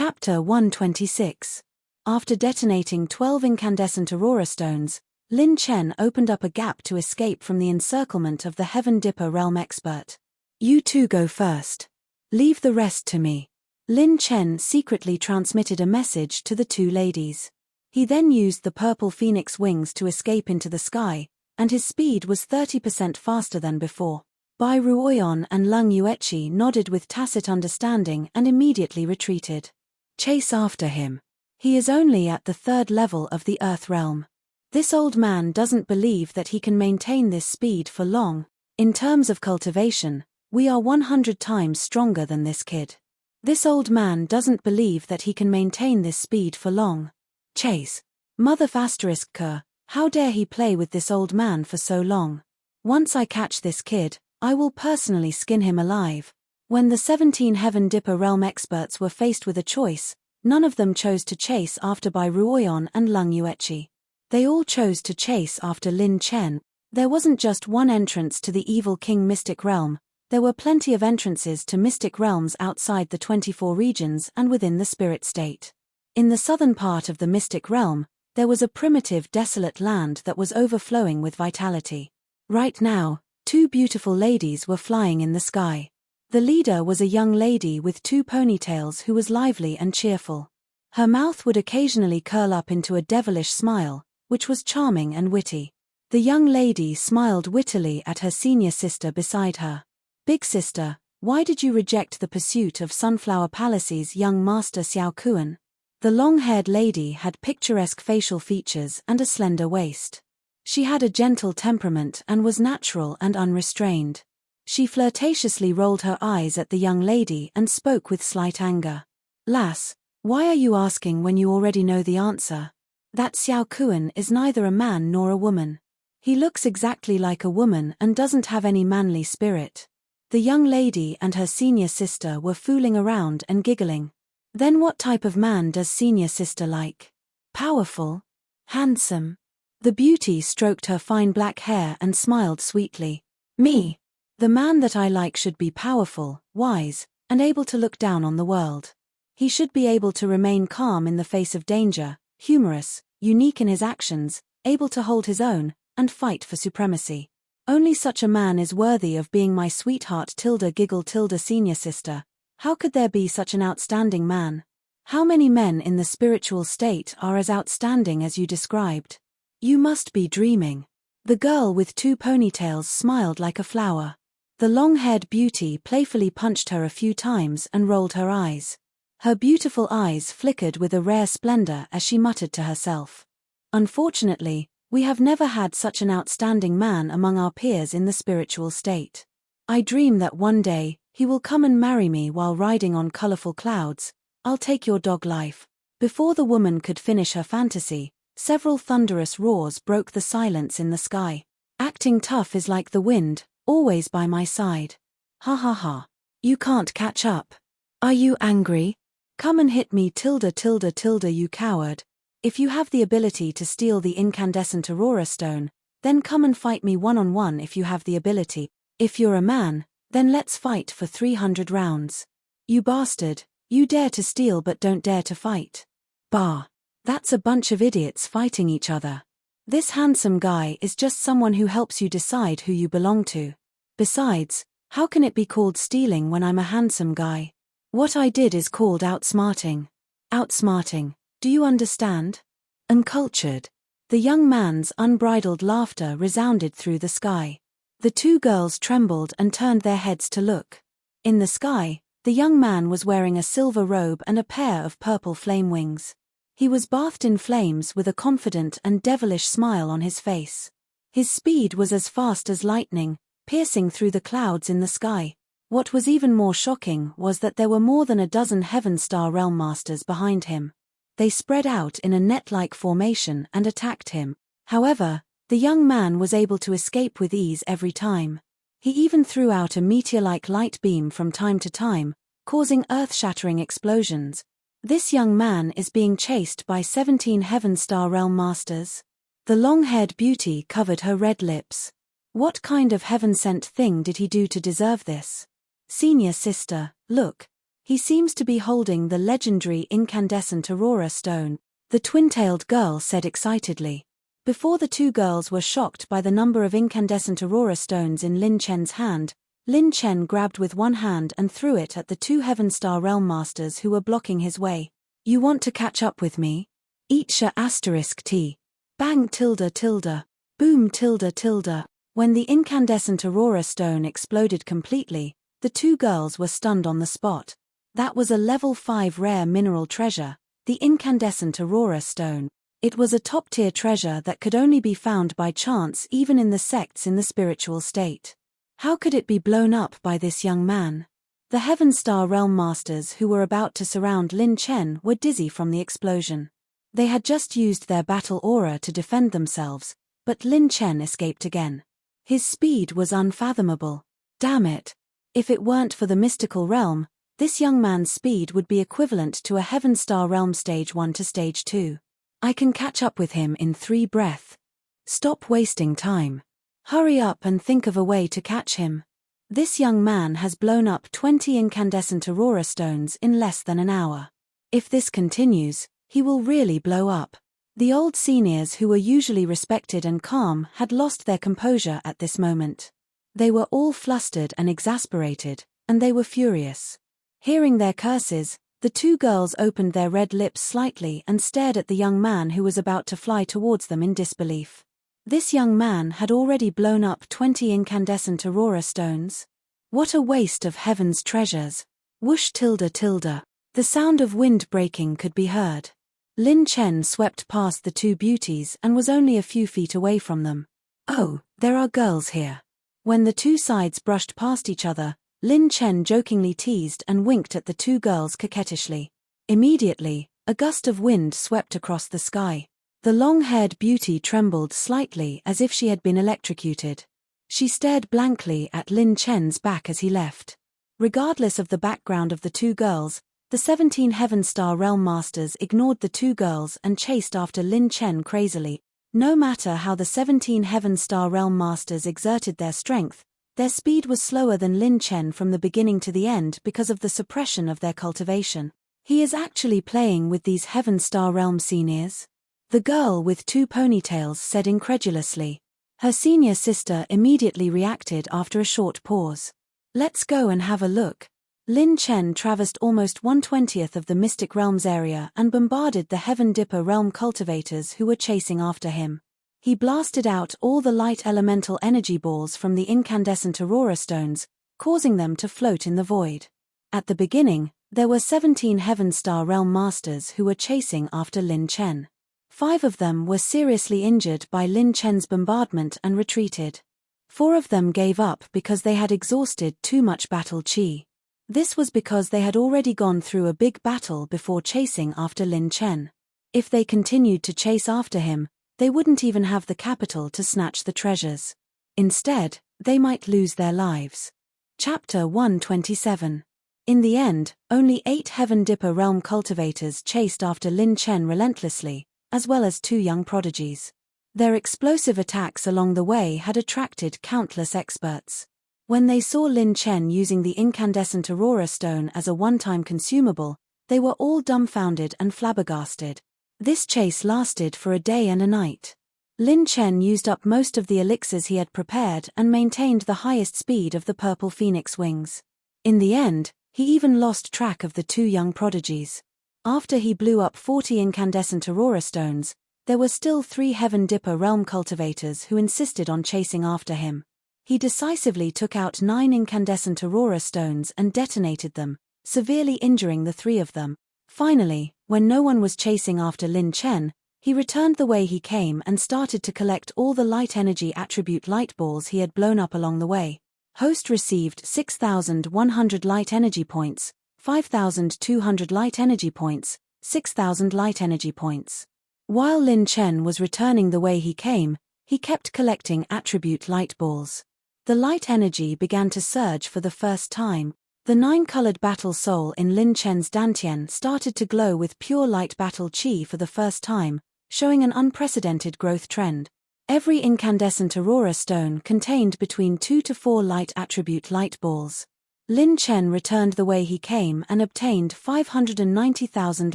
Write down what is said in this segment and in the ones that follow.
Chapter 126. After detonating 12 incandescent aurora stones, Lin Chen opened up a gap to escape from the encirclement of the Heaven Dipper realm expert. You two go first. Leave the rest to me. Lin Chen secretly transmitted a message to the two ladies. He then used the purple phoenix wings to escape into the sky, and his speed was 30% faster than before. Bai Ruoyan and Lung Yueqi nodded with tacit understanding and immediately retreated. Chase after him. He is only at the 3rd level of the Earth realm. This old man doesn't believe that he can maintain this speed for long. In terms of cultivation, we are 100 times stronger than this kid. This old man doesn't believe that he can maintain this speed for long. Chase. Mother **Ker, how dare he play with this old man for so long? Once I catch this kid, I will personally skin him alive. When the 17 Heaven Dipper realm experts were faced with a choice, none of them chose to chase after Bai Ruoyan and Lung Yueqi. They all chose to chase after Lin Chen. There wasn't just one entrance to the evil king mystic realm, there were plenty of entrances to mystic realms outside the 24 regions and within the spirit state. In the southern part of the mystic realm, there was a primitive desolate land that was overflowing with vitality. Right now, 2 beautiful ladies were flying in the sky. The leader was a young lady with 2 ponytails who was lively and cheerful. Her mouth would occasionally curl up into a devilish smile, which was charming and witty. The young lady smiled wittily at her senior sister beside her. Big sister, why did you reject the pursuit of Sunflower Palace's young master Xiao Kuan? The long-haired lady had picturesque facial features and a slender waist. She had a gentle temperament and was natural and unrestrained. She flirtatiously rolled her eyes at the young lady and spoke with slight anger. Lass, why are you asking when you already know the answer? That Xiao Kuan is neither a man nor a woman. He looks exactly like a woman and doesn't have any manly spirit. The young lady and her senior sister were fooling around and giggling. Then what type of man does senior sister like? Powerful? Handsome? The beauty stroked her fine black hair and smiled sweetly. Me. The man that I like should be powerful, wise, and able to look down on the world. He should be able to remain calm in the face of danger, humorous, unique in his actions, able to hold his own, and fight for supremacy. Only such a man is worthy of being my sweetheart giggle senior sister. How could there be such an outstanding man? How many men in the spiritual state are as outstanding as you described? You must be dreaming. The girl with 2 ponytails smiled like a flower. The long-haired beauty playfully punched her a few times and rolled her eyes. Her beautiful eyes flickered with a rare splendor as she muttered to herself. Unfortunately, we have never had such an outstanding man among our peers in the spiritual state. I dream that one day, he will come and marry me while riding on colorful clouds. I'll take your dog life. Before the woman could finish her fantasy, several thunderous roars broke the silence in the sky. Acting tough is like the wind, always by my side. Ha ha ha. You can't catch up. Are you angry? Come and hit me you coward. If you have the ability to steal the incandescent aurora stone, then come and fight me one-on-one if you have the ability. If you're a man, then let's fight for 300 rounds. You bastard, you dare to steal but don't dare to fight. Bah. That's a bunch of idiots fighting each other. This handsome guy is just someone who helps you decide who you belong to. Besides, how can it be called stealing when I'm a handsome guy? What I did is called outsmarting. Outsmarting, do you understand? Uncultured. The young man's unbridled laughter resounded through the sky. The 2 girls trembled and turned their heads to look. In the sky, the young man was wearing a silver robe and a pair of purple flame wings. He was bathed in flames with a confident and devilish smile on his face. His speed was as fast as lightning, piercing through the clouds in the sky. What was even more shocking was that there were more than a dozen Heaven Star Realm Masters behind him. They spread out in a net-like formation and attacked him. However, the young man was able to escape with ease every time. He even threw out a meteor-like light beam from time to time, causing earth-shattering explosions. This young man is being chased by 17 Heaven Star Realm Masters. The long-haired beauty covered her red lips. What kind of heaven-sent thing did he do to deserve this? Senior sister, look. He seems to be holding the legendary incandescent aurora stone, the twin-tailed girl said excitedly. Before the two girls were shocked by the number of incandescent aurora stones in Lin Chen's hand, Lin Chen grabbed with one hand and threw it at the two Heaven Star Realm Masters who were blocking his way. You want to catch up with me? Eat sha asterisk t. Bang tilde tilde. Boom tilde tilde. When the incandescent aurora stone exploded completely, the two girls were stunned on the spot. That was a level 5 rare mineral treasure, the incandescent aurora stone. It was a top-tier treasure that could only be found by chance even in the sects in the spiritual state. How could it be blown up by this young man? The Heaven Star Realm Masters who were about to surround Lin Chen were dizzy from the explosion. They had just used their battle aura to defend themselves, but Lin Chen escaped again. His speed was unfathomable. Damn it! If it weren't for the mystical realm, this young man's speed would be equivalent to a Heaven Star Realm Stage 1 to Stage 2. I can catch up with him in 3 breaths. Stop wasting time. Hurry up and think of a way to catch him. This young man has blown up 20 incandescent aurora stones in less than an hour. If this continues, he will really blow up. The old seniors who were usually respected and calm had lost their composure at this moment. They were all flustered and exasperated, and they were furious. Hearing their curses, the two girls opened their red lips slightly and stared at the young man who was about to fly towards them in disbelief. This young man had already blown up 20 incandescent aurora stones. What a waste of heaven's treasures. Whoosh tilde tilde. The sound of wind breaking could be heard. Lin Chen swept past the two beauties and was only a few feet away from them. Oh, there are girls here. When the two sides brushed past each other, Lin Chen jokingly teased and winked at the two girls coquettishly. Immediately, a gust of wind swept across the sky. The long-haired beauty trembled slightly as if she had been electrocuted. She stared blankly at Lin Chen's back as he left. Regardless of the background of the two girls, the 17 Heaven Star Realm Masters ignored the two girls and chased after Lin Chen crazily. No matter how the 17 Heaven Star Realm Masters exerted their strength, their speed was slower than Lin Chen from the beginning to the end because of the suppression of their cultivation. He is actually playing with these Heaven Star Realm seniors? The girl with 2 ponytails said incredulously. Her senior sister immediately reacted after a short pause. Let's go and have a look. Lin Chen traversed almost 1/20th of the Mystic Realms area and bombarded the Heaven Dipper realm cultivators who were chasing after him. He blasted out all the light elemental energy balls from the incandescent aurora stones, causing them to float in the void. At the beginning, there were 17 Heaven Star Realm Masters who were chasing after Lin Chen. 5 of them were seriously injured by Lin Chen's bombardment and retreated. 4 of them gave up because they had exhausted too much battle chi. This was because they had already gone through a big battle before chasing after Lin Chen. If they continued to chase after him, they wouldn't even have the capital to snatch the treasures. Instead, they might lose their lives. Chapter 127. In the end, only 8 Heaven Dipper realm cultivators chased after Lin Chen relentlessly, as well as 2 young prodigies. Their explosive attacks along the way had attracted countless experts. When they saw Lin Chen using the incandescent aurora stone as a one-time consumable, they were all dumbfounded and flabbergasted. This chase lasted for a day and a night. Lin Chen used up most of the elixirs he had prepared and maintained the highest speed of the purple phoenix wings. In the end, he even lost track of the 2 young prodigies. After he blew up 40 incandescent aurora stones, there were still 3 Heaven Dipper realm cultivators who insisted on chasing after him. He decisively took out 9 incandescent aurora stones and detonated them, severely injuring the 3 of them. Finally, when no one was chasing after Lin Chen, he returned the way he came and started to collect all the light energy attribute light balls he had blown up along the way. Host received 6,100 light energy points, 5,200 light energy points, 6,000 light energy points. While Lin Chen was returning the way he came, he kept collecting attribute light balls. The light energy began to surge for the first time. The 9-colored battle soul in Lin Chen's dantian started to glow with pure light battle chi for the first time, showing an unprecedented growth trend. Every incandescent aurora stone contained between 2 to 4 light attribute light balls. Lin Chen returned the way he came and obtained 590,000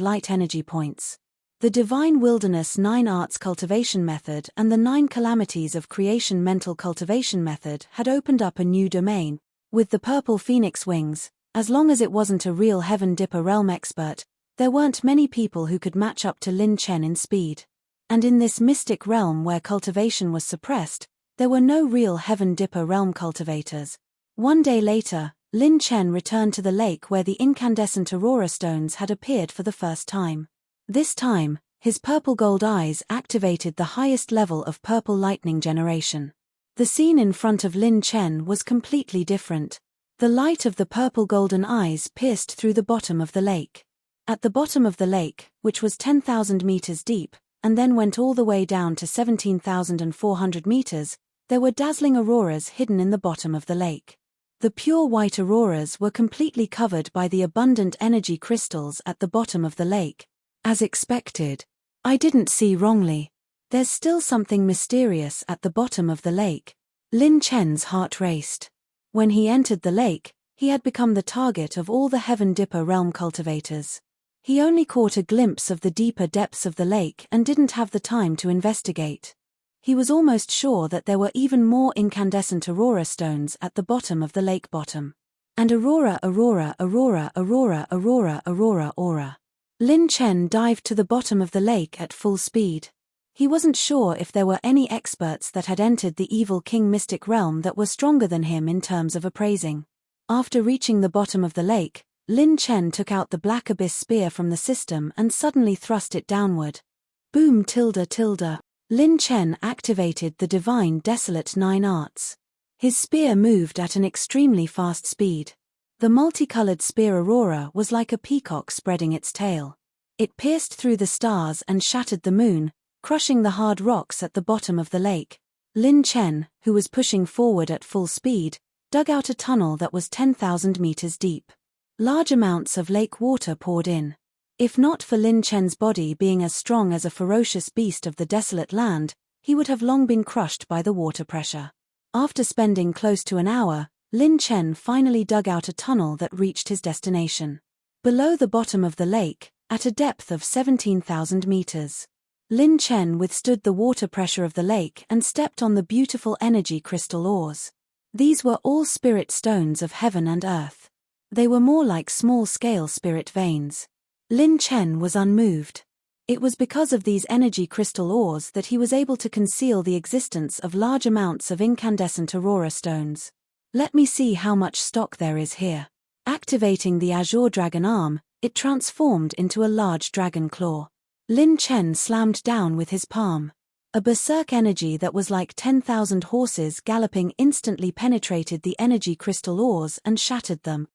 light energy points. The Divine Wilderness 9 Arts Cultivation Method and the 9 Calamities of Creation Mental Cultivation Method had opened up a new domain. With the purple phoenix wings, as long as it wasn't a real Heaven Dipper realm expert, there weren't many people who could match up to Lin Chen in speed. And in this mystic realm where cultivation was suppressed, there were no real Heaven Dipper realm cultivators. One day later, Lin Chen returned to the lake where the incandescent aurora stones had appeared for the first time. This time, his purple gold eyes activated the highest level of purple lightning generation. The scene in front of Lin Chen was completely different. The light of the purple golden eyes pierced through the bottom of the lake. At the bottom of the lake, which was 10,000 meters deep, and then went all the way down to 17,400 meters, there were dazzling auroras hidden in the bottom of the lake. The pure white auroras were completely covered by the abundant energy crystals at the bottom of the lake. As expected. I didn't see wrongly. There's still something mysterious at the bottom of the lake. Lin Chen's heart raced. When he entered the lake, he had become the target of all the Heaven Dipper realm cultivators. He only caught a glimpse of the deeper depths of the lake and didn't have the time to investigate. He was almost sure that there were even more incandescent aurora stones at the bottom of the lake bottom. And aura. Lin Chen dived to the bottom of the lake at full speed. He wasn't sure if there were any experts that had entered the evil king mystic realm that were stronger than him in terms of appraising. After reaching the bottom of the lake, Lin Chen took out the black abyss spear from the system and suddenly thrust it downward. Boom. Lin Chen activated the divine desolate 9 arts. His spear moved at an extremely fast speed. The multicolored spear aurora was like a peacock spreading its tail. It pierced through the stars and shattered the moon, crushing the hard rocks at the bottom of the lake. Lin Chen, who was pushing forward at full speed, dug out a tunnel that was 10,000 meters deep. Large amounts of lake water poured in. If not for Lin Chen's body being as strong as a ferocious beast of the desolate land, he would have long been crushed by the water pressure. After spending close to an hour, Lin Chen finally dug out a tunnel that reached his destination. Below the bottom of the lake, at a depth of 17,000 meters. Lin Chen withstood the water pressure of the lake and stepped on the beautiful energy crystal ores. These were all spirit stones of heaven and earth. They were more like small-scale spirit veins. Lin Chen was unmoved. It was because of these energy crystal ores that he was able to conceal the existence of large amounts of incandescent aurora stones. Let me see how much stock there is here. Activating the azure dragon arm, it transformed into a large dragon claw. Lin Chen slammed down with his palm. A berserk energy that was like 10,000 horses galloping instantly penetrated the energy crystal ores and shattered them.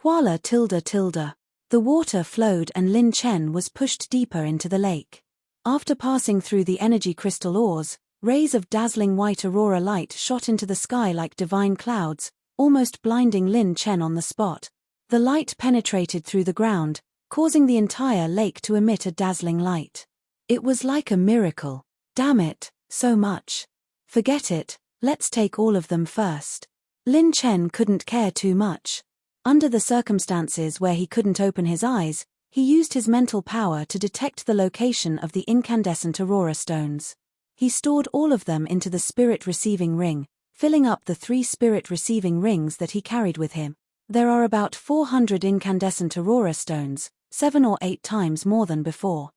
Huala. The water flowed and Lin Chen was pushed deeper into the lake. After passing through the energy crystal ores, rays of dazzling white aurora light shot into the sky like divine clouds, almost blinding Lin Chen on the spot. The light penetrated through the ground, causing the entire lake to emit a dazzling light. It was like a miracle. Damn it, so much. Forget it, let's take all of them first. Lin Chen couldn't care too much. Under the circumstances where he couldn't open his eyes, he used his mental power to detect the location of the incandescent aurora stones. He stored all of them into the spirit receiving ring, filling up the 3 spirit receiving rings that he carried with him. There are about 400 incandescent aurora stones, 7 or 8 times more than before.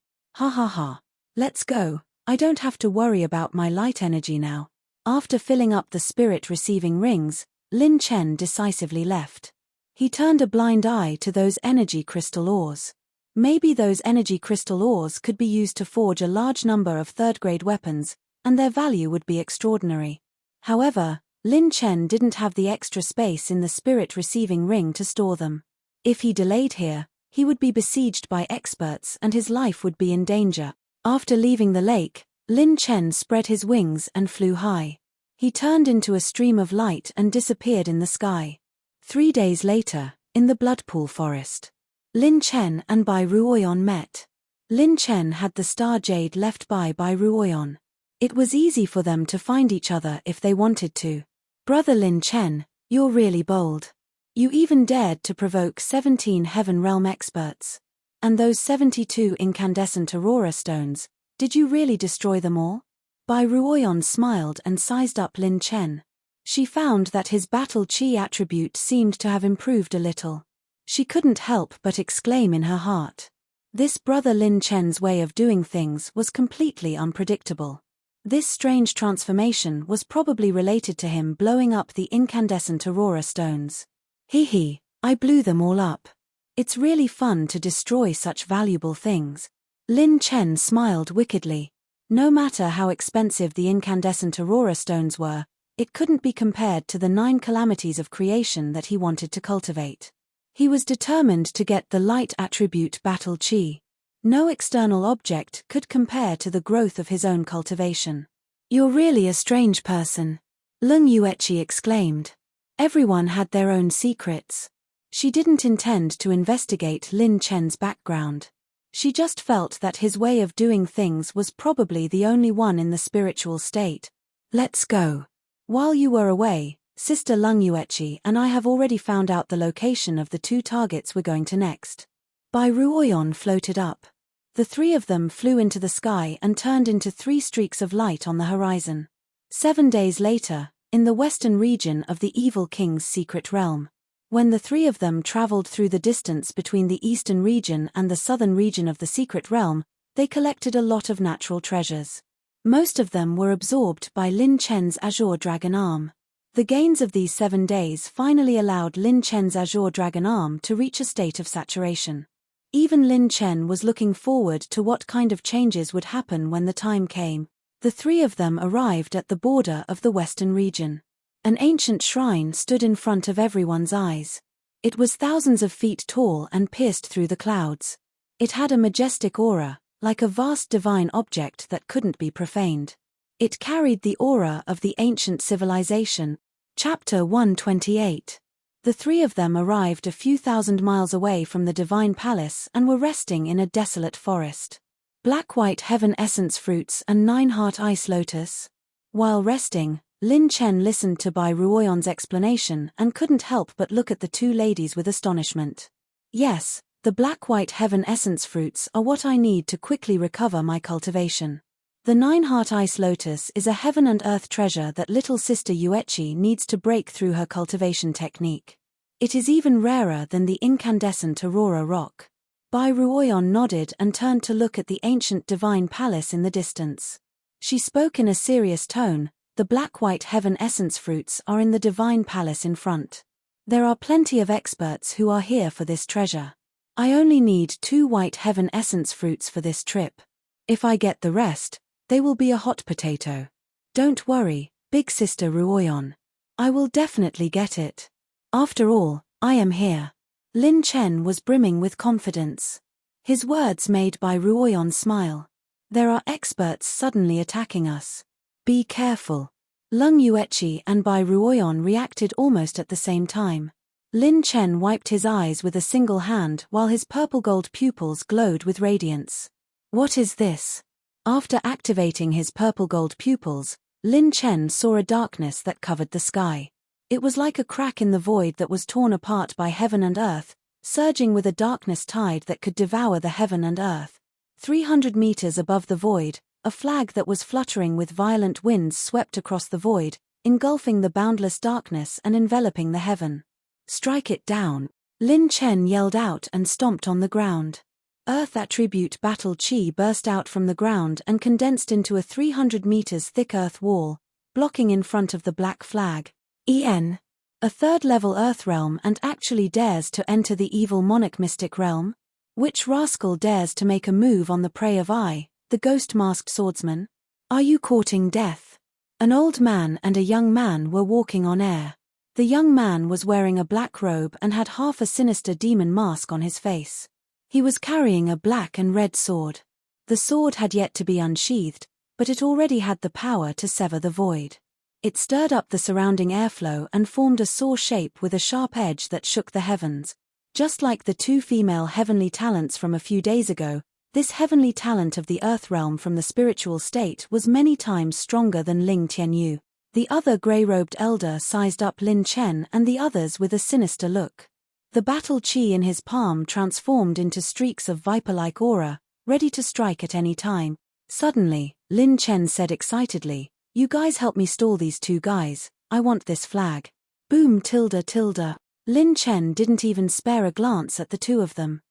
Let's go, I don't have to worry about my light energy now. After filling up the spirit receiving rings, Lin Chen decisively left. He turned a blind eye to those energy crystal ores. Maybe those energy crystal ores could be used to forge a large number of third-grade weapons, and their value would be extraordinary. However, Lin Chen didn't have the extra space in the spirit receiving ring to store them. If he delayed here, he would be besieged by experts and his life would be in danger. After leaving the lake, Lin Chen spread his wings and flew high. He turned into a stream of light and disappeared in the sky. 3 days later, in the Bloodpool Forest, Lin Chen and Bai Ruoyan met. Lin Chen had the star jade left by Bai Ruoyan. It was easy for them to find each other if they wanted to. Brother Lin Chen, you're really bold. You even dared to provoke 17 Heaven Realm experts. And those 72 incandescent aurora stones, did you really destroy them all? Bai Ruoyan smiled and sized up Lin Chen. She found that his battle chi attribute seemed to have improved a little. She couldn't help but exclaim in her heart. This Brother Lin Chen's way of doing things was completely unpredictable. This strange transformation was probably related to him blowing up the incandescent aurora stones. Hee, I blew them all up. It's really fun to destroy such valuable things. Lin Chen smiled wickedly. No matter how expensive the incandescent aurora stones were, it couldn't be compared to the 9 calamities of creation that he wanted to cultivate. He was determined to get the light attribute battle chi. No external object could compare to the growth of his own cultivation. You're really a strange person, Lung Yueqi exclaimed. Everyone had their own secrets. She didn't intend to investigate Lin Chen's background. She just felt that his way of doing things was probably the only one in the spiritual state. Let's go. While you were away, Sister Lung Yueqi and I have already found out the location of the 2 targets we're going to next. Bai Ruoyan floated up. The 3 of them flew into the sky and turned into 3 streaks of light on the horizon. 7 days later, in the western region of the Evil King's secret realm. When the 3 of them traveled through the distance between the eastern region and the southern region of the secret realm, they collected a lot of natural treasures. Most of them were absorbed by Lin Chen's azure dragon arm. The gains of these 7 days finally allowed Lin Chen's azure dragon arm to reach a state of saturation. Even Lin Chen was looking forward to what kind of changes would happen when the time came. The 3 of them arrived at the border of the western region. An ancient shrine stood in front of everyone's eyes. It was thousands of feet tall and pierced through the clouds. It had a majestic aura, like a vast divine object that couldn't be profaned. It carried the aura of the ancient civilization. Chapter 128. The 3 of them arrived a few thousand miles away from the divine palace and were resting in a desolate forest. Black-white heaven essence fruits and 9-heart ice lotus. While resting, Lin Chen listened to Bai Ruoyan's explanation and couldn't help but look at the 2 ladies with astonishment. Yes, the black-white heaven essence fruits are what I need to quickly recover my cultivation. The 9-heart ice lotus is a heaven and earth treasure that little sister Yueqi needs to break through her cultivation technique. It is even rarer than the incandescent aurora rock. Bai Ruoyan nodded and turned to look at the ancient divine palace in the distance. She spoke in a serious tone. The black-white heaven essence fruits are in the divine palace in front. There are plenty of experts who are here for this treasure. I only need 2 white heaven essence fruits for this trip. If I get the rest, they will be a hot potato. Don't worry, big sister Ruoyan. I will definitely get it. After all, I am here. Lin Chen was brimming with confidence. His words made Bai Ruoyan smile. There are experts suddenly attacking us. Be careful. Lung Yueqi and Bai Ruoyan reacted almost at the same time. Lin Chen wiped his eyes with a single hand while his purple-gold pupils glowed with radiance. What is this? After activating his purple-gold pupils, Lin Chen saw a darkness that covered the sky. It was like a crack in the void that was torn apart by heaven and earth, surging with a darkness tide that could devour the heaven and earth. 300 meters above the void, a flag that was fluttering with violent winds swept across the void, engulfing the boundless darkness and enveloping the heaven. Strike it down, Lin Chen yelled out and stomped on the ground. Earth attribute battle chi burst out from the ground and condensed into a 300 meters thick earth wall, blocking in front of the black flag. A 3rd-level earth realm and actually dares to enter the evil monarch mystic realm? Which rascal dares to make a move on the prey of I, the ghost-masked swordsman? Are you courting death? An old man and a young man were walking on air. The young man was wearing a black robe and had half a sinister demon mask on his face. He was carrying a black and red sword. The sword had yet to be unsheathed, but it already had the power to sever the void. It stirred up the surrounding airflow and formed a saw shape with a sharp edge that shook the heavens. Just like the 2 female heavenly talents from a few days ago, this heavenly talent of the earth realm from the spiritual state was many times stronger than Ling Tianyu. The other grey-robed elder sized up Lin Chen and the others with a sinister look. The battle chi in his palm transformed into streaks of viper-like aura, ready to strike at any time. Suddenly, Lin Chen said excitedly, "You guys help me stall these two guys, I want this flag." Boom tilde tilde. Lin Chen didn't even spare a glance at the two of them.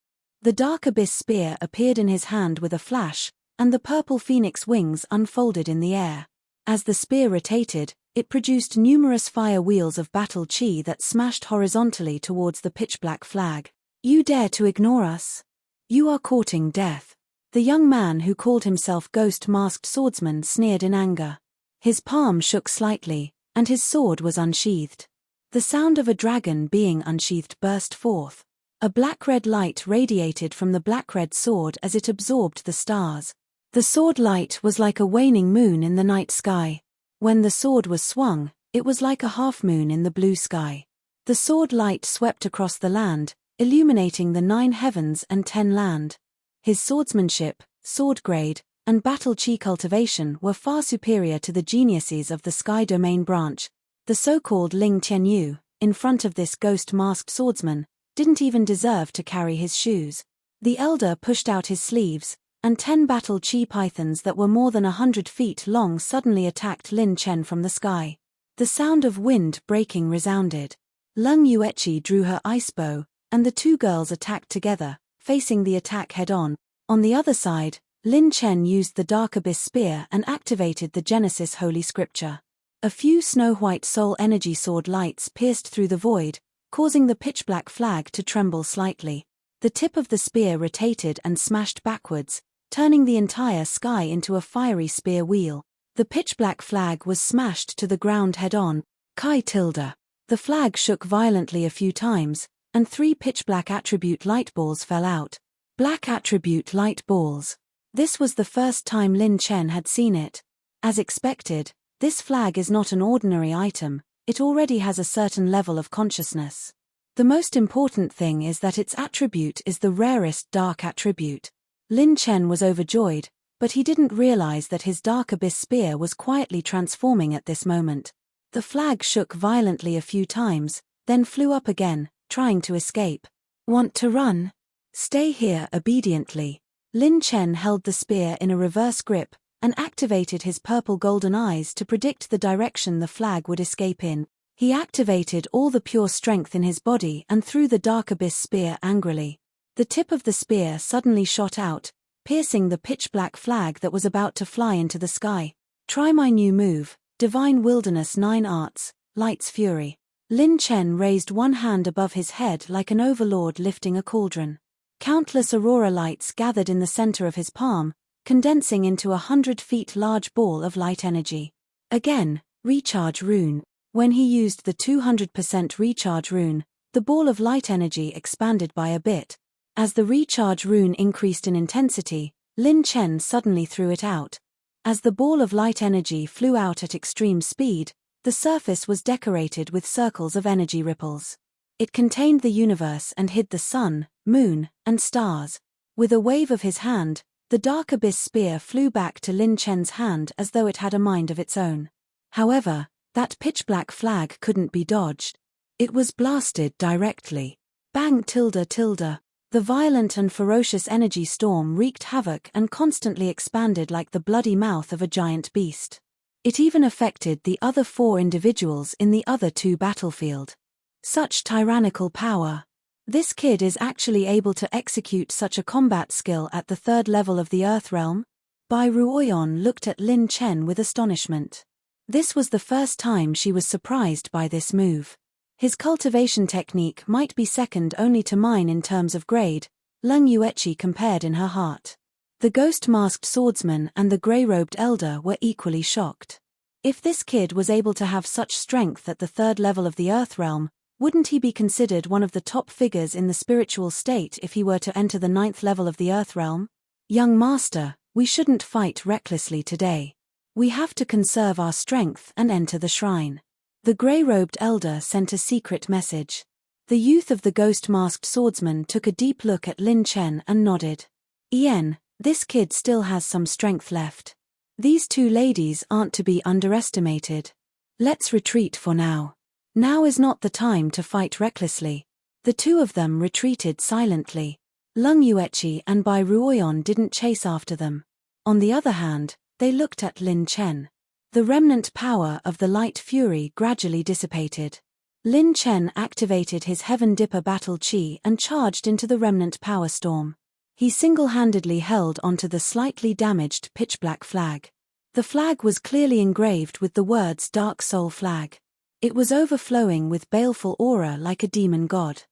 The dark abyss spear appeared in his hand with a flash, and the purple phoenix wings unfolded in the air. As the spear rotated, it produced numerous fire wheels of battle chi that smashed horizontally towards the pitch-black flag. "You dare to ignore us? You are courting death." The young man who called himself Ghost Masked Swordsman sneered in anger. His palm shook slightly, and his sword was unsheathed. The sound of a dragon being unsheathed burst forth. A black-red light radiated from the black-red sword as it absorbed the stars. The sword light was like a waning moon in the night sky. When the sword was swung, it was like a half-moon in the blue sky. The sword light swept across the land, illuminating the 9 heavens and 10 land. His swordsmanship, sword grade, and battle chi cultivation were far superior to the geniuses of the Sky Domain branch. The so-called Ling Tianyu, in front of this ghost-masked swordsman, didn't even deserve to carry his shoes. The elder pushed out his sleeves, and 10 battle chi pythons that were more than 100 feet long suddenly attacked Lin Chen from the sky. The sound of wind breaking resounded. Leng Yuechi drew her ice bow, and the two girls attacked together, facing the attack head-on. On the other side, Lin Chen used the Dark Abyss Spear and activated the Genesis Holy Scripture. A few snow-white soul energy sword lights pierced through the void, causing the pitch-black flag to tremble slightly. The tip of the spear rotated and smashed backwards, turning the entire sky into a fiery spear wheel. The pitch-black flag was smashed to the ground head-on. Kai tilde. The flag shook violently a few times, and 3 pitch-black attribute light balls fell out. Black attribute light balls. This was the first time Lin Chen had seen it. As expected, this flag is not an ordinary item, it already has a certain level of consciousness. The most important thing is that its attribute is the rarest dark attribute. Lin Chen was overjoyed, but he didn't realize that his Dark Abyss Spear was quietly transforming at this moment. The flag shook violently a few times, then flew up again, trying to escape. "Want to run? Stay here obediently." Lin Chen held the spear in a reverse grip, and activated his purple-golden eyes to predict the direction the flag would escape in. He activated all the pure strength in his body and threw the Dark Abyss Spear angrily. The tip of the spear suddenly shot out, piercing the pitch-black flag that was about to fly into the sky. "Try my new move, Divine Wilderness 9 Arts, Light's Fury." Lin Chen raised one hand above his head like an overlord lifting a cauldron. Countless aurora lights gathered in the center of his palm, condensing into 100 feet large ball of light energy. Again, Recharge Rune. When he used the 200% Recharge Rune, the ball of light energy expanded by a bit. As the Recharge Rune increased in intensity, Lin Chen suddenly threw it out. As the ball of light energy flew out at extreme speed, the surface was decorated with circles of energy ripples. It contained the universe and hid the sun, moon, and stars. With a wave of his hand, the Dark Abyss Spear flew back to Lin Chen's hand as though it had a mind of its own. However, that pitch-black flag couldn't be dodged. It was blasted directly. Bang tilde tilde. The violent and ferocious energy storm wreaked havoc and constantly expanded like the bloody mouth of a giant beast. It even affected the other 4 individuals in the other 2 battlefield. Such tyrannical power. This kid is actually able to execute such a combat skill at the 3rd level of the Earth Realm? Bai Ruoyan looked at Lin Chen with astonishment. This was the first time she was surprised by this move. His cultivation technique might be second only to mine in terms of grade, Leng Yuechi compared in her heart. The ghost-masked swordsman and the grey-robed elder were equally shocked. If this kid was able to have such strength at the 3rd level of the Earth Realm, wouldn't he be considered one of the top figures in the spiritual state if he were to enter the 9th level of the Earth Realm? "Young master, we shouldn't fight recklessly today. We have to conserve our strength and enter the shrine." The grey-robed elder sent a secret message. The youth of the ghost-masked swordsman took a deep look at Lin Chen and nodded. "Yen, this kid still has some strength left. These 2 ladies aren't to be underestimated." Let's retreat for now. Now is not the time to fight recklessly. The two of them retreated silently. Lung Yuechi and Bai Ruoyan didn't chase after them. On the other hand, they looked at Lin Chen. The remnant power of the light fury gradually dissipated. Lin Chen activated his Heaven Dipper battle chi and charged into the remnant power storm. He single-handedly held onto the slightly damaged pitch-black flag. The flag was clearly engraved with the words Dark Soul Flag. It was overflowing with baleful aura like a demon god.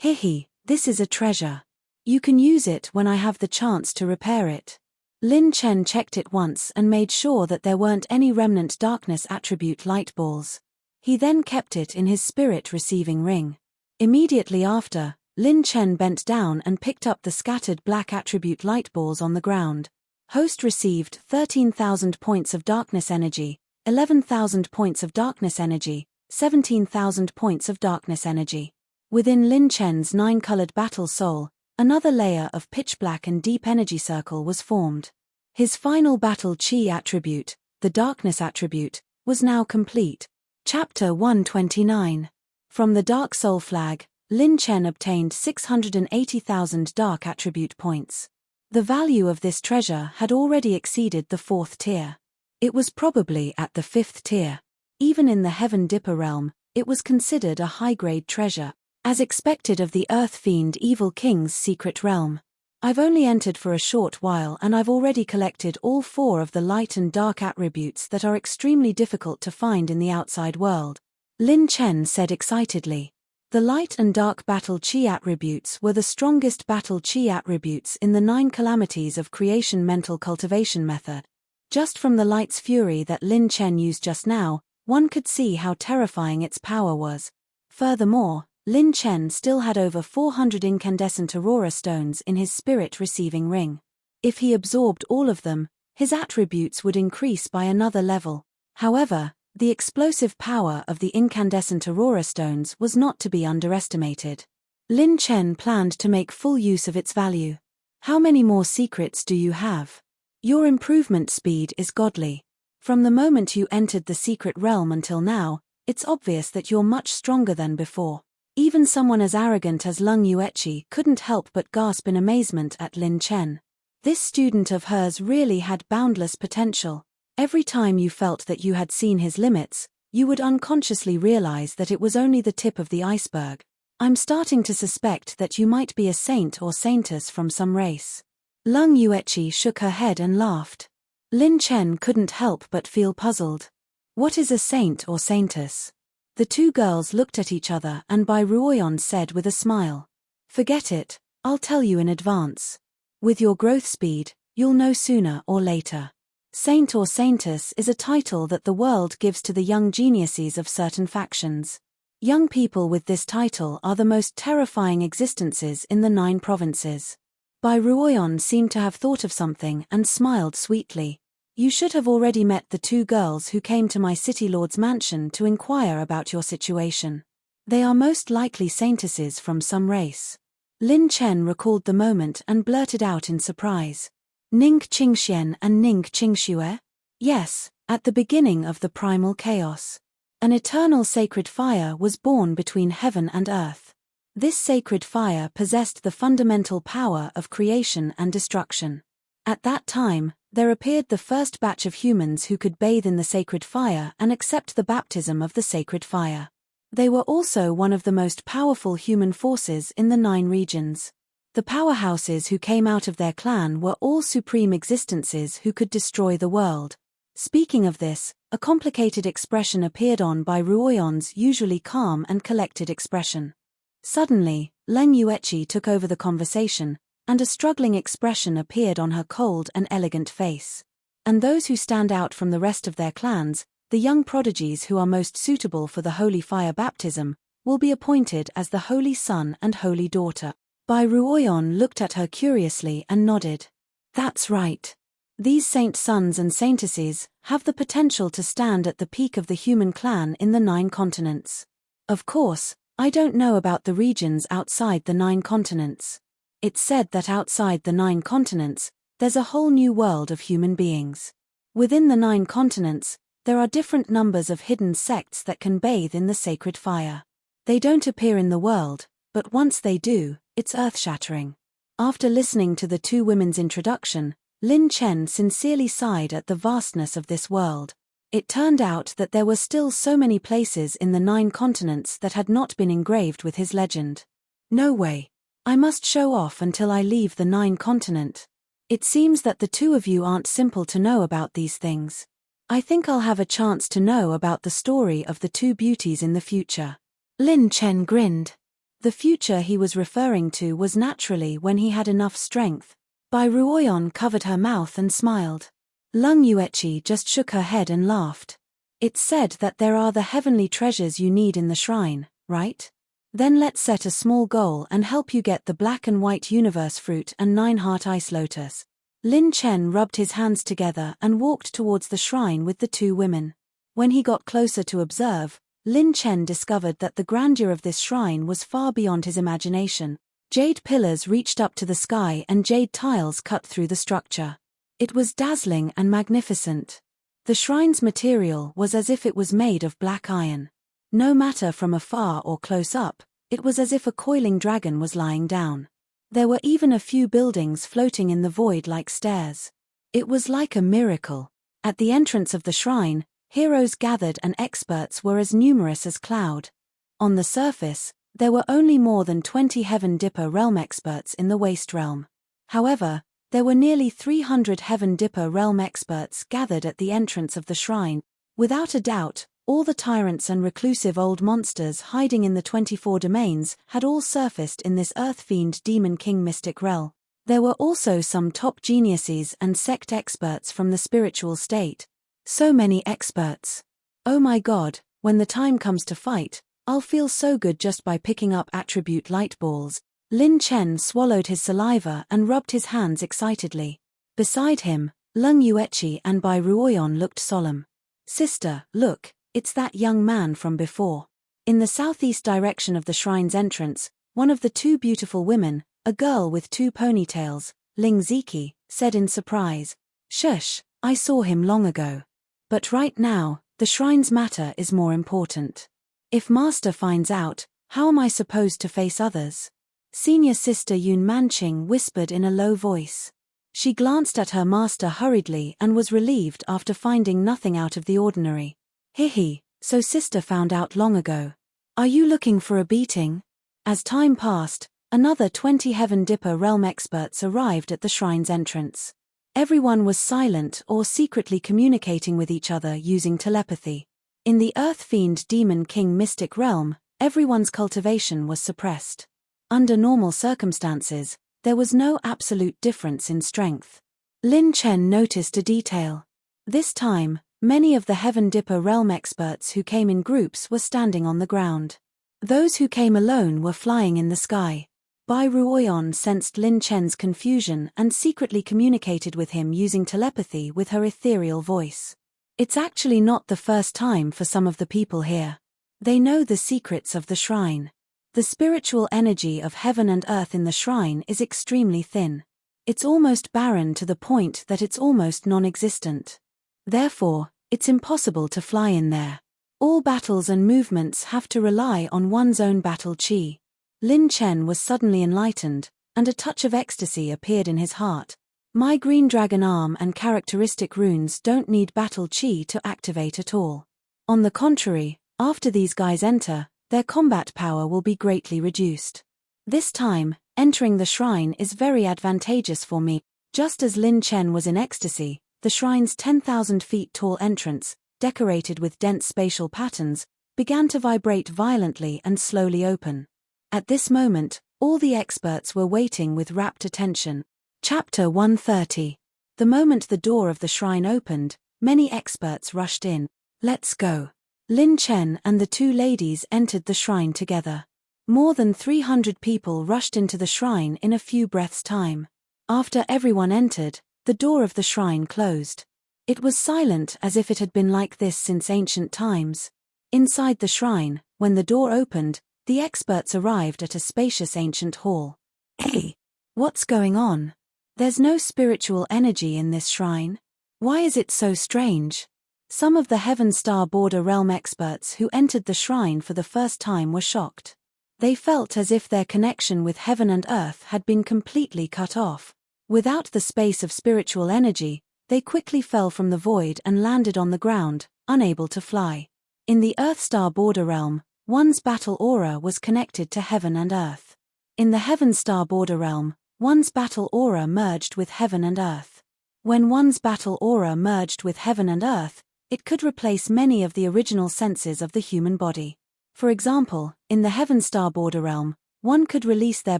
Hihi, this is a treasure. You can use it when I have the chance to repair it. Lin Chen checked it once and made sure that there weren't any remnant darkness attribute light balls. He then kept it in his spirit receiving ring. Immediately after, Lin Chen bent down and picked up the scattered black attribute light balls on the ground. Host received 13,000 points of darkness energy, 11,000 points of darkness energy, 17,000 points of darkness energy. Within Lin Chen's 9-colored battle soul, another layer of pitch black and deep energy circle was formed. His final battle chi attribute, the darkness attribute, was now complete. Chapter 129. From the Dark Soul Flag, Lin Chen obtained 680,000 dark attribute points. The value of this treasure had already exceeded the 4th tier. It was probably at the 5th tier. Even in the Heaven Dipper realm, it was considered a high-grade treasure, as expected of the Earth Fiend Evil King's secret realm. I've only entered for a short while and I've already collected all 4 of the light and dark attributes that are extremely difficult to find in the outside world. Lin Chen said excitedly. The light and dark battle chi attributes were the strongest battle chi attributes in the 9 calamities of creation mental cultivation method. Just from the light's fury that Lin Chen used just now, one could see how terrifying its power was. Furthermore, Lin Chen still had over 400 incandescent aurora stones in his spirit receiving ring. If he absorbed all of them, his attributes would increase by another level. However, the explosive power of the incandescent aurora stones was not to be underestimated. Lin Chen planned to make full use of its value. How many more secrets do you have? Your improvement speed is godly. From the moment you entered the secret realm until now, it's obvious that you're much stronger than before. Even someone as arrogant as Lung Yuechi couldn't help but gasp in amazement at Lin Chen. This student of hers really had boundless potential. Every time you felt that you had seen his limits, you would unconsciously realize that it was only the tip of the iceberg. I'm starting to suspect that you might be a saint or saintess from some race. Lung Yuechi shook her head and laughed. Lin Chen couldn't help but feel puzzled. What is a saint or saintess? The two girls looked at each other and Bai Ruoyan said with a smile. Forget it, I'll tell you in advance. With your growth speed, you'll know sooner or later. Saint or saintess is a title that the world gives to the young geniuses of certain factions. Young people with this title are the most terrifying existences in the 9 provinces. Bai Ruoyan seemed to have thought of something and smiled sweetly. You should have already met the 2 girls who came to my city lord's mansion to inquire about your situation. They are most likely saintesses from some race. Lin Chen recalled the moment and blurted out in surprise. Ning Qingxian and Ning Qingxue? Yes, at the beginning of the primal chaos. An eternal sacred fire was born between heaven and earth. This sacred fire possessed the fundamental power of creation and destruction. At that time, there appeared the first batch of humans who could bathe in the sacred fire and accept the baptism of the sacred fire. They were also one of the most powerful human forces in the 9 regions. The powerhouses who came out of their clan were all supreme existences who could destroy the world. Speaking of this, a complicated expression appeared on Bai Ruoyan's usually calm and collected expression. Suddenly, Lung Yuechi took over the conversation, and a struggling expression appeared on her cold and elegant face. And those who stand out from the rest of their clans, the young prodigies who are most suitable for the holy fire baptism, will be appointed as the holy son and holy daughter. Bai Ruoyan looked at her curiously and nodded. That's right. These saint sons and saintesses have the potential to stand at the peak of the human clan in the 9 continents. Of course, I don't know about the regions outside the 9 continents. It's said that outside the 9 continents, there's a whole new world of human beings. Within the 9 continents, there are different numbers of hidden sects that can bathe in the sacred fire. They don't appear in the world, but once they do, it's earth-shattering. After listening to the two women's introduction, Lin Chen sincerely sighed at the vastness of this world. It turned out that there were still so many places in the 9 continents that had not been engraved with his legend. No way. I must show off until I leave the 9 continent. It seems that the two of you aren't simple to know about these things. I think I'll have a chance to know about the story of the two beauties in the future. Lin Chen grinned. The future he was referring to was naturally when he had enough strength. Bai Ruoyan covered her mouth and smiled. Lung Yueqi just shook her head and laughed. It's said that there are the heavenly treasures you need in the shrine, right? Then let's set a small goal and help you get the black and white universe fruit and 9-heart ice lotus. Lin Chen rubbed his hands together and walked towards the shrine with the two women. When he got closer to observe, Lin Chen discovered that the grandeur of this shrine was far beyond his imagination. Jade pillars reached up to the sky and jade tiles cut through the structure. It was dazzling and magnificent. The shrine's material was as if it was made of black iron. No matter from afar or close up, it was as if a coiling dragon was lying down. There were even a few buildings floating in the void like stairs. It was like a miracle. At the entrance of the shrine, heroes gathered and experts were as numerous as cloud. On the surface, there were only more than 20 Heaven Dipper realm experts in the Waste Realm. However, there were nearly 300 Heaven Dipper realm experts gathered at the entrance of the shrine. Without a doubt, all the tyrants and reclusive old monsters hiding in the 24 domains had all surfaced in this Earth-fiend Demon King mystic realm. There were also some top geniuses and sect experts from the spiritual state. So many experts. Oh my god, when the time comes to fight, I'll feel so good just by picking up attribute light balls. Lin Chen swallowed his saliva and rubbed his hands excitedly. Beside him, Lung Yueqi and Bai Ruoyan looked solemn. Sister, look. It's that young man from before. In the southeast direction of the shrine's entrance, one of the two beautiful women, a girl with 2 ponytails, Ling Ziki, said in surprise. Shush, I saw him long ago. But right now, the shrine's matter is more important. If Master finds out, how am I supposed to face others? Senior Sister Yun Manqing whispered in a low voice. She glanced at her master hurriedly and was relieved after finding nothing out of the ordinary. Hihi, so sister found out long ago. Are you looking for a beating? As time passed, another 20 Heaven Dipper realm experts arrived at the shrine's entrance. Everyone was silent or secretly communicating with each other using telepathy. In the Earth-fiend Demon King mystic realm, everyone's cultivation was suppressed. Under normal circumstances, there was no absolute difference in strength. Lin Chen noticed a detail. This time, many of the Heaven Dipper realm experts who came in groups were standing on the ground. Those who came alone were flying in the sky. Bai Ruoyan sensed Lin Chen's confusion and secretly communicated with him using telepathy with her ethereal voice. It's actually not the first time for some of the people here. They know the secrets of the shrine. The spiritual energy of heaven and earth in the shrine is extremely thin. It's almost barren to the point that it's almost non-existent. Therefore, it's impossible to fly in there. All battles and movements have to rely on one's own battle chi. Lin Chen was suddenly enlightened, and a touch of ecstasy appeared in his heart. My green dragon arm and characteristic runes don't need battle chi to activate at all. On the contrary, after these guys enter, their combat power will be greatly reduced. This time, entering the shrine is very advantageous for me. Just as Lin Chen was in ecstasy, the shrine's 10,000 feet tall entrance, decorated with dense spatial patterns, began to vibrate violently and slowly open. At this moment, all the experts were waiting with rapt attention. Chapter 130. The moment the door of the shrine opened, many experts rushed in. Let's go. Lin Chen and the two ladies entered the shrine together. More than 300 people rushed into the shrine in a few breaths' time. After everyone entered, the door of the shrine closed. It was silent as if it had been like this since ancient times. Inside the shrine, when the door opened, the experts arrived at a spacious ancient hall. Hey! What's going on? There's no spiritual energy in this shrine. Why is it so strange? Some of the Heaven Star Border Realm experts who entered the shrine for the first time were shocked. They felt as if their connection with heaven and earth had been completely cut off. Without the space of spiritual energy, they quickly fell from the void and landed on the ground, unable to fly. In the Earth Star Border Realm, one's battle aura was connected to heaven and earth. In the Heaven Star Border Realm, one's battle aura merged with heaven and earth. When one's battle aura merged with heaven and earth, it could replace many of the original senses of the human body. For example, in the Heaven Star Border Realm, one could release their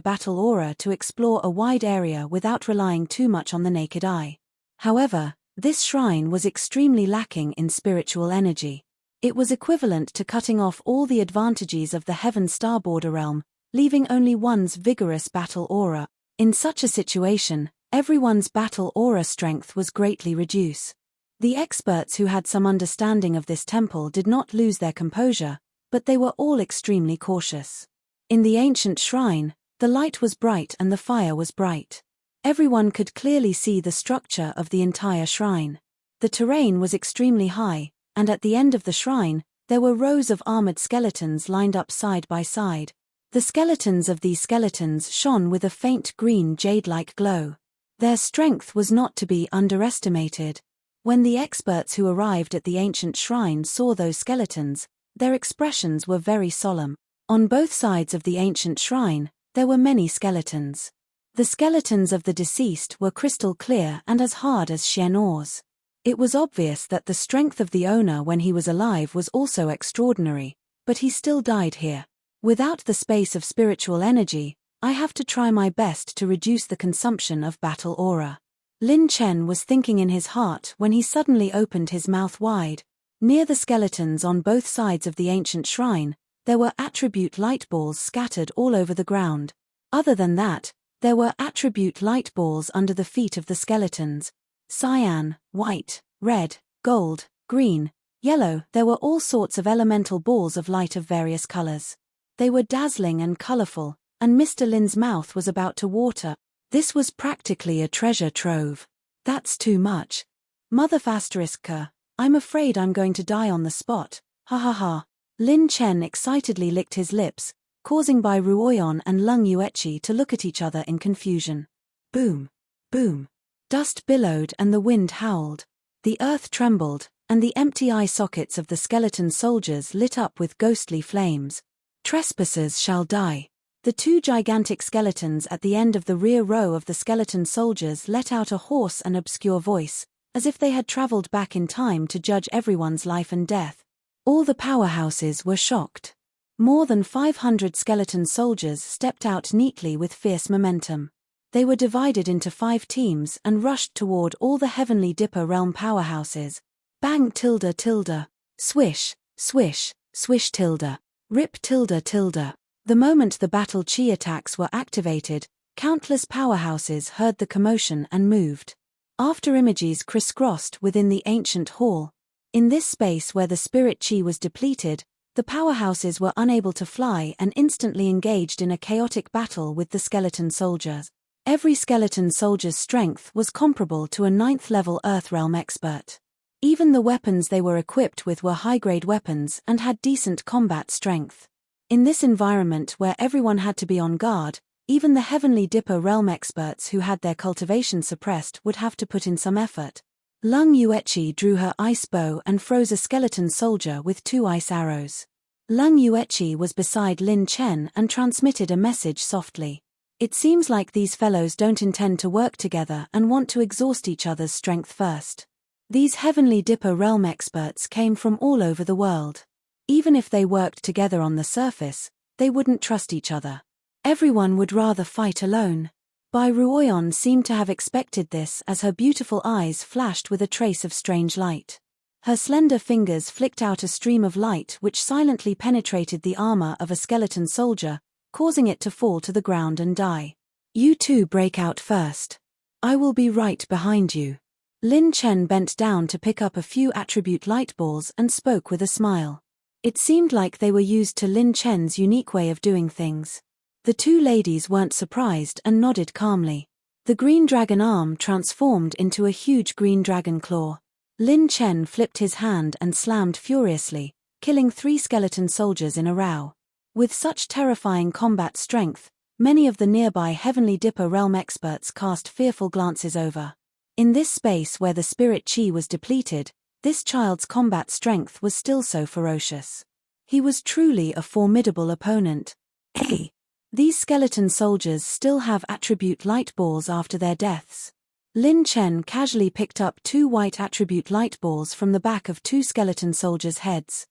battle aura to explore a wide area without relying too much on the naked eye. However, this shrine was extremely lacking in spiritual energy. It was equivalent to cutting off all the advantages of the Heaven Star Border Realm, leaving only one's vigorous battle aura. In such a situation, everyone's battle aura strength was greatly reduced. The experts who had some understanding of this temple did not lose their composure, but they were all extremely cautious. In the ancient shrine, the light was bright and the fire was bright. Everyone could clearly see the structure of the entire shrine. The terrain was extremely high, and at the end of the shrine, there were rows of armored skeletons lined up side by side. The skeletons of these skeletons shone with a faint green jade-like glow. Their strength was not to be underestimated. When the experts who arrived at the ancient shrine saw those skeletons, their expressions were very solemn. On both sides of the ancient shrine, there were many skeletons. The skeletons of the deceased were crystal clear and as hard as Shen ores. It was obvious that the strength of the owner when he was alive was also extraordinary, but he still died here. Without the space of spiritual energy, I have to try my best to reduce the consumption of battle aura. Lin Chen was thinking in his heart when he suddenly opened his mouth wide. Near the skeletons on both sides of the ancient shrine, there were attribute light balls scattered all over the ground. Other than that, there were attribute light balls under the feet of the skeletons. Cyan, white, red, gold, green, yellow, there were all sorts of elemental balls of light of various colors. They were dazzling and colorful, and Mr. Lin's mouth was about to water. This was practically a treasure trove. That's too much. Mother **K, I'm afraid I'm going to die on the spot, ha ha ha. Lin Chen excitedly licked his lips, causing Bai Ruoyan and Lung Yueqi to look at each other in confusion. Boom! Boom! Dust billowed and the wind howled. The earth trembled, and the empty eye sockets of the skeleton soldiers lit up with ghostly flames. Trespassers shall die. The two gigantic skeletons at the end of the rear row of the skeleton soldiers let out a hoarse and obscure voice, as if they had traveled back in time to judge everyone's life and death. All the powerhouses were shocked. More than 500 skeleton soldiers stepped out neatly with fierce momentum. They were divided into 5 teams and rushed toward all the Heavenly Dipper realm powerhouses. Bang tilde tilde. Swish, swish, swish tilde. Rip tilde tilde. The moment the battle chi attacks were activated, countless powerhouses heard the commotion and moved. After images crisscrossed within the ancient hall. In this space where the spirit chi was depleted, the powerhouses were unable to fly and instantly engaged in a chaotic battle with the skeleton soldiers. Every skeleton soldier's strength was comparable to a 9th-level Earthrealm expert. Even the weapons they were equipped with were high-grade weapons and had decent combat strength. In this environment where everyone had to be on guard, even the Heavenly Dipper realm experts who had their cultivation suppressed would have to put in some effort. Lung Yueqi drew her ice bow and froze a skeleton soldier with 2 ice arrows. Lung Yueqi was beside Lin Chen and transmitted a message softly. It seems like these fellows don't intend to work together and want to exhaust each other's strength first. These Heavenly Dipper realm experts came from all over the world. Even if they worked together on the surface, they wouldn't trust each other. Everyone would rather fight alone. Bai Ruoyan seemed to have expected this as her beautiful eyes flashed with a trace of strange light. Her slender fingers flicked out a stream of light which silently penetrated the armor of a skeleton soldier, causing it to fall to the ground and die. You two break out first. I will be right behind you. Lin Chen bent down to pick up a few attribute light balls and spoke with a smile. It seemed like they were used to Lin Chen's unique way of doing things. The two ladies weren't surprised and nodded calmly. The green dragon arm transformed into a huge green dragon claw. Lin Chen flipped his hand and slammed furiously, killing 3 skeleton soldiers in a row. With such terrifying combat strength, many of the nearby Heavenly Dipper realm experts cast fearful glances over. In this space where the spirit chi was depleted, this child's combat strength was still so ferocious. He was truly a formidable opponent. Hey! These skeleton soldiers still have attribute light balls after their deaths. Lin Chen casually picked up 2 white attribute light balls from the back of 2 skeleton soldiers' heads.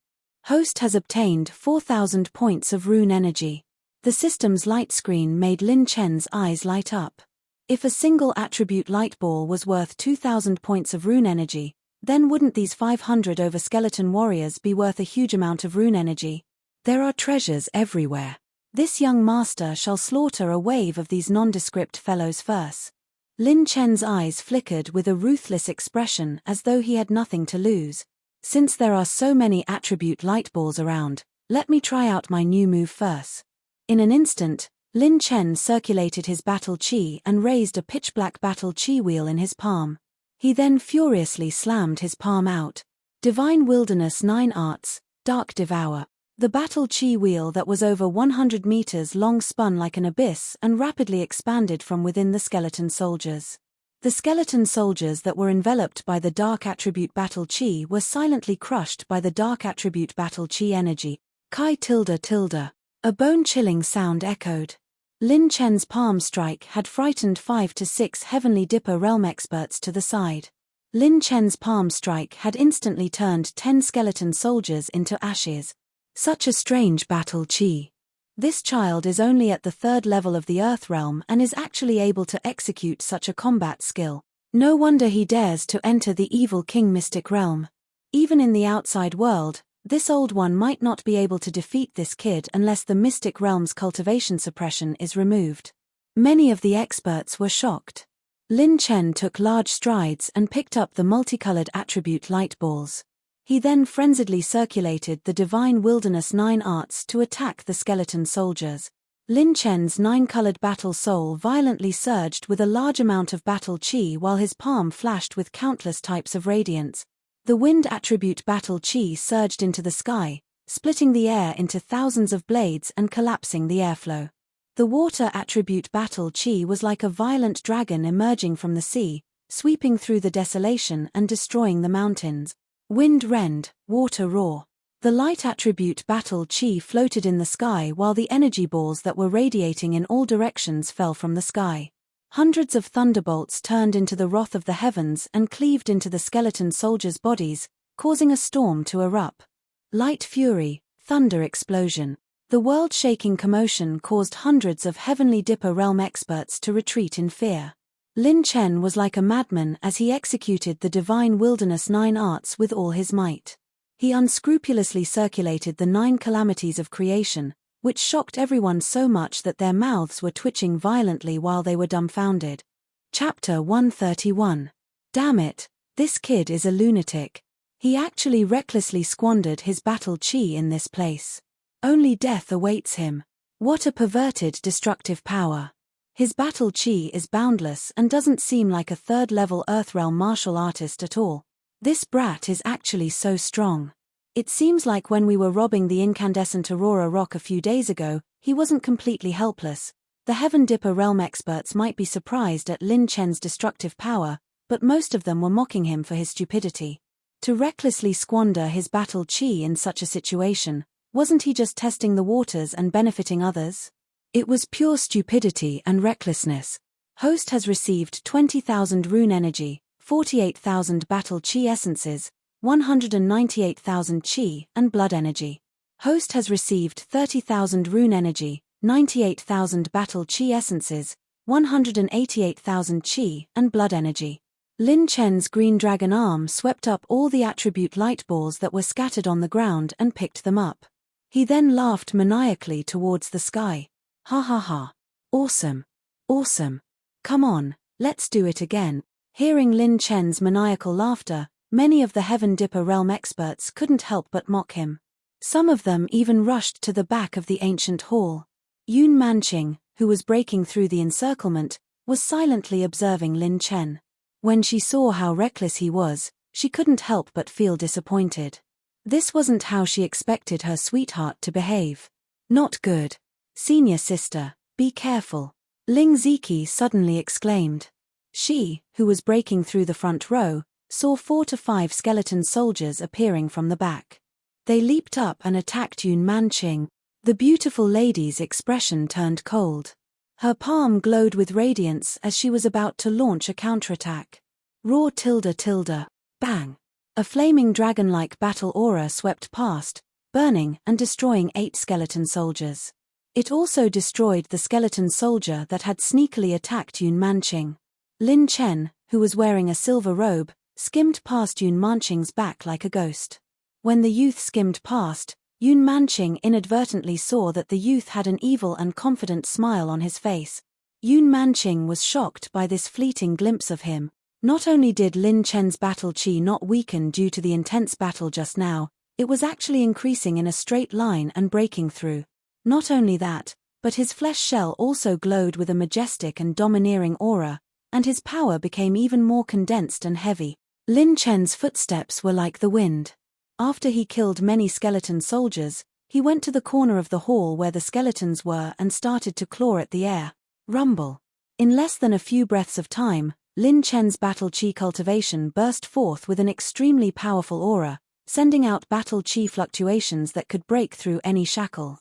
Host has obtained 4,000 points of rune energy. The system's light screen made Lin Chen's eyes light up. If a single attribute light ball was worth 2,000 points of rune energy, then wouldn't these 500 over skeleton warriors be worth a huge amount of rune energy? There are treasures everywhere. This young master shall slaughter a wave of these nondescript fellows first. Lin Chen's eyes flickered with a ruthless expression as though he had nothing to lose. Since there are so many attribute light balls around, let me try out my new move first. In an instant, Lin Chen circulated his battle chi and raised a pitch-black battle chi wheel in his palm. He then furiously slammed his palm out. Divine Wilderness 9 Arts, Dark Devour. The battle chi wheel that was over 100 meters long spun like an abyss and rapidly expanded from within the skeleton soldiers. The skeleton soldiers that were enveloped by the dark attribute battle chi were silently crushed by the dark attribute battle chi energy. Kai tilde tilde. A bone-chilling sound echoed. Lin Chen's palm strike had frightened 5 to 6 Heavenly Dipper realm experts to the side. Lin Chen's palm strike had instantly turned 10 skeleton soldiers into ashes. Such a strange battle chi. This child is only at the 3rd level of the Earth realm and is actually able to execute such a combat skill. No wonder he dares to enter the evil King Mystic realm. Even in the outside world, this old one might not be able to defeat this kid unless the Mystic realm's cultivation suppression is removed. Many of the experts were shocked. Lin Chen took large strides and picked up the multicolored attribute light balls. He then frenziedly circulated the Divine Wilderness 9 Arts to attack the skeleton soldiers. Lin Chen's 9-colored battle soul violently surged with a large amount of battle chi while his palm flashed with countless types of radiance. The wind attribute battle chi surged into the sky, splitting the air into thousands of blades and collapsing the airflow. The water attribute battle chi was like a violent dragon emerging from the sea, sweeping through the desolation and destroying the mountains. Wind rend, water roar. The light attribute battle chi floated in the sky while the energy balls that were radiating in all directions fell from the sky. Hundreds of thunderbolts turned into the wrath of the heavens and cleaved into the skeleton soldiers' bodies, causing a storm to erupt. Light fury, thunder explosion. The world-shaking commotion caused hundreds of Heavenly Dipper realm experts to retreat in fear. Lin Chen was like a madman as he executed the Divine Wilderness 9 Arts with all his might. He unscrupulously circulated the 9 calamities of creation, which shocked everyone so much that their mouths were twitching violently while they were dumbfounded. Chapter 131. Damn it, this kid is a lunatic. He actually recklessly squandered his battle chi in this place. Only death awaits him. What a perverted destructive power. His battle chi is boundless and doesn't seem like a 3rd-level Earthrealm martial artist at all. This brat is actually so strong. It seems like when we were robbing the incandescent Aurora rock a few days ago, he wasn't completely helpless. The Heaven Dipper realm experts might be surprised at Lin Chen's destructive power, but most of them were mocking him for his stupidity. To recklessly squander his battle chi in such a situation, wasn't he just testing the waters and benefiting others? It was pure stupidity and recklessness. Host has received 20,000 rune energy, 48,000 battle chi essences, 198,000 chi and blood energy. Host has received 30,000 rune energy, 98,000 battle chi essences, 188,000 chi and blood energy. Lin Chen's green dragon arm swept up all the attribute light balls that were scattered on the ground and picked them up. He then laughed maniacally towards the sky. Ha ha ha. Awesome. Awesome. Come on, let's do it again. Hearing Lin Chen's maniacal laughter, many of the Heaven Dipper realm experts couldn't help but mock him. Some of them even rushed to the back of the ancient hall. Yun Manqing, who was breaking through the encirclement, was silently observing Lin Chen. When she saw how reckless he was, she couldn't help but feel disappointed. This wasn't how she expected her sweetheart to behave. Not good. Senior sister, be careful, Ling Ziki suddenly exclaimed. She, who was breaking through the front row, saw 4 to 5 skeleton soldiers appearing from the back. They leaped up and attacked Yun Manqing. The beautiful lady's expression turned cold. Her palm glowed with radiance as she was about to launch a counterattack. Roar tilde tilde, bang! A flaming dragon-like battle aura swept past, burning and destroying 8 skeleton soldiers. It also destroyed the skeleton soldier that had sneakily attacked Yun Manqing. Lin Chen, who was wearing a silver robe, skimmed past Yun Manqing's back like a ghost. When the youth skimmed past, Yun Manqing inadvertently saw that the youth had an evil and confident smile on his face. Yun Manqing was shocked by this fleeting glimpse of him. Not only did Lin Chen's battle chi not weaken due to the intense battle just now, it was actually increasing in a straight line and breaking through. Not only that, but his flesh shell also glowed with a majestic and domineering aura, and his power became even more condensed and heavy. Lin Chen's footsteps were like the wind. After he killed many skeleton soldiers, he went to the corner of the hall where the skeletons were and started to claw at the air. Rumble. In less than a few breaths of time, Lin Chen's battle chi cultivation burst forth with an extremely powerful aura, sending out battle chi fluctuations that could break through any shackle.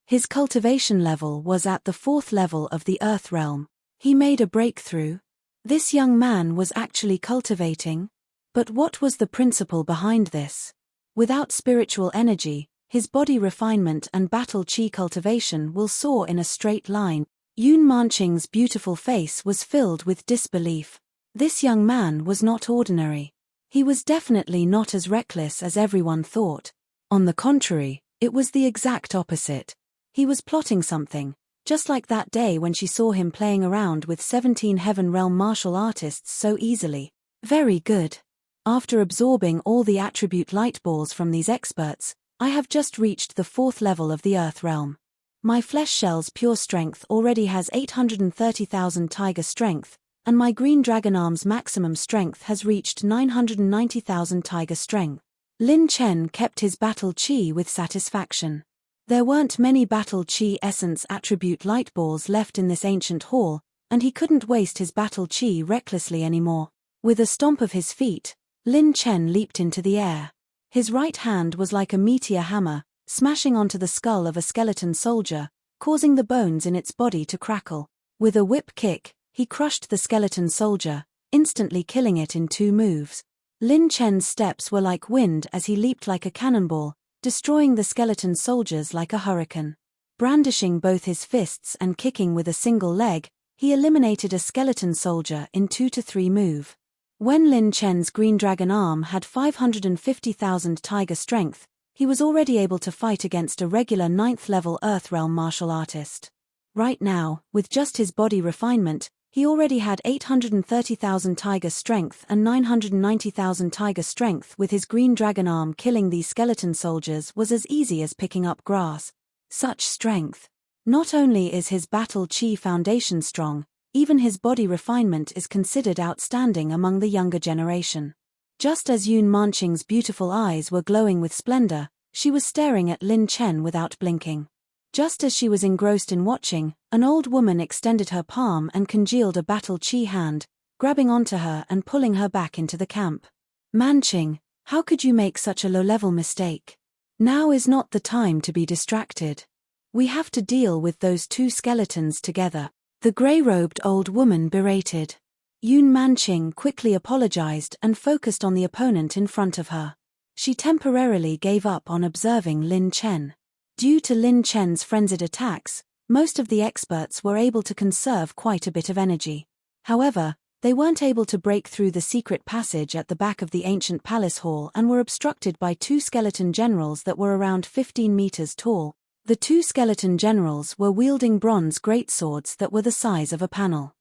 His cultivation level was at the 4th level of the Earth realm. He made a breakthrough. This young man was actually cultivating. But what was the principle behind this? Without spiritual energy, his body refinement and battle chi cultivation will soar in a straight line. Yun Manqing's beautiful face was filled with disbelief. This young man was not ordinary. He was definitely not as reckless as everyone thought. On the contrary, it was the exact opposite. He was plotting something, just like that day when she saw him playing around with 17 Heaven Realm martial artists so easily. Very good. After absorbing all the attribute light balls from these experts, I have just reached the 4th level of the Earth realm. My flesh shell's pure strength already has 830,000 tiger strength, and my green dragon arm's maximum strength has reached 990,000 tiger strength. Lin Chen kept his battle chi with satisfaction. There weren't many battle chi essence attribute light balls left in this ancient hall, and he couldn't waste his battle chi recklessly anymore. With a stomp of his feet, Lin Chen leaped into the air. His right hand was like a meteor hammer, smashing onto the skull of a skeleton soldier, causing the bones in its body to crackle. With a whip kick, he crushed the skeleton soldier, instantly killing it in 2 moves. Lin Chen's steps were like wind as he leaped like a cannonball, destroying the skeleton soldiers like a hurricane. Brandishing both his fists and kicking with a single leg, he eliminated a skeleton soldier in 2 to 3 moves. When Lin Chen's green dragon arm had 550,000 tiger strength, he was already able to fight against a regular 9th level Earth realm martial artist. Right now, with just his body refinement, he already had 830,000 tiger strength and 990,000 tiger strength. With his green dragon arm, killing these skeleton soldiers was as easy as picking up grass. Such strength. Not only is his battle chi foundation strong, even his body refinement is considered outstanding among the younger generation. Just as Yun Manqing's beautiful eyes were glowing with splendor, she was staring at Lin Chen without blinking. Just as she was engrossed in watching, an old woman extended her palm and congealed a battle chi hand, grabbing onto her and pulling her back into the camp. Manqing, how could you make such a low-level mistake? Now is not the time to be distracted. We have to deal with those 2 skeletons together. The grey-robed old woman berated. Yun Manqing quickly apologized and focused on the opponent in front of her. She temporarily gave up on observing Lin Chen. Due to Lin Chen's frenzied attacks, most of the experts were able to conserve quite a bit of energy. However, they weren't able to break through the secret passage at the back of the ancient palace hall and were obstructed by 2 skeleton generals that were around 15 meters tall. The 2 skeleton generals were wielding bronze greatswords that were the size of a panel.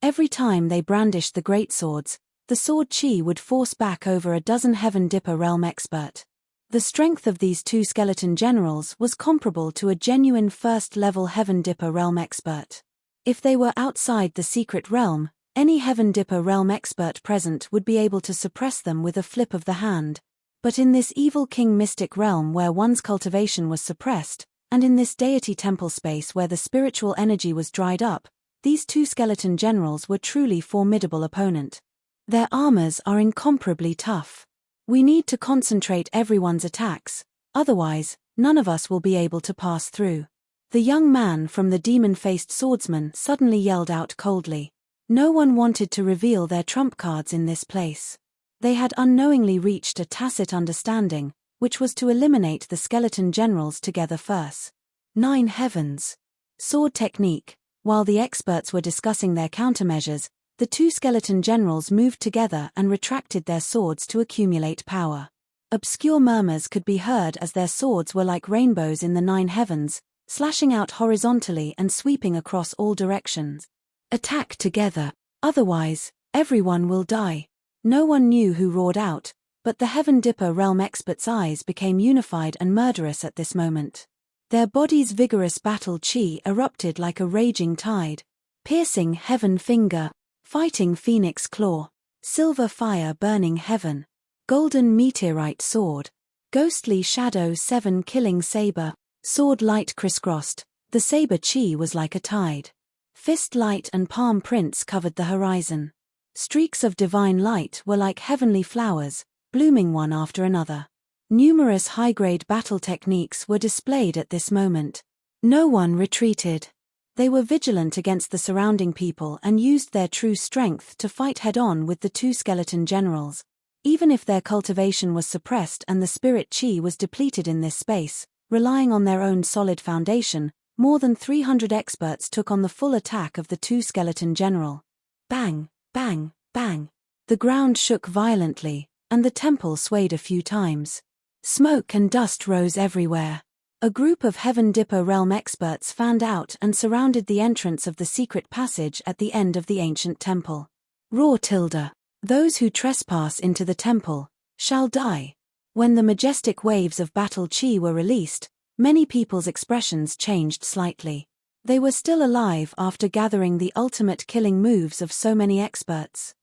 Every time they brandished the greatswords, the sword chi would force back over a dozen Heaven Dipper realm expert. The strength of these 2 skeleton generals was comparable to a genuine first-level Heaven Dipper realm expert. If they were outside the secret realm, Any Heaven Dipper realm expert present would be able to suppress them with a flip of the hand. But in this evil king mystic realm where one's cultivation was suppressed, and in this deity temple space where the spiritual energy was dried up, these two skeleton generals were truly formidable opponent. Their armors are incomparably tough. We need to concentrate everyone's attacks, otherwise, none of us will be able to pass through. The young man from the demon-faced swordsman suddenly yelled out coldly. No one wanted to reveal their trump cards in this place. They had unknowingly reached a tacit understanding, which was to eliminate the skeleton generals together first. 9 heavens. Sword technique. While the experts were discussing their countermeasures, the two skeleton generals moved together and retracted their swords to accumulate power. Obscure murmurs could be heard as their swords were like rainbows in the 9 heavens, slashing out horizontally and sweeping across all directions. Attack together, otherwise, everyone will die. No one knew who roared out, but the Heaven Dipper realm experts' eyes became unified and murderous at this moment. Their bodies' vigorous battle chi erupted like a raging tide. Piercing heaven finger, fighting phoenix claw, silver fire burning heaven, golden meteorite sword, ghostly shadow 7 killing saber, sword light crisscrossed, the saber chi was like a tide. Fist light and palm prints covered the horizon. Streaks of divine light were like heavenly flowers, blooming one after another. Numerous high-grade battle techniques were displayed at this moment. No one retreated. They were vigilant against the surrounding people and used their true strength to fight head-on with the two skeleton generals. Even if their cultivation was suppressed and the spirit chi was depleted in this space, relying on their own solid foundation, more than 300 experts took on the full attack of the two skeleton general. Bang, bang, bang. The ground shook violently, and the temple swayed a few times. Smoke and dust rose everywhere. A group of Heaven Dipper realm experts fanned out and surrounded the entrance of the secret passage at the end of the ancient temple. Roar tilde. Those who trespass into the temple shall die. When the majestic waves of battle chi were released, many people's expressions changed slightly. They were still alive after gathering the ultimate killing moves of so many experts.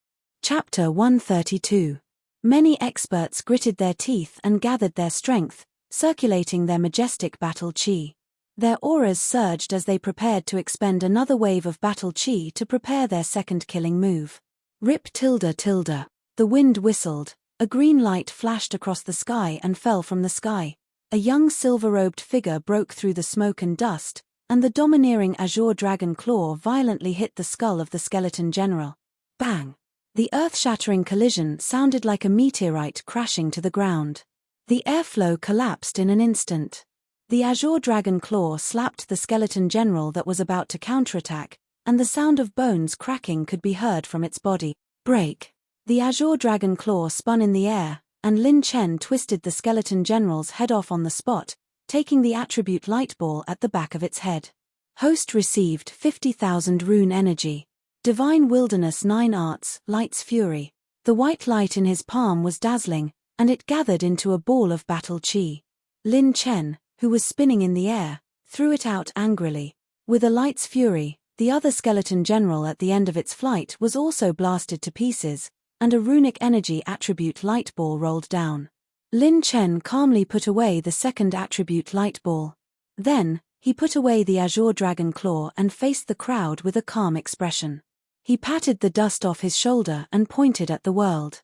Chapter 132. Many experts gritted their teeth and gathered their strength, circulating their majestic battle chi. Their auras surged as they prepared to expend another wave of battle chi to prepare their second killing move. Rip tilde tilde. The wind whistled, a green light flashed across the sky and fell from the sky. A young silver-robed figure broke through the smoke and dust, and the domineering azure dragon claw violently hit the skull of the skeleton general. Bang! The earth-shattering collision sounded like a meteorite crashing to the ground. The airflow collapsed in an instant. The azure dragon claw slapped the skeleton general that was about to counterattack, and the sound of bones cracking could be heard from its body. Break! The azure dragon claw spun in the air, and Lin Chen twisted the skeleton general's head off on the spot, taking the attribute light ball at the back of its head. Host received 50,000 rune energy. Divine Wilderness 9 Arts, Light's Fury. The white light in his palm was dazzling, and it gathered into a ball of battle chi. Lin Chen, who was spinning in the air, threw it out angrily. With a light's fury, the other skeleton general at the end of its flight was also blasted to pieces, and a runic energy attribute light ball rolled down. Lin Chen calmly put away the second attribute light ball. Then, he put away the azure dragon claw and faced the crowd with a calm expression. He patted the dust off his shoulder and pointed at the world.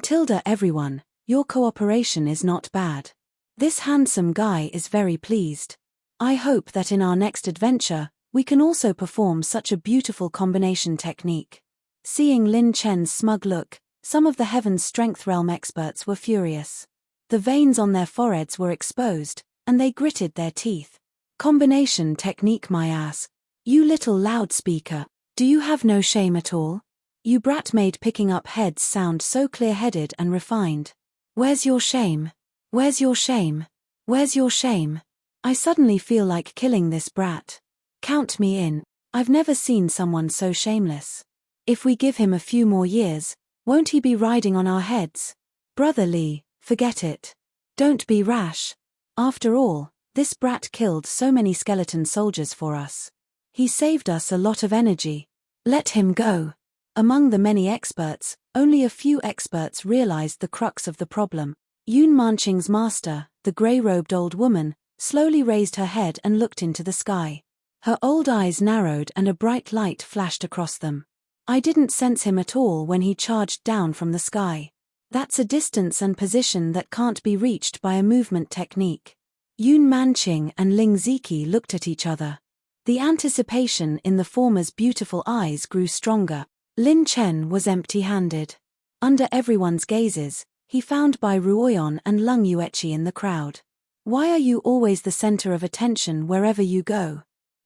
Tilde everyone, your cooperation is not bad. This handsome guy is very pleased. I hope that in our next adventure, we can also perform such a beautiful combination technique. Seeing Lin Chen's smug look, some of the Heaven's Strength Realm experts were furious. The veins on their foreheads were exposed, and they gritted their teeth. Combination technique my ass. You little loudspeaker, do you have no shame at all? You brat made picking up heads sound so clear-headed and refined. Where's your shame? Where's your shame? Where's your shame? I suddenly feel like killing this brat. Count me in. I've never seen someone so shameless. If we give him a few more years, won't he be riding on our heads? Brother Lee, forget it. Don't be rash. After all, this brat killed so many skeleton soldiers for us. He saved us a lot of energy. Let him go. Among the many experts, only a few experts realized the crux of the problem. Yun Manqing's master, the grey-robed old woman, slowly raised her head and looked into the sky. Her old eyes narrowed and a bright light flashed across them. I didn't sense him at all when he charged down from the sky. That's a distance and position that can't be reached by a movement technique. Yun Manqing and Ling Ziki looked at each other. The anticipation in the former's beautiful eyes grew stronger. Lin Chen was empty-handed. Under everyone's gazes, he found Bai Ruoyan and Lung Yueqi in the crowd. Why are you always the center of attention wherever you go?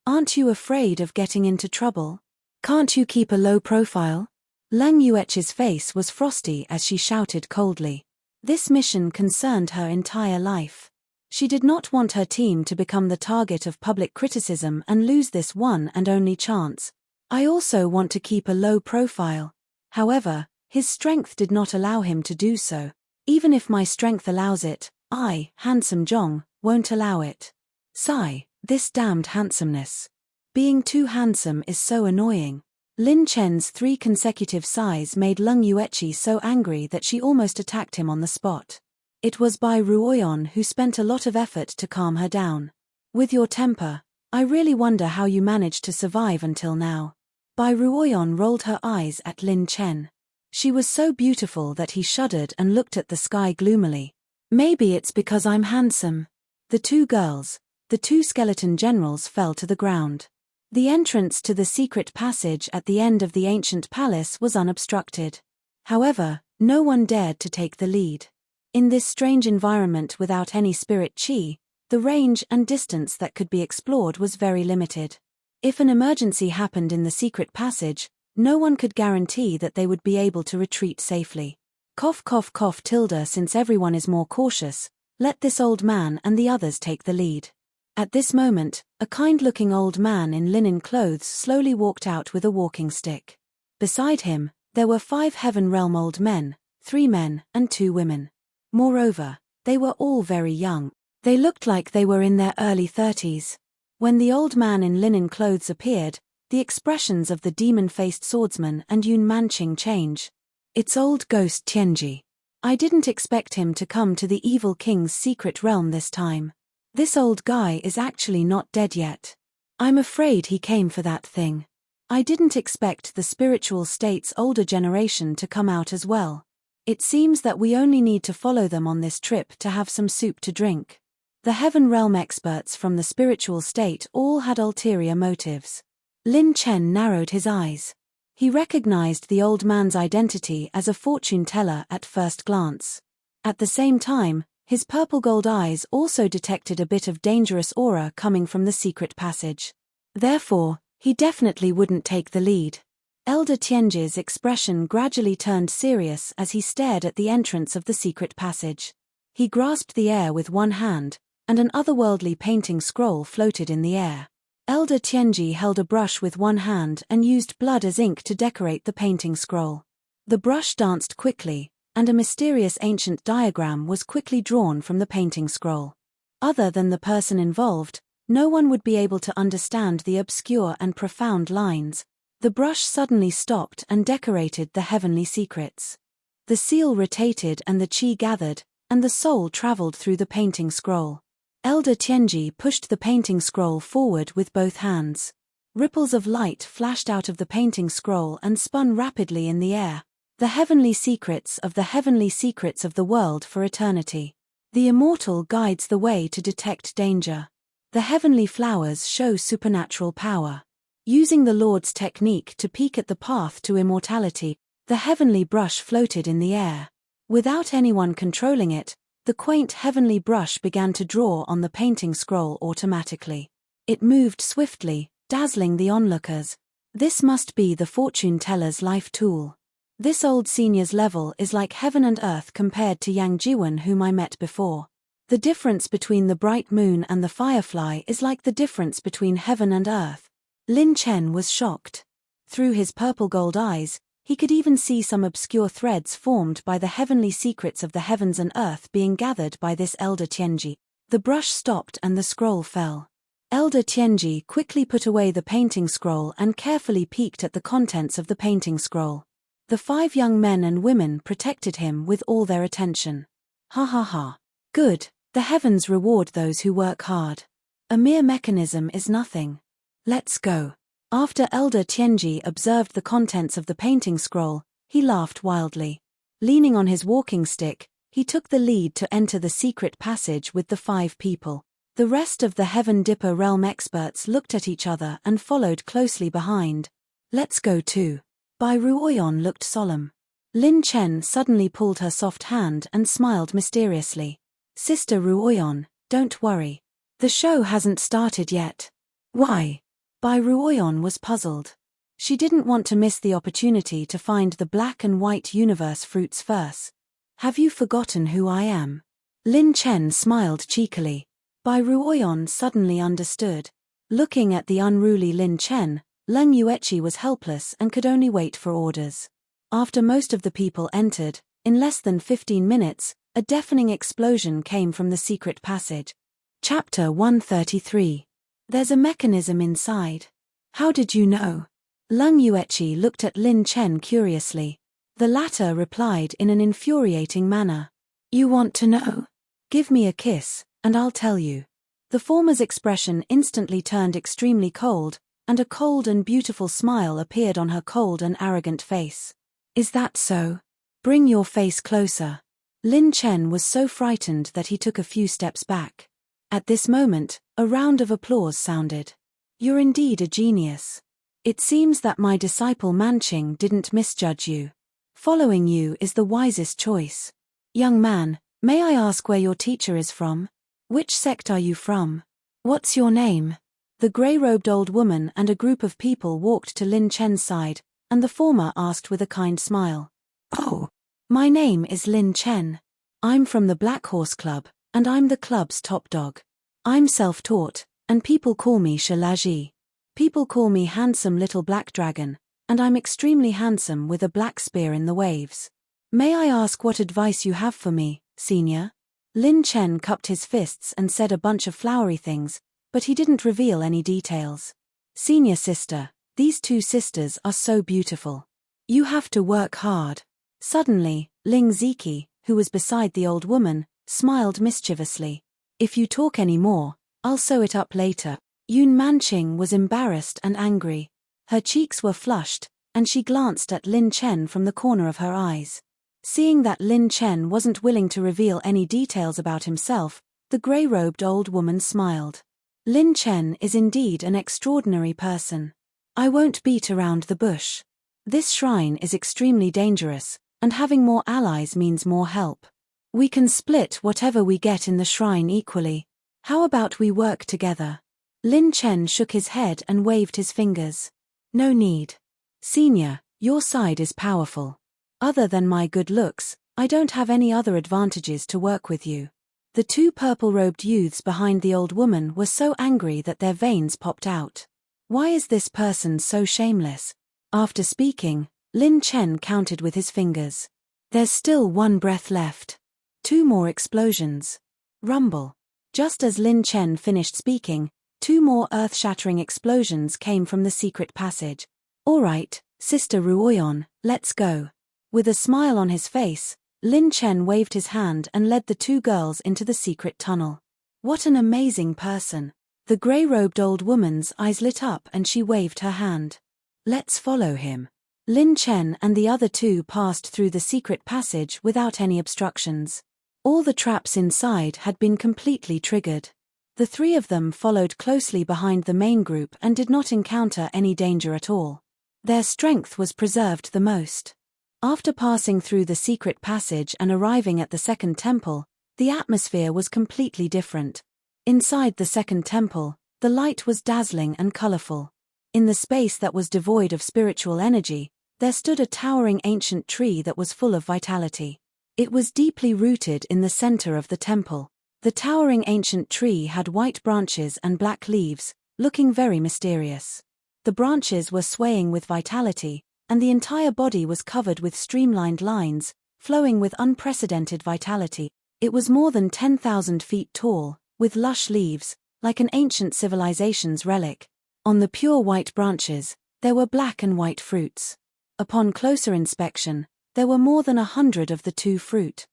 Aren't you afraid of getting into trouble? Can't you keep a low profile? Lung Yueqi's face was frosty as she shouted coldly. This mission concerned her entire life. She did not want her team to become the target of public criticism and lose this one and only chance. I also want to keep a low profile. However, his strength did not allow him to do so. Even if my strength allows it, I, handsome Zhong, won't allow it. Sigh, this damned handsomeness. Being too handsome is so annoying. Lin Chen's 3 consecutive sighs made Lung Yueqi so angry that she almost attacked him on the spot. It was Bai Ruoyan who spent a lot of effort to calm her down. With your temper, I really wonder how you managed to survive until now. Bai Ruoyan rolled her eyes at Lin Chen. She was so beautiful that he shuddered and looked at the sky gloomily. Maybe it's because I'm handsome. The 2 girls, the 2 skeleton generals, fell to the ground. The entrance to the secret passage at the end of the ancient palace was unobstructed. However, no one dared to take the lead. In this strange environment without any spirit qi, the range and distance that could be explored was very limited. If an emergency happened in the secret passage, no one could guarantee that they would be able to retreat safely. Cough cough cough tilde. Since everyone is more cautious, let this old man and the others take the lead. At this moment, a kind-looking old man in linen clothes slowly walked out with a walking stick. Beside him, there were 5 Heaven Realm old men, 3 men and 2 women. Moreover, they were all very young. They looked like they were in their early 30s. When the old man in linen clothes appeared, the expressions of the demon-faced swordsman and Yun Manqing changed. It's old ghost Tianji. I didn't expect him to come to the evil king's secret realm this time. This old guy is actually not dead yet. I'm afraid he came for that thing. I didn't expect the spiritual state's older generation to come out as well. It seems that we only need to follow them on this trip to have some soup to drink. The Heaven Realm experts from the spiritual state all had ulterior motives. Lin Chen narrowed his eyes. He recognized the old man's identity as a fortune teller at first glance. At the same time, his purple gold eyes also detected a bit of dangerous aura coming from the secret passage. Therefore, he definitely wouldn't take the lead. Elder Tianji's expression gradually turned serious as he stared at the entrance of the secret passage. He grasped the air with one hand, and an otherworldly painting scroll floated in the air. Elder Tianji held a brush with one hand and used blood as ink to decorate the painting scroll. The brush danced quickly, and a mysterious ancient diagram was quickly drawn from the painting scroll. Other than the person involved, no one would be able to understand the obscure and profound lines. The brush suddenly stopped and decorated the heavenly secrets. The seal rotated and the qi gathered, and the soul traveled through the painting scroll. Elder Tianji pushed the painting scroll forward with both hands. Ripples of light flashed out of the painting scroll and spun rapidly in the air. The heavenly secrets of the world for eternity. The immortal guides the way to detect danger. The heavenly flowers show supernatural power. Using the Lord's technique to peek at the path to immortality, the heavenly brush floated in the air. Without anyone controlling it, the quaint heavenly brush began to draw on the painting scroll automatically. It moved swiftly, dazzling the onlookers. This must be the fortune teller's life tool. This old senior's level is like heaven and earth compared to Yang Jiwen, whom I met before. The difference between the bright moon and the firefly is like the difference between heaven and earth. Lin Chen was shocked. Through his purple gold eyes, he could even see some obscure threads formed by the heavenly secrets of the heavens and earth being gathered by this elder Tianji. The brush stopped and the scroll fell. Elder Tianji quickly put away the painting scroll and carefully peeked at the contents of the painting scroll. The 5 young men and women protected him with all their attention. Ha ha ha. Good, the heavens reward those who work hard. A mere mechanism is nothing. Let's go. After Elder Tianji observed the contents of the painting scroll, he laughed wildly. Leaning on his walking stick, he took the lead to enter the secret passage with the 5 people. The rest of the Heaven Dipper realm experts looked at each other and followed closely behind. Let's go too. Bai Ruoyan looked solemn. Lin Chen suddenly pulled her soft hand and smiled mysteriously. Sister Ruoyan, don't worry. The show hasn't started yet. Why? Bai Ruoyan was puzzled. She didn't want to miss the opportunity to find the black and white universe fruits first. Have you forgotten who I am? Lin Chen smiled cheekily. Bai Ruoyan suddenly understood. Looking at the unruly Lin Chen, Leng Yueqi was helpless and could only wait for orders. After most of the people entered, in less than 15 minutes, a deafening explosion came from the secret passage. Chapter 133. There's a mechanism inside. How did you know? Leng Yueqi looked at Lin Chen curiously. The latter replied in an infuriating manner. You want to know? Give me a kiss, and I'll tell you. The former's expression instantly turned extremely cold, and a cold and beautiful smile appeared on her cold and arrogant face. Is that so? Bring your face closer. Lin Chen was so frightened that he took a few steps back. At this moment, a round of applause sounded. You're indeed a genius. It seems that my disciple Manqing didn't misjudge you. Following you is the wisest choice. Young man, may I ask where your teacher is from? Which sect are you from? What's your name? The grey-robed old woman and a group of people walked to Lin Chen's side, and the former asked with a kind smile. Oh, my name is Lin Chen. I'm from the Black Horse Club, and I'm the club's top dog. I'm self-taught, and people call me Shalaji. People call me handsome little black dragon, and I'm extremely handsome with a black spear in the waves. May I ask what advice you have for me, senior? Lin Chen cupped his fists and said a bunch of flowery things, but he didn't reveal any details. Senior sister, these 2 sisters are so beautiful. You have to work hard. Suddenly, Ling Ziki, who was beside the old woman, smiled mischievously. If you talk any more, I'll sew it up later. Yun Manqing was embarrassed and angry. Her cheeks were flushed, and she glanced at Lin Chen from the corner of her eyes. Seeing that Lin Chen wasn't willing to reveal any details about himself, the grey-robed old woman smiled. Lin Chen is indeed an extraordinary person. I won't beat around the bush. This shrine is extremely dangerous, and having more allies means more help. We can split whatever we get in the shrine equally. How about we work together? Lin Chen shook his head and waved his fingers. No need. Senior, your side is powerful. Other than my good looks, I don't have any other advantages to work with you. The 2 purple-robed youths behind the old woman were so angry that their veins popped out. Why is this person so shameless? After speaking, Lin Chen counted with his fingers. There's still 1 breath left. 2 more explosions. Rumble. Just as Lin Chen finished speaking, 2 more earth-shattering explosions came from the secret passage. All right, Sister Ruoyan, let's go. With a smile on his face, Lin Chen waved his hand and led the 2 girls into the secret tunnel. What an amazing person. The grey-robed old woman's eyes lit up and she waved her hand. Let's follow him. Lin Chen and the other 2 passed through the secret passage without any obstructions. All the traps inside had been completely triggered. The 3 of them followed closely behind the main group and did not encounter any danger at all. Their strength was preserved the most. After passing through the secret passage and arriving at the second temple, the atmosphere was completely different. Inside the second temple, the light was dazzling and colorful. In the space that was devoid of spiritual energy, there stood a towering ancient tree that was full of vitality. It was deeply rooted in the center of the temple. The towering ancient tree had white branches and black leaves, looking very mysterious. The branches were swaying with vitality, and the entire body was covered with streamlined lines, flowing with unprecedented vitality. It was more than 10,000 feet tall, with lush leaves, like an ancient civilization's relic. On the pure white branches, there were black and white fruits. Upon closer inspection, there were more than 100 of the two fruit.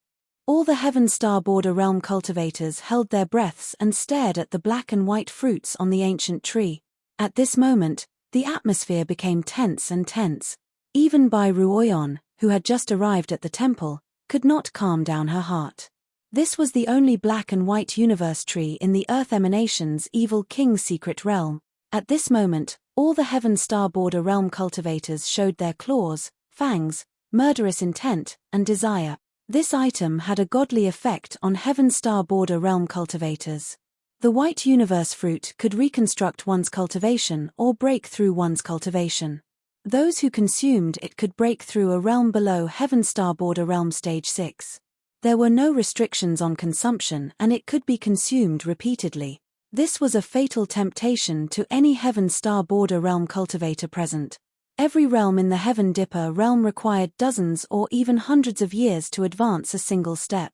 All the Heaven Star Border Realm cultivators held their breaths and stared at the black and white fruits on the ancient tree. At this moment, the atmosphere became tense and tense. Even Bai Ruoyon, who had just arrived at the temple, could not calm down her heart. This was the only black and white universe tree in the Earth Emanation's Evil King's secret realm. At this moment, all the Heaven Star Border Realm cultivators showed their claws, fangs, murderous intent, and desire. This item had a godly effect on Heaven Star Border Realm cultivators. The white universe fruit could reconstruct one's cultivation or break through one's cultivation. Those who consumed it could break through a realm below Heaven Star Border Realm Stage 6. There were no restrictions on consumption and it could be consumed repeatedly. This was a fatal temptation to any Heaven Star Border Realm cultivator present. Every realm in the Heaven Dipper realm required dozens or even hundreds of years to advance a single step.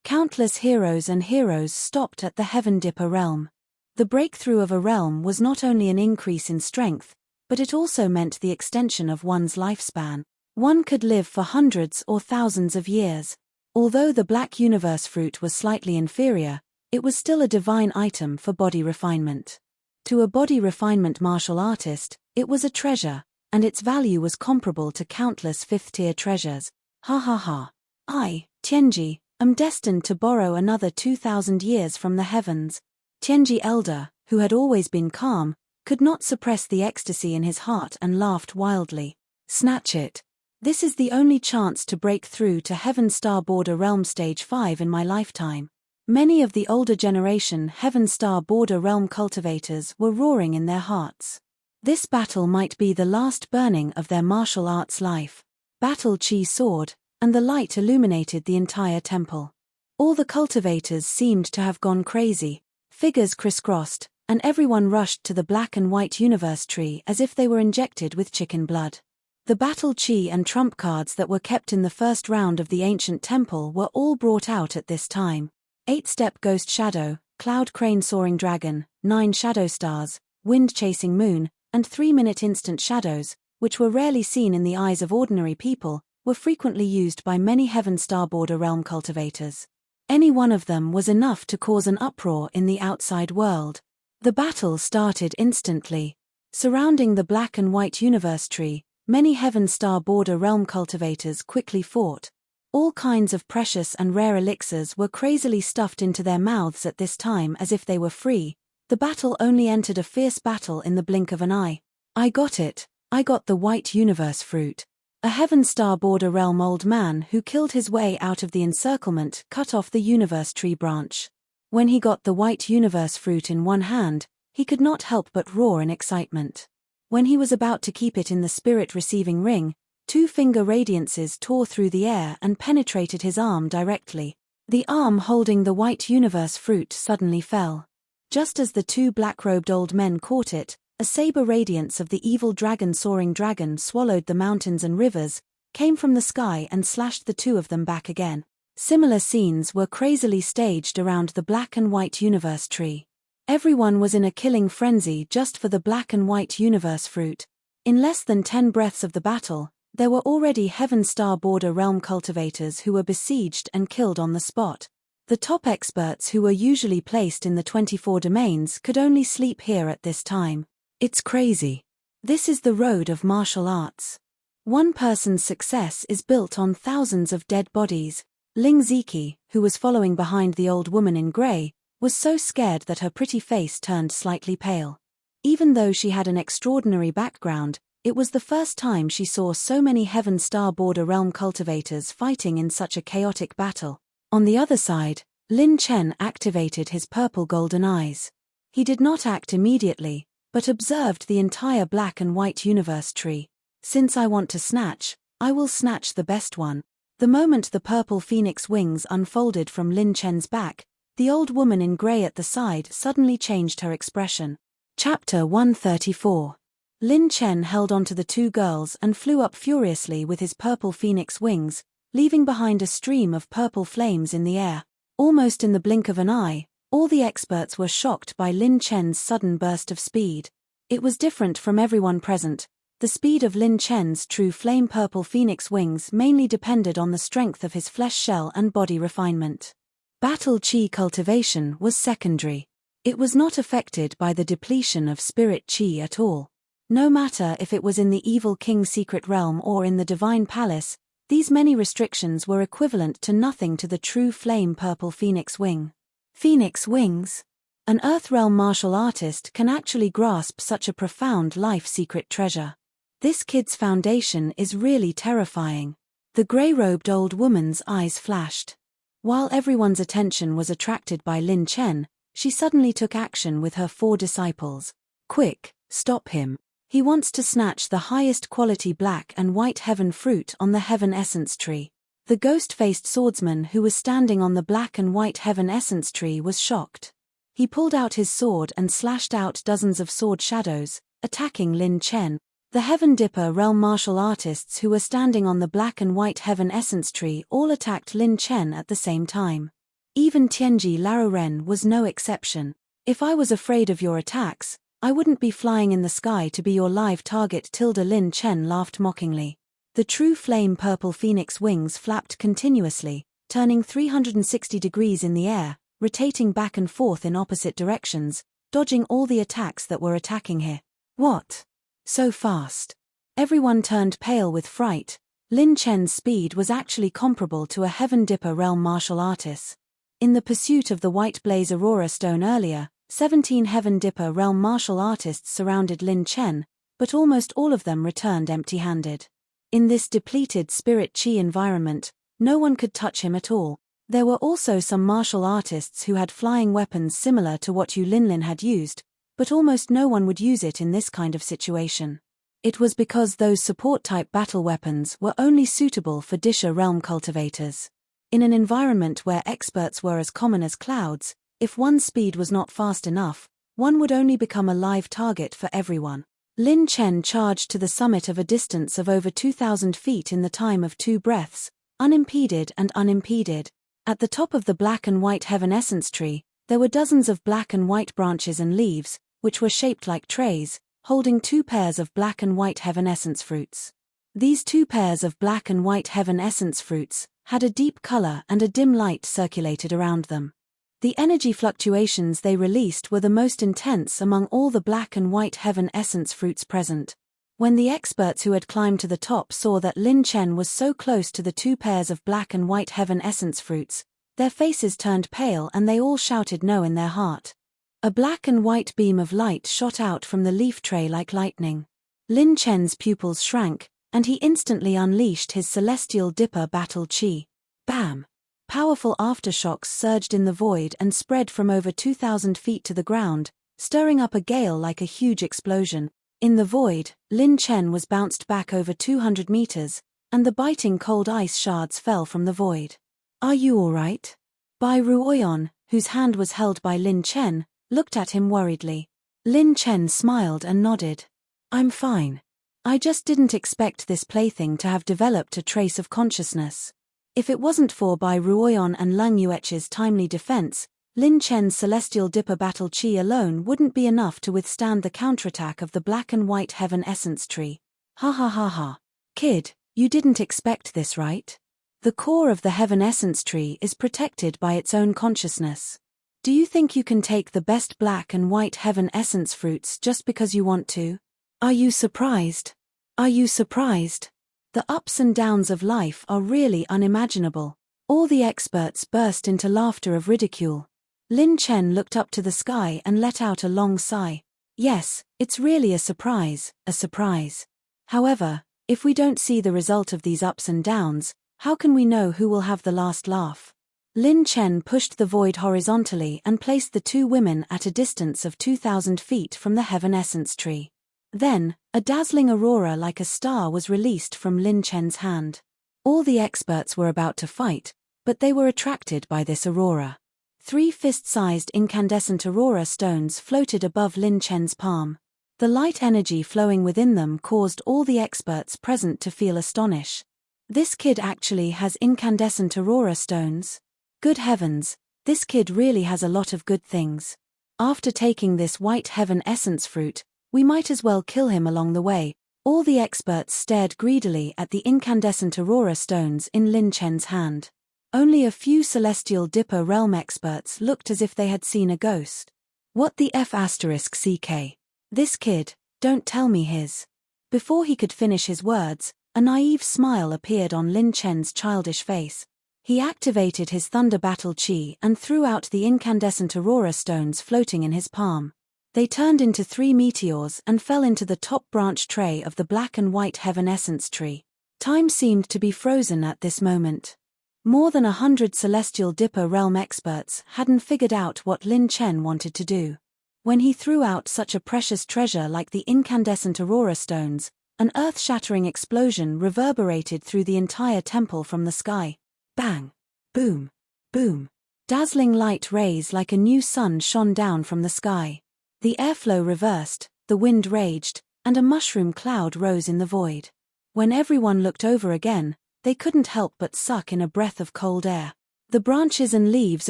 Countless heroes and heroes stopped at the Heaven Dipper realm. The breakthrough of a realm was not only an increase in strength, but it also meant the extension of one's lifespan. One could live for hundreds or thousands of years. Although the black universe fruit was slightly inferior, it was still a divine item for body refinement. To a body refinement martial artist, it was a treasure, and its value was comparable to countless fifth-tier treasures. Ha ha ha. I, Tianji, am destined to borrow another 2,000 years from the heavens. Tianji Elder, who had always been calm, could not suppress the ecstasy in his heart and laughed wildly. Snatch it. This is the only chance to break through to Heaven Star Border Realm Stage 5 in my lifetime. Many of the older generation Heaven Star Border Realm cultivators were roaring in their hearts. This battle might be the last burning of their martial arts life. Battle Chi soared, and the light illuminated the entire temple. All the cultivators seemed to have gone crazy. Figures crisscrossed, and everyone rushed to the black and white universe tree as if they were injected with chicken blood. The battle Chi and trump cards that were kept in the first round of the ancient temple were all brought out at this time. 8-step Ghost Shadow, Cloud Crane Soaring Dragon, 9 Shadow Stars, Wind Chasing Moon, and 3-minute instant shadows, which were rarely seen in the eyes of ordinary people, were frequently used by many Heaven Star Border Realm cultivators. Any one of them was enough to cause an uproar in the outside world. The battle started instantly. Surrounding the black and white universe tree, many Heaven Star Border Realm cultivators quickly fought. All kinds of precious and rare elixirs were crazily stuffed into their mouths at this time as if they were free. The battle only entered a fierce battle in the blink of an eye. I got it. I got the white universe fruit. A Heaven Star Border Realm old man who killed his way out of the encirclement cut off the universe tree branch. When he got the white universe fruit in one hand, he could not help but roar in excitement. When he was about to keep it in the spirit receiving ring, 2-finger radiances tore through the air and penetrated his arm directly. The arm holding the white universe fruit suddenly fell. Just as the 2 black-robed old men caught it, a saber radiance of the evil dragon soaring dragon swallowed the mountains and rivers, came from the sky and slashed the 2 of them back again. Similar scenes were crazily staged around the black and white universe tree. Everyone was in a killing frenzy just for the black and white universe fruit. In less than 10 breaths of the battle, there were already Heaven Star Border Realm cultivators who were besieged and killed on the spot. The top experts who were usually placed in the 24 domains could only sleep here at this time. It's crazy. This is the road of martial arts. One person's success is built on thousands of dead bodies. Ling Ziki, who was following behind the old woman in grey, was so scared that her pretty face turned slightly pale. Even though she had an extraordinary background, it was the first time she saw so many Heaven Star Border Realm cultivators fighting in such a chaotic battle. On the other side, Lin Chen activated his purple golden eyes. He did not act immediately, but observed the entire black and white universe tree. Since I want to snatch, I will snatch the best one. The moment the purple phoenix wings unfolded from Lin Chen's back, the old woman in grey at the side suddenly changed her expression. Chapter 134. Lin Chen held onto the 2 girls and flew up furiously with his purple phoenix wings, leaving behind a stream of purple flames in the air. Almost in the blink of an eye, All the experts were shocked by Lin Chen's sudden burst of speed. It was different from everyone present. The speed of Lin Chen's true flame-purple phoenix wings mainly depended on the strength of his flesh shell and body refinement. Battle chi cultivation was secondary. It was not affected by the depletion of spirit chi at all. No matter if it was in the evil king's secret realm or in the divine palace, these many restrictions were equivalent to nothing to the true flame-purple phoenix wing. Phoenix wings? An Earthrealm martial artist can actually grasp such a profound life-secret treasure. This kid's foundation is really terrifying. The grey-robed old woman's eyes flashed. While everyone's attention was attracted by Lin Chen, she suddenly took action with her 4 disciples. Quick, stop him. He wants to snatch the highest quality black and white heaven fruit on the heaven essence tree. The ghost-faced swordsman who was standing on the black and white heaven essence tree was shocked. He pulled out his sword and slashed out dozens of sword shadows, attacking Lin Chen. The Heaven Dipper realm martial artists who were standing on the black and white heaven essence tree all attacked Lin Chen at the same time. Even Tianji Laoren was no exception. If I was afraid of your attacks, I wouldn't be flying in the sky to be your live target. Lin Chen laughed mockingly. The true flame-purple phoenix wings flapped continuously, turning 360 degrees in the air, rotating back and forth in opposite directions, dodging all the attacks that were attacking her. What? So fast. Everyone turned pale with fright. Lin Chen's speed was actually comparable to a Heaven Dipper realm martial artist. In the pursuit of the White Blaze Aurora Stone earlier, 17 Heaven Dipper realm martial artists surrounded Lin Chen, but almost all of them returned empty-handed. In this depleted spirit chi environment, no one could touch him at all. There were also some martial artists who had flying weapons similar to what Yu Linlin had used, but almost no one would use it in this kind of situation. It was because those support-type battle weapons were only suitable for Disha realm cultivators. In an environment where experts were as common as clouds, if one's speed was not fast enough, one would only become a live target for everyone. Lin Chen charged to the summit of a distance of over 2,000 feet in the time of 2 breaths, unimpeded and unimpeded. At the top of the black and white heaven essence tree, there were dozens of black and white branches and leaves, which were shaped like trays, holding 2 pairs of black and white heaven essence fruits. These 2 pairs of black and white heaven essence fruits had a deep color and a dim light circulated around them. The energy fluctuations they released were the most intense among all the black and white heaven essence fruits present. When the experts who had climbed to the top saw that Lin Chen was so close to the 2 pairs of black and white heaven essence fruits, their faces turned pale and they all shouted no in their heart. A black and white beam of light shot out from the leaf tray like lightning. Lin Chen's pupils shrank, and he instantly unleashed his celestial dipper battle chi. Bam! Powerful aftershocks surged in the void and spread from over 2,000 feet to the ground, stirring up a gale like a huge explosion. In the void, Lin Chen was bounced back over 200 meters, and the biting cold ice shards fell from the void. Are you all right? Bai Ruoyan, whose hand was held by Lin Chen, looked at him worriedly. Lin Chen smiled and nodded. I'm fine. I just didn't expect this plaything to have developed a trace of consciousness. If it wasn't for Bai Ruoyan and Lung Yuechi's timely defense, Lin Chen's celestial dipper battle chi alone wouldn't be enough to withstand the counterattack of the black and white heaven essence tree. Ha ha ha ha. Kid, you didn't expect this, right? The core of the heaven essence tree is protected by its own consciousness. Do you think you can take the best black and white heaven essence fruits just because you want to? Are you surprised? Are you surprised? The ups and downs of life are really unimaginable. All the experts burst into laughter of ridicule. Lin Chen looked up to the sky and let out a long sigh. Yes, it's really a surprise, a surprise. However, if we don't see the result of these ups and downs, how can we know who will have the last laugh? Lin Chen pushed the void horizontally and placed the 2 women at a distance of 2,000 feet from the heaven essence tree. Then, a dazzling aurora like a star was released from Lin Chen's hand. All the experts were about to fight, but they were attracted by this aurora. 3 fist-sized incandescent aurora stones floated above Lin Chen's palm. The light energy flowing within them caused all the experts present to feel astonished. This kid actually has incandescent aurora stones? Good heavens, This kid really has a lot of good things. After taking this white heaven essence fruit, we might as well kill him along the way." All the experts stared greedily at the incandescent aurora stones in Lin Chen's hand. Only a few Celestial Dipper realm experts looked as if they had seen a ghost. "What the F***ck? This kid, don't tell me his." Before he could finish his words, a naive smile appeared on Lin Chen's childish face. He activated his Thunder Battle Chi and threw out the incandescent aurora stones floating in his palm. They turned into 3 meteors and fell into the top branch tray of the black and white heaven essence tree. Time seemed to be frozen at this moment. More than 100 Celestial Dipper realm experts hadn't figured out what Lin Chen wanted to do. When he threw out such a precious treasure like the incandescent aurora stones, an earth-shattering explosion reverberated through the entire temple from the sky. Bang! Boom! Boom! Dazzling light rays like a new sun shone down from the sky. The airflow reversed, the wind raged, and a mushroom cloud rose in the void. When everyone looked over again, they couldn't help but suck in a breath of cold air. The branches and leaves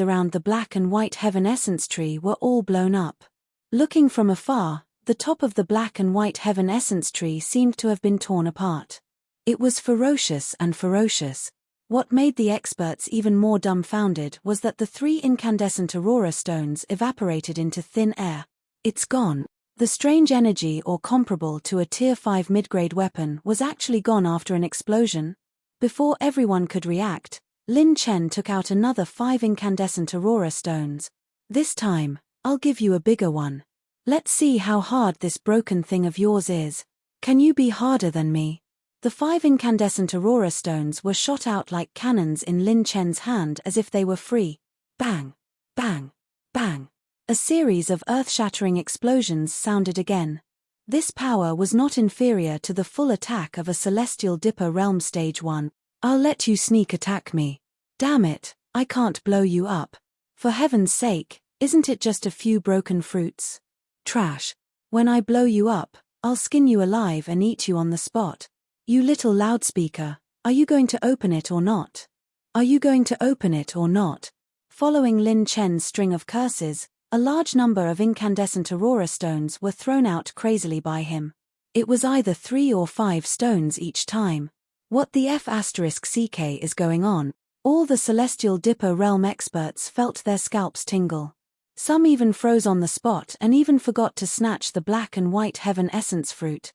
around the black and white heaven essence tree were all blown up. Looking from afar, the top of the black and white heaven essence tree seemed to have been torn apart. It was ferocious and ferocious. What made the experts even more dumbfounded was that the 3 incandescent aurora stones evaporated into thin air. "It's gone." The strange energy or comparable to a Tier 5 mid-grade weapon was actually gone after an explosion. Before everyone could react, Lin Chen took out another 5 incandescent aurora stones. "This time, I'll give you a bigger one. Let's see how hard this broken thing of yours is. Can you be harder than me?" The 5 incandescent aurora stones were shot out like cannons in Lin Chen's hand as if they were free. Bang! Bang! Bang! A series of earth-shattering explosions sounded again. This power was not inferior to the full attack of a Celestial Dipper Realm Stage 1. "I'll let you sneak attack me. Damn it, I can't blow you up. For heaven's sake, isn't it just a few broken fruits? Trash. When I blow you up, I'll skin you alive and eat you on the spot. You little loudspeaker, are you going to open it or not? Are you going to open it or not?" Following Lin Chen's string of curses, a large number of incandescent aurora stones were thrown out crazily by him. It was either 3 or 5 stones each time. What the F***ck is going on? All the Celestial Dipper realm experts felt their scalps tingle. Some even froze on the spot and even forgot to snatch the black and white heaven essence fruit.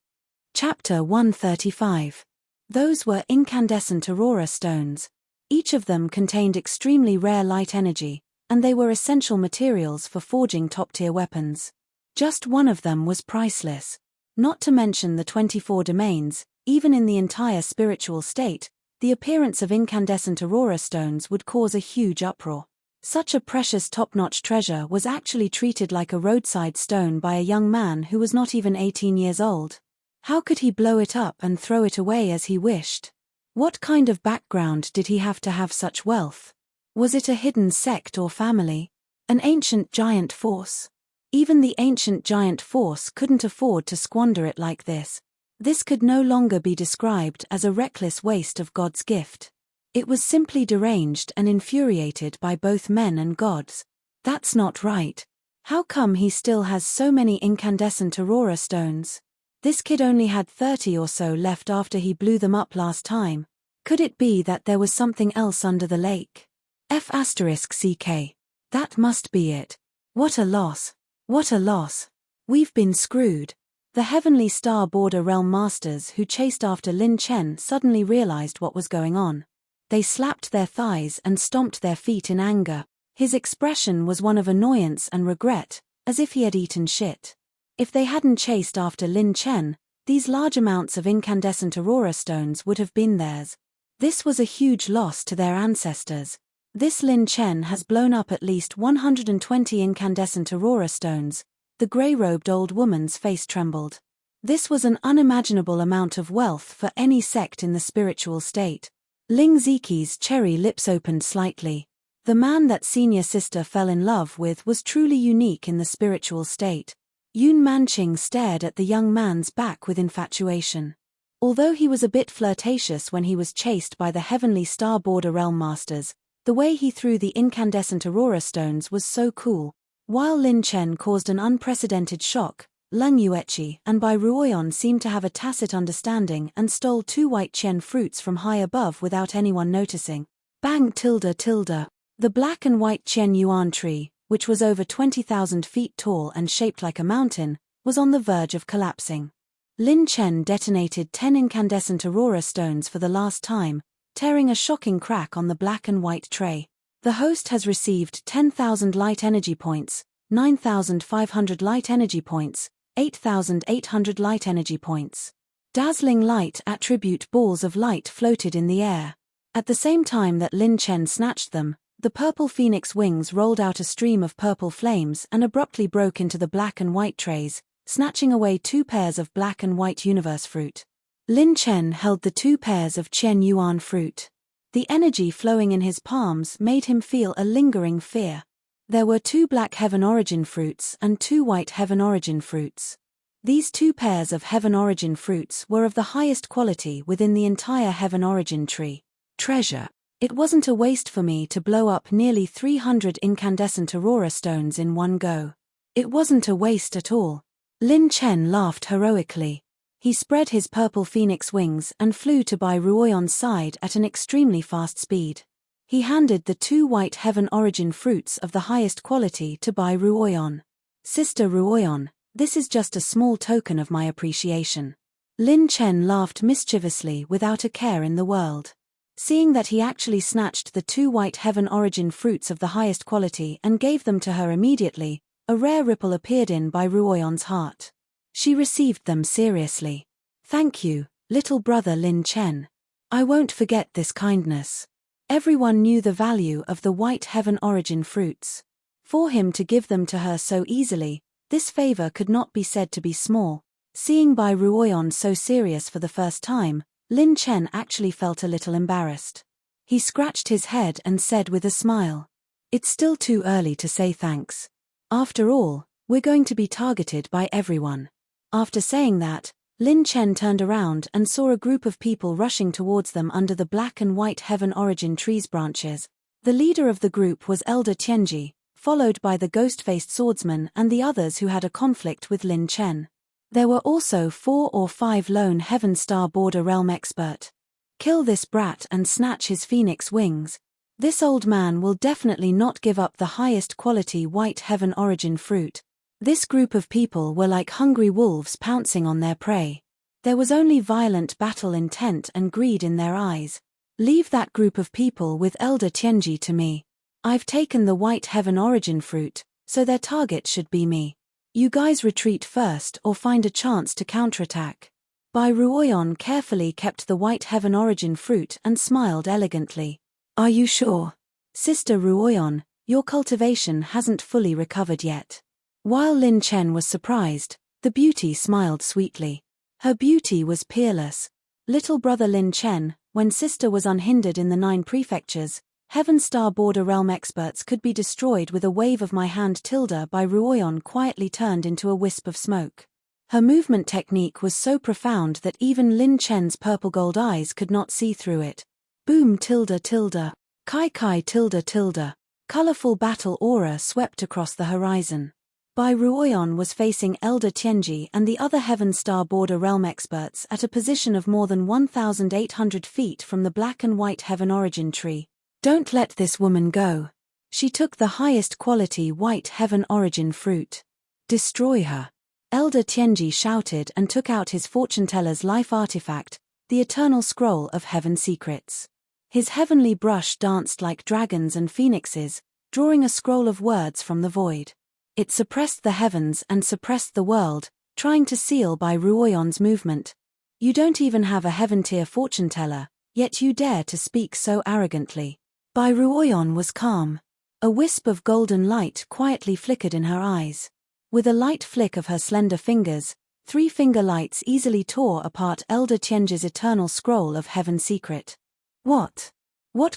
Chapter 135. Those were incandescent aurora stones. Each of them contained extremely rare light energy, and they were essential materials for forging top-tier weapons. Just one of them was priceless. Not to mention the 24 domains, even in the entire spiritual state, the appearance of incandescent aurora stones would cause a huge uproar. Such a precious top-notch treasure was actually treated like a roadside stone by a young man who was not even 18 years old. How could he blow it up and throw it away as he wished? What kind of background did he have to have such wealth? Was it a hidden sect or family? An ancient giant force? Even the ancient giant force couldn't afford to squander it like this. This could no longer be described as a reckless waste of God's gift. It was simply deranged and infuriated by both men and gods. That's not right. How come he still has so many incandescent aurora stones? This kid only had 30 or so left after he blew them up last time. Could it be that there was something else under the lake? F***ck. That must be it. What a loss. What a loss. We've been screwed. The Heavenly Star Border Realm Masters who chased after Lin Chen suddenly realized what was going on. They slapped their thighs and stomped their feet in anger. His expression was one of annoyance and regret, as if he had eaten shit. If they hadn't chased after Lin Chen, these large amounts of incandescent aurora stones would have been theirs. This was a huge loss to their ancestors. This Lin Chen has blown up at least 120 incandescent aurora stones. The grey-robed old woman's face trembled. This was an unimaginable amount of wealth for any sect in the spiritual state. Ling Ziqi's cherry lips opened slightly. The man that senior sister fell in love with was truly unique in the spiritual state. Yun Manqing stared at the young man's back with infatuation. Although he was a bit flirtatious when he was chased by the Heavenly Star Border Realm Masters, The way he threw the incandescent aurora stones was so cool. While Lin Chen caused an unprecedented shock, Leng Yueqi and Bai Ruoyan seemed to have a tacit understanding and stole 2 white chen fruits from high above without anyone noticing. Bang tilde tilde. The black and white Chen Yuan tree, which was over 20,000 feet tall and shaped like a mountain, was on the verge of collapsing. Lin Chen detonated 10 incandescent aurora stones for the last time, tearing a shocking crack on the black and white tray. The host has received 10,000 light energy points, 9,500 light energy points, 8,800 light energy points. Dazzling light attribute balls of light floated in the air. At the same time that Lin Chen snatched them, the purple phoenix wings rolled out a stream of purple flames and abruptly broke into the black and white trays, snatching away 2 pairs of black and white universe fruit. Lin Chen held the 2 pairs of Chen Yuan fruit. The energy flowing in his palms made him feel a lingering fear. There were 2 black heaven origin fruits and 2 white heaven origin fruits. These 2 pairs of heaven origin fruits were of the highest quality within the entire heaven origin tree. Treasure. It wasn't a waste for me to blow up nearly 300 incandescent aurora stones in one go. It wasn't a waste at all. Lin Chen laughed heroically. He spread his purple phoenix wings and flew to Bai Ruoyan's side at an extremely fast speed. He handed the 2 white heaven origin fruits of the highest quality to Bai Ruoyan. Sister Ruoyan, this is just a small token of my appreciation. Lin Chen laughed mischievously without a care in the world. Seeing that he actually snatched the 2 white heaven origin fruits of the highest quality and gave them to her immediately, a rare ripple appeared in Bai Ruoyan's heart. She received them seriously. Thank you, little brother Lin Chen. I won't forget this kindness. Everyone knew the value of the white heaven origin fruits. For him to give them to her so easily, this favor could not be said to be small. Seeing Bai Ruoyan so serious for the first time, Lin Chen actually felt a little embarrassed. He scratched his head and said with a smile, "It's still too early to say thanks. After all, we're going to be targeted by everyone." After saying that, Lin Chen turned around and saw a group of people rushing towards them under the black and white heaven origin tree's branches. The leader of the group was Elder Tianji, followed by the ghost-faced swordsman and the others who had a conflict with Lin Chen. There were also 4 or 5 lone Heaven Star Border Realm expert. Kill this brat and snatch his phoenix wings. This old man will definitely not give up the highest quality white heaven origin fruit. This group of people were like hungry wolves pouncing on their prey. There was only violent battle intent and greed in their eyes. Leave that group of people with Elder Tianji to me. I've taken the white heaven origin fruit, so their target should be me. You guys retreat first or find a chance to counterattack. Bai Ruoyan carefully kept the white heaven origin fruit and smiled elegantly. Are you sure? Sister Ruoyan, your cultivation hasn't fully recovered yet. While Lin Chen was surprised, the beauty smiled sweetly. Her beauty was peerless. Little brother Lin Chen, when sister was unhindered in the 9 prefectures, Heaven Star Border Realm experts could be destroyed with a wave of my hand. Bai Ruoyan quietly turned into a wisp of smoke. Her movement technique was so profound that even Lin Chen's purple gold eyes could not see through it. Boom Kai Kai Colorful battle aura swept across the horizon. Bai Ruoyan was facing Elder Tianji and the other Heaven Star Border Realm experts at a position of more than 1,800 feet from the black and white heaven origin tree. Don't let this woman go. She took the highest quality white heaven origin fruit. Destroy her. Elder Tianji shouted and took out his fortune-teller's life artifact, the eternal scroll of heaven secrets. His heavenly brush danced like dragons and phoenixes, drawing a scroll of words from the void. It suppressed the heavens and suppressed the world, trying to seal Bai Ruoyan's movement. You don't even have a heaven-tier fortune-teller, yet you dare to speak so arrogantly. Bai Ruoyan was calm. A wisp of golden light quietly flickered in her eyes. With a light flick of her slender fingers, 3 finger lights easily tore apart Elder Tianji's eternal scroll of heaven secret. What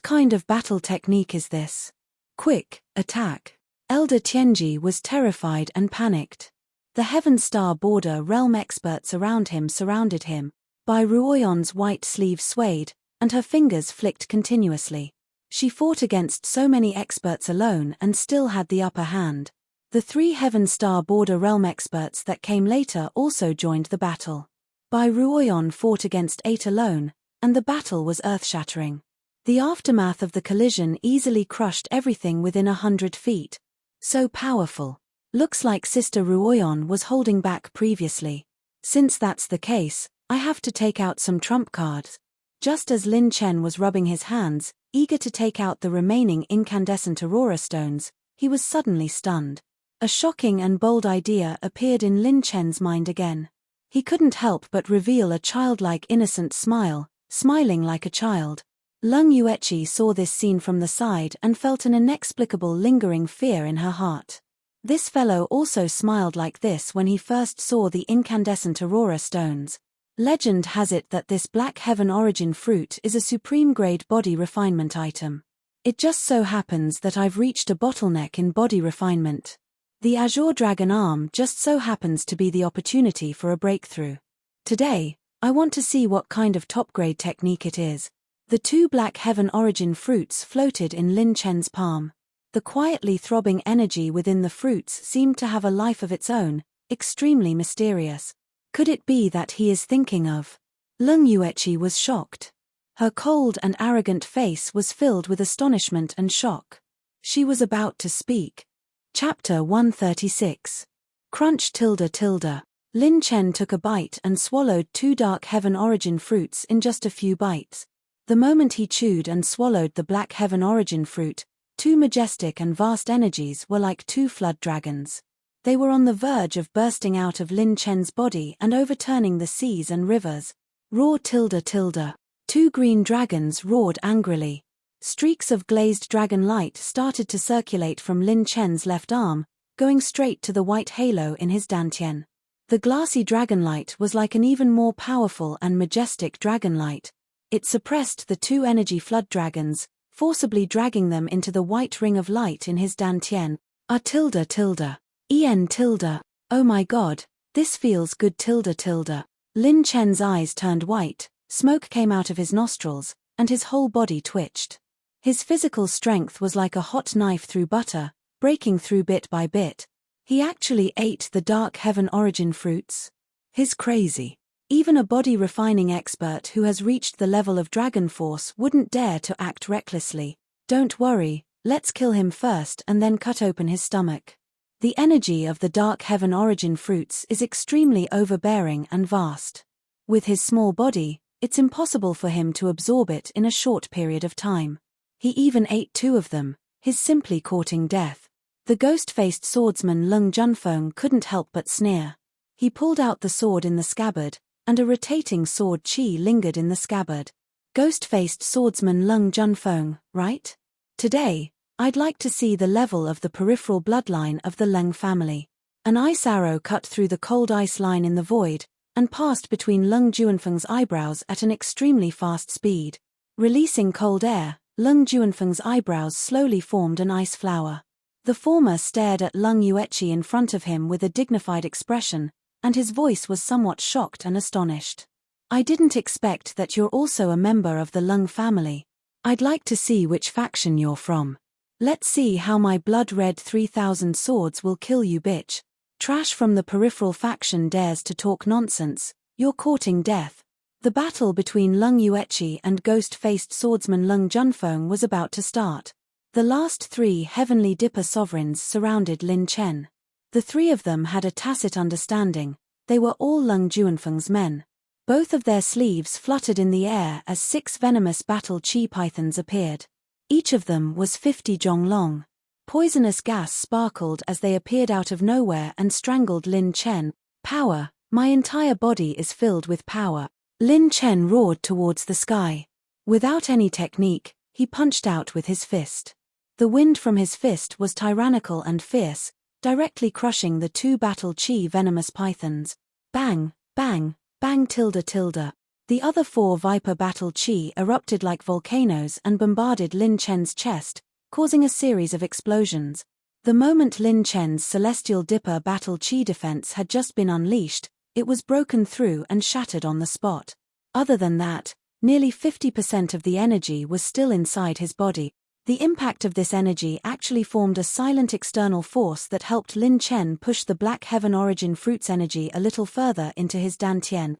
kind of battle technique is this? Quick, attack. Elder Tianji was terrified and panicked. The Heaven Star Border Realm experts around him surrounded him. Bai Ruoyan's white sleeve swayed, and her fingers flicked continuously. She fought against so many experts alone and still had the upper hand. The 3 Heaven Star border realm experts that came later also joined the battle. Bai Ruoyon fought against 8 alone, and the battle was earth-shattering. The aftermath of the collision easily crushed everything within 100 feet. So powerful. Looks like Sister Ruoyon was holding back previously. Since that's the case, I have to take out some trump cards. Just as Lin Chen was rubbing his hands, eager to take out the remaining incandescent aurora stones, he was suddenly stunned. A shocking and bold idea appeared in Lin Chen's mind again. He couldn't help but reveal a childlike innocent smile, smiling like a child. Lung Yueqi saw this scene from the side and felt an inexplicable lingering fear in her heart. This fellow also smiled like this when he first saw the incandescent aurora stones. Legend has it that this Black Heaven origin fruit is a supreme-grade body refinement item. It just so happens that I've reached a bottleneck in body refinement. The Azure Dragon arm just so happens to be the opportunity for a breakthrough. Today, I want to see what kind of top-grade technique it is. The 2 Black Heaven origin fruits floated in Lin Chen's palm. The quietly throbbing energy within the fruits seemed to have a life of its own, extremely mysterious. Could it be that he is thinking of? Lung Yueqi was shocked. Her cold and arrogant face was filled with astonishment and shock. She was about to speak. Chapter 136. Crunch tilde. Lin Chen took a bite and swallowed 2 Dark Heaven origin fruits in just a few bites. The moment he chewed and swallowed the Black Heaven origin fruit, 2 majestic and vast energies were like 2 flood dragons. They were on the verge of bursting out of Lin Chen's body and overturning the seas and rivers. Roar tilde. 2 green dragons roared angrily. Streaks of glazed dragon light started to circulate from Lin Chen's left arm, going straight to the white halo in his dantian. The glassy dragon light was like an even more powerful and majestic dragon light. It suppressed the 2 energy flood dragons, forcibly dragging them into the white ring of light in his dantian. Tilde. En tilde. Oh my god, this feels good tilde. Lin Chen's eyes turned white, smoke came out of his nostrils, and his whole body twitched. His physical strength was like a hot knife through butter, breaking through bit by bit. He actually ate the Dark Heaven origin fruits? He's crazy. Even a body-refining expert who has reached the level of dragon force wouldn't dare to act recklessly. Don't worry, let's kill him first and then cut open his stomach. The energy of the Dark Heaven origin fruits is extremely overbearing and vast. With his small body, it's impossible for him to absorb it in a short period of time. He even ate 2 of them, his simply courting death. The ghost-faced swordsman Lung Junfeng couldn't help but sneer. He pulled out the sword in the scabbard, and a rotating sword chi lingered in the scabbard. Ghost-faced swordsman Lung Junfeng, right? Today, I'd like to see the level of the peripheral bloodline of the Lung family. An ice arrow cut through the cold ice line in the void, and passed between Lung Junfeng's eyebrows at an extremely fast speed. Releasing cold air, Lung Junfeng's eyebrows slowly formed an ice flower. The former stared at Lung Yueqi in front of him with a dignified expression, and his voice was somewhat shocked and astonished. I didn't expect that you're also a member of the Lung family. I'd like to see which faction you're from. Let's see how my blood-red 3000 swords will kill you, bitch. Trash from the peripheral faction dares to talk nonsense, you're courting death. The battle between Lung Yueqi and ghost-faced swordsman Lung Junfeng was about to start. The last 3 Heavenly Dipper sovereigns surrounded Lin Chen. The 3 of them had a tacit understanding, they were all Lung Junfeng's men. Both of their sleeves fluttered in the air as 6 venomous battle chi pythons appeared. Each of them was 50 zhong long. Poisonous gas sparkled as they appeared out of nowhere and strangled Lin Chen. Power, my entire body is filled with power. Lin Chen roared towards the sky. Without any technique, he punched out with his fist. The wind from his fist was tyrannical and fierce, directly crushing the 2 battle chi venomous pythons. Bang, bang, bang tilde. The other 4 viper battle chi erupted like volcanoes and bombarded Lin Chen's chest, causing a series of explosions. The moment Lin Chen's Celestial Dipper battle chi defense had just been unleashed, it was broken through and shattered on the spot. Other than that, Nearly 50% of the energy was still inside his body. The impact of this energy actually formed a silent external force that helped Lin Chen push the Black Heaven origin fruit's energy a little further into his dantian.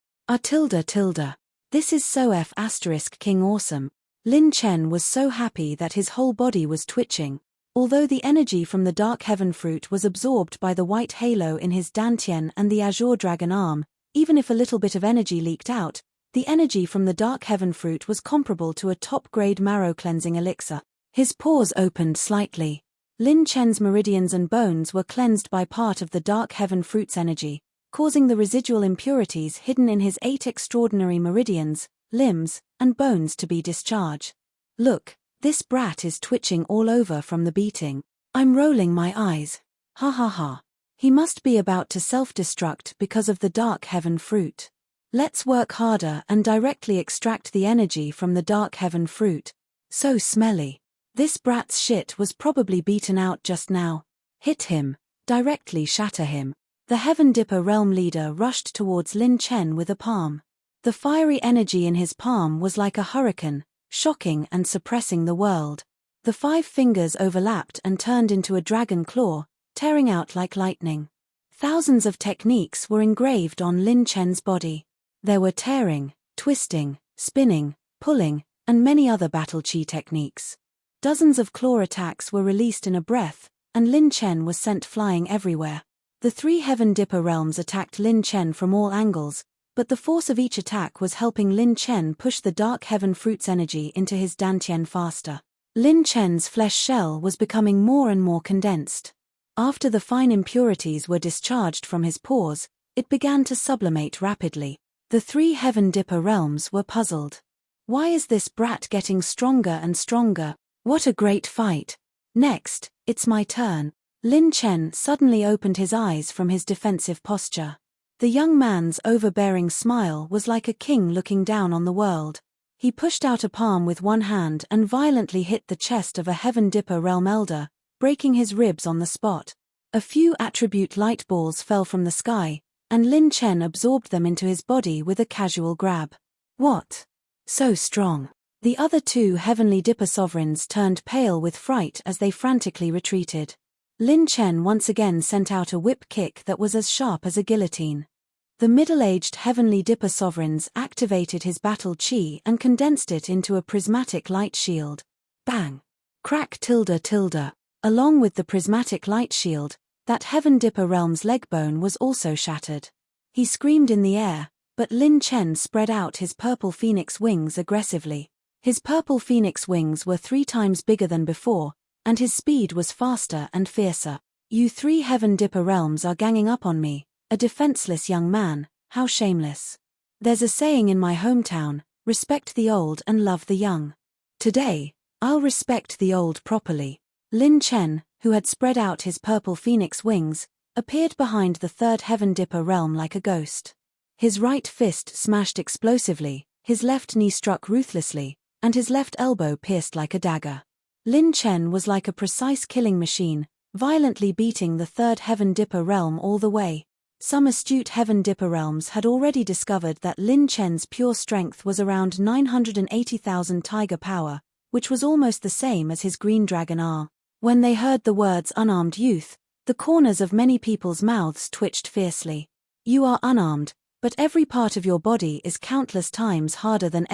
This is so King awesome. Lin Chen was so happy that his whole body was twitching. Although the energy from the Dark Heaven fruit was absorbed by the white halo in his dantian and the azure dragon arm, even if a little bit of energy leaked out, the energy from the Dark Heaven fruit was comparable to a top-grade marrow-cleansing elixir. His pores opened slightly. Lin Chen's meridians and bones were cleansed by part of the Dark Heaven fruit's energy, causing the residual impurities hidden in his 8 extraordinary meridians, limbs, and bones to be discharged. Look, this brat is twitching all over from the beating. I'm rolling my eyes. Ha ha ha. He must be about to self-destruct because of the Dark Heaven fruit. Let's work harder and directly extract the energy from the Dark Heaven fruit. So smelly. This brat's shit was probably beaten out just now. Hit him. Directly shatter him. The Heaven Dipper realm leader rushed towards Lin Chen with a palm. The fiery energy in his palm was like a hurricane, shocking and suppressing the world. The 5 fingers overlapped and turned into a dragon claw, tearing out like lightning. Thousands of techniques were engraved on Lin Chen's body. There were tearing, twisting, spinning, pulling, and many other battle chi techniques. Dozens of claw attacks were released in a breath, and Lin Chen was sent flying everywhere. The 3 Heaven Dipper realms attacked Lin Chen from all angles, but the force of each attack was helping Lin Chen push the Dark Heaven fruit's energy into his dantian faster. Lin Chen's flesh shell was becoming more and more condensed. After the fine impurities were discharged from his pores, it began to sublimate rapidly. The 3 Heaven Dipper realms were puzzled. Why is this brat getting stronger and stronger? What a great fight. Next, it's my turn. Lin Chen suddenly opened his eyes from his defensive posture. The young man's overbearing smile was like a king looking down on the world. He pushed out a palm with one hand and violently hit the chest of a Heaven Dipper realm elder, breaking his ribs on the spot. A few attribute light balls fell from the sky, and Lin Chen absorbed them into his body with a casual grab. What? So strong. The other 2 Heavenly Dipper sovereigns turned pale with fright as they frantically retreated. Lin Chen once again sent out a whip kick that was as sharp as a guillotine. The middle-aged Heavenly Dipper sovereigns activated his battle chi and condensed it into a prismatic light shield. Bang! Crack .. Along with the prismatic light shield, that Heaven Dipper realm's leg bone was also shattered. He screamed in the air, but Lin Chen spread out his purple phoenix wings aggressively. His purple phoenix wings were 3 times bigger than before, and his speed was faster and fiercer. You 3 Heaven Dipper realms are ganging up on me, a defenseless young man, how shameless. There's a saying in my hometown, respect the old and love the young. Today, I'll respect the old properly. Lin Chen, who had spread out his purple phoenix wings, appeared behind the 3rd Heaven Dipper realm like a ghost. His right fist smashed explosively, his left knee struck ruthlessly, and his left elbow pierced like a dagger. Lin Chen was like a precise killing machine, violently beating the 3rd Heaven Dipper realm all the way. Some astute Heaven Dipper realms had already discovered that Lin Chen's pure strength was around 980,000 tiger power, which was almost the same as his green dragon R. When they heard the words unarmed youth, the corners of many people's mouths twitched fiercely. You are unarmed, but every part of your body is countless times harder than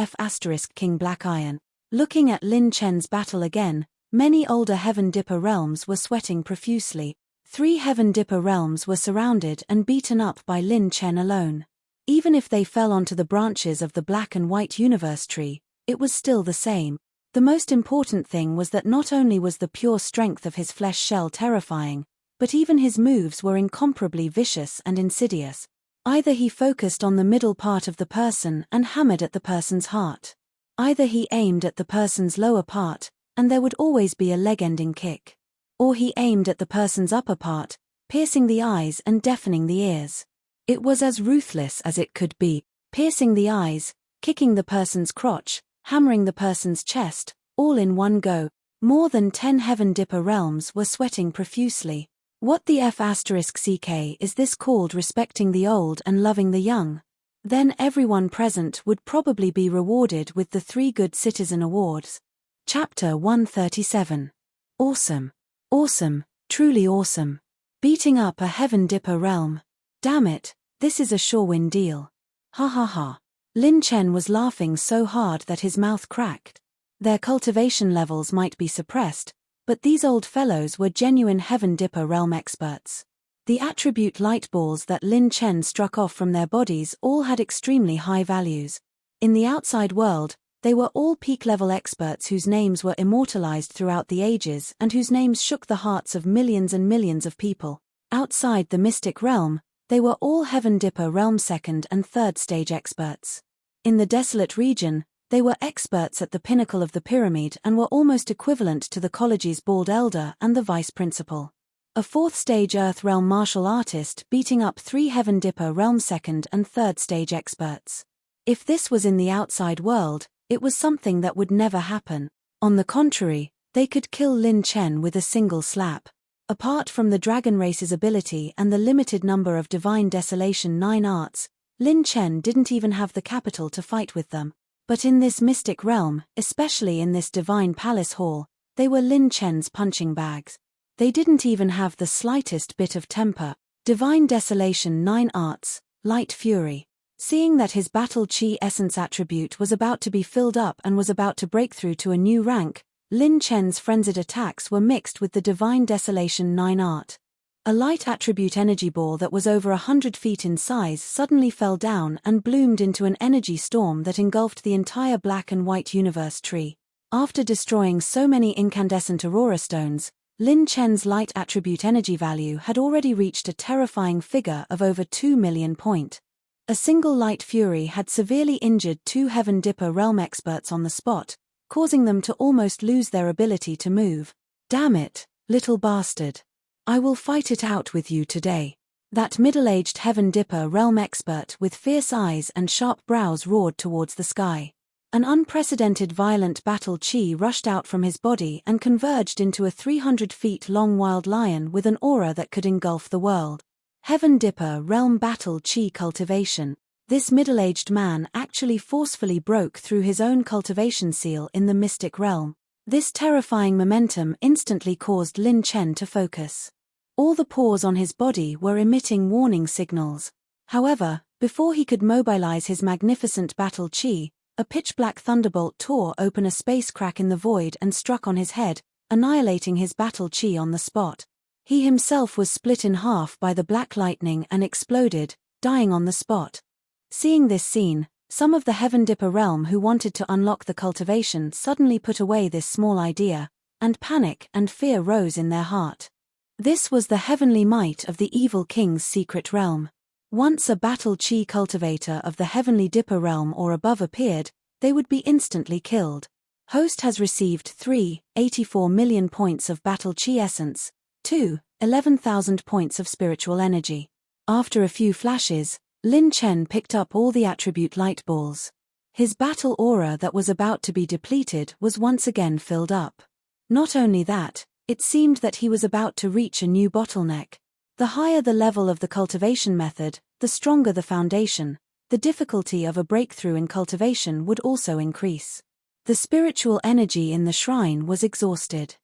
King Black Iron. Looking at Lin Chen's battle again, many older Heaven Dipper realms were sweating profusely. 3 Heaven Dipper realms were surrounded and beaten up by Lin Chen alone. Even if they fell onto the branches of the black and white universe tree, it was still the same. The most important thing was that not only was the pure strength of his flesh shell terrifying, but even his moves were incomparably vicious and insidious. Either he focused on the middle part of the person and hammered at the person's heart. Either he aimed at the person's lower part, and there would always be a leg-ending kick. Or he aimed at the person's upper part, piercing the eyes and deafening the ears. It was as ruthless as it could be, piercing the eyes, kicking the person's crotch, hammering the person's chest, all in one go. More than 10 Heaven Dipper realms were sweating profusely. What the CK is this called respecting the old and loving the young? Then everyone present would probably be rewarded with the 3 Good Citizen Awards. Chapter 137. Awesome. Awesome, truly awesome. Beating up a Heaven Dipper realm. Damn it, this is a sure win deal. Ha ha ha. Lin Chen was laughing so hard that his mouth cracked. Their cultivation levels might be suppressed, but these old fellows were genuine Heaven Dipper realm experts. The attribute light balls that Lin Chen struck off from their bodies all had extremely high values. In the outside world, they were all peak-level experts whose names were immortalized throughout the ages and whose names shook the hearts of millions and millions of people. Outside the mystic realm, they were all Heaven Dipper realm 2nd and 3rd stage experts. In the desolate region, they were experts at the pinnacle of the pyramid and were almost equivalent to the college's bald elder and the vice principal. A 4th stage Earth realm martial artist beating up 3 Heaven Dipper realm 2nd and 3rd stage experts. If this was in the outside world, it was something that would never happen. On the contrary, they could kill Lin Chen with a single slap. Apart from the dragon race's ability and the limited number of Divine Desolation 9 arts, Lin Chen didn't even have the capital to fight with them. But in this mystic realm, especially in this divine palace hall, they were Lin Chen's punching bags. They didn't even have the slightest bit of temper. Divine Desolation 9 arts, Light Fury. Seeing that his battle chi essence attribute was about to be filled up and was about to break through to a new rank, Lin Chen's frenzied attacks were mixed with the Divine Desolation 9 art. A light attribute energy ball that was over 100 feet in size suddenly fell down and bloomed into an energy storm that engulfed the entire black and white universe tree. After destroying so many incandescent aurora stones, Lin Chen's light attribute energy value had already reached a terrifying figure of over 2 million point. A single light fury had severely injured 2 Heaven Dipper realm experts on the spot, causing them to almost lose their ability to move. Damn it, little bastard. I will fight it out with you today. That middle-aged Heaven Dipper realm expert with fierce eyes and sharp brows roared towards the sky. An unprecedented violent battle chi rushed out from his body and converged into a 300 feet long wild lion with an aura that could engulf the world. Heaven Dipper realm battle chi cultivation. This middle-aged man actually forcefully broke through his own cultivation seal in the mystic realm. This terrifying momentum instantly caused Lin Chen to focus. All the pores on his body were emitting warning signals. However, before he could mobilize his magnificent battle chi, a pitch-black thunderbolt tore open a space crack in the void and struck on his head, annihilating his battle chi on the spot. He himself was split in half by the black lightning and exploded, dying on the spot. Seeing this scene, some of the Heaven Dipper realm who wanted to unlock the cultivation suddenly put away this small idea, and panic and fear rose in their heart. This was the heavenly might of the evil king's secret realm. Once a battle chi cultivator of the Heavenly Dipper realm or above appeared, they would be instantly killed. Host has received 3.84 million points of battle chi essence, 2.11,000 points of spiritual energy. After a few flashes, Lin Chen picked up all the attribute light balls. His battle aura that was about to be depleted was once again filled up. Not only that, it seemed that he was about to reach a new bottleneck. The higher the level of the cultivation method, the stronger the foundation. The difficulty of a breakthrough in cultivation would also increase. The spiritual energy in the shrine was exhausted.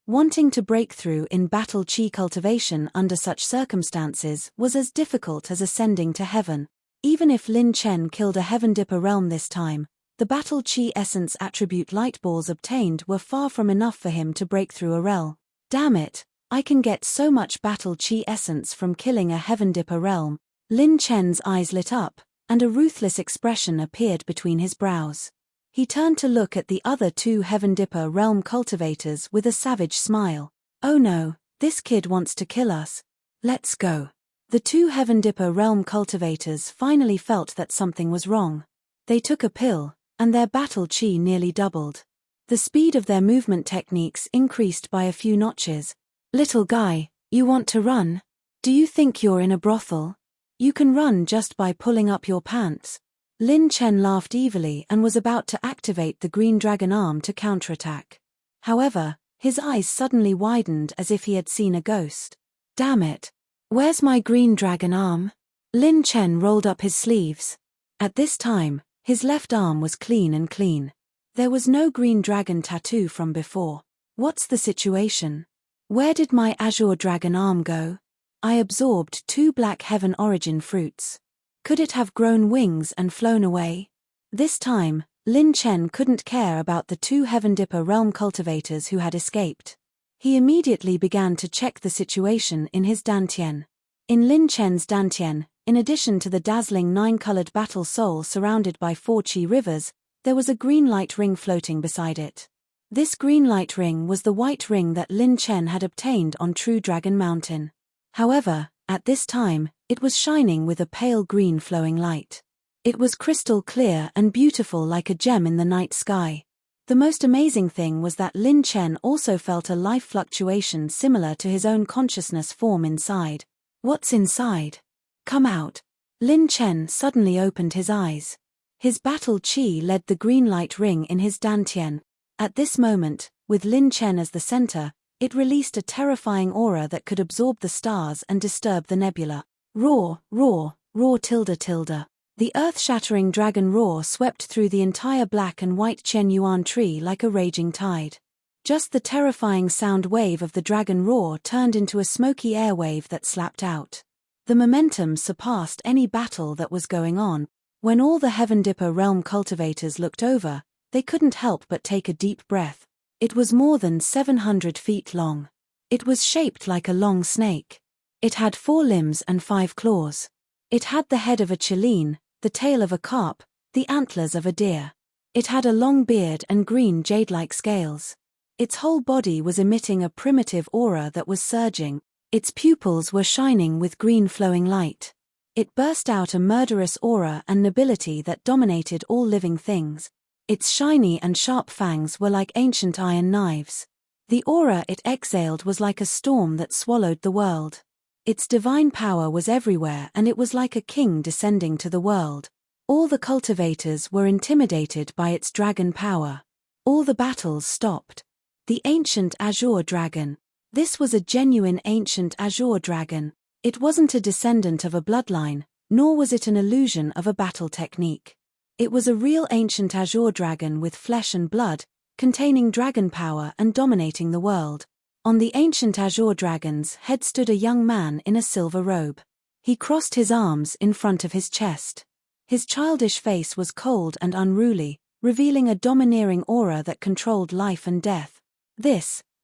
Wanting to break through in battle chi cultivation under such circumstances was as difficult as ascending to heaven. Even if Lin Chen killed a Heaven Dipper realm this time, the battle chi essence attribute light balls obtained were far from enough for him to break through a realm. Damn it, I can get so much battle chi essence from killing a Heaven Dipper realm. Lin Chen's eyes lit up, and a ruthless expression appeared between his brows. He turned to look at the other 2 Heaven Dipper realm cultivators with a savage smile. Oh no, this kid wants to kill us. Let's go. The 2 Heaven Dipper realm cultivators finally felt that something was wrong. They took a pill, and their battle chi nearly doubled. The speed of their movement techniques increased by a few notches. Little guy, you want to run? Do you think you're in a brothel? You can run just by pulling up your pants. Lin Chen laughed evilly and was about to activate the green dragon arm to counterattack. However, his eyes suddenly widened as if he had seen a ghost. Damn it! Where's my green dragon arm? Lin Chen rolled up his sleeves. At this time, his left arm was clean and clean. There was no green dragon tattoo from before. What's the situation? Where did my azure dragon arm go? I absorbed 2 black heaven origin fruits. Could it have grown wings and flown away? This time, Lin Chen couldn't care about the 2 Heaven Dipper realm cultivators who had escaped. He immediately began to check the situation in his dantian. In Lin Chen's dantian, in addition to the dazzling 9-colored battle soul surrounded by 4 chi rivers, there was a green light ring floating beside it. This green light ring was the white ring that Lin Chen had obtained on True Dragon Mountain. However, at this time, it was shining with a pale green flowing light. It was crystal clear and beautiful like a gem in the night sky. The most amazing thing was that Lin Chen also felt a life fluctuation similar to his own consciousness form inside. What's inside? Come out. Lin Chen suddenly opened his eyes. His battle chi led the green light ring in his dantian. At this moment, with Lin Chen as the center, it released a terrifying aura that could absorb the stars and disturb the nebula. Roar, roar, roar tilde tilde. The earth-shattering dragon roar swept through the entire black and white Chen Yuan tree like a raging tide. Just the terrifying sound wave of the dragon roar turned into a smoky air wave that slapped out. The momentum surpassed any battle that was going on. When all the Heaven Dipper realm cultivators looked over, they couldn't help but take a deep breath. It was more than 700 feet long. It was shaped like a long snake. It had 4 limbs and 5 claws. It had the head of a chileen, the tail of a carp, the antlers of a deer. It had a long beard and green jade-like scales. Its whole body was emitting a primitive aura that was surging. Its pupils were shining with green flowing light. It burst out a murderous aura and nobility that dominated all living things. Its shiny and sharp fangs were like ancient iron knives. The aura it exhaled was like a storm that swallowed the world. Its divine power was everywhere and it was like a king descending to the world. All the cultivators were intimidated by its dragon power. All the battles stopped. The ancient azure dragon. This was a genuine ancient azure dragon. It wasn't a descendant of a bloodline, nor was it an illusion of a battle technique. It was a real ancient azure dragon with flesh and blood, containing dragon power and dominating the world. On the ancient azure dragon's head stood a young man in a silver robe. He crossed his arms in front of his chest. His childish face was cold and unruly, revealing a domineering aura that controlled life and death.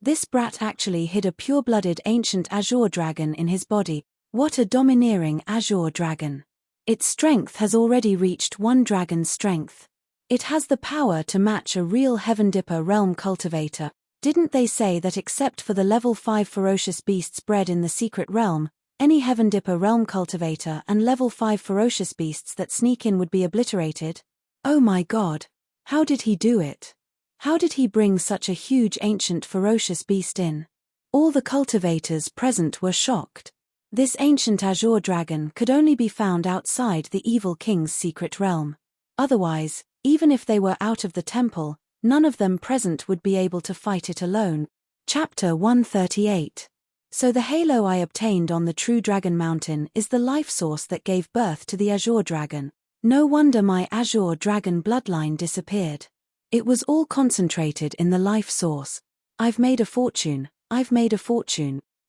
This brat actually hid a pure-blooded ancient azure dragon in his body. What a domineering azure dragon. Its strength has already reached 1 dragon's strength. It has the power to match a real Heaven Dipper realm cultivator. Didn't they say that except for the level 5 ferocious beasts bred in the secret realm, any Heaven Dipper realm cultivator and level 5 ferocious beasts that sneak in would be obliterated? Oh my god. How did he do it? How did he bring such a huge ancient ferocious beast in? All the cultivators present were shocked. This ancient azure dragon could only be found outside the evil king's secret realm. Otherwise, even if they were out of the temple, none of them present would be able to fight it alone. Chapter 138. So the halo I obtained on the True Dragon Mountain is the life source that gave birth to the azure dragon. No wonder my azure dragon bloodline disappeared. It was all concentrated in the life source. I've made a fortune.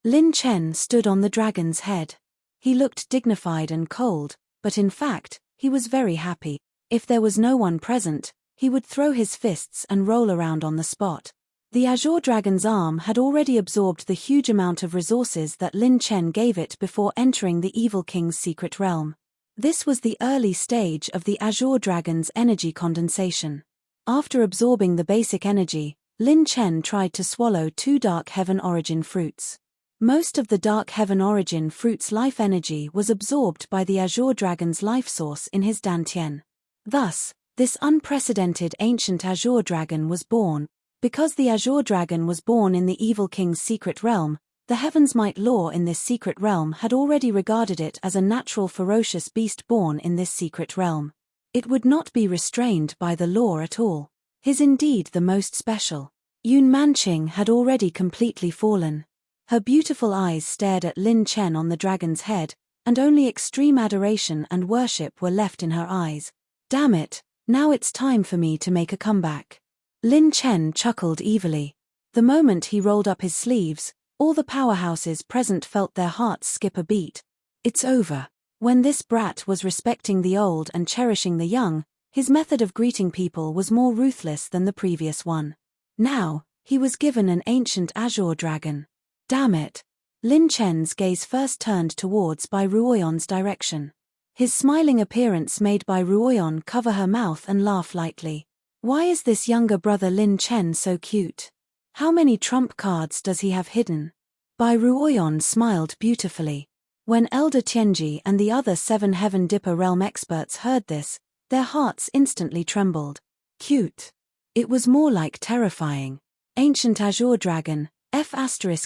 Lin Chen stood on the dragon's head. He looked dignified and cold, but in fact, he was very happy. If there was no one present, he would throw his fists and roll around on the spot. The azure dragon's arm had already absorbed the huge amount of resources that Lin Chen gave it before entering the evil king's secret realm. This was the early stage of the azure dragon's energy condensation. After absorbing the basic energy, Lin Chen tried to swallow 2 Dark Heaven Origin fruits. Most of the Dark Heaven Origin fruit's life energy was absorbed by the azure dragon's life source in his dantian. Thus, this unprecedented ancient azure dragon was born. Because the azure dragon was born in the evil king's secret realm, the Heaven's Might law in this secret realm had already regarded it as a natural ferocious beast born in this secret realm. It would not be restrained by the law at all. His indeed the most special. Yun Manqing had already completely fallen. Her beautiful eyes stared at Lin Chen on the dragon's head, and only extreme adoration and worship were left in her eyes. Damn it, now it's time for me to make a comeback. Lin Chen chuckled evilly. The moment he rolled up his sleeves, all the powerhouses present felt their hearts skip a beat. It's over. When this brat was respecting the old and cherishing the young, his method of greeting people was more ruthless than the previous one. Now, he was given an ancient azure dragon. Damn it. Lin Chen's gaze first turned towards Bai Ruoyon's direction. His smiling appearance made Bai Ruoyon cover her mouth and laugh lightly. Why is this younger brother Lin Chen so cute? How many trump cards does he have hidden? Bai Ruoyon smiled beautifully. When Elder Tianji and the other 7 Heaven Dipper realm experts heard this, their hearts instantly trembled. Cute. It was more like terrifying. Ancient azure dragon,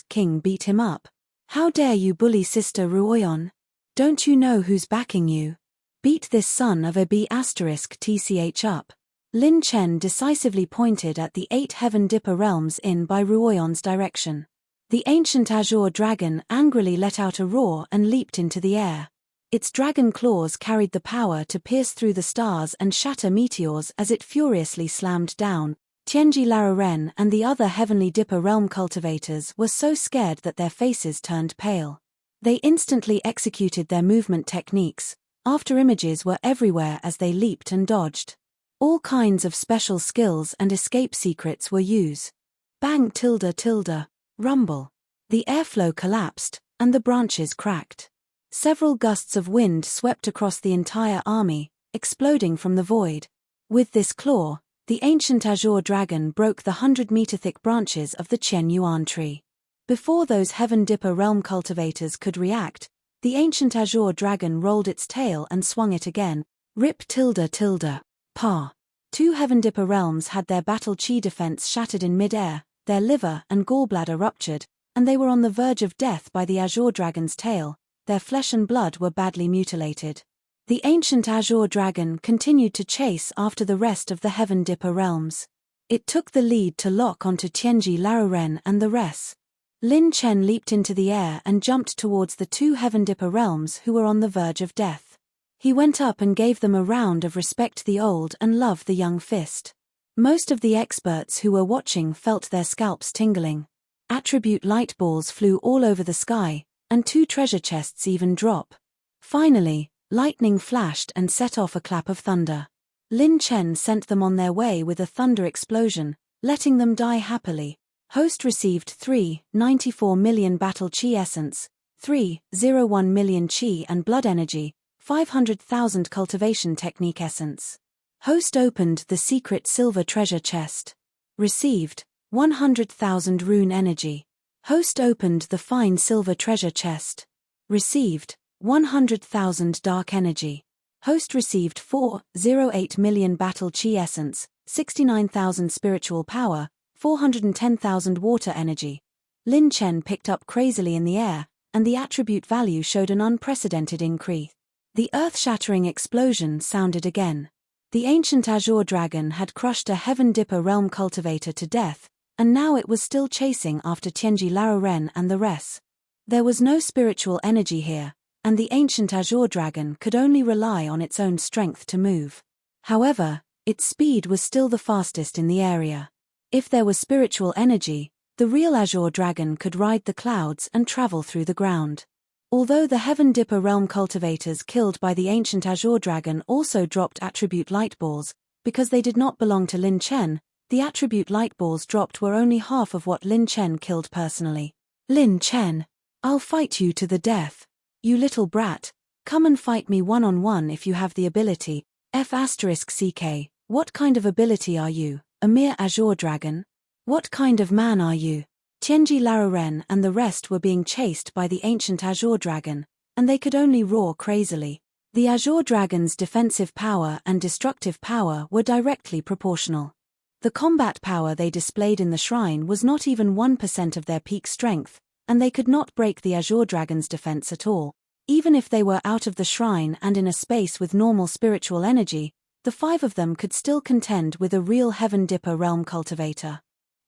King beat him up. How dare you bully Sister Ruoyon? Don't you know who's backing you? Beat this son of a B***tch up. Lin Chen decisively pointed at the 8 Heaven Dipper realms in Bai Ruoyon's direction. The ancient azure dragon angrily let out a roar and leaped into the air. Its dragon claws carried the power to pierce through the stars and shatter meteors as it furiously slammed down. Tianji Laren and the other Heavenly Dipper realm cultivators were so scared that their faces turned pale. They instantly executed their movement techniques. After images were everywhere as they leaped and dodged. All kinds of special skills and escape secrets were used. Bang tilde. Rumble. The airflow collapsed, and the branches cracked. Several gusts of wind swept across the entire army, exploding from the void. With this claw, the ancient azure dragon broke the 100-meter-thick branches of the Chen Yuan tree. Before those Heaven Dipper realm cultivators could react, the ancient azure dragon rolled its tail and swung it again. Rip tilde. Pa. 2 Heaven Dipper realms had their battle chi defense shattered in mid-air, their liver and gallbladder ruptured, and they were on the verge of death by the azure dragon's tail. Their flesh and blood were badly mutilated. The ancient azure dragon continued to chase after the rest of the Heaven Dipper realms. It took the lead to lock onto Tianji Laren and the rest. Lin Chen leaped into the air and jumped towards the 2 Heaven Dipper realms who were on the verge of death. He went up and gave them a round of respect the old and love the young fist. Most of the experts who were watching felt their scalps tingling. Attribute light balls flew all over the sky, and 2 treasure chests even drop. Finally, lightning flashed and set off a clap of thunder. Lin Chen sent them on their way with a thunder explosion, letting them die happily. Host received 394 million battle chi essence, 301 million chi and blood energy, 500,000 cultivation technique essence. Host opened the secret silver treasure chest. Received 100,000 rune energy. Host opened the fine silver treasure chest. Received 100,000 dark energy. Host received 408 million battle chi essence, 69,000 spiritual power, 410,000 water energy. Lin Chen picked up crazily in the air, and the attribute value showed an unprecedented increase. The earth-shattering explosion sounded again. The ancient azure dragon had crushed a Heaven Dipper realm cultivator to death, and now it was still chasing after Tianji Laren and the rest. There was no spiritual energy here, and the ancient azure dragon could only rely on its own strength to move. However, its speed was still the fastest in the area. If there was spiritual energy, the real azure dragon could ride the clouds and travel through the ground. Although the Heaven Dipper realm cultivators killed by the ancient azure dragon also dropped attribute light balls, because they did not belong to Lin Chen, the attribute light balls dropped were only half of what Lin Chen killed personally. Lin Chen, I'll fight you to the death. You little brat, come and fight me one-on-one if you have the ability. F***CK, what kind of ability are you, a mere azure dragon? What kind of man are you? Tianji Laren and the rest were being chased by the ancient azure dragon, and they could only roar crazily. The azure dragon's defensive power and destructive power were directly proportional. The combat power they displayed in the shrine was not even 1% of their peak strength, and they could not break the azure dragon's defense at all. Even if they were out of the shrine and in a space with normal spiritual energy, the 5 of them could still contend with a real Heaven Dipper realm cultivator.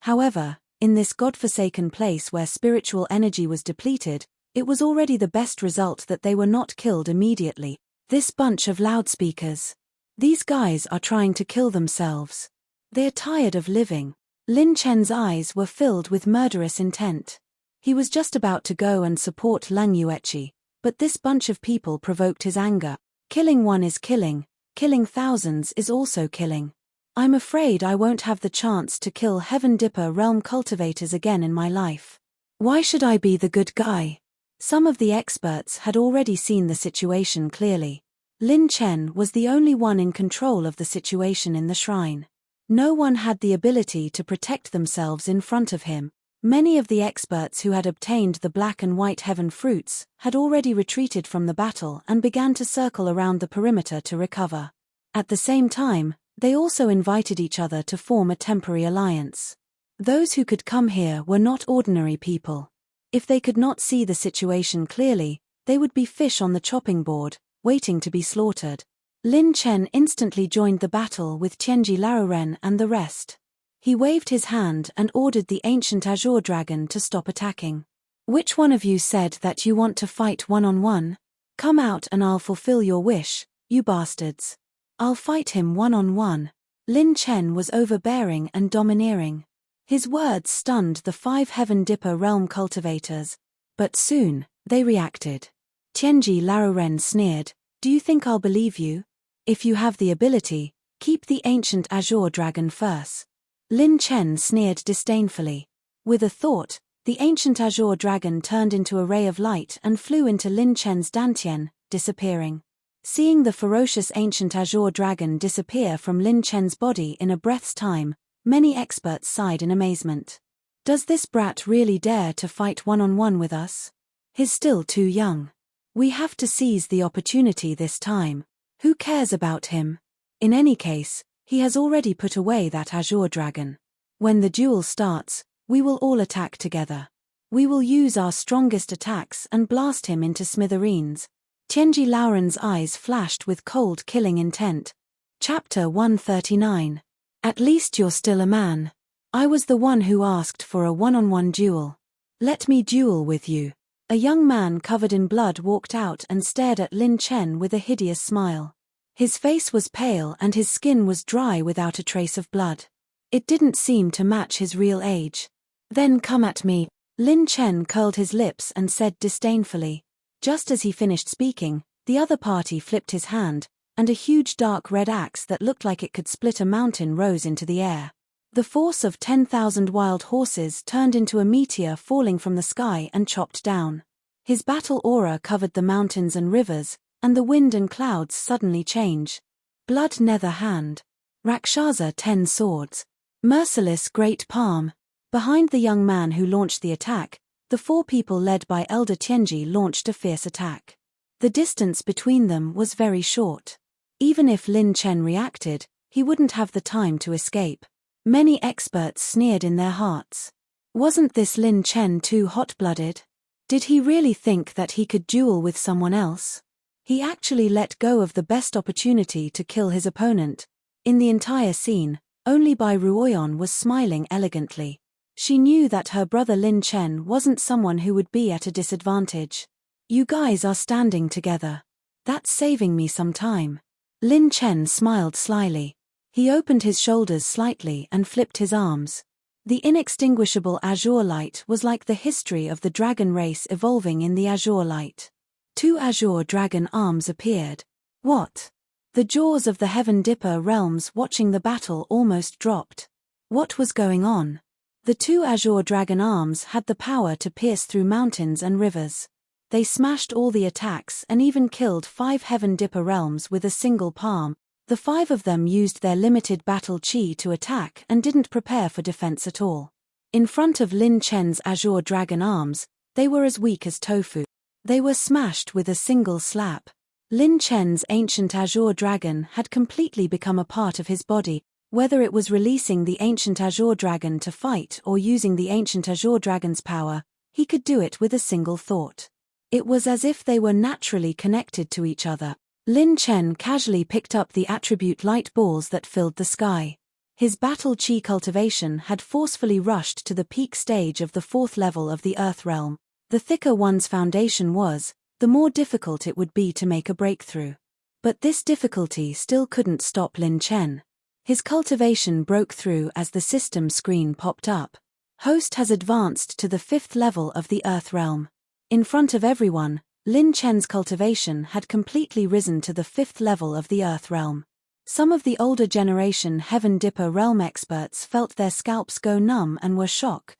However, in this godforsaken place where spiritual energy was depleted, it was already the best result that they were not killed immediately. This bunch of loudspeakers. These guys are trying to kill themselves. They're tired of living. Lin Chen's eyes were filled with murderous intent. He was just about to go and support Lang Yueqi, but this bunch of people provoked his anger. Killing one is killing thousands is also killing. I'm afraid I won't have the chance to kill Heaven Dipper realm cultivators again in my life. Why should I be the good guy? Some of the experts had already seen the situation clearly. Lin Chen was the only one in control of the situation in the shrine. No one had the ability to protect themselves in front of him. Many of the experts who had obtained the black and white heaven fruits had already retreated from the battle and began to circle around the perimeter to recover. At the same time, they also invited each other to form a temporary alliance. Those who could come here were not ordinary people. If they could not see the situation clearly, they would be fish on the chopping board, waiting to be slaughtered. Lin Chen instantly joined the battle with Tianji Laoren and the rest. He waved his hand and ordered the ancient azure dragon to stop attacking. Which one of you said that you want to fight one-on-one? Come out and I'll fulfill your wish, you bastards. I'll fight him one-on-one. Lin Chen was overbearing and domineering. His words stunned the 5 Heaven Dipper realm cultivators. But soon, they reacted. Tianji Laoren sneered, "Do you think I'll believe you? If you have the ability, keep the ancient azure dragon first." Lin Chen sneered disdainfully. With a thought, the ancient azure dragon turned into a ray of light and flew into Lin Chen's dantian, disappearing. Seeing the ferocious ancient azure dragon disappear from Lin Chen's body in a breath's time, many experts sighed in amazement. Does this brat really dare to fight one-on-one with us? He's still too young. We have to seize the opportunity this time. Who cares about him? In any case, he has already put away that azure dragon. When the duel starts, we will all attack together. We will use our strongest attacks and blast him into smithereens. Tianji Laoren's eyes flashed with cold killing intent. Chapter 139. At least you're still a man. I was the one who asked for a one-on-one duel. Let me duel with you. A young man covered in blood walked out and stared at Lin Chen with a hideous smile. His face was pale and his skin was dry without a trace of blood. It didn't seem to match his real age. Then come at me. Lin Chen curled his lips and said disdainfully. Just as he finished speaking, the other party flipped his hand, and a huge dark red axe that looked like it could split a mountain rose into the air. The force of 10,000 wild horses turned into a meteor falling from the sky and chopped down. His battle aura covered the mountains and rivers, and the wind and clouds suddenly change. Blood nether hand. Rakshasa 10 swords. Merciless great palm. Behind the young man who launched the attack, the 4 people led by Elder Tianji launched a fierce attack. The distance between them was very short. Even if Lin Chen reacted, he wouldn't have the time to escape. Many experts sneered in their hearts. Wasn't this Lin Chen too hot-blooded? Did he really think that he could duel with someone else? He actually let go of the best opportunity to kill his opponent. In the entire scene, only Bai Ruoyan was smiling elegantly. She knew that her brother Lin Chen wasn't someone who would be at a disadvantage. You guys are standing together. That's saving me some time. Lin Chen smiled slyly. He opened his shoulders slightly and flipped his arms. The inextinguishable azure light was like the history of the dragon race evolving in the azure light. 2 azure dragon arms appeared. What? The jaws of the Heaven Dipper realms watching the battle almost dropped. What was going on? The 2 azure dragon arms had the power to pierce through mountains and rivers. They smashed all the attacks and even killed 5 Heaven Dipper realms with a single palm. The 5 of them used their limited battle chi to attack and didn't prepare for defense at all. In front of Lin Chen's azure dragon arms, they were as weak as tofu. They were smashed with a single slap. Lin Chen's ancient azure dragon had completely become a part of his body. Whether it was releasing the ancient azure dragon to fight or using the ancient azure dragon's power, he could do it with a single thought. It was as if they were naturally connected to each other. Lin Chen casually picked up the attribute light balls that filled the sky. His battle chi cultivation had forcefully rushed to the peak stage of the 4th level of the Earth realm. The thicker one's foundation was, the more difficult it would be to make a breakthrough. But this difficulty still couldn't stop Lin Chen. His cultivation broke through as the system screen popped up. Host has advanced to the 5th level of the Earth realm. In front of everyone, Lin Chen's cultivation had completely risen to the 5th level of the Earth realm. Some of the older generation Heaven Dipper realm experts felt their scalps go numb and were shocked.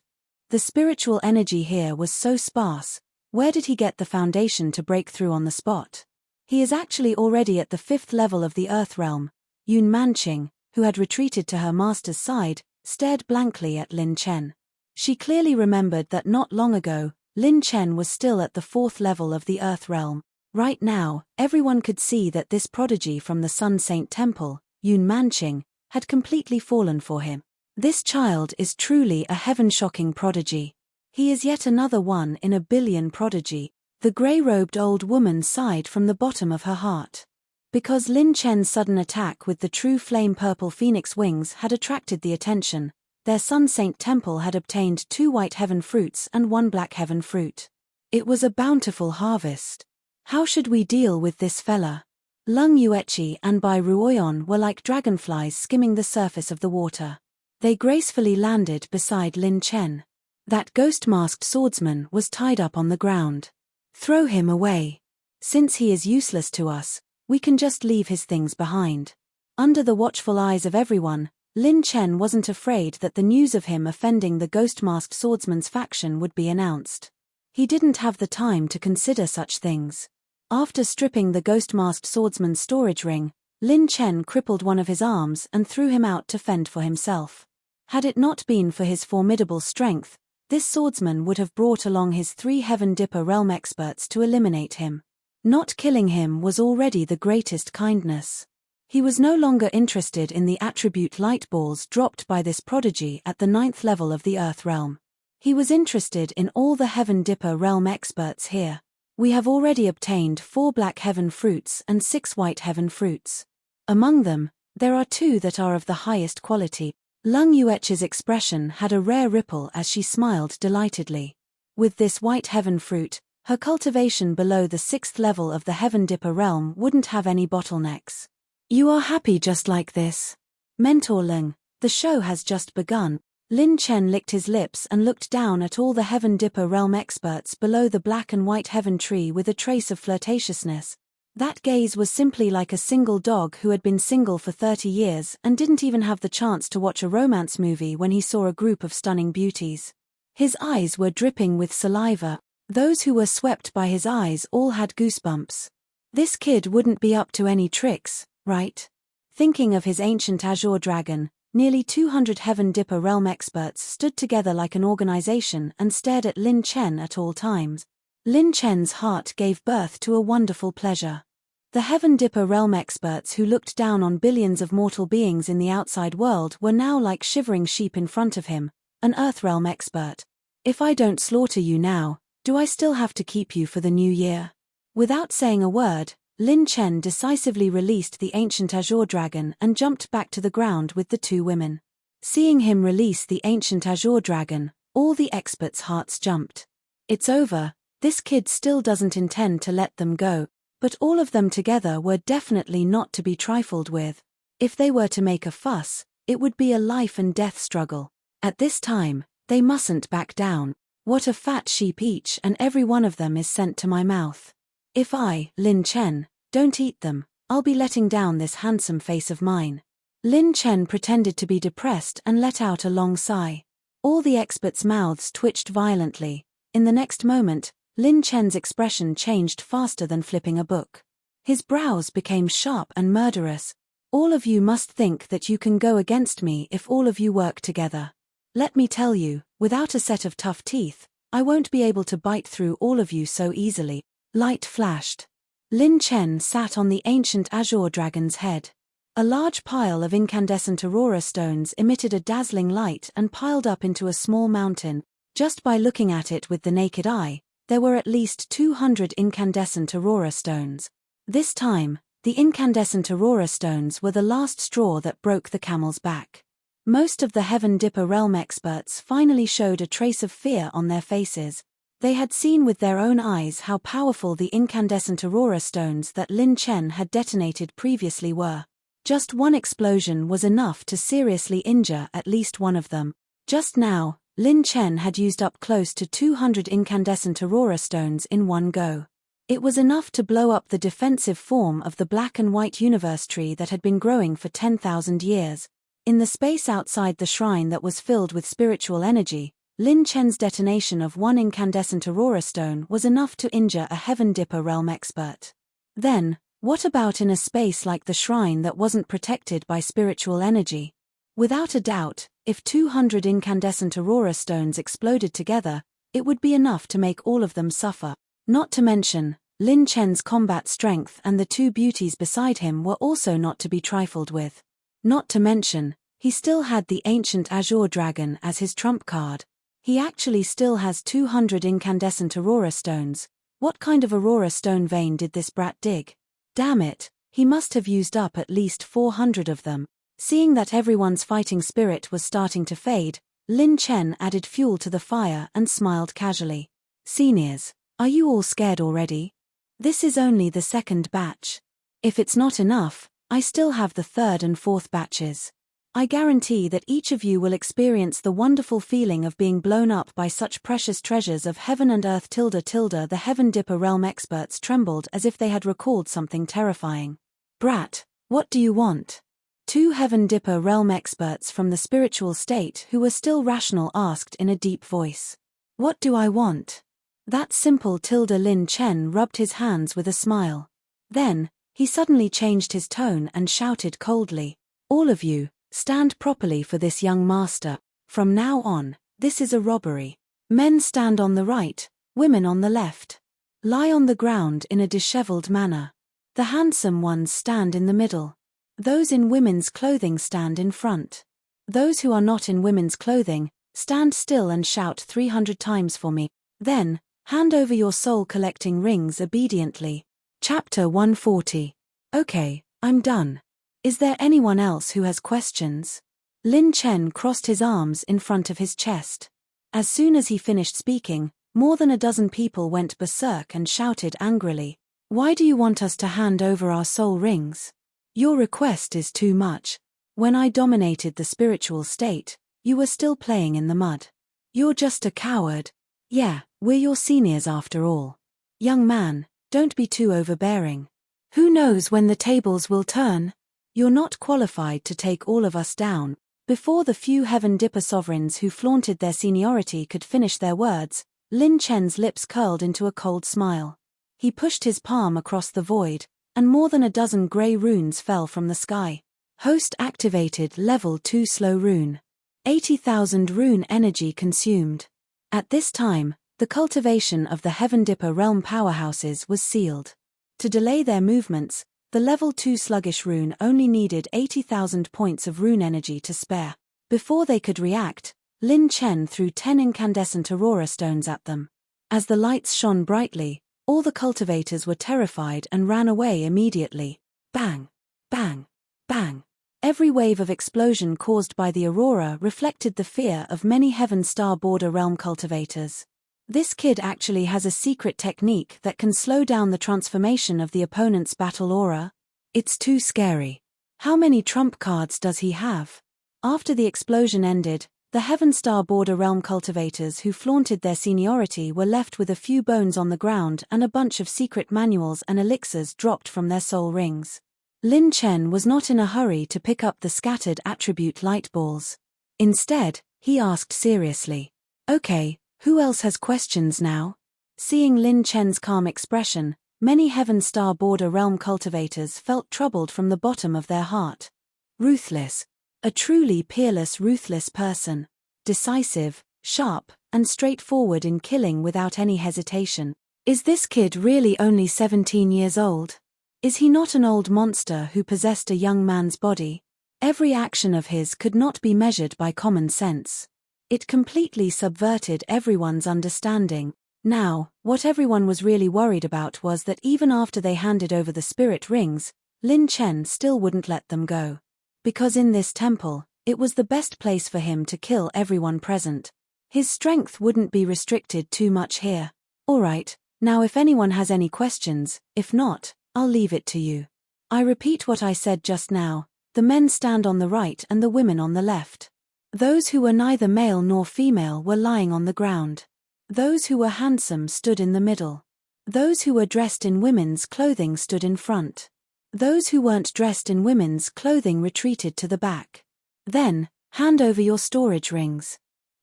The spiritual energy here was so sparse. Where did he get the foundation to break through on the spot? He is actually already at the 5th level of the Earth realm. Yun Manqing, who had retreated to her master's side, stared blankly at Lin Chen. She clearly remembered that not long ago, Lin Chen was still at the 4th level of the Earth realm. Right now, everyone could see that this prodigy from the Sun Saint Temple, Yun Manqing, had completely fallen for him. This child is truly a heaven-shocking prodigy. He is yet another one in a billion prodigy. The grey-robed old woman sighed from the bottom of her heart. Because Lin Chen's sudden attack with the true flame-purple phoenix wings had attracted the attention, their Sun Saint Temple had obtained 2 white heaven fruits and 1 black heaven fruit. It was a bountiful harvest. How should we deal with this fella? Lung Yueqi and Bai Ruoyan were like dragonflies skimming the surface of the water. They gracefully landed beside Lin Chen. That ghost-masked swordsman was tied up on the ground. Throw him away. Since he is useless to us, we can just leave his things behind. Under the watchful eyes of everyone, Lin Chen wasn't afraid that the news of him offending the ghost-masked swordsman's faction would be announced. He didn't have the time to consider such things. After stripping the ghost-masked swordsman's storage ring, Lin Chen crippled one of his arms and threw him out to fend for himself. Had it not been for his formidable strength, this swordsman would have brought along his 3 Heaven Dipper realm experts to eliminate him. Not killing him was already the greatest kindness. He was no longer interested in the attribute light balls dropped by this prodigy at the 9th level of the Earth realm. He was interested in all the Heaven Dipper realm experts here. We have already obtained 4 black heaven fruits and 6 white heaven fruits. Among them, there are 2 that are of the highest quality. Lung Yueqi's expression had a rare ripple as she smiled delightedly. With this white heaven fruit, her cultivation below the 6th level of the Heaven Dipper realm wouldn't have any bottlenecks. You are happy just like this? Mentor Lung, the show has just begun. Lin Chen licked his lips and looked down at all the Heaven Dipper realm experts below the black and white heaven tree with a trace of flirtatiousness. That gaze was simply like a single dog who had been single for 30 years and didn't even have the chance to watch a romance movie when he saw a group of stunning beauties. His eyes were dripping with saliva. Those who were swept by his eyes all had goosebumps. This kid wouldn't be up to any tricks, right? Thinking of his ancient azure dragon, nearly 200 Heaven Dipper realm experts stood together like an organization and stared at Lin Chen at all times. Lin Chen's heart gave birth to a wonderful pleasure. The Heaven Dipper realm experts who looked down on billions of mortal beings in the outside world were now like shivering sheep in front of him, an Earth realm expert. If I don't slaughter you now, do I still have to keep you for the new year? Without saying a word, Lin Chen decisively released the ancient azure dragon and jumped back to the ground with the 2 women. Seeing him release the ancient azure dragon, all the experts' hearts jumped. It's over, this kid still doesn't intend to let them go, but all of them together were definitely not to be trifled with. If they were to make a fuss, it would be a life and death struggle. At this time, they mustn't back down. What a fat sheep each and every one of them is sent to my mouth. If I, Lin Chen, don't eat them, I'll be letting down this handsome face of mine. Lin Chen pretended to be depressed and let out a long sigh. All the experts' mouths twitched violently. In the next moment, Lin Chen's expression changed faster than flipping a book. His brows became sharp and murderous. All of you must think that you can go against me if all of you work together. Let me tell you, without a set of tough teeth, I won't be able to bite through all of you so easily. Light flashed. Lin Chen sat on the ancient azure dragon's head. A large pile of incandescent aurora stones emitted a dazzling light and piled up into a small mountain. Just by looking at it with the naked eye, there were at least 200 incandescent aurora stones. This time, the incandescent aurora stones were the last straw that broke the camel's back. Most of the Heaven Dipper realm experts finally showed a trace of fear on their faces. They had seen with their own eyes how powerful the incandescent aurora stones that Lin Chen had detonated previously were. Just one explosion was enough to seriously injure at least one of them. Just now, Lin Chen had used up close to 200 incandescent aurora stones in one go. It was enough to blow up the defensive form of the black and white universe tree that had been growing for 10,000 years. In the space outside the shrine that was filled with spiritual energy, Lin Chen's detonation of one incandescent aurora stone was enough to injure a Heaven Dipper realm expert. Then, what about in a space like the shrine that wasn't protected by spiritual energy? Without a doubt, if 200 incandescent aurora stones exploded together, it would be enough to make all of them suffer. Not to mention, Lin Chen's combat strength and the two beauties beside him were also not to be trifled with. Not to mention, he still had the ancient azure dragon as his trump card. He actually still has 200 incandescent aurora stones. What kind of aurora stone vein did this brat dig? Damn it, he must have used up at least 400 of them. Seeing that everyone's fighting spirit was starting to fade, Lin Chen added fuel to the fire and smiled casually. Seniors, are you all scared already? This is only the second batch. If it's not enough, I still have the third and fourth batches. I guarantee that each of you will experience the wonderful feeling of being blown up by such precious treasures of heaven and earth. The Heaven Dipper realm experts trembled as if they had recalled something terrifying. Brat, what do you want? Two Heaven Dipper realm experts from the spiritual state who were still rational asked in a deep voice. What do I want? That's simple. Lin Chen rubbed his hands with a smile. Then, he suddenly changed his tone and shouted coldly. All of you, stand properly for this young master. From now on, this is a robbery. Men stand on the right, women on the left. Lie on the ground in a disheveled manner. The handsome ones stand in the middle. Those in women's clothing stand in front. Those who are not in women's clothing, stand still and shout 300 times for me. Then, hand over your soul-collecting rings obediently. Chapter 140. Okay, I'm done. Is there anyone else who has questions? Lin Chen crossed his arms in front of his chest. As soon as he finished speaking, more than a dozen people went berserk and shouted angrily. Why do you want us to hand over our soul rings? Your request is too much. When I dominated the spiritual state, you were still playing in the mud. You're just a coward. Yeah, we're your seniors after all. Young man, don't be too overbearing. Who knows when the tables will turn? You're not qualified to take all of us down. Before the few Heaven Dipper sovereigns who flaunted their seniority could finish their words, Lin Chen's lips curled into a cold smile. He pushed his palm across the void, and more than a dozen grey runes fell from the sky. Host activated level 2 slow rune. 80,000 rune energy consumed. At this time, the cultivation of the Heaven Dipper realm powerhouses was sealed. To delay their movements, the level 2 sluggish rune only needed 80,000 points of rune energy to spare. Before they could react, Lin Chen threw 10 incandescent aurora stones at them. As the lights shone brightly, all the cultivators were terrified and ran away immediately. Bang! Bang! Bang! Every wave of explosion caused by the aurora reflected the fear of many Heaven Star Border realm cultivators. This kid actually has a secret technique that can slow down the transformation of the opponent's battle aura. It's too scary. How many trump cards does he have? After the explosion ended, the Heaven Star Border realm cultivators who flaunted their seniority were left with a few bones on the ground and a bunch of secret manuals and elixirs dropped from their soul rings. Lin Chen was not in a hurry to pick up the scattered attribute light balls. Instead, he asked seriously. Okay, who else has questions now? Seeing Lin Chen's calm expression, many Heaven Star Border realm cultivators felt troubled from the bottom of their heart. Ruthless. A truly peerless ruthless person. Decisive, sharp, and straightforward in killing without any hesitation. Is this kid really only 17 years old? Is he not an old monster who possessed a young man's body? Every action of his could not be measured by common sense. It completely subverted everyone's understanding. Now, what everyone was really worried about was that even after they handed over the spirit rings, Lin Chen still wouldn't let them go. Because in this temple, it was the best place for him to kill everyone present. His strength wouldn't be restricted too much here. Alright, now if anyone has any questions, if not, I'll leave it to you. I repeat what I said just now, the men stand on the right and the women on the left. Those who were neither male nor female were lying on the ground. Those who were handsome stood in the middle. Those who were dressed in women's clothing stood in front. Those who weren't dressed in women's clothing retreated to the back. Then, hand over your storage rings.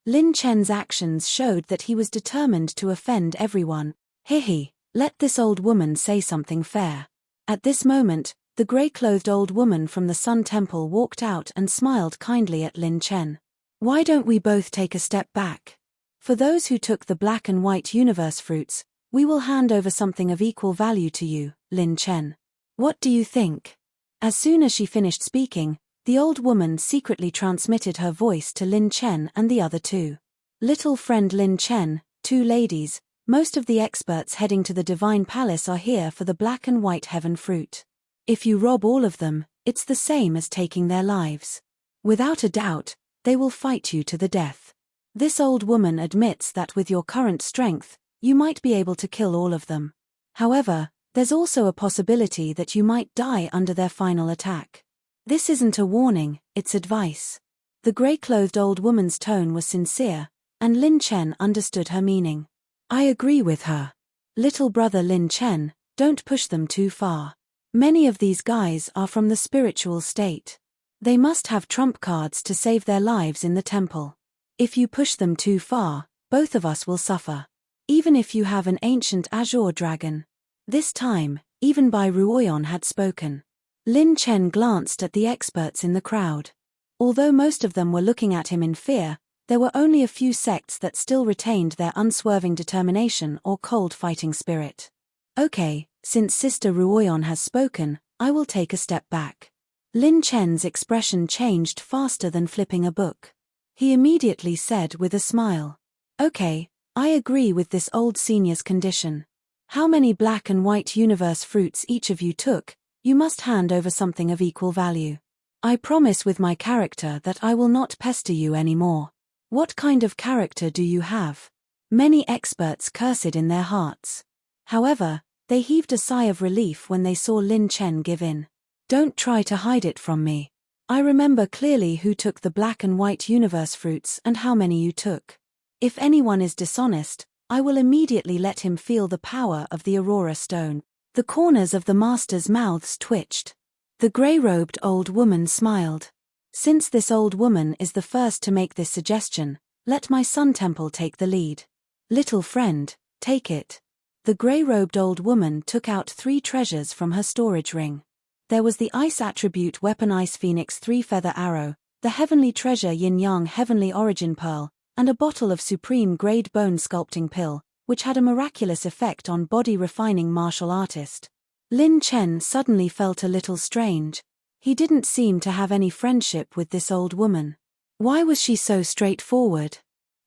Lin Chen's actions showed that he was determined to offend everyone. Hihi, let this old woman say something fair. At this moment, the grey-clothed old woman from the Sun Temple walked out and smiled kindly at Lin Chen. Why don't we both take a step back? For those who took the black and white universe fruits, we will hand over something of equal value to you, Lin Chen. What do you think? As soon as she finished speaking, the old woman secretly transmitted her voice to Lin Chen and the other two. Little friend Lin Chen, two ladies, most of the experts heading to the Divine Palace are here for the black and white heaven fruit. If you rob all of them, it's the same as taking their lives. Without a doubt, they will fight you to the death. This old woman admits that with your current strength, you might be able to kill all of them. However, there's also a possibility that you might die under their final attack. This isn't a warning, it's advice. The grey-clothed old woman's tone was sincere, and Lin Chen understood her meaning. I agree with her. Little brother Lin Chen, don't push them too far. Many of these guys are from the spiritual state. They must have trump cards to save their lives in the temple. If you push them too far, both of us will suffer. Even if you have an ancient azure dragon. This time, even Bai Ruoyan had spoken. Lin Chen glanced at the experts in the crowd. Although most of them were looking at him in fear, there were only a few sects that still retained their unswerving determination or cold fighting spirit. Okay, since Sister Ruoyan has spoken, I will take a step back. Lin Chen's expression changed faster than flipping a book. He immediately said with a smile. Okay, I agree with this old senior's condition. How many black and white universe fruits each of you took, you must hand over something of equal value. I promise with my character that I will not pester you anymore. What kind of character do you have? Many experts cursed in their hearts. However, they heaved a sigh of relief when they saw Lin Chen give in. Don't try to hide it from me. I remember clearly who took the black and white universe fruits and how many you took. If anyone is dishonest, I will immediately let him feel the power of the Aurora Stone. The corners of the master's mouths twitched. The grey-robed old woman smiled. Since this old woman is the first to make this suggestion, let my Sun Temple take the lead. Little friend, take it. The grey-robed old woman took out 3 treasures from her storage ring. There was the ice attribute weapon Ice Phoenix 3-feather arrow, the heavenly treasure Yin-Yang heavenly origin pearl, and a bottle of supreme grade bone sculpting pill, which had a miraculous effect on body-refining martial artist. Lin Chen suddenly felt a little strange. He didn't seem to have any friendship with this old woman. Why was she so straightforward?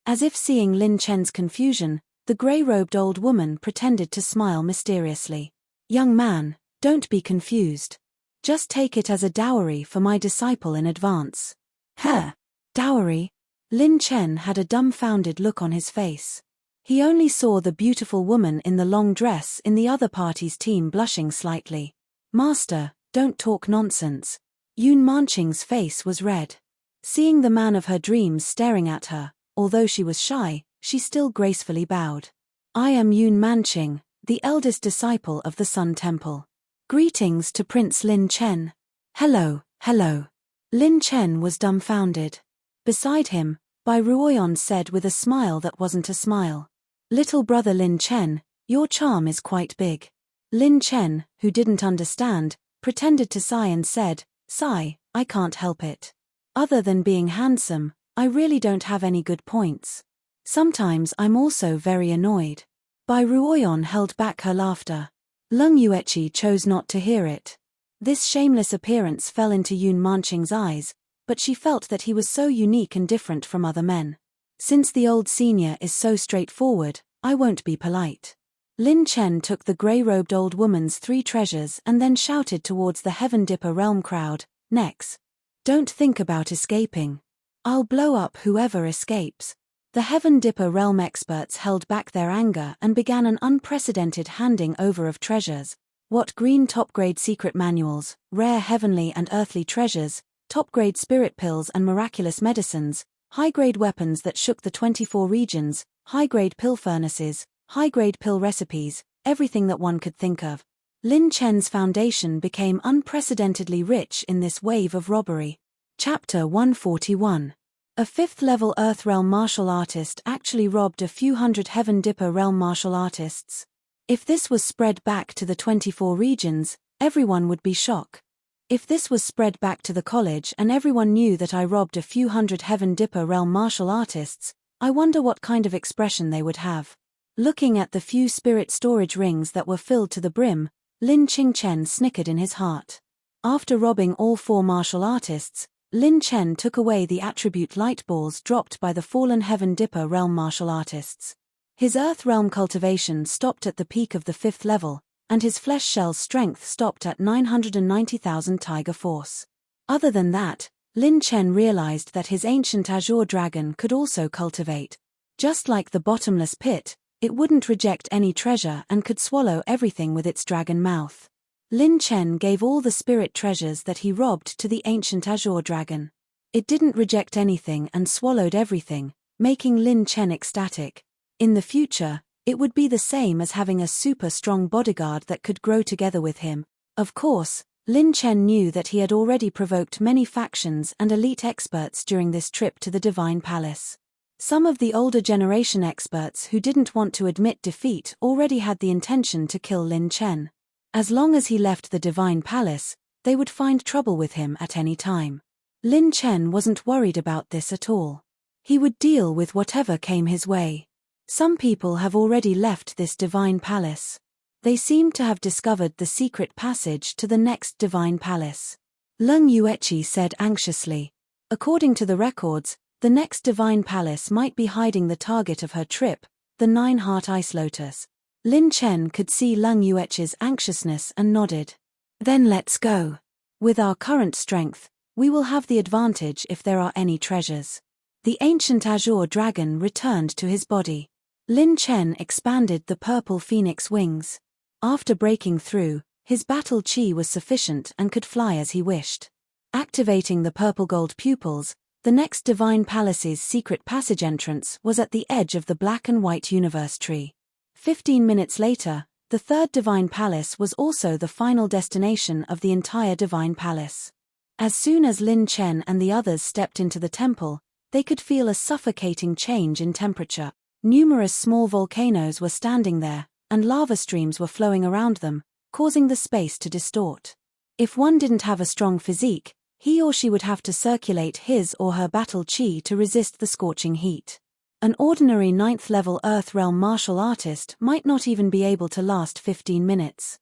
As if seeing Lin Chen's confusion, the grey-robed old woman pretended to smile mysteriously. Young man, don't be confused. Just take it as a dowry for my disciple in advance. Huh? Dowry? Lin Chen had a dumbfounded look on his face. He only saw the beautiful woman in the long dress in the other party's team blushing slightly. Master, don't talk nonsense. Yun Manqing's face was red. Seeing the man of her dreams staring at her, although she was shy, she still gracefully bowed. I am Yun Manqing, the eldest disciple of the Sun Temple. Greetings to Prince Lin Chen. Hello, hello. Lin Chen was dumbfounded. Beside him, Bai Ruoyan said with a smile that wasn't a smile. Little brother Lin Chen, your charm is quite big. Lin Chen, who didn't understand, pretended to sigh and said, Sigh, I can't help it. Other than being handsome, I really don't have any good points. Sometimes I'm also very annoyed. Bai Ruoyan held back her laughter. Lung Yueqi chose not to hear it. This shameless appearance fell into Yun Manqing's eyes, but she felt that he was so unique and different from other men. Since the old senior is so straightforward, I won't be polite. Lin Chen took the grey-robed old woman's 3 treasures and then shouted towards the Heaven Dipper realm crowd, Next. Don't think about escaping. I'll blow up whoever escapes. The Heaven Dipper realm experts held back their anger and began an unprecedented handing over of treasures. What green top-grade secret manuals, rare heavenly and earthly treasures, top-grade spirit pills and miraculous medicines, high-grade weapons that shook the 24 regions, high-grade pill furnaces, high-grade pill recipes, everything that one could think of. Lin Chen's foundation became unprecedentedly rich in this wave of robbery. Chapter 141. A 5th-level Earth Realm martial artist actually robbed a few hundred Heaven Dipper realm martial artists. If this was spread back to the 24 regions, everyone would be shocked. If this was spread back to the college and everyone knew that I robbed a few hundred Heaven Dipper realm martial artists, I wonder what kind of expression they would have. Looking at the few spirit storage rings that were filled to the brim, Lin Qingchen snickered in his heart. After robbing all 4 martial artists, Lin Chen took away the attribute light balls dropped by the fallen Heaven Dipper realm martial artists. His Earth realm cultivation stopped at the peak of the 5th level, and his flesh shell's strength stopped at 990,000 Tiger Force. Other than that, Lin Chen realized that his ancient azure dragon could also cultivate. Just like the bottomless pit, it wouldn't reject any treasure and could swallow everything with its dragon mouth. Lin Chen gave all the spirit treasures that he robbed to the ancient azure dragon. It didn't reject anything and swallowed everything, making Lin Chen ecstatic. In the future, it would be the same as having a super strong bodyguard that could grow together with him. Of course, Lin Chen knew that he had already provoked many factions and elite experts during this trip to the Divine Palace. Some of the older generation experts who didn't want to admit defeat already had the intention to kill Lin Chen. As long as he left the Divine Palace, they would find trouble with him at any time. Lin Chen wasn't worried about this at all. He would deal with whatever came his way. Some people have already left this Divine Palace. They seem to have discovered the secret passage to the next Divine Palace. Leng Yueqi said anxiously. According to the records, the next Divine Palace might be hiding the target of her trip, the 9-heart ice lotus. Lin Chen could see Leng Yueqi's anxiousness and nodded. Then let's go. With our current strength, we will have the advantage if there are any treasures. The ancient azure dragon returned to his body. Lin Chen expanded the purple phoenix wings. After breaking through, his battle chi was sufficient and could fly as he wished. Activating the purple gold pupils, the next Divine Palace's secret passage entrance was at the edge of the black and white universe tree. 15 minutes later, the 3rd Divine Palace was also the final destination of the entire Divine Palace. As soon as Lin Chen and the others stepped into the temple, they could feel a suffocating change in temperature. Numerous small volcanoes were standing there, and lava streams were flowing around them, causing the space to distort. If one didn't have a strong physique, he or she would have to circulate his or her battle chi to resist the scorching heat. An ordinary 9th-level Earth Realm martial artist might not even be able to last 15 minutes.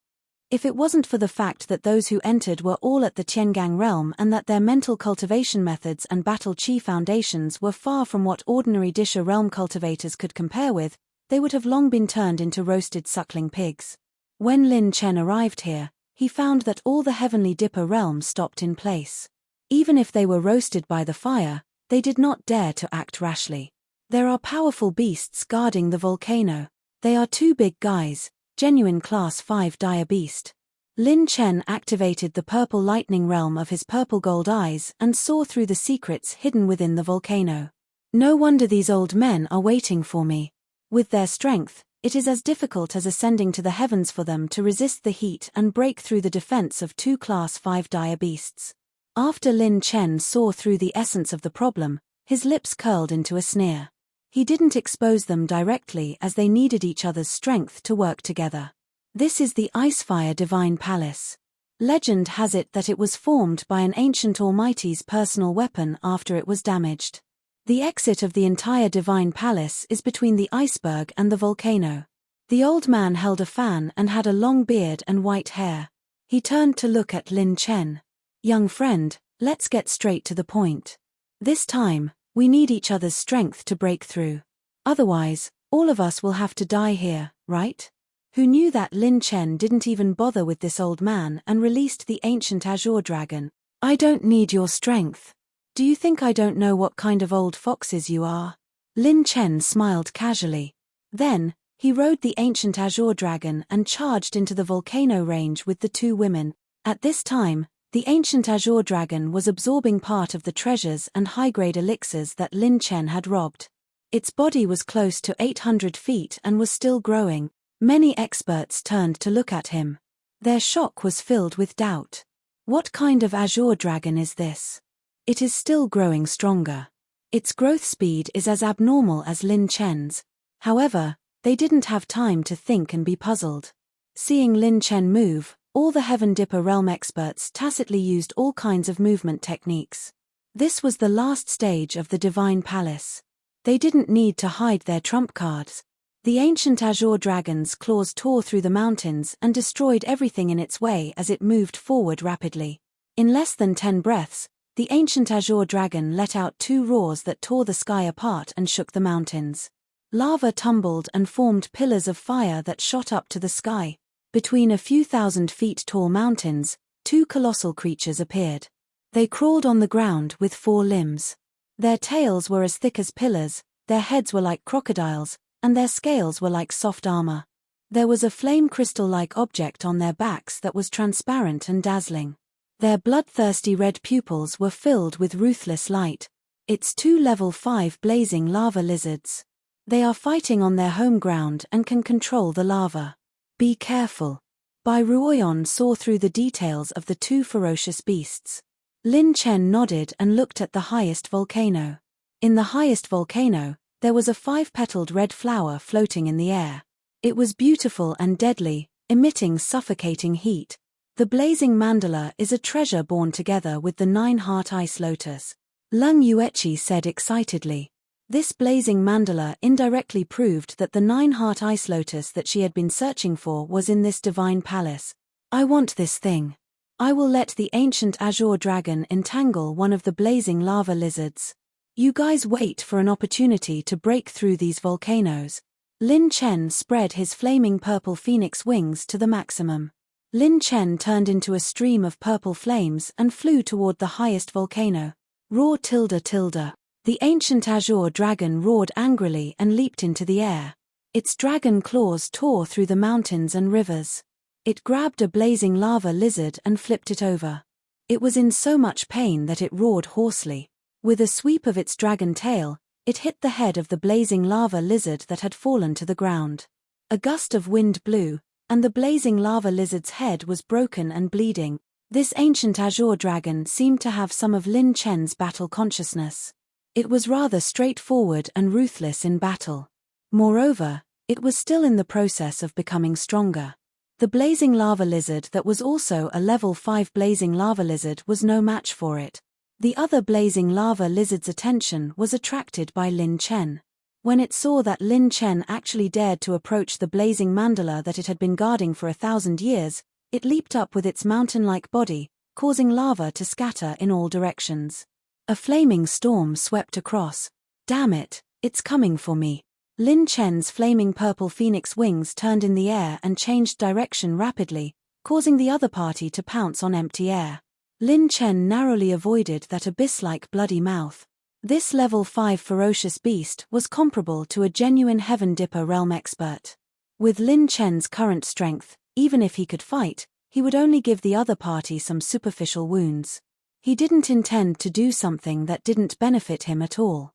If it wasn't for the fact that those who entered were all at the Tiangang realm and that their mental cultivation methods and battle chi foundations were far from what ordinary Disha realm cultivators could compare with, they would have long been turned into roasted suckling pigs. When Lin Chen arrived here, he found that all the Heavenly Dipper realms stopped in place. Even if they were roasted by the fire, they did not dare to act rashly. There are powerful beasts guarding the volcano. They are 2 big guys, genuine Class 5 dire beast. Lin Chen activated the purple lightning realm of his purple gold eyes and saw through the secrets hidden within the volcano. No wonder these old men are waiting for me. With their strength, it is as difficult as ascending to the heavens for them to resist the heat and break through the defense of 2 Class 5 dire beasts. After Lin Chen saw through the essence of the problem, his lips curled into a sneer. He didn't expose them directly as they needed each other's strength to work together. This is the Icefire Divine Palace. Legend has it that it was formed by an ancient Almighty's personal weapon after it was damaged. The exit of the entire Divine Palace is between the iceberg and the volcano. The old man held a fan and had a long beard and white hair. He turned to look at Lin Chen. Young friend, let's get straight to the point. This time, we need each other's strength to break through. Otherwise, all of us will have to die here, right? Who knew that Lin Chen didn't even bother with this old man and released the ancient azure dragon? I don't need your strength. Do you think I don't know what kind of old foxes you are? Lin Chen smiled casually. Then, he rode the ancient azure dragon and charged into the volcano range with the two women. At this time, the ancient azure dragon was absorbing part of the treasures and high-grade elixirs that Lin Chen had robbed. Its body was close to 800 feet and was still growing. Many experts turned to look at him. Their shock was filled with doubt. What kind of azure dragon is this? It is still growing stronger. Its growth speed is as abnormal as Lin Chen's. However, they didn't have time to think and be puzzled. Seeing Lin Chen move, all the Heaven Dipper realm experts tacitly used all kinds of movement techniques. This was the last stage of the Divine Palace. They didn't need to hide their trump cards. The ancient azure dragon's claws tore through the mountains and destroyed everything in its way as it moved forward rapidly. In less than 10 breaths, the ancient azure dragon let out 2 roars that tore the sky apart and shook the mountains. Lava tumbled and formed pillars of fire that shot up to the sky. Between a few thousand feet tall mountains, 2 colossal creatures appeared. They crawled on the ground with 4 limbs. Their tails were as thick as pillars, their heads were like crocodiles, and their scales were like soft armor. There was a flame crystal-like object on their backs that was transparent and dazzling. Their bloodthirsty red pupils were filled with ruthless light. It's 2 level 5 blazing lava lizards. They are fighting on their home ground and can control the lava. Be careful. Bai Ruoyan saw through the details of the 2 ferocious beasts. Lin Chen nodded and looked at the highest volcano. In the highest volcano, there was a 5-petaled red flower floating in the air. It was beautiful and deadly, emitting suffocating heat. The blazing mandala is a treasure born together with the 9-heart ice lotus. Lung Yuechi said excitedly. This blazing mandala indirectly proved that the 9-heart ice lotus that she had been searching for was in this divine palace. I want this thing. I will let the ancient azure dragon entangle one of the blazing lava lizards. You guys wait for an opportunity to break through these volcanoes. Lin Chen spread his flaming purple phoenix wings to the maximum. Lin Chen turned into a stream of purple flames and flew toward the highest volcano. Roar tilde tilde. The ancient azure dragon roared angrily and leaped into the air. Its dragon claws tore through the mountains and rivers. It grabbed a blazing lava lizard and flipped it over. It was in so much pain that it roared hoarsely. With a sweep of its dragon tail, it hit the head of the blazing lava lizard that had fallen to the ground. A gust of wind blew, and the blazing lava lizard's head was broken and bleeding. This ancient azure dragon seemed to have some of Lin Chen's battle consciousness. It was rather straightforward and ruthless in battle. Moreover, it was still in the process of becoming stronger. The blazing lava lizard that was also a level 5 blazing lava lizard was no match for it. The other blazing lava lizard's attention was attracted by Lin Chen. When it saw that Lin Chen actually dared to approach the blazing mandala that it had been guarding for 1,000 years, it leaped up with its mountain-like body, causing lava to scatter in all directions. A flaming storm swept across. Damn it, it's coming for me. Lin Chen's flaming purple phoenix wings turned in the air and changed direction rapidly, causing the other party to pounce on empty air. Lin Chen narrowly avoided that abyss-like bloody mouth. This level 5 ferocious beast was comparable to a genuine Heaven Dipper realm expert. With Lin Chen's current strength, even if he could fight, he would only give the other party some superficial wounds. He didn't intend to do something that didn't benefit him at all.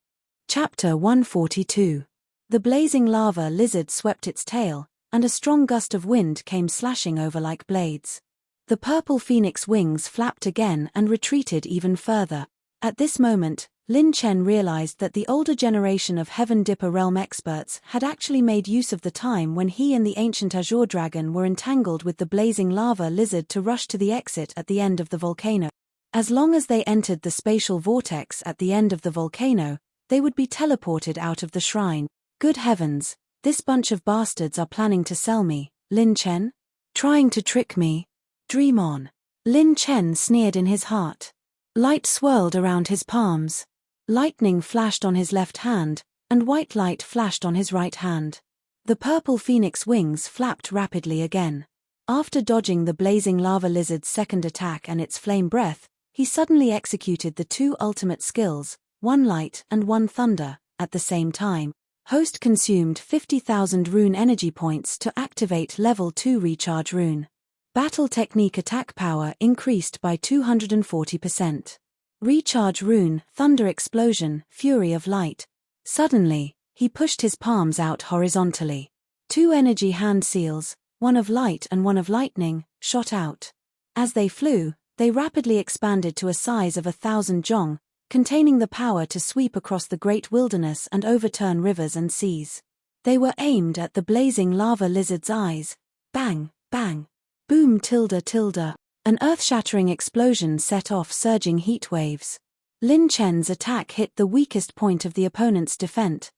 Chapter 142. The blazing lava lizard swept its tail, and a strong gust of wind came slashing over like blades. The purple phoenix wings flapped again and retreated even further. At this moment, Lin Chen realized that the older generation of Heaven Dipper realm experts had actually made use of the time when he and the ancient azure dragon were entangled with the blazing lava lizard to rush to the exit at the end of the volcano. As long as they entered the spatial vortex at the end of the volcano, they would be teleported out of the shrine. Good heavens, this bunch of bastards are planning to sell me, Lin Chen? Trying to trick me? Dream on. Lin Chen sneered in his heart. Light swirled around his palms. Lightning flashed on his left hand, and white light flashed on his right hand. The purple phoenix wings flapped rapidly again. After dodging the blazing lava lizard's second attack and its flame breath, he suddenly executed the 2 ultimate skills, one light and one thunder, At the same time, host consumed 50,000 rune energy points to activate level 2 recharge rune. Battle technique attack power increased by 240%. Recharge rune, thunder explosion, fury of light. Suddenly, he pushed his palms out horizontally. 2 energy hand seals, one of light and one of lightning, shot out. As they flew, they rapidly expanded to a size of 1,000 zhong, containing the power to sweep across the great wilderness and overturn rivers and seas. They were aimed at the blazing lava lizard's eyes. Bang, bang. Boom tilde tilde. An earth-shattering explosion set off surging heat waves. Lin Chen's attack hit the weakest point of the opponent's defense.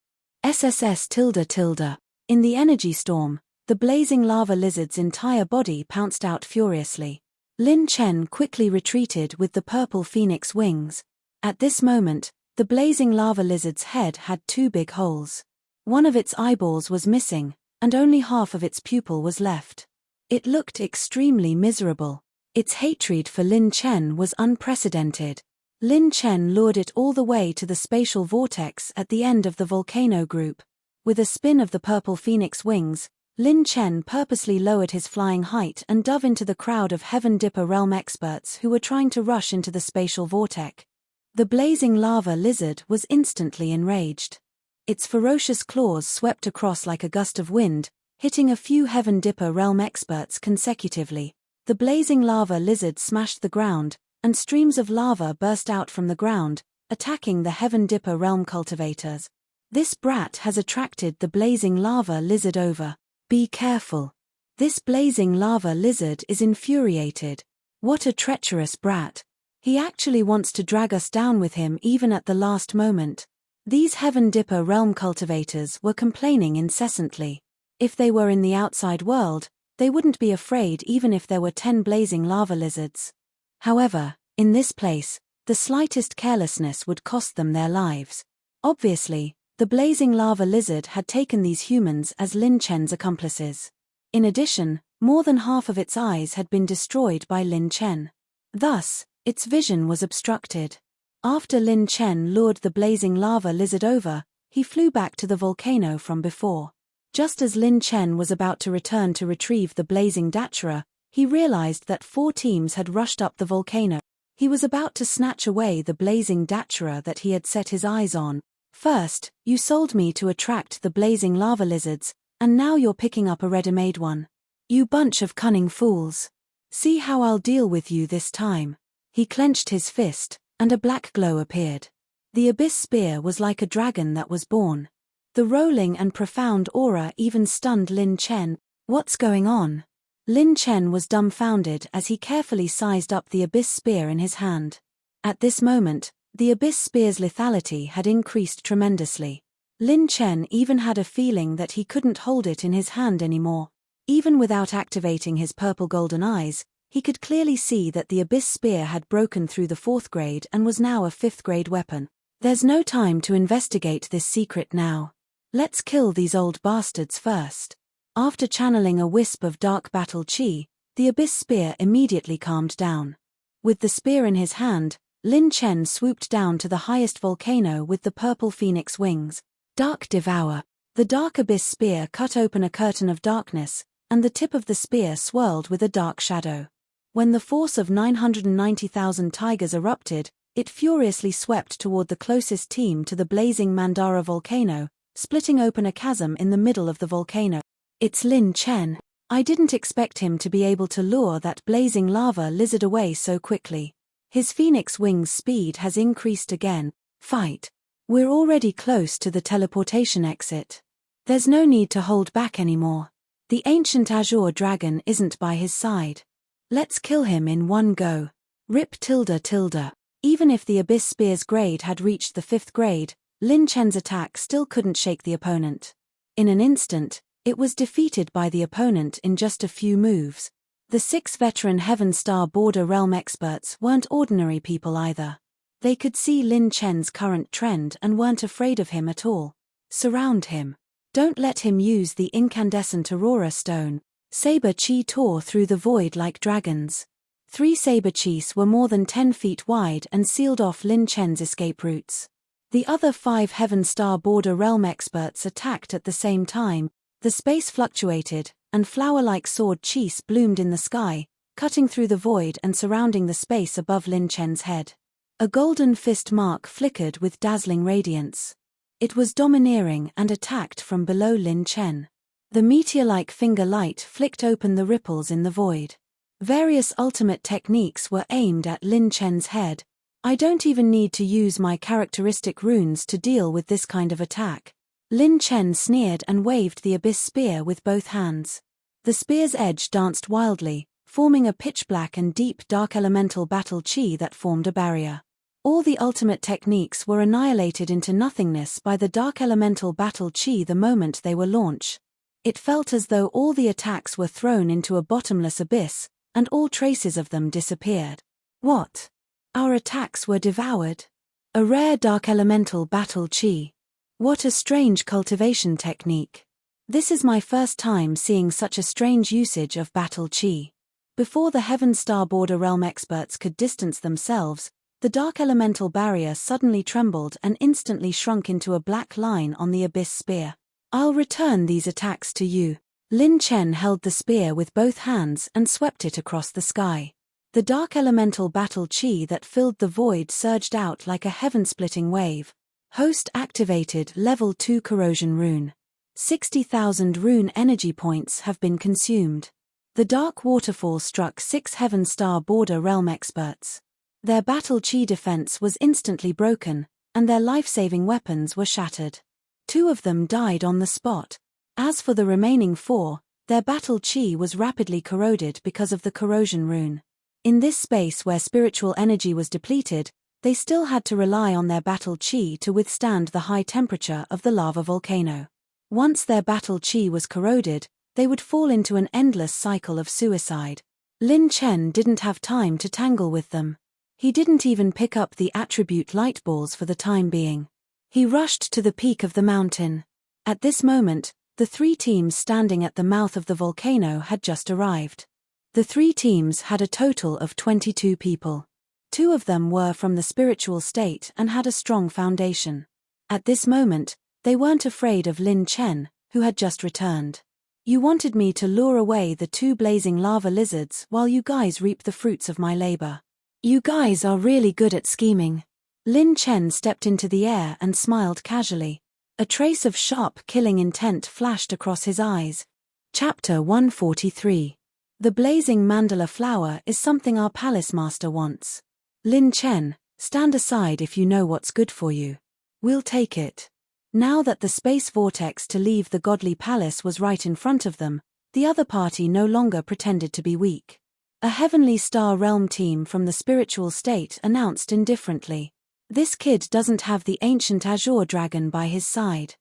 SSS tilde tilde. In the energy storm, the blazing lava lizard's entire body pounced out furiously. Lin Chen quickly retreated with the purple phoenix wings. At this moment, the blazing lava lizard's head had 2 big holes. One of its eyeballs was missing, and only half of its pupil was left. It looked extremely miserable. Its hatred for Lin Chen was unprecedented. Lin Chen lured it all the way to the spatial vortex at the end of the volcano group. With a spin of the purple phoenix wings, Lin Chen purposely lowered his flying height and dove into the crowd of Heaven Dipper realm experts who were trying to rush into the spatial vortex. The blazing lava lizard was instantly enraged. Its ferocious claws swept across like a gust of wind, hitting a few Heaven Dipper realm experts consecutively. The blazing lava lizard smashed the ground, and streams of lava burst out from the ground, attacking the Heaven Dipper realm cultivators. This brat has attracted the blazing lava lizard over. Be careful. This blazing lava lizard is infuriated. What a treacherous brat. He actually wants to drag us down with him even at the last moment. These Heaven Dipper realm cultivators were complaining incessantly. If they were in the outside world, they wouldn't be afraid even if there were 10 blazing lava lizards. However, in this place, the slightest carelessness would cost them their lives. Obviously, the blazing lava lizard had taken these humans as Lin Chen's accomplices. In addition, more than half of its eyes had been destroyed by Lin Chen. Thus, its vision was obstructed. After Lin Chen lured the blazing lava lizard over, he flew back to the volcano from before. Just as Lin Chen was about to return to retrieve the blazing Dachara, he realized that 4 teams had rushed up the volcano. He was about to snatch away the blazing Dachara that he had set his eyes on. First, you sold me to attract the blazing lava lizards, and now you're picking up a ready-made one. You bunch of cunning fools. See how I'll deal with you this time. He clenched his fist, and a black glow appeared. The abyss spear was like a dragon that was born. The rolling and profound aura even stunned Lin Chen. What's going on? Lin Chen was dumbfounded as he carefully sized up the abyss spear in his hand. At this moment, the abyss spear's lethality had increased tremendously. Lin Chen even had a feeling that he couldn't hold it in his hand anymore. Even without activating his purple golden eyes, he could clearly see that the abyss spear had broken through the 4th grade and was now a 5th grade weapon. There's no time to investigate this secret now. Let's kill these old bastards first. After channeling a wisp of dark battle chi, the abyss spear immediately calmed down. With the spear in his hand, Lin Chen swooped down to the highest volcano with the purple phoenix wings. Dark Devour. The dark abyss spear cut open a curtain of darkness, and the tip of the spear swirled with a dark shadow. When the force of 990,000 tigers erupted, it furiously swept toward the closest team to the blazing Mandara volcano, splitting open a chasm in the middle of the volcano. It's Lin Chen. I didn't expect him to be able to lure that blazing lava lizard away so quickly. His phoenix wings speed has increased again. Fight. We're already close to the teleportation exit. There's no need to hold back anymore. The ancient azure dragon isn't by his side. Let's kill him in one go. Rip tilde tilde. Even if the abyss spear's grade had reached the 5th grade, Lin Chen's attack still couldn't shake the opponent. In an instant, it was defeated by the opponent in just a few moves. The 6 veteran Heaven Star Border Realm experts weren't ordinary people either. They could see Lin Chen's current trend and weren't afraid of him at all. Surround him. Don't let him use the incandescent aurora stone. Saber chi tore through the void like dragons. 3 saber chis were more than 10 feet wide and sealed off Lin Chen's escape routes. The other 5 Heaven Star Border Realm experts attacked at the same time. The space fluctuated, and flower-like sword cheese bloomed in the sky, cutting through the void and surrounding the space above Lin Chen's head. A golden fist mark flickered with dazzling radiance. It was domineering and attacked from below Lin Chen. The meteor-like finger light flicked open the ripples in the void. Various ultimate techniques were aimed at Lin Chen's head. I don't even need to use my characteristic runes to deal with this kind of attack. Lin Chen sneered and waved the abyss spear with both hands. The spear's edge danced wildly, forming a pitch-black and deep dark elemental battle chi that formed a barrier. All the ultimate techniques were annihilated into nothingness by the dark elemental battle chi the moment they were launched. It felt as though all the attacks were thrown into a bottomless abyss, and all traces of them disappeared. What? Our attacks were devoured? A rare dark elemental battle chi. What a strange cultivation technique. This is my first time seeing such a strange usage of battle chi. Before the Heaven Star Border Realm experts could distance themselves, the dark elemental barrier suddenly trembled and instantly shrunk into a black line on the abyss spear. I'll return these attacks to you. Lin Chen held the spear with both hands and swept it across the sky. The dark elemental battle chi that filled the void surged out like a heaven-splitting wave. Host activated Level 2 Corrosion Rune. 60,000 rune energy points have been consumed. The dark waterfall struck 6 Heaven Star Border Realm experts. Their battle chi defense was instantly broken, and their life-saving weapons were shattered. 2 of them died on the spot. As for the remaining 4, their battle chi was rapidly corroded because of the corrosion rune. In this space where spiritual energy was depleted, they still had to rely on their battle chi to withstand the high temperature of the lava volcano. Once their battle chi was corroded, they would fall into an endless cycle of suicide. Lin Chen didn't have time to tangle with them. He didn't even pick up the attribute light balls for the time being. He rushed to the peak of the mountain. At this moment, the 3 teams standing at the mouth of the volcano had just arrived. The 3 teams had a total of 22 people. 2 of them were from the spiritual state and had a strong foundation. At this moment, they weren't afraid of Lin Chen, who had just returned. You wanted me to lure away the 2 blazing lava lizards while you guys reap the fruits of my labor. You guys are really good at scheming. Lin Chen stepped into the air and smiled casually. A trace of sharp killing intent flashed across his eyes. Chapter 143. The blazing mandala flower is something our palace master wants. Lin Chen, stand aside if you know what's good for you. We'll take it. Now that the space vortex to leave the godly palace was right in front of them, the other party no longer pretended to be weak. A Heavenly Star Realm team from the spiritual state announced indifferently. This kid doesn't have the ancient azure dragon by his side.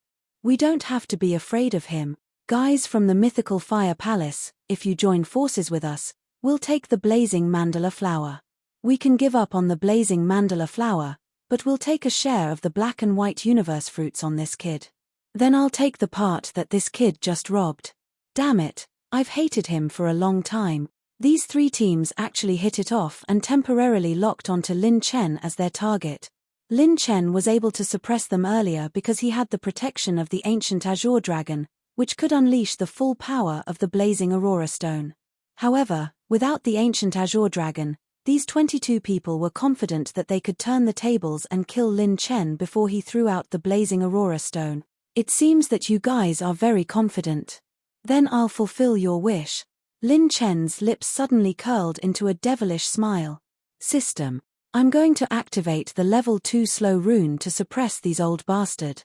We don't have to be afraid of him. Guys from the mythical fire palace, if you join forces with us, we'll take the blazing mandala flower. We can give up on the blazing mandala flower, but we'll take a share of the black and white universe fruits on this kid. Then I'll take the part that this kid just robbed. Damn it, I've hated him for a long time. These 3 teams actually hit it off and temporarily locked onto Lin Chen as their target. Lin Chen was able to suppress them earlier because he had the protection of the ancient azure dragon, which could unleash the full power of the blazing aurora stone. However, without the ancient azure dragon, these 22 people were confident that they could turn the tables and kill Lin Chen before he threw out the blazing aurora stone. It seems that you guys are very confident. Then I'll fulfill your wish. Lin Chen's lips suddenly curled into a devilish smile. System. I'm going to activate the level 2 slow rune to suppress these old bastard.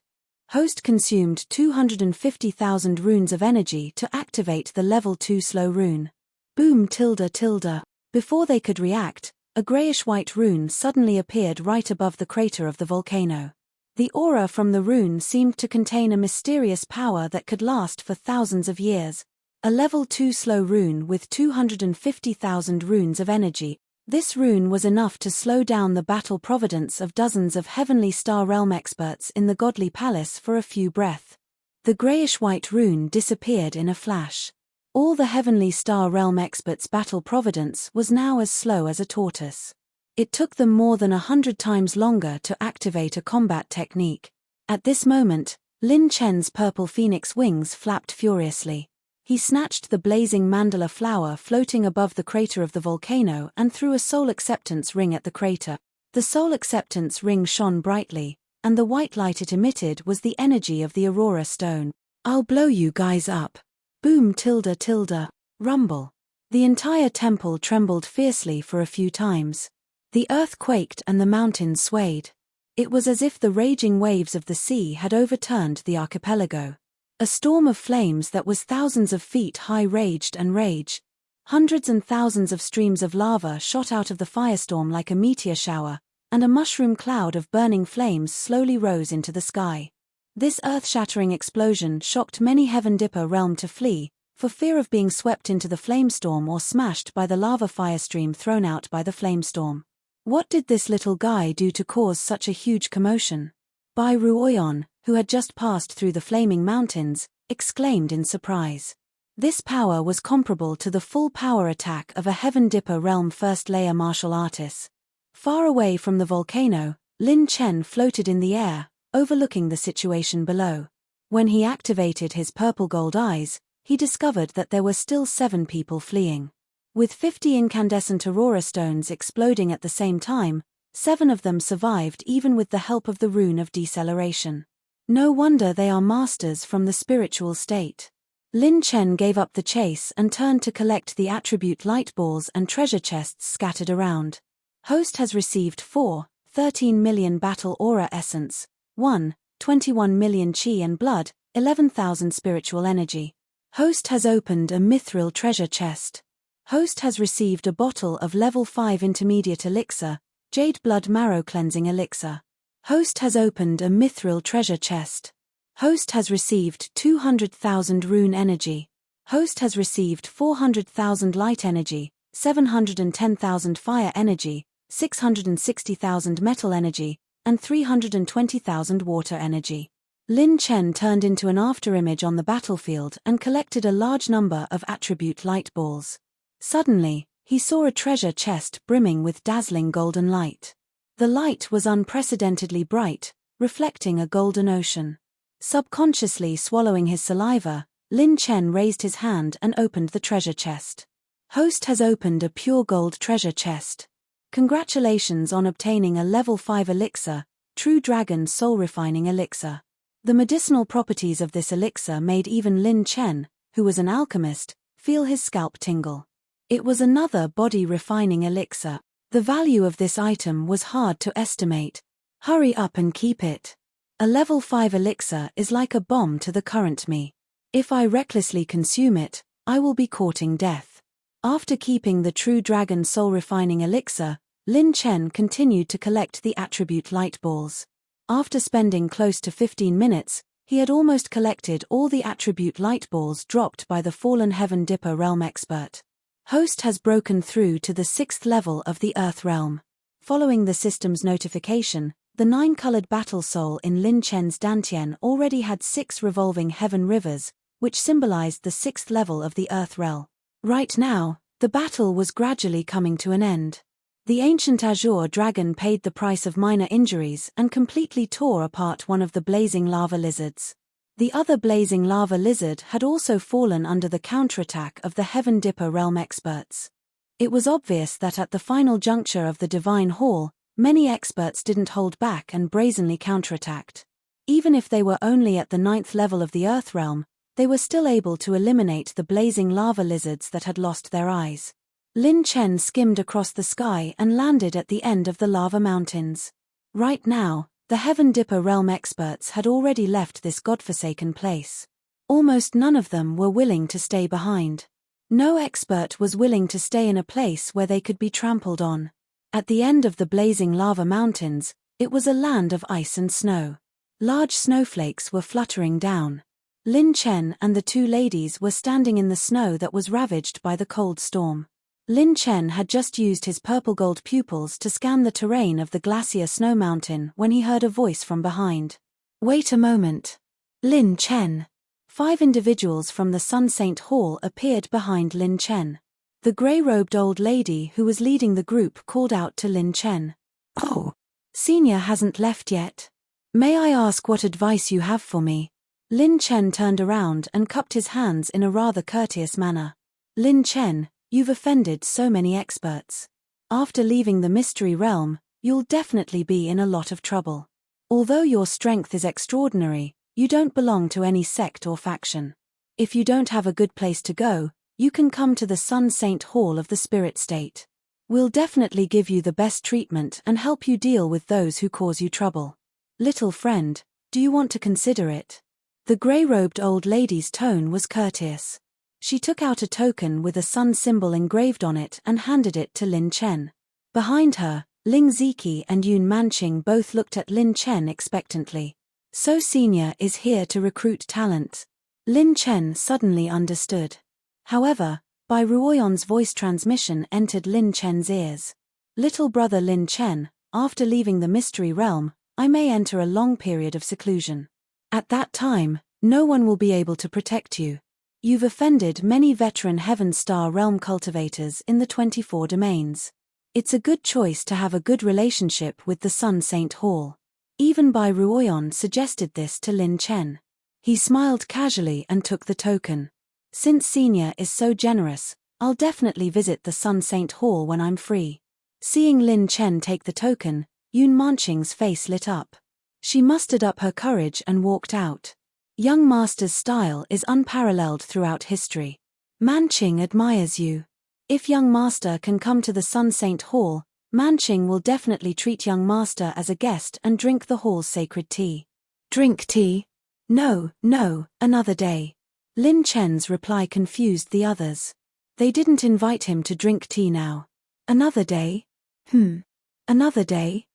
Host consumed 250,000 runes of energy to activate the level 2 slow rune. Boom tilde tilde. Before they could react, a grayish-white rune suddenly appeared right above the crater of the volcano. The aura from the rune seemed to contain a mysterious power that could last for thousands of years. A level 2 slow rune with 250,000 runes of energy. This rune was enough to slow down the battle providence of dozens of Heavenly Star Realm experts in the Godly Palace for a few breaths. The grayish-white rune disappeared in a flash. All the Heavenly Star Realm experts' battle providence was now as slow as a tortoise. It took them more than 100 times longer to activate a combat technique. At this moment, Lin Chen's purple phoenix wings flapped furiously. He snatched the blazing mandala flower floating above the crater of the volcano and threw a soul acceptance ring at the crater. The soul acceptance ring shone brightly, and the white light it emitted was the energy of the Aurora Stone. "I'll blow you guys up." Boom tilde tilde, rumble. The entire temple trembled fiercely for a few times. The earth quaked and the mountains swayed. It was as if the raging waves of the sea had overturned the archipelago. A storm of flames that was thousands of feet high raged and raged. Hundreds and thousands of streams of lava shot out of the firestorm like a meteor shower, and a mushroom cloud of burning flames slowly rose into the sky. This earth-shattering explosion shocked many Heaven Dipper realm to flee, for fear of being swept into the flamestorm or smashed by the lava firestream thrown out by the flamestorm. What did this little guy do to cause such a huge commotion? Bai Ruoyan, who had just passed through the flaming mountains, exclaimed in surprise. This power was comparable to the full power attack of a Heaven Dipper realm first-layer martial artist. Far away from the volcano, Lin Chen floated in the air, overlooking the situation below. When he activated his purple-gold eyes, he discovered that there were still 7 people fleeing. With 50 incandescent aurora stones exploding at the same time, 7 of them survived even with the help of the rune of deceleration. No wonder they are masters from the spiritual state. Lin Chen gave up the chase and turned to collect the attribute light balls and treasure chests scattered around. Host has received 13 million battle aura essence, 21 million chi and blood, 11,000 spiritual energy. Host has opened a mithril treasure chest. Host has received a bottle of level 5 intermediate elixir, Jade Blood Marrow Cleansing Elixir. Host has opened a mithril treasure chest. Host has received 200,000 rune energy. Host has received 400,000 light energy, 710,000 fire energy, 660,000 metal energy, and 320,000 water energy. Lin Chen turned into an afterimage on the battlefield and collected a large number of attribute light balls. Suddenly, he saw a treasure chest brimming with dazzling golden light. The light was unprecedentedly bright, reflecting a golden ocean. Subconsciously swallowing his saliva, Lin Chen raised his hand and opened the treasure chest. Host has opened a pure gold treasure chest. Congratulations on obtaining a level 5 elixir, True Dragon Soul Refining Elixir. The medicinal properties of this elixir made even Lin Chen, who was an alchemist, feel his scalp tingle. It was another body refining elixir. The value of this item was hard to estimate. Hurry up and keep it. A level 5 elixir is like a bomb to the current me. If I recklessly consume it, I will be courting death. After keeping the True Dragon Soul Refining Elixir, Lin Chen continued to collect the attribute light balls. After spending close to 15 minutes, he had almost collected all the attribute light balls dropped by the fallen Heaven Dipper realm expert. Host has broken through to the 6th level of the Earth realm. Following the system's notification, the 9-colored battle soul in Lin Chen's Dantian already had 6 revolving heaven rivers, which symbolized the 6th level of the Earth realm. Right now, the battle was gradually coming to an end. The ancient Azure Dragon paid the price of minor injuries and completely tore apart one of the blazing lava lizards. The other blazing lava lizard had also fallen under the counterattack of the Heaven Dipper realm experts. It was obvious that at the final juncture of the Divine Hall, many experts didn't hold back and brazenly counterattacked. Even if they were only at the 9th level of the Earth realm, they were still able to eliminate the blazing lava lizards that had lost their eyes. Lin Chen skimmed across the sky and landed at the end of the lava mountains. Right now, the Heaven Dipper realm experts had already left this godforsaken place. Almost none of them were willing to stay behind. No expert was willing to stay in a place where they could be trampled on. At the end of the blazing lava mountains, it was a land of ice and snow. Large snowflakes were fluttering down. Lin Chen and the 2 ladies were standing in the snow that was ravaged by the cold storm. Lin Chen had just used his purple-gold pupils to scan the terrain of the glacier snow mountain when he heard a voice from behind. Wait a moment. Lin Chen. 5 individuals from the Sun Saint Hall appeared behind Lin Chen. The grey-robed old lady who was leading the group called out to Lin Chen. "Oh, Senior hasn't left yet. May I ask what advice you have for me?" Lin Chen turned around and cupped his hands in a rather courteous manner. "Lin Chen, you've offended so many experts. After leaving the mystery realm, you'll definitely be in a lot of trouble. Although your strength is extraordinary, you don't belong to any sect or faction. If you don't have a good place to go, you can come to the Sun Saint Hall of the Spirit State. We'll definitely give you the best treatment and help you deal with those who cause you trouble. Little friend, do you want to consider it?" The grey-robed old lady's tone was courteous. She took out a token with a sun symbol engraved on it and handed it to Lin Chen. Behind her, Ling Ziki and Yun Manqing both looked at Lin Chen expectantly. So Senior is here to recruit talent. Lin Chen suddenly understood. However, Bai Ruoyon's voice transmission entered Lin Chen's ears. "Little brother Lin Chen, after leaving the mystery realm, I may enter a long period of seclusion. At that time, no one will be able to protect you. You've offended many veteran Heaven Star realm cultivators in the 24 domains. It's a good choice to have a good relationship with the Sun Saint Hall." Even Bai Ruoyon suggested this to Lin Chen. He smiled casually and took the token. "Since Senior is so generous, I'll definitely visit the Sun Saint Hall when I'm free." Seeing Lin Chen take the token, Yun Manqing's face lit up. She mustered up her courage and walked out. Young Master's style is unparalleled throughout history. Manqing admires you. If Young Master can come to the Sun Saint Hall, Manqing will definitely treat Young Master as a guest and drink the hall's sacred tea. "Drink tea? No, another day." Lin Chen's reply confused the others. They didn't invite him to drink tea now. Another day? Another day?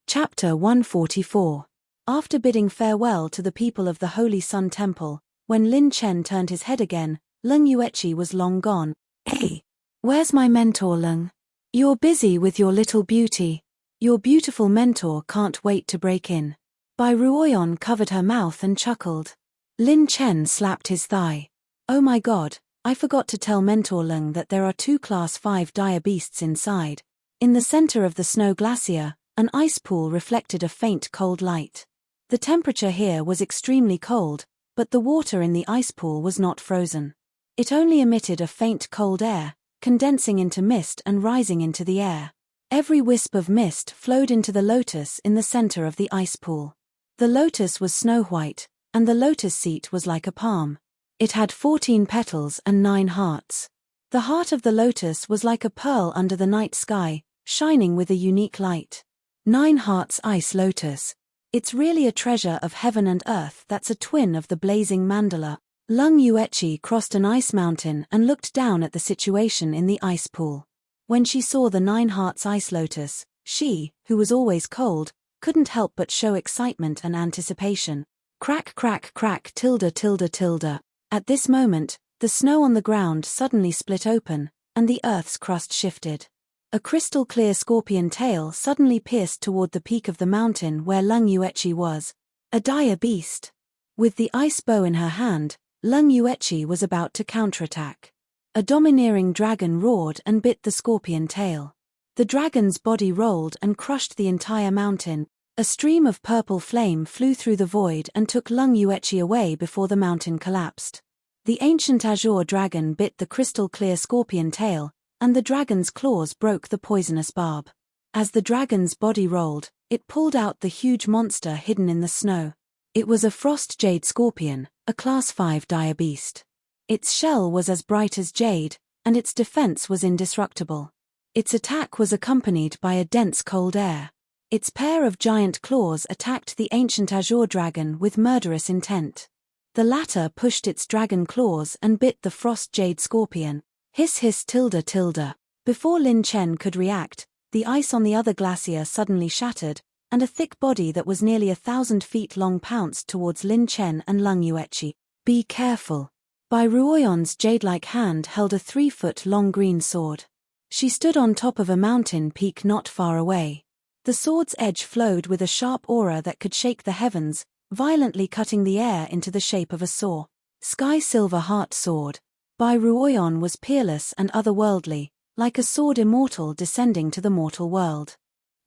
Chapter 144. After bidding farewell to the people of the Holy Sun Temple, when Lin Chen turned his head again, Leng Yueqi was long gone. "Hey, where's my mentor Leng? You're busy with your little beauty. Your beautiful mentor can't wait to break in." Bai Ruoyon covered her mouth and chuckled. Lin Chen slapped his thigh. "Oh my god, I forgot to tell Mentor Leng that there are 2 Class 5 dire beasts inside." In the center of the snow glacier, an ice pool reflected a faint cold light. The temperature here was extremely cold, but the water in the ice pool was not frozen. It only emitted a faint cold air, condensing into mist and rising into the air. Every wisp of mist flowed into the lotus in the center of the ice pool. The lotus was snow-white, and the lotus seat was like a palm. It had 14 petals and 9 hearts. The heart of the lotus was like a pearl under the night sky, shining with a unique light. 9 hearts ice lotus. It's really a treasure of heaven and earth that's a twin of the blazing mandala. Leng Yueqi crossed an ice mountain and looked down at the situation in the ice pool. When she saw the 9 hearts ice lotus, she, who was always cold, couldn't help but show excitement and anticipation. Crack crack crack tilde tilde tilde. At this moment, the snow on the ground suddenly split open, and the earth's crust shifted. A crystal-clear scorpion tail suddenly pierced toward the peak of the mountain where Leng Yueqi was. A dire beast. With the ice bow in her hand, Leng Yueqi was about to counterattack. A domineering dragon roared and bit the scorpion tail. The dragon's body rolled and crushed the entire mountain. A stream of purple flame flew through the void and took Leng Yueqi away before the mountain collapsed. The ancient azure dragon bit the crystal-clear scorpion tail, and the dragon's claws broke the poisonous barb. As the dragon's body rolled, it pulled out the huge monster hidden in the snow. It was a frost jade scorpion, a Class 5 dire beast. Its shell was as bright as jade, and its defense was indestructible. Its attack was accompanied by a dense cold air. Its pair of giant claws attacked the ancient azure dragon with murderous intent. The latter pushed its dragon claws and bit the frost jade scorpion. Hiss hiss tilde tilde. Before Lin Chen could react, the ice on the other glacier suddenly shattered, and a thick body that was nearly 1,000 feet long pounced towards Lin Chen and Leng Yueqi. "Be careful." Bai Ruoyon's jade-like hand held a 3-foot-long green sword. She stood on top of a mountain peak not far away. The sword's edge flowed with a sharp aura that could shake the heavens, violently cutting the air into the shape of a saw. Sky Silver Heart Sword. Bai Ruoyan was peerless and otherworldly, like a sword immortal descending to the mortal world.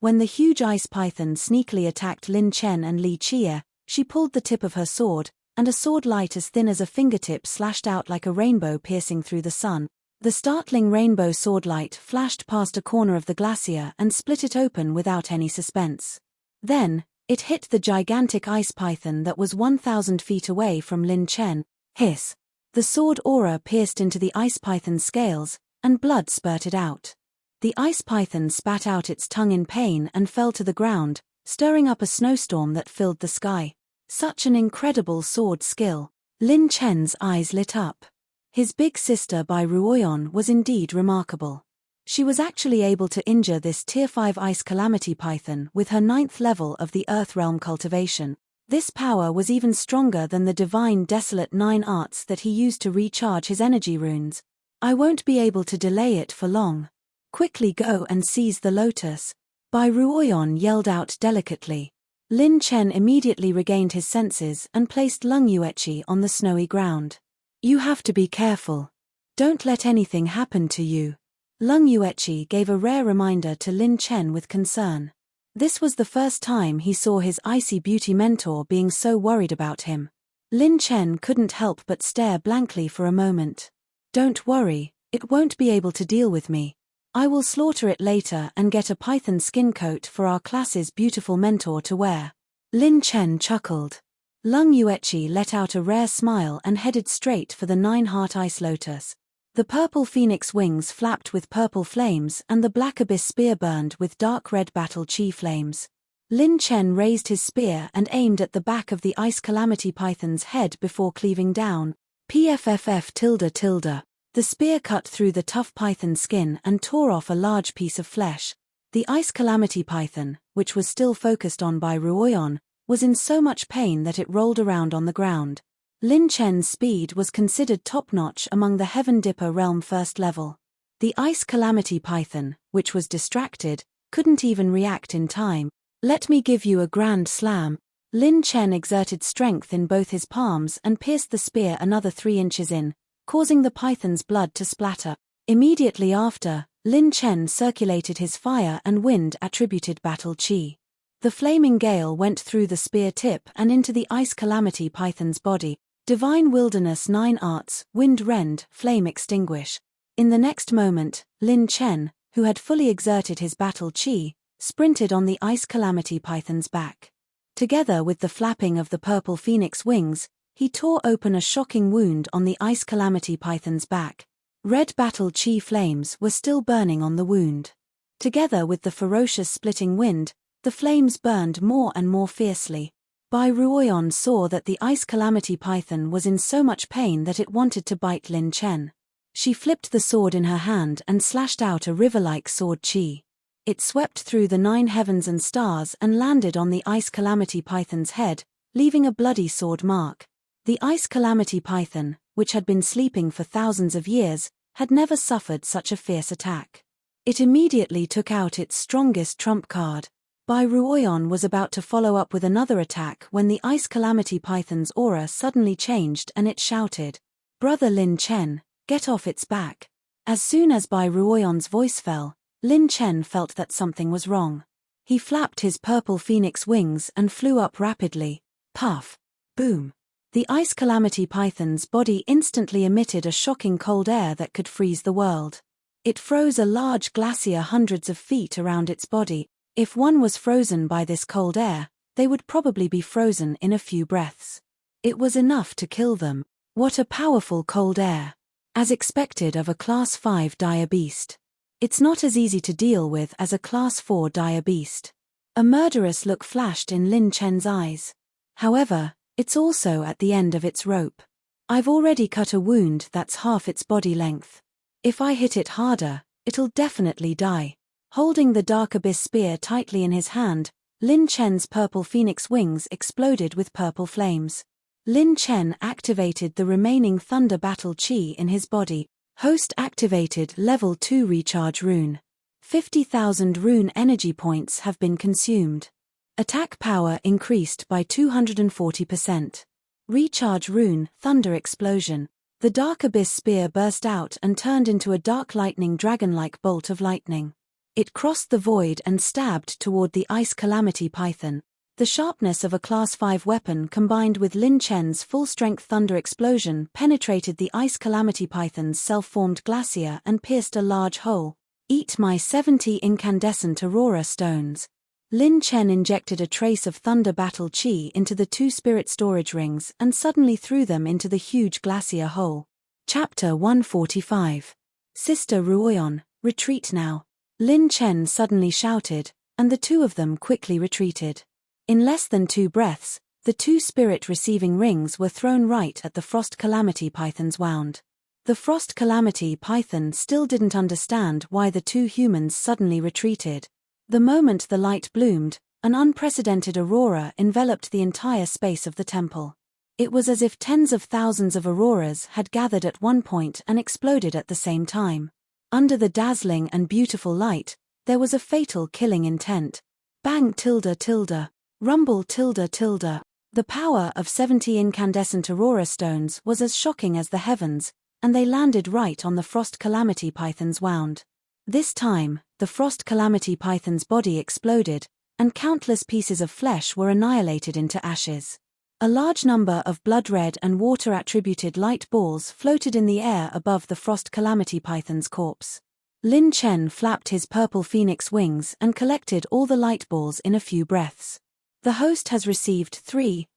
When the huge ice python sneakily attacked Lin Chen and Li Chia, she pulled the tip of her sword, and a sword light as thin as a fingertip slashed out like a rainbow piercing through the sun. The startling rainbow sword light flashed past a corner of the glacier and split it open without any suspense. Then, it hit the gigantic ice python that was 1,000 feet away from Lin Chen. Hiss! The sword aura pierced into the ice python's scales, and blood spurted out. The ice python spat out its tongue in pain and fell to the ground, stirring up a snowstorm that filled the sky. Such an incredible sword skill. Lin Chen's eyes lit up. His big sister Bai Ruoyan was indeed remarkable. She was actually able to injure this Tier 5 ice calamity python with her 9th level of the Earth Realm cultivation. This power was even stronger than the divine desolate 9 arts that he used to recharge his energy runes. I won't be able to delay it for long. Quickly go and seize the lotus. Bai Ruoyan yelled out delicately. Lin Chen immediately regained his senses and placed Lung Yueqi on the snowy ground. You have to be careful. Don't let anything happen to you. Lung Yueqi gave a rare reminder to Lin Chen with concern. This was the first time he saw his icy beauty mentor being so worried about him. Lin Chen couldn't help but stare blankly for a moment. Don't worry, it won't be able to deal with me. I will slaughter it later and get a python skin coat for our class's beautiful mentor to wear. Lin Chen chuckled. Lung Yueqi let out a rare smile and headed straight for the 9-heart ice lotus. The purple phoenix wings flapped with purple flames and the black abyss spear burned with dark red battle chi flames. Lin Chen raised his spear and aimed at the back of the ice calamity python's head before cleaving down. PFFF. The spear cut through the tough python skin and tore off a large piece of flesh. The ice calamity python, which was still focused on by Ruoyan, was in so much pain that it rolled around on the ground. Lin Chen's speed was considered top-notch among the Heaven Dipper realm first level. The ice calamity python, which was distracted, couldn't even react in time. Let me give you a grand slam. Lin Chen exerted strength in both his palms and pierced the spear another 3 inches in, causing the python's blood to splatter. Immediately after, Lin Chen circulated his fire and wind attributed battle chi. The flaming gale went through the spear tip and into the ice calamity python's body. Divine Wilderness 9 arts, wind rend, flame extinguish. In the next moment, Lin Chen, who had fully exerted his battle chi, sprinted on the ice calamity python's back. Together with the flapping of the purple phoenix wings, he tore open a shocking wound on the ice calamity python's back. Red battle chi flames were still burning on the wound. Together with the ferocious splitting wind, the flames burned more and more fiercely. Bai Ruoyan saw that the ice calamity python was in so much pain that it wanted to bite Lin Chen. She flipped the sword in her hand and slashed out a river-like sword chi. It swept through the 9 heavens and stars and landed on the ice calamity python's head, leaving a bloody sword mark. The ice calamity python, which had been sleeping for thousands of years, had never suffered such a fierce attack. It immediately took out its strongest trump card. Bai Ruoyan was about to follow up with another attack when the ice calamity python's aura suddenly changed and it shouted, "Brother Lin Chen, get off its back." As soon as Bai Ruoyan's voice fell, Lin Chen felt that something was wrong. He flapped his purple phoenix wings and flew up rapidly. Puff! Boom! The ice calamity python's body instantly emitted a shocking cold air that could freeze the world. It froze a large glacier hundreds of feet around its body. If one was frozen by this cold air, they would probably be frozen in a few breaths. It was enough to kill them. What a powerful cold air! As expected of a Class 5 dire beast. It's not as easy to deal with as a Class 4 dire beast. A murderous look flashed in Lin Chen's eyes. However, it's also at the end of its rope. I've already cut a wound that's half its body length. If I hit it harder, it'll definitely die. Holding the dark abyss spear tightly in his hand, Lin Chen's purple phoenix wings exploded with purple flames. Lin Chen activated the remaining thunder battle chi in his body. Host activated level 2 recharge rune. 50,000 rune energy points have been consumed. Attack power increased by 240%. Recharge rune, thunder explosion. The dark abyss spear burst out and turned into a dark lightning dragon-like bolt of lightning. It crossed the void and stabbed toward the ice calamity python. The sharpness of a Class 5 weapon combined with Lin Chen's full-strength thunder explosion penetrated the ice calamity python's self-formed glacier and pierced a large hole. Eat my 70 incandescent aurora stones. Lin Chen injected a trace of thunder battle chi into the 2 spirit storage rings and suddenly threw them into the huge glacier hole. Chapter 145. Sister Ruoyon, retreat now. Lin Chen suddenly shouted, and the 2 of them quickly retreated. In less than 2 breaths, the 2 spirit receiving rings were thrown right at the Frost Calamity Python's wound. The Frost Calamity Python still didn't understand why the 2 humans suddenly retreated. The moment the light bloomed, an unprecedented aurora enveloped the entire space of the temple. It was as if tens of thousands of auroras had gathered at one point and exploded at the same time. Under the dazzling and beautiful light, there was a fatal killing intent. Bang tilde tilde, rumble tilde tilde. The power of 70 incandescent aurora stones was as shocking as the heavens, and they landed right on the Frost Calamity Python's wound. This time, the Frost Calamity Python's body exploded, and countless pieces of flesh were annihilated into ashes. A large number of blood-red and water-attributed light balls floated in the air above the Frost Calamity Python's corpse. Lin Chen flapped his purple phoenix wings and collected all the light balls in a few breaths. The host has received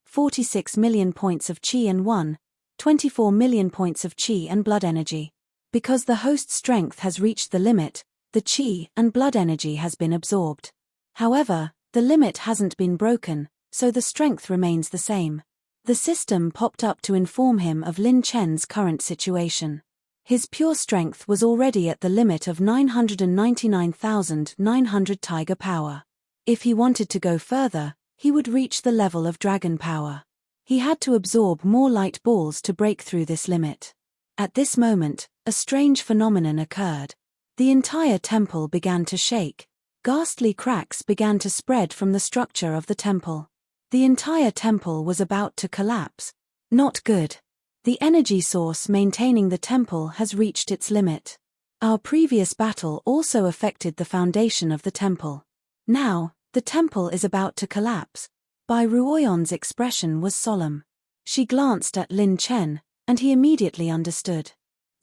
46 million points of chi and 24 million points of chi and blood energy. Because the host's strength has reached the limit, the chi and blood energy has been absorbed. However, the limit hasn't been broken, so the strength remains the same. The system popped up to inform him of Lin Chen's current situation. His pure strength was already at the limit of 999,900 tiger power. If he wanted to go further, he would reach the level of dragon power. He had to absorb more light balls to break through this limit. At this moment, a strange phenomenon occurred. The entire temple began to shake. Ghastly cracks began to spread from the structure of the temple. The entire temple was about to collapse. Not good. The energy source maintaining the temple has reached its limit. Our previous battle also affected the foundation of the temple. Now, the temple is about to collapse. Bai Ruoyon's expression was solemn. She glanced at Lin Chen, and he immediately understood.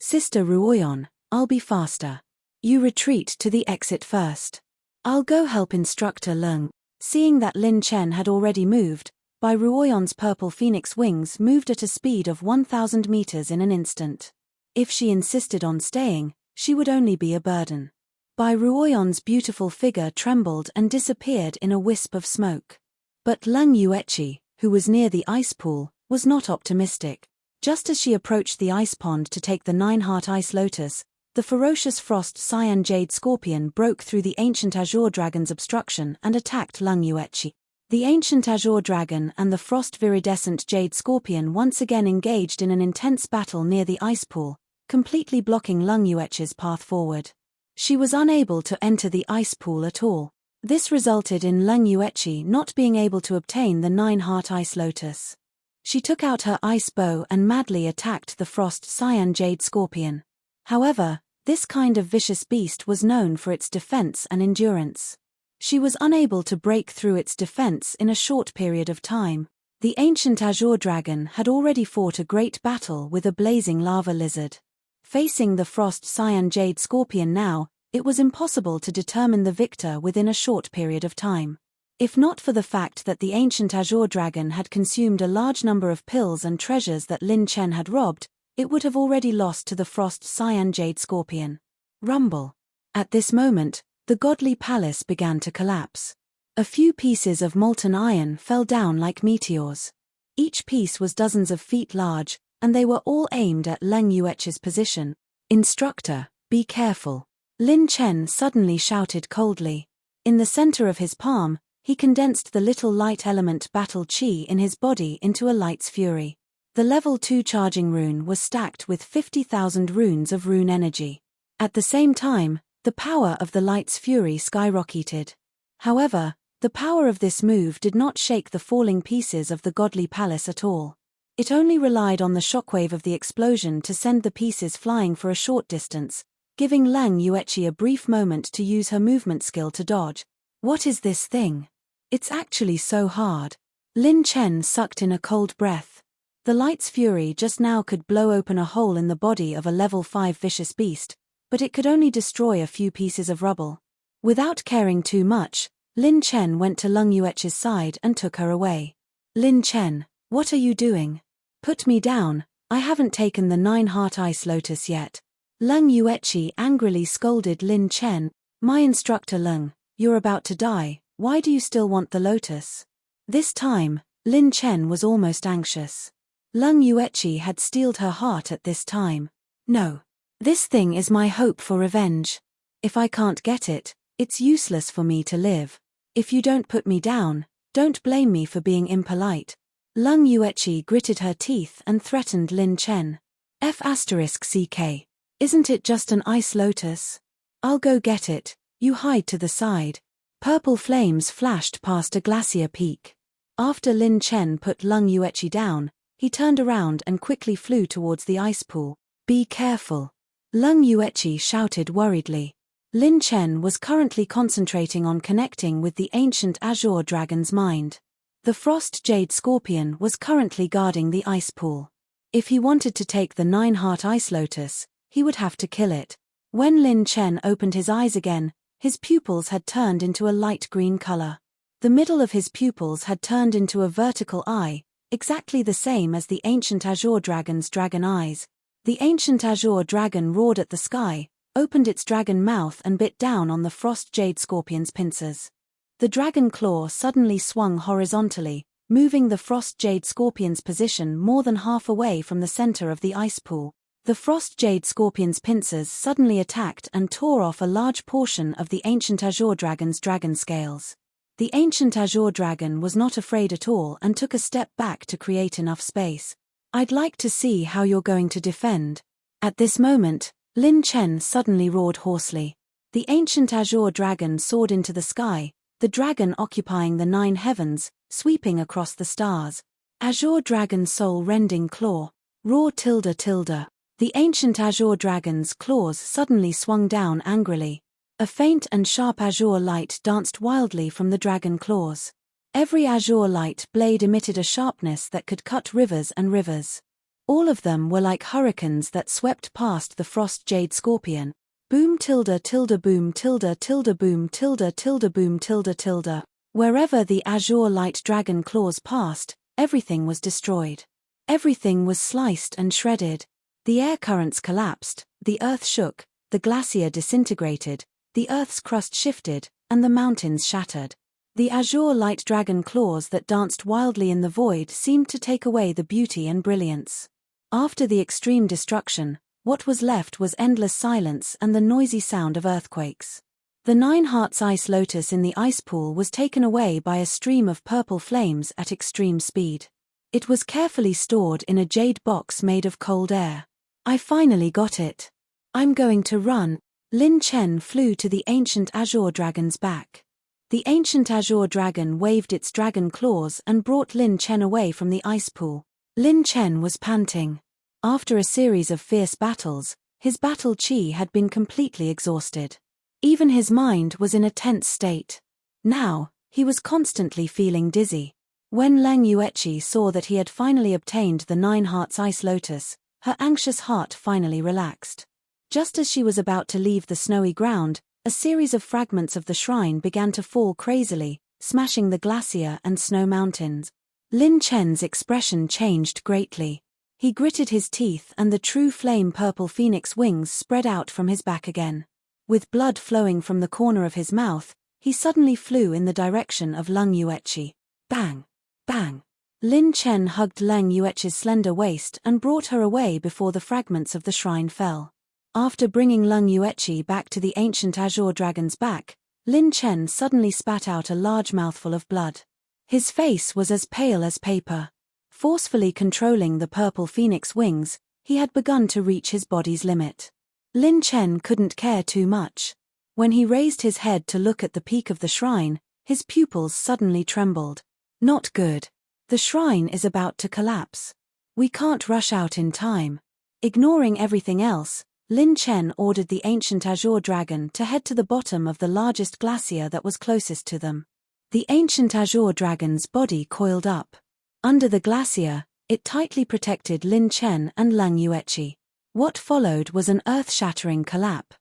Sister Ruoyon, I'll be faster. You retreat to the exit first. I'll go help Instructor Leng. Seeing that Lin Chen had already moved, Bai Ruoyon's purple phoenix wings moved at a speed of 1,000 meters in an instant. If she insisted on staying, she would only be a burden. Bai Ruoyon's beautiful figure trembled and disappeared in a wisp of smoke. But Leng Yueqi, who was near the ice pool, was not optimistic. Just as she approached the ice pond to take the 9-heart ice lotus, the ferocious frost cyan jade scorpion broke through the ancient azure dragon's obstruction and attacked Leng Yueqi. The ancient azure dragon and the frost viridescent jade scorpion once again engaged in an intense battle near the ice pool, completely blocking Leng Yueqi's path forward. She was unable to enter the ice pool at all. This resulted in Leng Yueqi not being able to obtain the 9-heart ice lotus. She took out her ice bow and madly attacked the frost cyan jade scorpion. However, this kind of vicious beast was known for its defense and endurance. She was unable to break through its defense in a short period of time. The ancient azure dragon had already fought a great battle with a blazing lava lizard. Facing the frost cyan jade scorpion now, it was impossible to determine the victor within a short period of time. If not for the fact that the ancient azure dragon had consumed a large number of pills and treasures that Lin Chen had robbed, it would have already lost to the frost cyan jade scorpion. Rumble. At this moment, the godly palace began to collapse. A few pieces of molten iron fell down like meteors. Each piece was dozens of feet large, and they were all aimed at Leng Yueqi's position. Instructor, be careful. Lin Chen suddenly shouted coldly. In the center of his palm, he condensed the little light element battle chi in his body into a light's fury. The level 2 charging rune was stacked with 50,000 runes of rune energy. At the same time, the power of the light's fury skyrocketed. However, the power of this move did not shake the falling pieces of the godly palace at all. It only relied on the shockwave of the explosion to send the pieces flying for a short distance, giving Lang Yueqi a brief moment to use her movement skill to dodge. What is this thing? It's actually so hard. Lin Chen sucked in a cold breath. The light's fury just now could blow open a hole in the body of a level 5 vicious beast, but it could only destroy a few pieces of rubble. Without caring too much, Lin Chen went to Lung Yueqi's side and took her away. Lin Chen, what are you doing? Put me down, I haven't taken the 9-heart ice lotus yet. Lung Yueqi angrily scolded Lin Chen. My instructor Lung, you're about to die, why do you still want the lotus? This time, Lin Chen was almost anxious. Lung Yueqi had steeled her heart at this time. No. This thing is my hope for revenge. If I can't get it, it's useless for me to live. If you don't put me down, don't blame me for being impolite. Lung Yueqi gritted her teeth and threatened Lin Chen. F***CK. Isn't it just an ice lotus? I'll go get it, you hide to the side. Purple flames flashed past a glacier peak. After Lin Chen put Lung Yueqi down, he turned around and quickly flew towards the ice pool. Be careful. Lung Yueqi shouted worriedly. Lin Chen was currently concentrating on connecting with the ancient azure dragon's mind. The frost jade scorpion was currently guarding the ice pool. If he wanted to take the 9-heart ice lotus, he would have to kill it. When Lin Chen opened his eyes again, his pupils had turned into a light green color. The middle of his pupils had turned into a vertical eye, exactly the same as the ancient azure dragon's dragon eyes. The ancient azure dragon roared at the sky, opened its dragon mouth and bit down on the frost jade scorpion's pincers. The dragon claw suddenly swung horizontally, moving the frost jade scorpion's position more than half away from the center of the ice pool. The frost jade scorpion's pincers suddenly attacked and tore off a large portion of the ancient azure dragon's dragon scales. The ancient azure dragon was not afraid at all and took a step back to create enough space. I'd like to see how you're going to defend. At this moment, Lin Chen suddenly roared hoarsely. The ancient azure dragon soared into the sky, the dragon occupying the 9 heavens, sweeping across the stars. Azure dragon soul-rending claw. Roar tilde tilde. The ancient azure dragon's claws suddenly swung down angrily. A faint and sharp azure light danced wildly from the dragon claws. Every azure light blade emitted a sharpness that could cut rivers and rivers. All of them were like hurricanes that swept past the frost jade scorpion. Boom tilde tilde boom tilde tilde boom tilde tilde boom tilde tilde. Wherever the azure light dragon claws passed, everything was destroyed. Everything was sliced and shredded. The air currents collapsed, the earth shook, the glacier disintegrated, the earth's crust shifted, and the mountains shattered. The azure light dragon claws that danced wildly in the void seemed to take away the beauty and brilliance. After the extreme destruction, what was left was endless silence and the noisy sound of earthquakes. The 9 hearts ice lotus in the ice pool was taken away by a stream of purple flames at extreme speed. It was carefully stored in a jade box made of cold air. I finally got it. I'm going to run. Lin Chen flew to the ancient azure dragon's back. The ancient azure dragon waved its dragon claws and brought Lin Chen away from the ice pool. Lin Chen was panting. After a series of fierce battles, his battle chi had been completely exhausted. Even his mind was in a tense state. Now, he was constantly feeling dizzy. When Lang Yueqi saw that he had finally obtained the 9 hearts ice lotus, her anxious heart finally relaxed. Just as she was about to leave the snowy ground, a series of fragments of the shrine began to fall crazily, smashing the glacier and snow mountains. Lin Chen's expression changed greatly. He gritted his teeth and the true flame purple phoenix wings spread out from his back again. With blood flowing from the corner of his mouth, he suddenly flew in the direction of Lung Yueqi. Bang! Bang! Lin Chen hugged Lang Yueqi's slender waist and brought her away before the fragments of the shrine fell. After bringing Lung Yueqi back to the ancient azure dragon's back, Lin Chen suddenly spat out a large mouthful of blood. His face was as pale as paper. Forcefully controlling the purple phoenix wings, he had begun to reach his body's limit. Lin Chen couldn't care too much. When he raised his head to look at the peak of the shrine, his pupils suddenly trembled. Not good. The shrine is about to collapse. We can't rush out in time. Ignoring everything else, Lin Chen ordered the ancient azure dragon to head to the bottom of the largest glacier that was closest to them. The ancient azure dragon's body coiled up. Under the glacier, it tightly protected Lin Chen and Leng Yueqi. What followed was an earth-shattering collapse.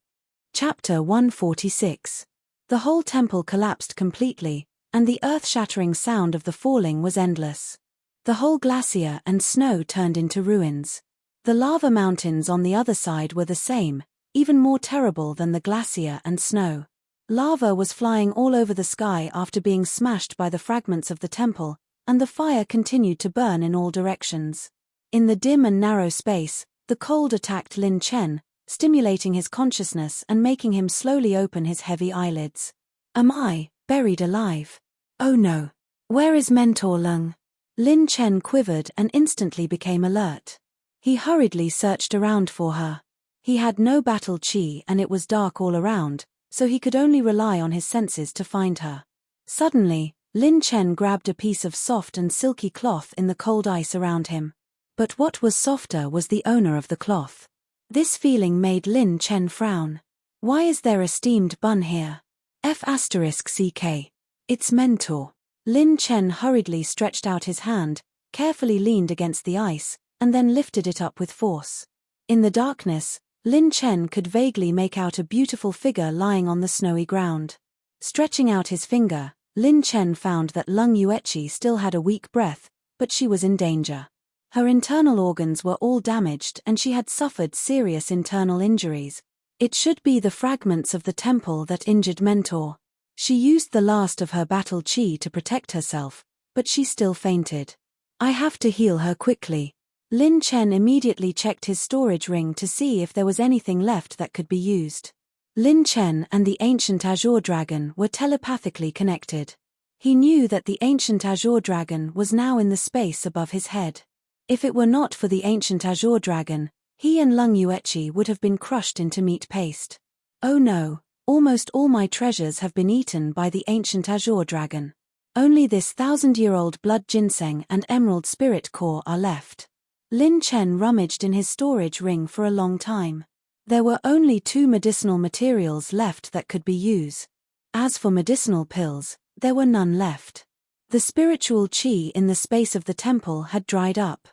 Chapter 146. The whole temple collapsed completely, and the earth-shattering sound of the falling was endless. The whole glacier and snow turned into ruins. The lava mountains on the other side were the same, even more terrible than the glacier and snow. Lava was flying all over the sky after being smashed by the fragments of the temple, and the fire continued to burn in all directions. In the dim and narrow space, the cold attacked Lin Chen, stimulating his consciousness and making him slowly open his heavy eyelids. Am I buried alive? Oh no. Where is Mentor Leng? Lin Chen quivered and instantly became alert. He hurriedly searched around for her. He had no battle chi and it was dark all around, so he could only rely on his senses to find her. Suddenly, Lin Chen grabbed a piece of soft and silky cloth in the cold ice around him. But what was softer was the owner of the cloth. This feeling made Lin Chen frown. Why is there a steamed bun here? F***CK. It's Mentor. Lin Chen hurriedly stretched out his hand, carefully leaned against the ice, and then lifted it up with force. In the darkness, Lin Chen could vaguely make out a beautiful figure lying on the snowy ground. Stretching out his finger, Lin Chen found that Leng Yueqi still had a weak breath, but she was in danger. Her internal organs were all damaged and she had suffered serious internal injuries. It should be the fragments of the temple that injured Mentor. She used the last of her battle chi to protect herself, but she still fainted. I have to heal her quickly. Lin Chen immediately checked his storage ring to see if there was anything left that could be used. Lin Chen and the ancient azure dragon were telepathically connected. He knew that the ancient azure dragon was now in the space above his head. If it were not for the ancient azure dragon, he and Leng Yueqi would have been crushed into meat paste. Oh no, almost all my treasures have been eaten by the ancient azure dragon. Only this 1,000-year-old blood ginseng and emerald spirit core are left. Lin Chen rummaged in his storage ring for a long time. There were only 2 medicinal materials left that could be used. As for medicinal pills, there were none left. The spiritual chi in the space of the temple had dried up.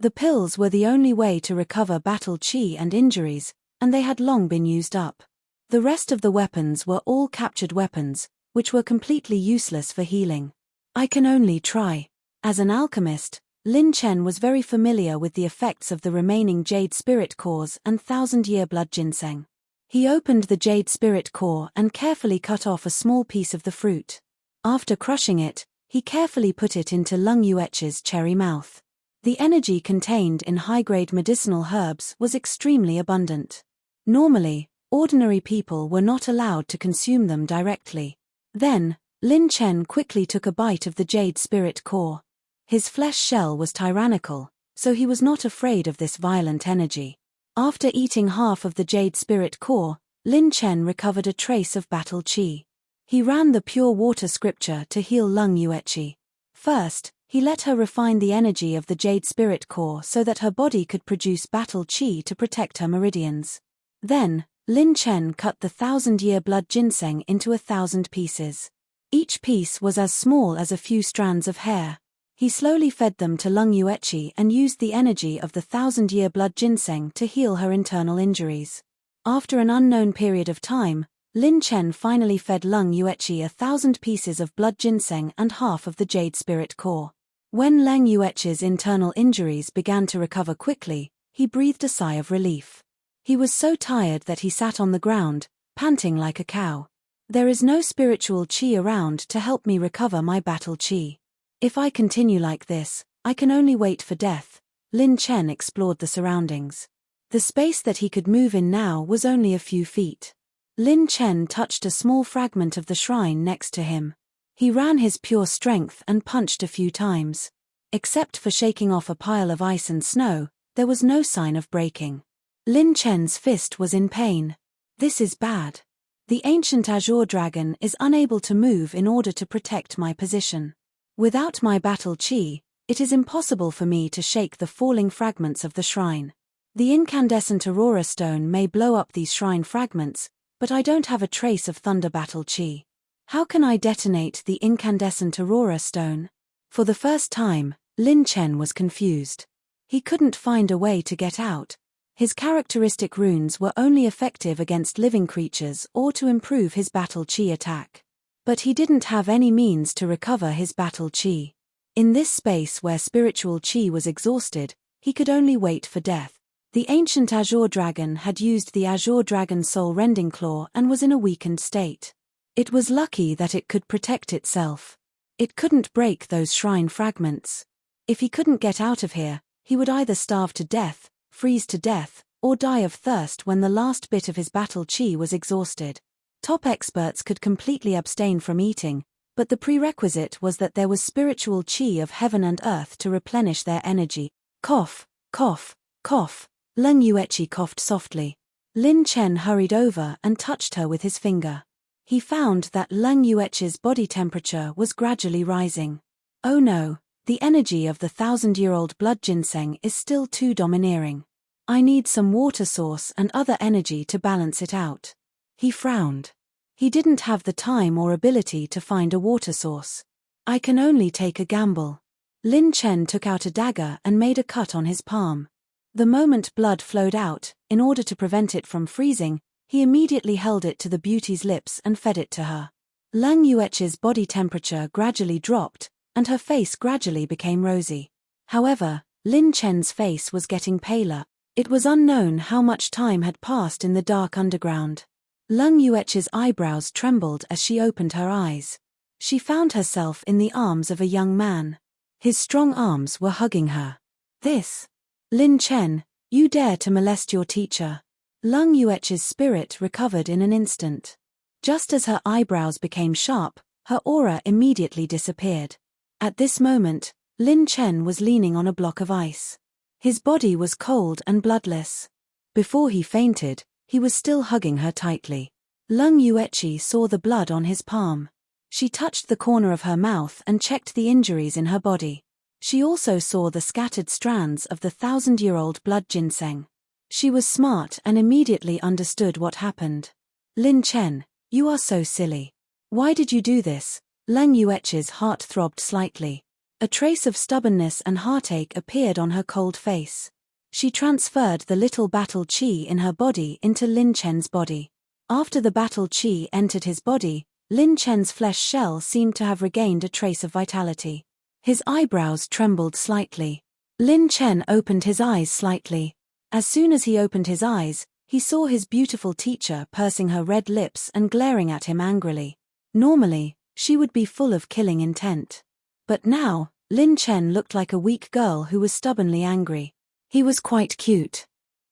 The pills were the only way to recover battle chi and injuries, and they had long been used up. The rest of the weapons were all captured weapons, which were completely useless for healing. I can only try. As an alchemist, Lin Chen was very familiar with the effects of the remaining jade spirit cores and 1,000-year blood ginseng. He opened the jade spirit core and carefully cut off a small piece of the fruit. After crushing it, he carefully put it into Leng Yueqi's cherry mouth. The energy contained in high-grade medicinal herbs was extremely abundant. Normally, ordinary people were not allowed to consume them directly. Then, Lin Chen quickly took a bite of the jade spirit core. His flesh shell was tyrannical, so he was not afraid of this violent energy. After eating half of the jade spirit core, Lin Chen recovered a trace of battle chi. He ran the pure water scripture to heal Leng Yueqi. First, he let her refine the energy of the jade spirit core so that her body could produce battle chi to protect her meridians. Then, Lin Chen cut the 1,000-year blood ginseng into 1,000 pieces. Each piece was as small as a few strands of hair. He slowly fed them to Leng Yueqi and used the energy of the 1,000-year blood ginseng to heal her internal injuries. After an unknown period of time, Lin Chen finally fed Leng Yueqi 1,000 pieces of blood ginseng and half of the jade spirit core. When Leng Yueqi's internal injuries began to recover quickly, he breathed a sigh of relief. He was so tired that he sat on the ground, panting like a cow. There is no spiritual chi around to help me recover my battle chi. If I continue like this, I can only wait for death. Lin Chen explored the surroundings. The space that he could move in now was only a few feet. Lin Chen touched a small fragment of the shrine next to him. He ran his pure strength and punched a few times. Except for shaking off a pile of ice and snow, there was no sign of breaking. Lin Chen's fist was in pain. This is bad. The ancient azure dragon is unable to move in order to protect my position. Without my battle chi, It is impossible for me to shake the falling fragments of the shrine. The incandescent aurora stone may blow up these shrine fragments, but I don't have a trace of thunder battle chi. How can I detonate the incandescent aurora stone? For the first time, Lin Chen was confused. He couldn't find a way to get out. His characteristic runes were only effective against living creatures or to improve his battle chi attack. But he didn't have any means to recover his battle chi. In this space where spiritual chi was exhausted, he could only wait for death. The ancient Azure Dragon had used the Azure Dragon Soul Rending Claw and was in a weakened state. It was lucky that it could protect itself. It couldn't break those shrine fragments. If he couldn't get out of here, he would either starve to death, freeze to death, or die of thirst when the last bit of his battle chi was exhausted. Top experts could completely abstain from eating, but the prerequisite was that there was spiritual chi of heaven and earth to replenish their energy. Cough, cough, cough. Leng Yueqi coughed softly. Lin Chen hurried over and touched her with his finger. He found that Leng Yueqi's body temperature was gradually rising. Oh no, the energy of the 1,000-year-old blood ginseng is still too domineering. I need some water source and other energy to balance it out. He frowned. He didn't have the time or ability to find a water source. I can only take a gamble. Lin Chen took out a dagger and made a cut on his palm. The moment blood flowed out, in order to prevent it from freezing, he immediately held it to the beauty's lips and fed it to her. Lang Yueqi's body temperature gradually dropped, and her face gradually became rosy. However, Lin Chen's face was getting paler. It was unknown how much time had passed in the dark underground. Leng Yueqi's eyebrows trembled as she opened her eyes. She found herself in the arms of a young man. His strong arms were hugging her. This. Lin Chen, you dare to molest your teacher. Leng Yueqi's spirit recovered in an instant. Just as her eyebrows became sharp, her aura immediately disappeared. At this moment, Lin Chen was leaning on a block of ice. His body was cold and bloodless. Before he fainted, he was still hugging her tightly. Leng Yueqi saw the blood on his palm. She touched the corner of her mouth and checked the injuries in her body. She also saw the scattered strands of the 1,000-year-old blood ginseng. She was smart and immediately understood what happened. Lin Chen, you are so silly. Why did you do this? Leng Yueqi's heart throbbed slightly. A trace of stubbornness and heartache appeared on her cold face. She transferred the little battle chi in her body into Lin Chen's body. After the battle chi entered his body, Lin Chen's flesh shell seemed to have regained a trace of vitality. His eyebrows trembled slightly. Lin Chen opened his eyes slightly. As soon as he opened his eyes, he saw his beautiful teacher pursing her red lips and glaring at him angrily. Normally, she would be full of killing intent. But now, Lin Chen looked like a weak girl who was stubbornly angry. He was quite cute.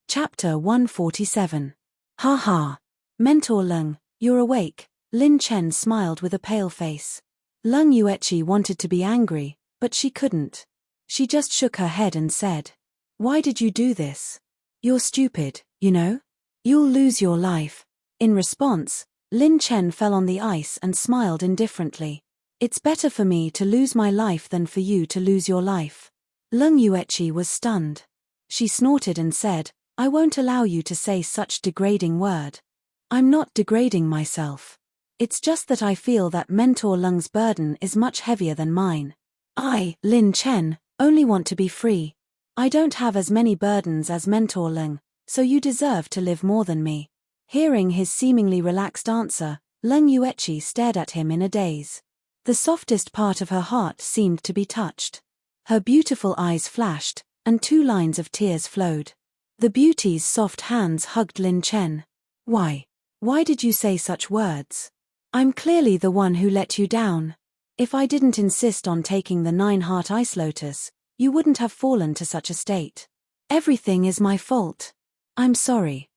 Chapter 147. Ha ha. Mentor Leng, you're awake. Lin Chen smiled with a pale face. Leng Yueqi wanted to be angry, but she couldn't. She just shook her head and said, "Why did you do this? You're stupid, you know? You'll lose your life." In response, Lin Chen fell on the ice and smiled indifferently. "It's better for me to lose my life than for you to lose your life." Leng Yueqi was stunned. She snorted and said, "I won't allow you to say such degrading word. I'm not degrading myself. It's just that I feel that Mentor Leng's burden is much heavier than mine. I, Lin Chen, only want to be free. I don't have as many burdens as Mentor Leng, so you deserve to live more than me." Hearing his seemingly relaxed answer, Leng Yueqi stared at him in a daze. The softest part of her heart seemed to be touched. Her beautiful eyes flashed, and 2 lines of tears flowed. The beauty's soft hands hugged Lin Chen. Why did you say such words? I'm clearly the one who let you down. If I didn't insist on taking the 9-heart ice lotus, you wouldn't have fallen to such a state. Everything is my fault. I'm sorry.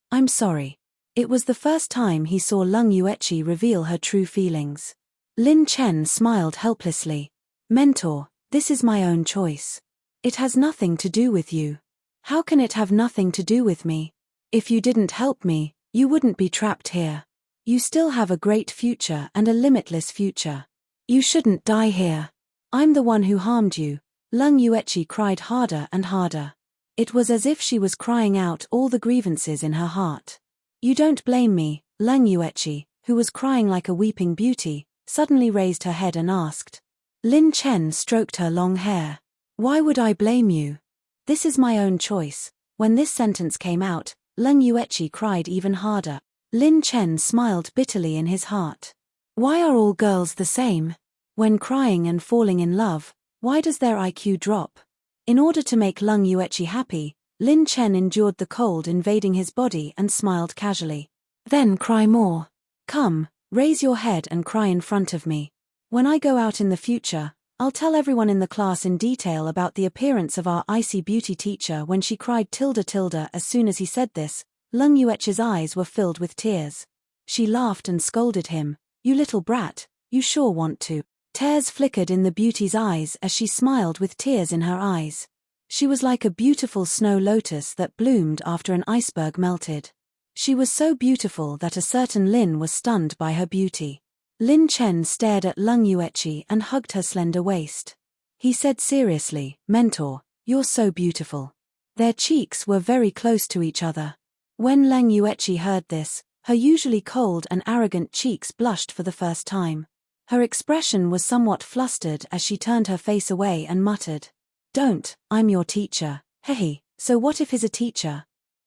It was the first time he saw Leng Yueqi reveal her true feelings. Lin Chen smiled helplessly. Mentor, this is my own choice. It has nothing to do with you. How can it have nothing to do with me? If you didn't help me, you wouldn't be trapped here. You still have a great future and a limitless future. You shouldn't die here. I'm the one who harmed you. Lung Yuechi cried harder and harder. It was as if she was crying out all the grievances in her heart. You don't blame me, Lung Yuechi, who was crying like a weeping beauty, suddenly raised her head and asked. Lin Chen stroked her long hair. Why would I blame you? This is my own choice. When this sentence came out, Lung Yuechi cried even harder. Lin Chen smiled bitterly in his heart. Why are all girls the same? When crying and falling in love, why does their IQ drop? In order to make Lung Yuechi happy, Lin Chen endured the cold invading his body and smiled casually. Then cry more. Come, raise your head and cry in front of me. When I go out in the future, I'll tell everyone in the class in detail about the appearance of our icy beauty teacher when she cried tilde tilde. As soon as he said this, Lung Yuechi's eyes were filled with tears. She laughed and scolded him. You little brat, you sure want to. Tears flickered in the beauty's eyes as she smiled with tears in her eyes. She was like a beautiful snow lotus that bloomed after an iceberg melted. She was so beautiful that a certain Lin was stunned by her beauty. Lin Chen stared at Lung Yuechi and hugged her slender waist. He said seriously, Mentor, you're so beautiful. Their cheeks were very close to each other. When Lung Yuechi heard this, her usually cold and arrogant cheeks blushed for the first time. Her expression was somewhat flustered as she turned her face away and muttered. Don't, I'm your teacher. Hey, so what if he's a teacher?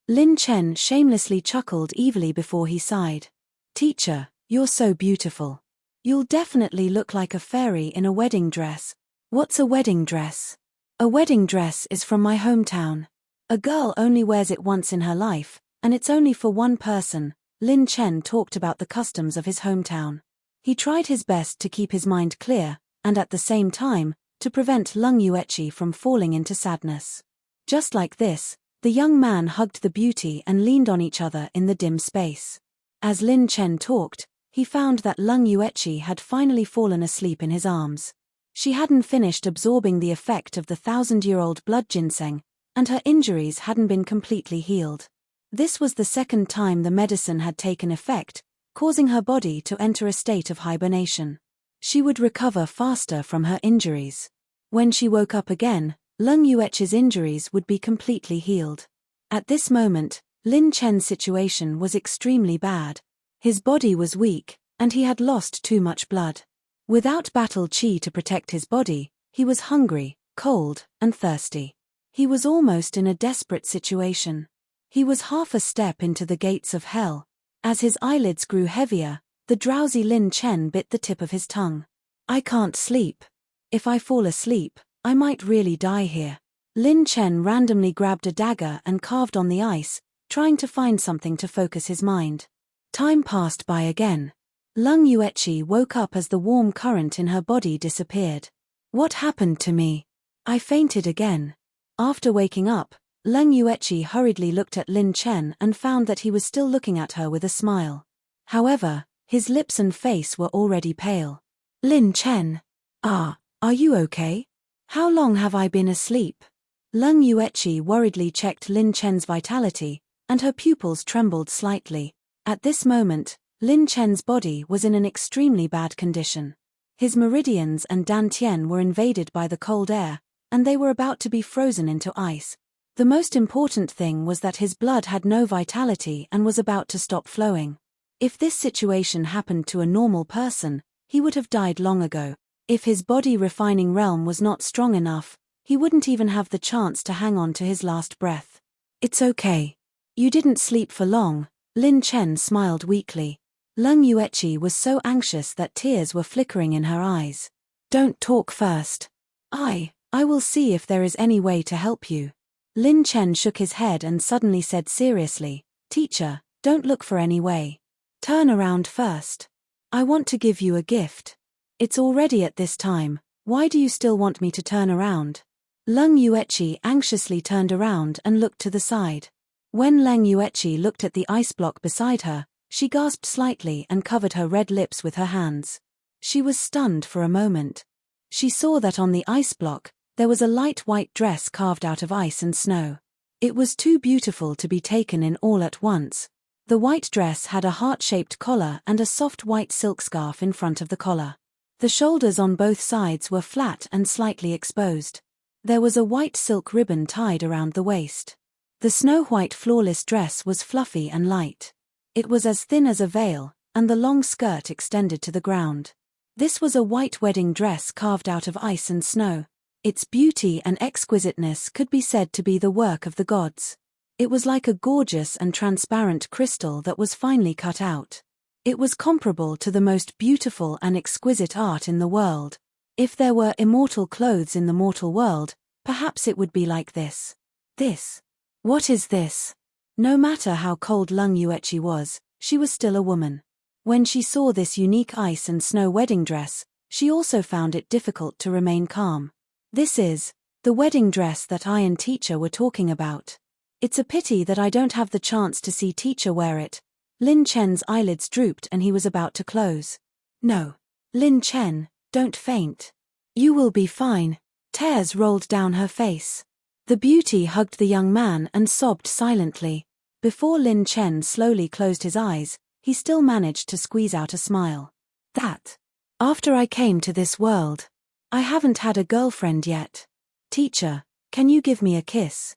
Lin Chen shamelessly chuckled evilly before he sighed. Teacher, you're so beautiful. You'll definitely look like a fairy in a wedding dress. What's a wedding dress? A wedding dress is from my hometown. A girl only wears it once in her life, and it's only for one person. Lin Chen talked about the customs of his hometown. He tried his best to keep his mind clear, and at the same time, to prevent Lung Yuechi from falling into sadness. Just like this, the young man hugged the beauty and leaned on each other in the dim space. As Lin Chen talked, he found that Lung Yuechi had finally fallen asleep in his arms. She hadn't finished absorbing the effect of the 1,000-year-old blood ginseng, and her injuries hadn't been completely healed. This was the second time the medicine had taken effect, causing her body to enter a state of hibernation. She would recover faster from her injuries. When she woke up again, Lung Yuechi's injuries would be completely healed. At this moment, Lin Chen's situation was extremely bad. His body was weak, and he had lost too much blood. Without battle chi to protect his body, he was hungry, cold, and thirsty. He was almost in a desperate situation. He was half a step into the gates of hell. As his eyelids grew heavier, the drowsy Lin Chen bit the tip of his tongue. I can't sleep. If I fall asleep, I might really die here. Lin Chen randomly grabbed a dagger and carved on the ice, trying to find something to focus his mind. Time passed by again. Lung Yuechi woke up as the warm current in her body disappeared. What happened to me? I fainted again. After waking up, Lung Yuechi hurriedly looked at Lin Chen and found that he was still looking at her with a smile. However, his lips and face were already pale. Lin Chen. Are you okay? How long have I been asleep? Lung Yuechi worriedly checked Lin Chen's vitality, and her pupils trembled slightly. At this moment, Lin Chen's body was in an extremely bad condition. His meridians and dantian were invaded by the cold air, and they were about to be frozen into ice. The most important thing was that his blood had no vitality and was about to stop flowing. If this situation happened to a normal person, he would have died long ago. If his body refining realm was not strong enough, he wouldn't even have the chance to hang on to his last breath. It's okay. You didn't sleep for long. Lin Chen smiled weakly. Lung Yuechi was so anxious that tears were flickering in her eyes. Don't talk first. I will see if there is any way to help you. Lin Chen shook his head and suddenly said seriously, Teacher, don't look for any way. Turn around first. I want to give you a gift. It's already at this time, why do you still want me to turn around? Lung Yuechi anxiously turned around and looked to the side. When Lung Yuechi looked at the ice block beside her, she gasped slightly and covered her red lips with her hands. She was stunned for a moment. She saw that on the ice block, there was a light white dress carved out of ice and snow. It was too beautiful to be taken in all at once. The white dress had a heart-shaped collar and a soft white silk scarf in front of the collar. The shoulders on both sides were flat and slightly exposed. There was a white silk ribbon tied around the waist. The snow-white flawless dress was fluffy and light. It was as thin as a veil, and the long skirt extended to the ground. This was a white wedding dress carved out of ice and snow. Its beauty and exquisiteness could be said to be the work of the gods. It was like a gorgeous and transparent crystal that was finely cut out. It was comparable to the most beautiful and exquisite art in the world. If there were immortal clothes in the mortal world, perhaps it would be like this. This. What is this? No matter how cold Lung Yuechi was, she was still a woman. When she saw this unique ice and snow wedding dress, she also found it difficult to remain calm. This is the wedding dress that I and teacher were talking about. It's a pity that I don't have the chance to see teacher wear it. Lin Chen's eyelids drooped and he was about to close. No. Lin Chen, don't faint. You will be fine. Tears rolled down her face. The beauty hugged the young man and sobbed silently. Before Lin Chen slowly closed his eyes, he still managed to squeeze out a smile. That. After I came to this world. I haven't had a girlfriend yet. Teacher, can you give me a kiss?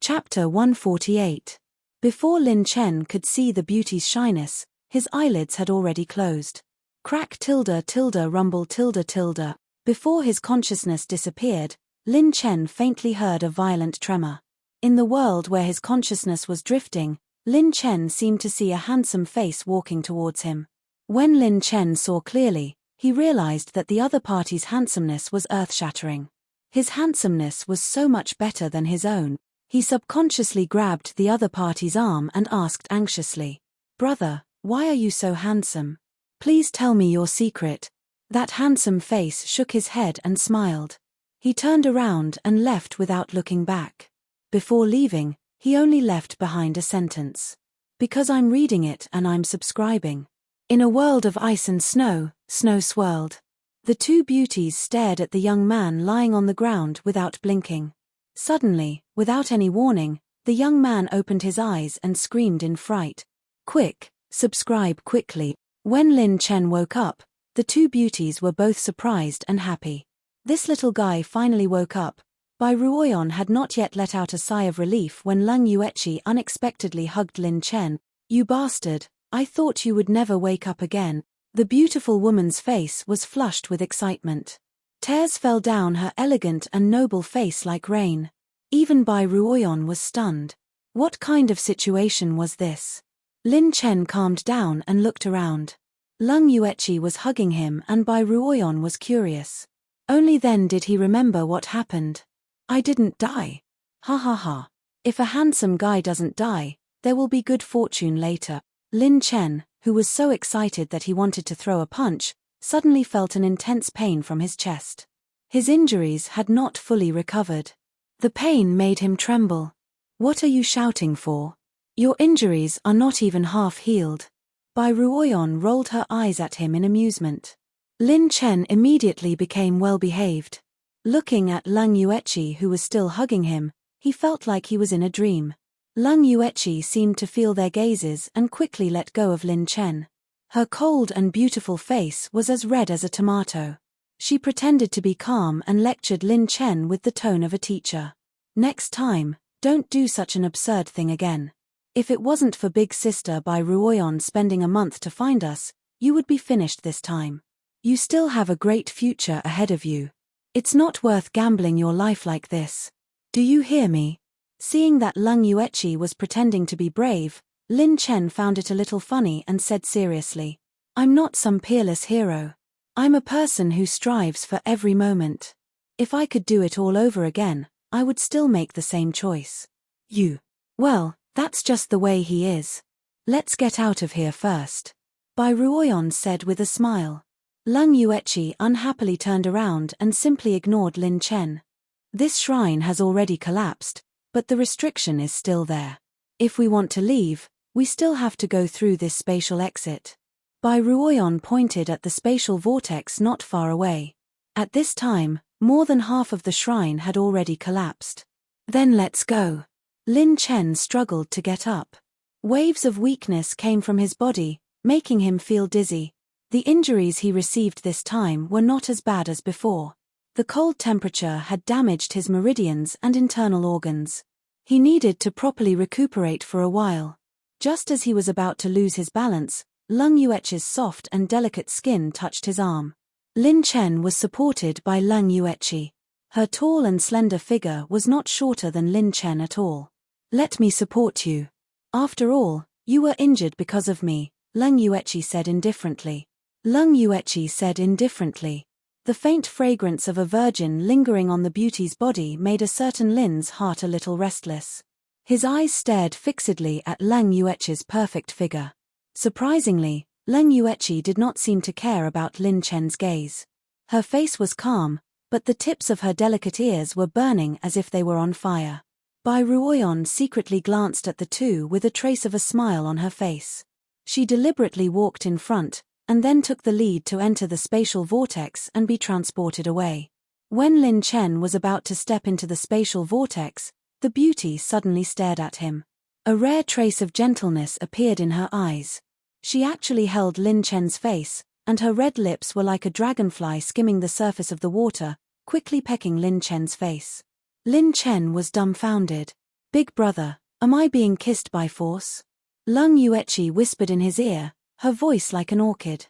Chapter 148. Before Lin Chen could see the beauty's shyness, his eyelids had already closed. Crack tilde tilde rumble tilde tilde. Before his consciousness disappeared, Lin Chen faintly heard a violent tremor. In the world where his consciousness was drifting, Lin Chen seemed to see a handsome face walking towards him. When Lin Chen saw clearly, he realized that the other party's handsomeness was earth-shattering. His handsomeness was so much better than his own. He subconsciously grabbed the other party's arm and asked anxiously, "Brother, why are you so handsome? Please tell me your secret." That handsome face shook his head and smiled. He turned around and left without looking back. Before leaving, he only left behind a sentence. "Because I'm reading it and I'm subscribing." In a world of ice and snow, snow swirled. The two beauties stared at the young man lying on the ground without blinking. Suddenly, without any warning, the young man opened his eyes and screamed in fright. "Quick, subscribe quickly." When Lin Chen woke up, the two beauties were both surprised and happy. This little guy finally woke up. Bai Ruoyan had not yet let out a sigh of relief when Lung Yuechi unexpectedly hugged Lin Chen. "You bastard, I thought you would never wake up again." The beautiful woman's face was flushed with excitement. Tears fell down her elegant and noble face like rain. Even Bai Ruoyan was stunned. What kind of situation was this? Lin Chen calmed down and looked around. Lung Yuechi was hugging him and Bai Ruoyan was curious. Only then did he remember what happened. "I didn't die. Ha ha ha. If a handsome guy doesn't die, there will be good fortune later." Lin Chen, who was so excited that he wanted to throw a punch, suddenly felt an intense pain from his chest. His injuries had not fully recovered. The pain made him tremble. "What are you shouting for? Your injuries are not even half healed." Bai Ruoyan rolled her eyes at him in amusement. Lin Chen immediately became well-behaved. Looking at Lung Yuechi who was still hugging him, he felt like he was in a dream. Lung Yuechi seemed to feel their gazes and quickly let go of Lin Chen. Her cold and beautiful face was as red as a tomato. She pretended to be calm and lectured Lin Chen with the tone of a teacher. "Next time, don't do such an absurd thing again. If it wasn't for big sister Bai Ruoyan spending a month to find us, you would be finished this time. You still have a great future ahead of you. It's not worth gambling your life like this. Do you hear me?" Seeing that Lung Yuechi was pretending to be brave, Lin Chen found it a little funny and said seriously, "I'm not some peerless hero. I'm a person who strives for every moment. If I could do it all over again, I would still make the same choice." Well, that's just the way he is. Let's get out of here first," Bai Ruoyan said with a smile. Lung Yuechi unhappily turned around and simply ignored Lin Chen. "This shrine has already collapsed, but the restriction is still there. If we want to leave, we still have to go through this spatial exit." Bai Ruoyan pointed at the spatial vortex not far away. At this time, more than half of the shrine had already collapsed. "Then let's go." Lin Chen struggled to get up. Waves of weakness came from his body, making him feel dizzy. The injuries he received this time were not as bad as before. The cold temperature had damaged his meridians and internal organs. He needed to properly recuperate for a while. Just as he was about to lose his balance, Lung Yuechi's soft and delicate skin touched his arm. Lin Chen was supported by Lung Yuechi. Her tall and slender figure was not shorter than Lin Chen at all. "Let me support you. After all, you were injured because of me," Lung Yuechi said indifferently. The faint fragrance of a virgin lingering on the beauty's body made a certain Lin's heart a little restless. His eyes stared fixedly at Lung Yuechi's perfect figure. Surprisingly, Lung Yuechi did not seem to care about Lin Chen's gaze. Her face was calm, but the tips of her delicate ears were burning as if they were on fire. Bai Ruoyan secretly glanced at the two with a trace of a smile on her face. She deliberately walked in front, and then took the lead to enter the spatial vortex and be transported away. When Lin Chen was about to step into the spatial vortex, the beauty suddenly stared at him. A rare trace of gentleness appeared in her eyes. She actually held Lin Chen's face, and her red lips were like a dragonfly skimming the surface of the water, quickly pecking Lin Chen's face. Lin Chen was dumbfounded. "Big brother, am I being kissed by force?" Lung Yuechi whispered in his ear, her voice like an orchid.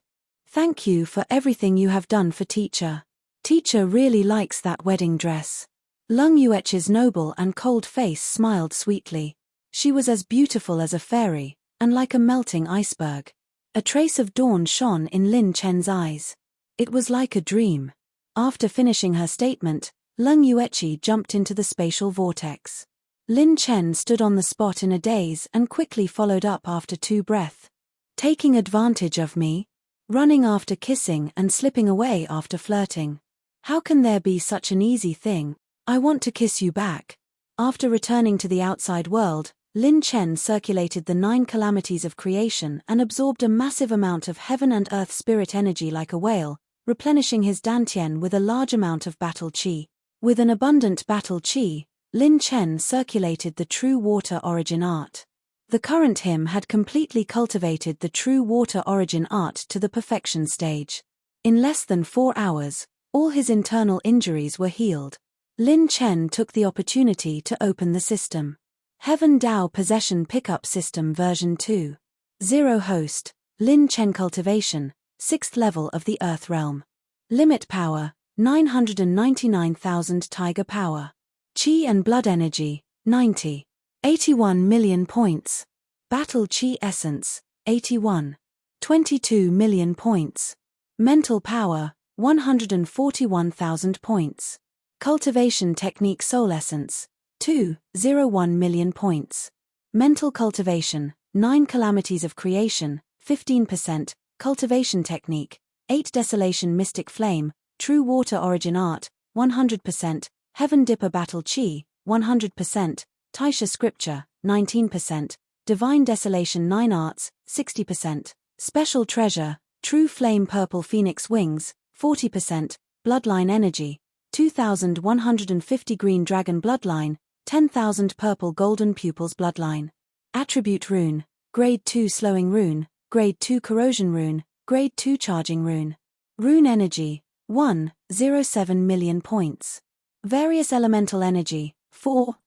"Thank you for everything you have done for teacher. Teacher really likes that wedding dress." Lung Yuechi's noble and cold face smiled sweetly. She was as beautiful as a fairy, and like a melting iceberg. A trace of dawn shone in Lin Chen's eyes. It was like a dream. After finishing her statement, Lung Yuechi jumped into the spatial vortex. Lin Chen stood on the spot in a daze and quickly followed up after 2 breaths. "Taking advantage of me? Running after kissing and slipping away after flirting. How can there be such an easy thing? I want to kiss you back." After returning to the outside world, Lin Chen circulated the 9 calamities of creation and absorbed a massive amount of heaven and earth spirit energy like a whale, replenishing his dantian with a large amount of battle qi. With an abundant battle qi, Lin Chen circulated the true water origin art. The current him had completely cultivated the true water origin art to the perfection stage. In less than 4 hours, all his internal injuries were healed. Lin Chen took the opportunity to open the system. Heaven Dao Possession Pickup System version 2. 0 host, Lin Chen Cultivation, 6th level of the Earth Realm. Limit power, 999,000 Tiger Power. Qi and Blood Energy, 90. 81 million points. Battle Qi Essence, 81. 22 million points. Mental Power, 141,000 points. Cultivation Technique Soul Essence, 2.01 million points. Mental Cultivation, 9 Calamities of Creation, 15%. Cultivation Technique, 8 Desolation Mystic Flame, True Water Origin Art, 100%. Heaven Dipper Battle Qi, 100%. Taisha Scripture, 19%. Divine Desolation 9 Arts, 60%. Special Treasure, True Flame Purple Phoenix Wings, 40%. Bloodline Energy, 2,150 Green Dragon Bloodline, 10,000 Purple Golden Pupils Bloodline. Attribute Rune, Grade 2 Slowing Rune, Grade 2 Corrosion Rune, Grade 2 Charging Rune. Rune Energy, 1.07 million points. Various Elemental Energy,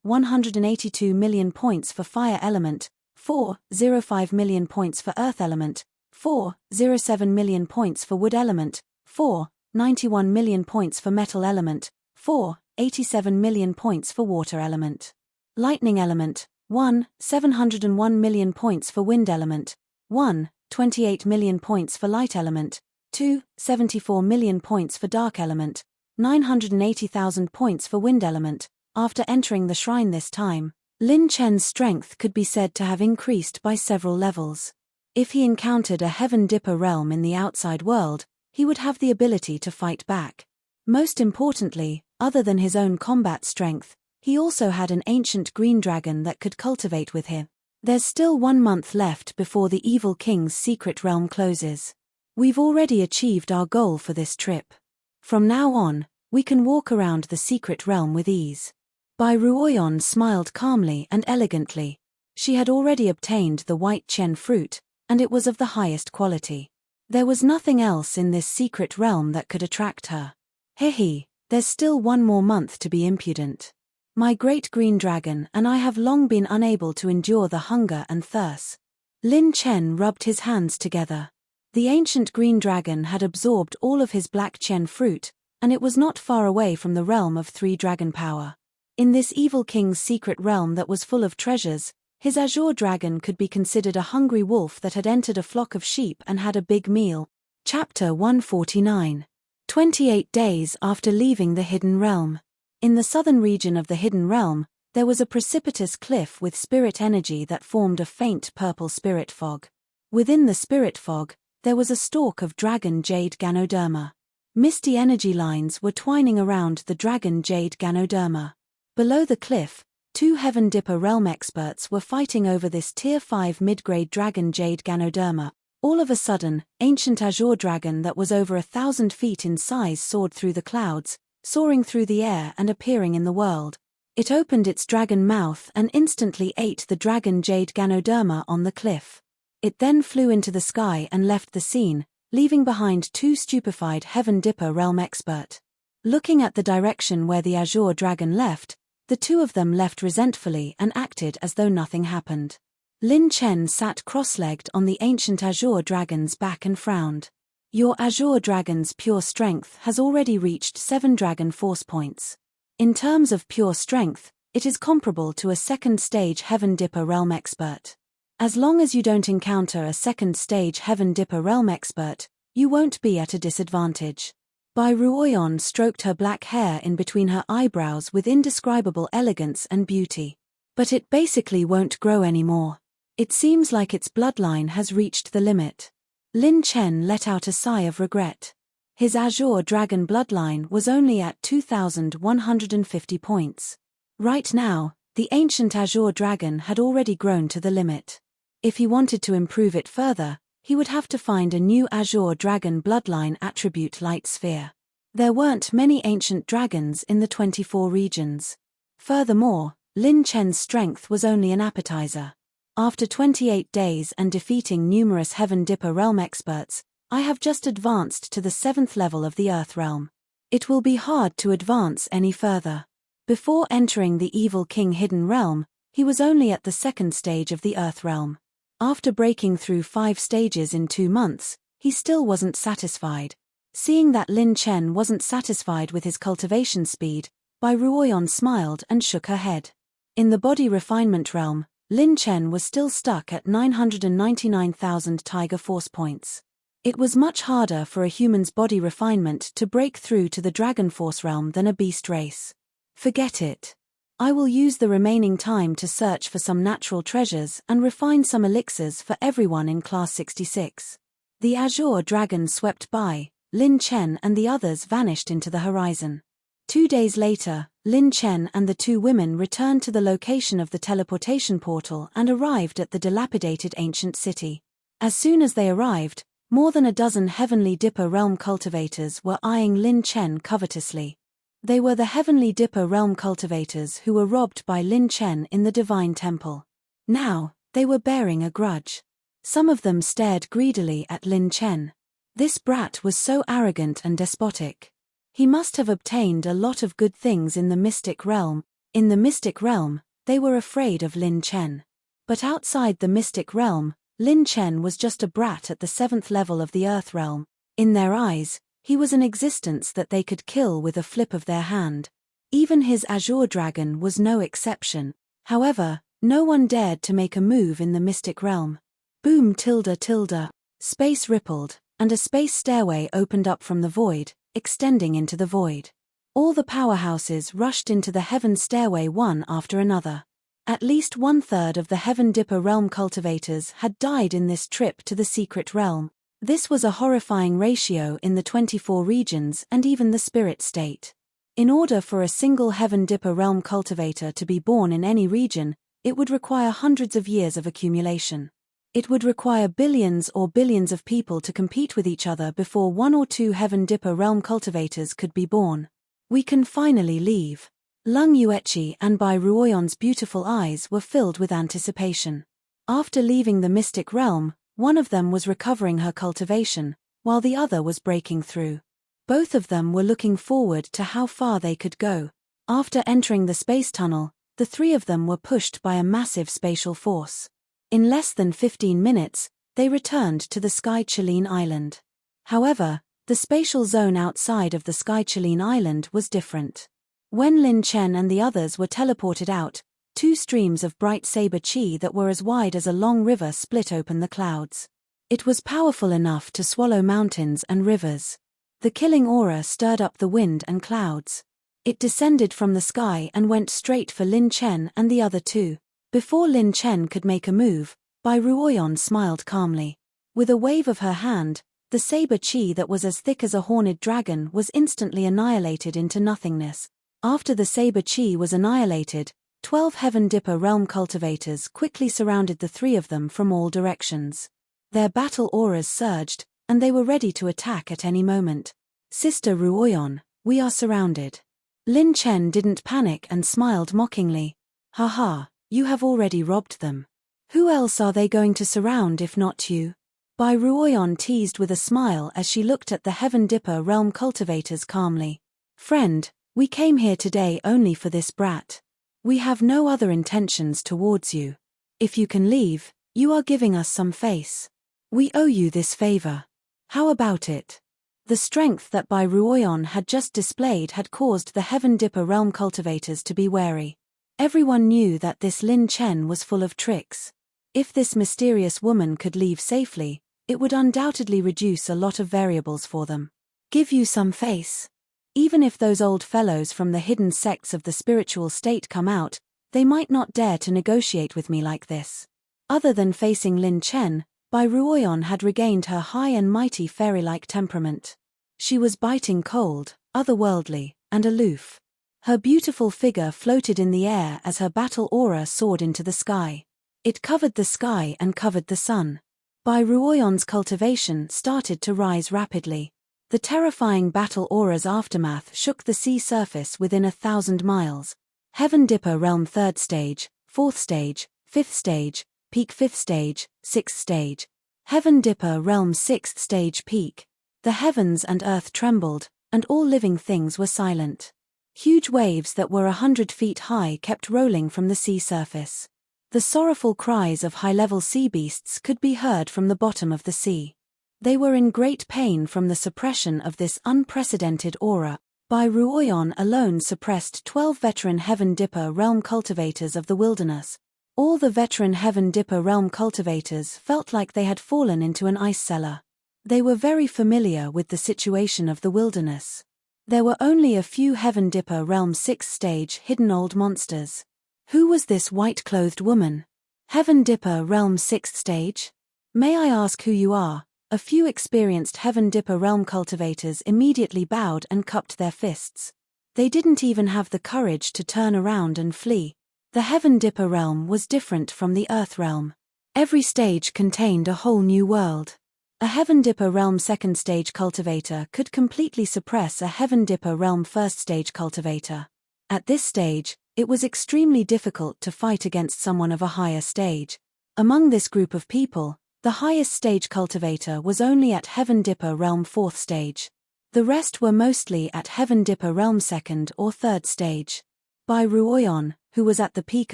182 million points for Fire Element, 4.05 million points for Earth Element, 4.07 million points for Wood Element, 4.91 million points for Metal Element, 4.87 million points for Water Element. Lightning Element, 1.701 million points for Wind Element, 1.28 million points for Light Element, 2.74 million points for Dark Element, 980,000 points for Wind Element. After entering the shrine this time, Lin Chen's strength could be said to have increased by several levels. If he encountered a Heaven Dipper realm in the outside world, he would have the ability to fight back. Most importantly, other than his own combat strength, he also had an ancient green dragon that could cultivate with him. There's still 1 month left before the Evil King's secret realm closes. We've already achieved our goal for this trip. From now on, we can walk around the secret realm with ease. Bai Ruoyan smiled calmly and elegantly. She had already obtained the white chen fruit, and it was of the highest quality. There was nothing else in this secret realm that could attract her. Hehe, There's still one more month to be impudent. My great green dragon and I have long been unable to endure the hunger and thirst. Lin Chen rubbed his hands together. The ancient green dragon had absorbed all of his black chen fruit, and it was not far away from the realm of 3 dragon power. In this evil king's secret realm that was full of treasures, his azure dragon could be considered a hungry wolf that had entered a flock of sheep and had a big meal. Chapter 149. 28 days after leaving the Hidden Realm. In the southern region of the Hidden Realm, there was a precipitous cliff with spirit energy that formed a faint purple spirit fog. Within the spirit fog, there was a stalk of dragon jade Ganoderma. Misty energy lines were twining around the dragon jade Ganoderma. Below the cliff, 2 Heaven Dipper realm experts were fighting over this Tier 5 mid-grade dragon jade Ganoderma. All of a sudden, ancient azure dragon that was over 1,000 feet in size soared through the clouds, soaring through the air and appearing in the world. It opened its dragon mouth and instantly ate the dragon jade Ganoderma on the cliff. It then flew into the sky and left the scene, leaving behind 2 stupefied Heaven Dipper realm expert. Looking at the direction where the azure dragon left, the 2 of them left resentfully and acted as though nothing happened. Lin Chen sat cross-legged on the ancient azure dragon's back and frowned. Your azure dragon's pure strength has already reached 7 dragon force points. In terms of pure strength, it is comparable to a second-stage Heaven Dipper realm expert. As long as you don't encounter a second-stage Heaven Dipper realm expert, you won't be at a disadvantage. Bai Ruoyan stroked her black hair in between her eyebrows with indescribable elegance and beauty. But it basically won't grow anymore. It seems like its bloodline has reached the limit. Lin Chen let out a sigh of regret. His azure dragon bloodline was only at 2,150 points. Right now, the ancient azure dragon had already grown to the limit. If he wanted to improve it further, he would have to find a new azure dragon bloodline attribute light sphere. There weren't many ancient dragons in the 24 regions. Furthermore, Lin Chen's strength was only an appetizer. After 28 days and defeating numerous Heaven Dipper realm experts, I have just advanced to the 7th level of the Earth realm. It will be hard to advance any further. Before entering the Evil King Hidden Realm, he was only at the 2nd stage of the Earth realm. After breaking through 5 stages in 2 months, he still wasn't satisfied. Seeing that Lin Chen wasn't satisfied with his cultivation speed, Bai Ruoyan smiled and shook her head. In the body refinement realm, Lin Chen was still stuck at 999,000 Tiger Force points. It was much harder for a human's body refinement to break through to the Dragon Force realm than a beast race. Forget it. I will use the remaining time to search for some natural treasures and refine some elixirs for everyone in Class 66. The azure dragon swept by, Lin Chen and the others vanished into the horizon. 2 days later, Lin Chen and the 2 women returned to the location of the teleportation portal and arrived at the dilapidated ancient city. As soon as they arrived, more than a dozen Heavenly Dipper realm cultivators were eyeing Lin Chen covetously. They were the Heavenly Dipper realm cultivators who were robbed by Lin Chen in the Divine Temple. Now, they were bearing a grudge. Some of them stared greedily at Lin Chen. This brat was so arrogant and despotic. He must have obtained a lot of good things in the mystic realm. In the mystic realm, they were afraid of Lin Chen. But outside the mystic realm, Lin Chen was just a brat at the 7th level of the Earth realm. In their eyes, he was an existence that they could kill with a flip of their hand. Even his azure dragon was no exception. However, no one dared to make a move in the mystic realm. Boom tilde tilde. Space rippled, and a space stairway opened up from the void, extending into the void. All the powerhouses rushed into the heaven stairway one after another. At least 1/3 of the Heaven Dipper realm cultivators had died in this trip to the secret realm. This was a horrifying ratio in the 24 regions and even the spirit state. In order for a single Heaven Dipper realm cultivator to be born in any region, it would require hundreds of years of accumulation. It would require billions or billions of people to compete with each other before 1 or 2 Heaven Dipper realm cultivators could be born. We can finally leave. Lung Yuechi and Bai Ruoyan's beautiful eyes were filled with anticipation. After leaving the mystic realm, one of them was recovering her cultivation, while the other was breaking through. Both of them were looking forward to how far they could go. After entering the space tunnel, the three of them were pushed by a massive spatial force. In less than 15 minutes, they returned to the Sky Chalene Island. However, the spatial zone outside of the Sky Chalene Island was different. When Lin Chen and the others were teleported out, two streams of bright saber chi that were as wide as a long river split open the clouds. It was powerful enough to swallow mountains and rivers. The killing aura stirred up the wind and clouds. It descended from the sky and went straight for Lin Chen and the other two. Before Lin Chen could make a move, Bai Ruoyan smiled calmly. With a wave of her hand, the saber chi that was as thick as a horned dragon was instantly annihilated into nothingness. After the saber chi was annihilated, 12 Heaven Dipper realm cultivators quickly surrounded the three of them from all directions. Their battle auras surged, and they were ready to attack at any moment. Sister Ruoyan, we are surrounded. Lin Chen didn't panic and smiled mockingly. Haha, you have already robbed them. Who else are they going to surround if not you? Bai Ruoyan teased with a smile as she looked at the Heaven Dipper realm cultivators calmly. Friend, we came here today only for this brat. We have no other intentions towards you. If you can leave, you are giving us some face. We owe you this favor. How about it? The strength that Bai Ruoyan had just displayed had caused the Heaven Dipper realm cultivators to be wary. Everyone knew that this Lin Chen was full of tricks. If this mysterious woman could leave safely, it would undoubtedly reduce a lot of variables for them. Give you some face. Even if those old fellows from the hidden sects of the spiritual state come out, they might not dare to negotiate with me like this. Other than facing Lin Chen, Bai Ruoyan had regained her high and mighty fairy-like temperament. She was biting cold, otherworldly, and aloof. Her beautiful figure floated in the air as her battle aura soared into the sky. It covered the sky and covered the sun. Bai Ruoyan's cultivation started to rise rapidly. The terrifying battle aura's aftermath shook the sea surface within 1,000 miles. Heaven Dipper Realm 3rd Stage, 4th Stage, 5th Stage, Peak 5th Stage, 6th Stage. Heaven Dipper Realm 6th Stage Peak. The heavens and earth trembled, and all living things were silent. Huge waves that were 100 feet high kept rolling from the sea surface. The sorrowful cries of high-level sea beasts could be heard from the bottom of the sea. They were in great pain from the suppression of this unprecedented aura. Bai Ruoyan alone suppressed 12 veteran Heaven Dipper realm cultivators of the wilderness. All the veteran Heaven Dipper realm cultivators felt like they had fallen into an ice cellar. They were very familiar with the situation of the wilderness. There were only a few Heaven Dipper realm 6th stage hidden old monsters. Who was this white-clothed woman? Heaven Dipper realm 6th stage? May I ask who you are? A few experienced Heaven Dipper realm cultivators immediately bowed and cupped their fists. They didn't even have the courage to turn around and flee. The Heaven Dipper realm was different from the Earth realm. Every stage contained a whole new world. A Heaven Dipper realm 2nd stage cultivator could completely suppress a Heaven Dipper realm 1st stage cultivator. At this stage, it was extremely difficult to fight against someone of a higher stage. Among this group of people, the highest stage cultivator was only at Heaven Dipper realm 4th stage. The rest were mostly at Heaven Dipper realm 2nd or 3rd stage. Bai Ruoyan, who was at the peak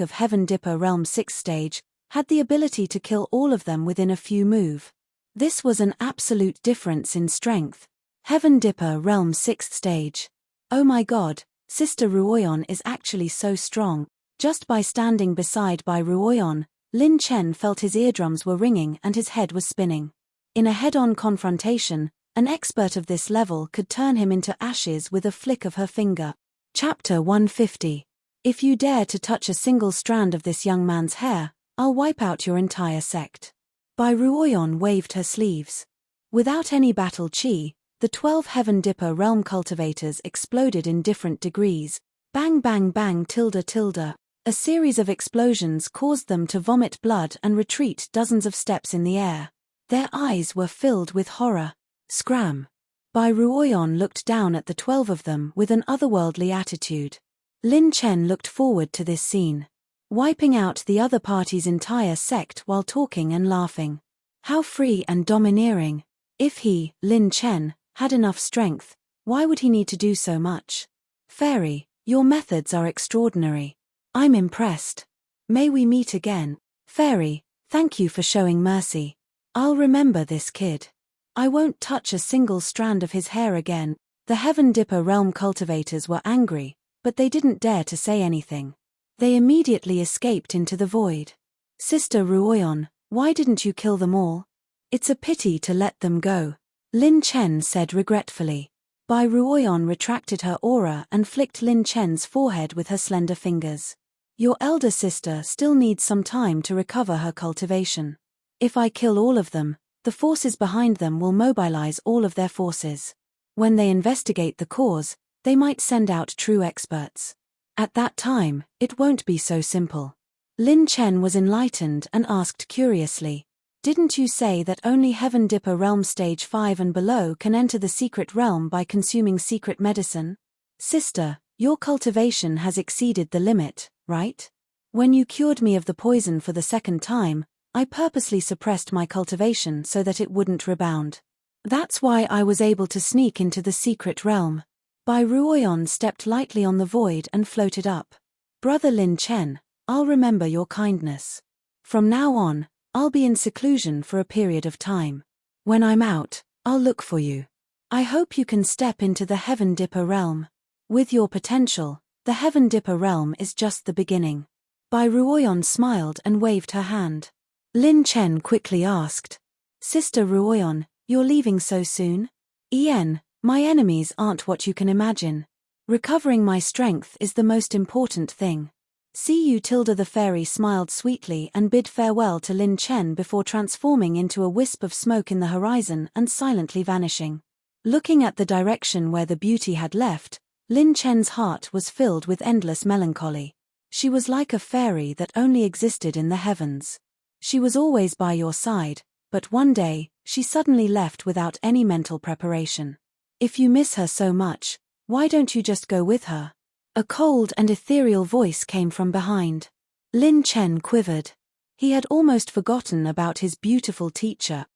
of Heaven Dipper realm 6th stage, had the ability to kill all of them within a few moves. This was an absolute difference in strength. Heaven Dipper realm 6th stage. Oh my god, Sister Ruoyan is actually so strong. Just by standing beside Bai Ruoyan, Lin Chen felt his eardrums were ringing and his head was spinning. In a head-on confrontation, an expert of this level could turn him into ashes with a flick of her finger. Chapter 150. If you dare to touch a single strand of this young man's hair, I'll wipe out your entire sect. Bai Ruoyan waved her sleeves. Without any battle chi, the 12 Heaven Dipper realm cultivators exploded in different degrees. Bang bang bang tilde tilde. A series of explosions caused them to vomit blood and retreat dozens of steps in the air. Their eyes were filled with horror. Scram. Bai Ruoyan looked down at the 12 of them with an otherworldly attitude. Lin Chen looked forward to this scene. Wiping out the other party's entire sect while talking and laughing. How free and domineering. If he, Lin Chen, had enough strength, Why would he need to do so much? Fairy, your methods are extraordinary. I'm impressed. May we meet again? Fairy, thank you for showing mercy. I'll remember this kid. I won't touch a single strand of his hair again. The Heaven Dipper realm cultivators were angry, but they didn't dare to say anything. They immediately escaped into the void. Sister Ruoyon, why didn't you kill them all? It's a pity to let them go, Lin Chen said regretfully. Bai Ruoyon retracted her aura and flicked Lin Chen's forehead with her slender fingers. Your elder sister still needs some time to recover her cultivation. If I kill all of them, the forces behind them will mobilize all of their forces. When they investigate the cause, they might send out true experts. At that time, it won't be so simple. Lin Chen was enlightened and asked curiously, didn't you say that only Heaven Dipper realm stage 5 and below can enter the secret realm by consuming secret medicine? Sister, your cultivation has exceeded the limit, right? When you cured me of the poison for the second time, I purposely suppressed my cultivation so that it wouldn't rebound. That's why I was able to sneak into the secret realm. Bai Ruoyon stepped lightly on the void and floated up. Brother Lin Chen, I'll remember your kindness. From now on, I'll be in seclusion for a period of time. When I'm out, I'll look for you. I hope you can step into the Heaven Dipper realm. With your potential, the Heaven Dipper realm is just the beginning. Bai Ruoyon smiled and waved her hand. Lin Chen quickly asked, Sister Ruoyon, you're leaving so soon? Ian, my enemies aren't what you can imagine. Recovering my strength is the most important thing. See you. Tilda the fairy smiled sweetly and bid farewell to Lin Chen before transforming into a wisp of smoke in the horizon and silently vanishing. Looking at the direction where the beauty had left, Lin Chen's heart was filled with endless melancholy. She was like a fairy that only existed in the heavens. She was always by your side, but one day, she suddenly left without any mental preparation. If you miss her so much, why don't you just go with her? A cold and ethereal voice came from behind. Lin Chen quivered. He had almost forgotten about his beautiful teacher.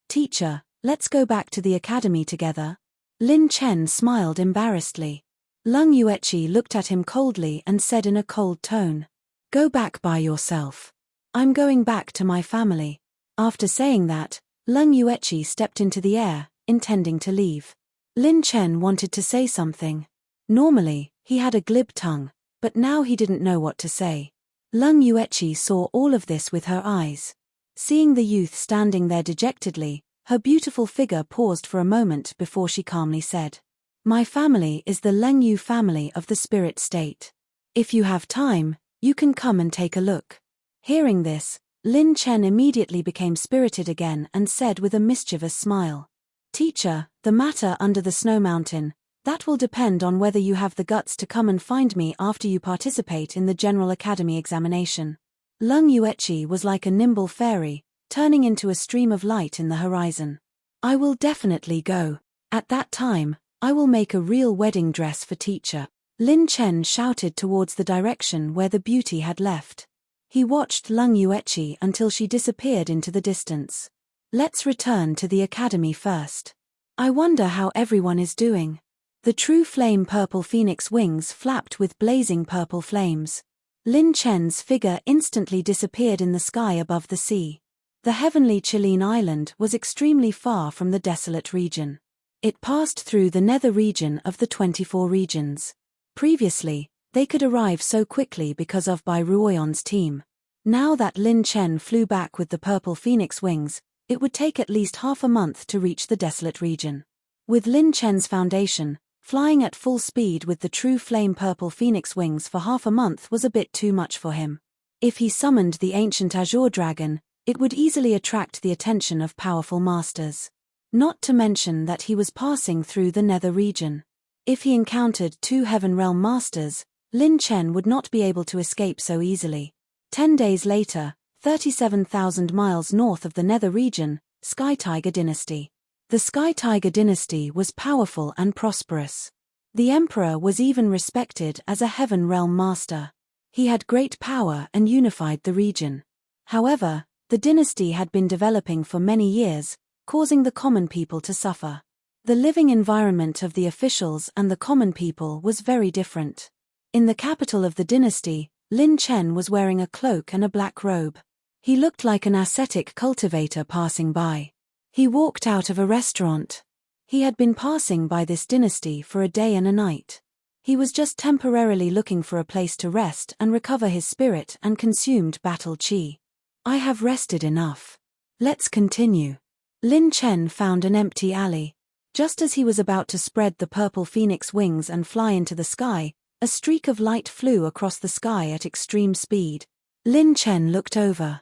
Teacher, let's go back to the academy together. Lin Chen smiled embarrassedly. Lung Yueqi looked at him coldly and said in a cold tone, Go back by yourself. I'm going back to my family. After saying that, Lung Yueqi stepped into the air, intending to leave. Lin Chen wanted to say something. Normally, he had a glib tongue, but now he didn't know what to say. Lung Yueqi saw all of this with her eyes. Seeing the youth standing there dejectedly, her beautiful figure paused for a moment before she calmly said, My family is the Leng Yu family of the spirit state. If you have time, you can come and take a look. Hearing this, Lin Chen immediately became spirited again and said with a mischievous smile, Teacher, the matter under the snow mountain, that will depend on whether you have the guts to come and find me after you participate in the General Academy examination. Lung Yueqi was like a nimble fairy, turning into a stream of light in the horizon. I will definitely go. At that time, I will make a real wedding dress for teacher. Lin Chen shouted towards the direction where the beauty had left. He watched Lung Yueqi until she disappeared into the distance. Let's return to the academy first. I wonder how everyone is doing. The true flame purple phoenix wings flapped with blazing purple flames. Lin Chen's figure instantly disappeared in the sky above the sea. The heavenly Chilean island was extremely far from the desolate region. It passed through the nether region of the 24 regions. Previously, they could arrive so quickly because of Bai Ruoyon's team. Now that Lin Chen flew back with the purple phoenix wings, it would take at least half a month to reach the desolate region. With Lin Chen's foundation, flying at full speed with the true flame purple phoenix wings for half a month was a bit too much for him. If he summoned the ancient azure dragon, it would easily attract the attention of powerful masters. Not to mention that he was passing through the nether region. If he encountered 2 heaven realm masters, Lin Chen would not be able to escape so easily. 10 days later, 37,000 miles north of the nether region, Sky Tiger Dynasty. The Sky Tiger Dynasty was powerful and prosperous. The emperor was even respected as a heaven realm master. He had great power and unified the region. However, the dynasty had been developing for many years, causing the common people to suffer. The living environment of the officials and the common people was very different. In the capital of the dynasty, Lin Chen was wearing a cloak and a black robe. He looked like an ascetic cultivator passing by. He walked out of a restaurant. He had been passing by this dynasty for a day and a night. He was just temporarily looking for a place to rest and recover his spirit and consumed battle chi. I have rested enough. Let's continue. Lin Chen found an empty alley. Just as he was about to spread the purple phoenix wings and fly into the sky, a streak of light flew across the sky at extreme speed. Lin Chen looked over.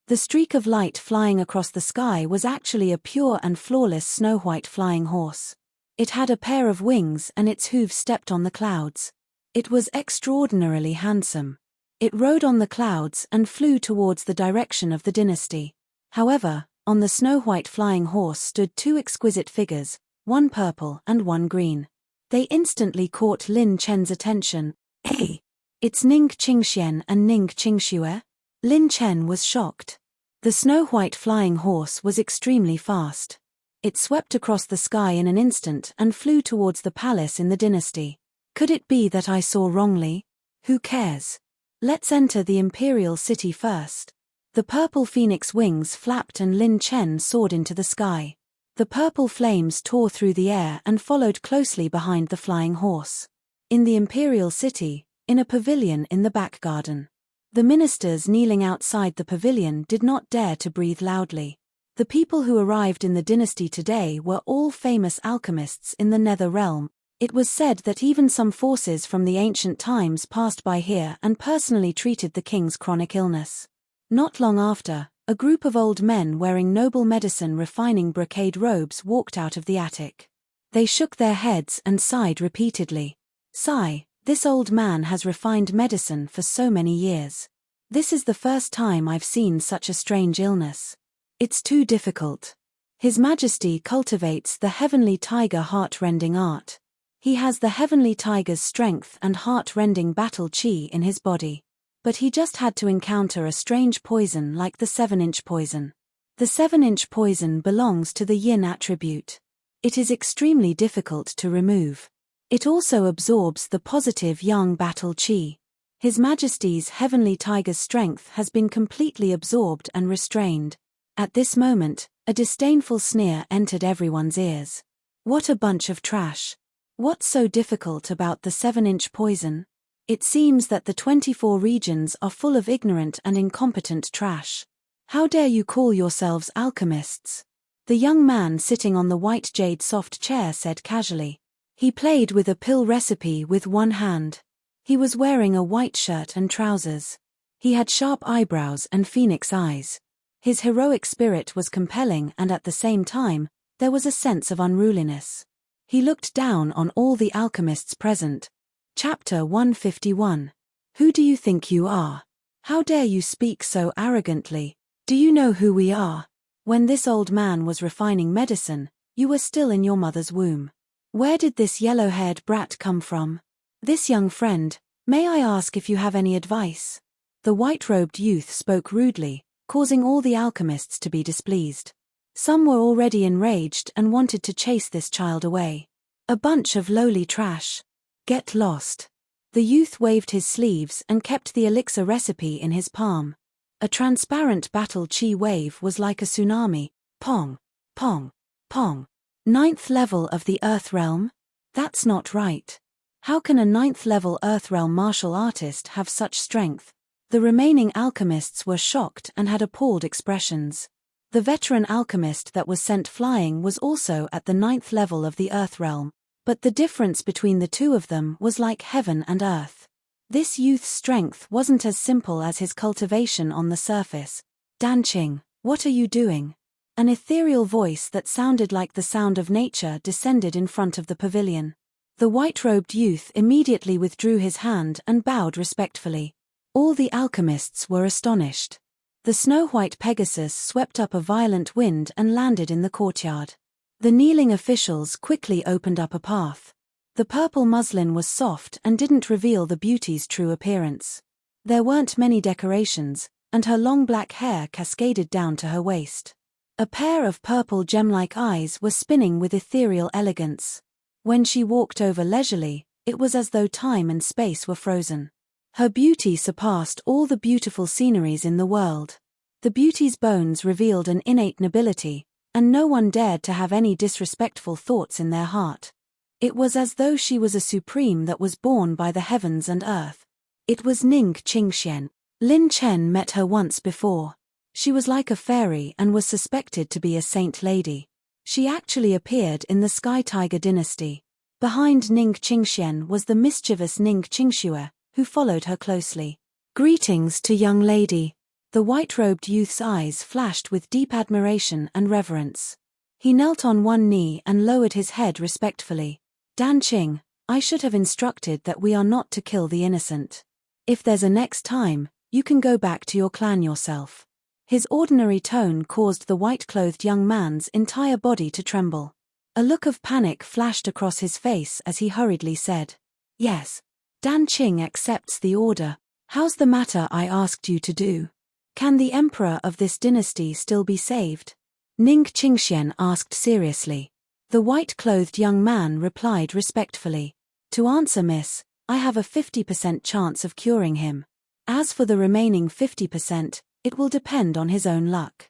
The streak of light flying across the sky was actually a pure and flawless snow-white flying horse. It had a pair of wings and its hooves stepped on the clouds. It was extraordinarily handsome. It rode on the clouds and flew towards the direction of the dynasty. However, on the snow-white flying horse stood two exquisite figures, one purple and one green. They instantly caught Lin Chen's attention. Hey! It's Ning Qingxian and Ning Qingxue? Lin Chen was shocked. The snow-white flying horse was extremely fast. It swept across the sky in an instant and flew towards the palace in the dynasty. Could it be that I saw wrongly? Who cares? Let's enter the imperial city first. The purple phoenix wings flapped and Lin Chen soared into the sky. The purple flames tore through the air and followed closely behind the flying horse. In the imperial city, in a pavilion in the back garden. The ministers kneeling outside the pavilion did not dare to breathe loudly. The people who arrived in the dynasty today were all famous alchemists in the Nether Realm. It was said that even some forces from the ancient times passed by here and personally treated the king's chronic illness. Not long after, a group of old men wearing noble medicine refining brocade robes walked out of the attic. They shook their heads and sighed repeatedly. Sigh, this old man has refined medicine for so many years. This is the first time I've seen such a strange illness. It's too difficult. His Majesty cultivates the heavenly tiger heart-rending art. He has the heavenly tiger's strength and heart-rending battle chi in his body. But he just had to encounter a strange poison like the 7-inch poison. The 7-inch poison belongs to the yin attribute. It is extremely difficult to remove. It also absorbs the positive yang battle chi. His Majesty's heavenly tiger's strength has been completely absorbed and restrained. At this moment, a disdainful sneer entered everyone's ears. What a bunch of trash. What's so difficult about the 7-inch poison? It seems that the 24 regions are full of ignorant and incompetent trash. How dare you call yourselves alchemists? The young man sitting on the white jade soft chair said casually. He played with a pill recipe with one hand. He was wearing a white shirt and trousers. He had sharp eyebrows and phoenix eyes. His heroic spirit was compelling and at the same time, there was a sense of unruliness. He looked down on all the alchemists present. Chapter 151. Who do you think you are? How dare you speak so arrogantly? Do you know who we are? When this old man was refining medicine, you were still in your mother's womb. Where did this yellow-haired brat come from? This young friend, may I ask if you have any advice? The white-robed youth spoke rudely, causing all the alchemists to be displeased. Some were already enraged and wanted to chase this child away. A bunch of lowly trash. Get lost. The youth waved his sleeves and kept the elixir recipe in his palm. A transparent battle chi wave was like a tsunami. Pong, pong, pong. 9th level of the Earth Realm? That's not right. How can a 9th level Earth Realm martial artist have such strength? The remaining alchemists were shocked and had appalled expressions. The veteran alchemist that was sent flying was also at the 9th level of the Earth Realm. But the difference between the two of them was like heaven and earth. This youth's strength wasn't as simple as his cultivation on the surface. Danqing, what are you doing? An ethereal voice that sounded like the sound of nature descended in front of the pavilion. The white-robed youth immediately withdrew his hand and bowed respectfully. All the alchemists were astonished. The snow-white Pegasus swept up a violent wind and landed in the courtyard. The kneeling officials quickly opened up a path. The purple muslin was soft and didn't reveal the beauty's true appearance. There weren't many decorations, and her long black hair cascaded down to her waist. A pair of purple gem-like eyes were spinning with ethereal elegance. When she walked over leisurely, it was as though time and space were frozen. Her beauty surpassed all the beautiful sceneries in the world. The beauty's bones revealed an innate nobility, and no one dared to have any disrespectful thoughts in their heart. It was as though she was a supreme that was born by the heavens and earth. It was Ning Qingxian. Lin Chen met her once before. She was like a fairy and was suspected to be a saint lady. She actually appeared in the Sky Tiger dynasty. Behind Ning Qingxian was the mischievous Ning Qingxue, who followed her closely. "Greetings to young lady." The white-robed youth's eyes flashed with deep admiration and reverence. He knelt on one knee and lowered his head respectfully. "Dan Qing, I should have instructed that we are not to kill the innocent. If there's a next time, you can go back to your clan yourself." His ordinary tone caused the white-clothed young man's entire body to tremble. A look of panic flashed across his face as he hurriedly said, "Yes. Dan Qing accepts the order. How's the matter I asked you to do? Can the emperor of this dynasty still be saved?" Ning Qingxian asked seriously. The white-clothed young man replied respectfully, "To answer, miss, I have a 50% chance of curing him. As for the remaining 50%, it will depend on his own luck.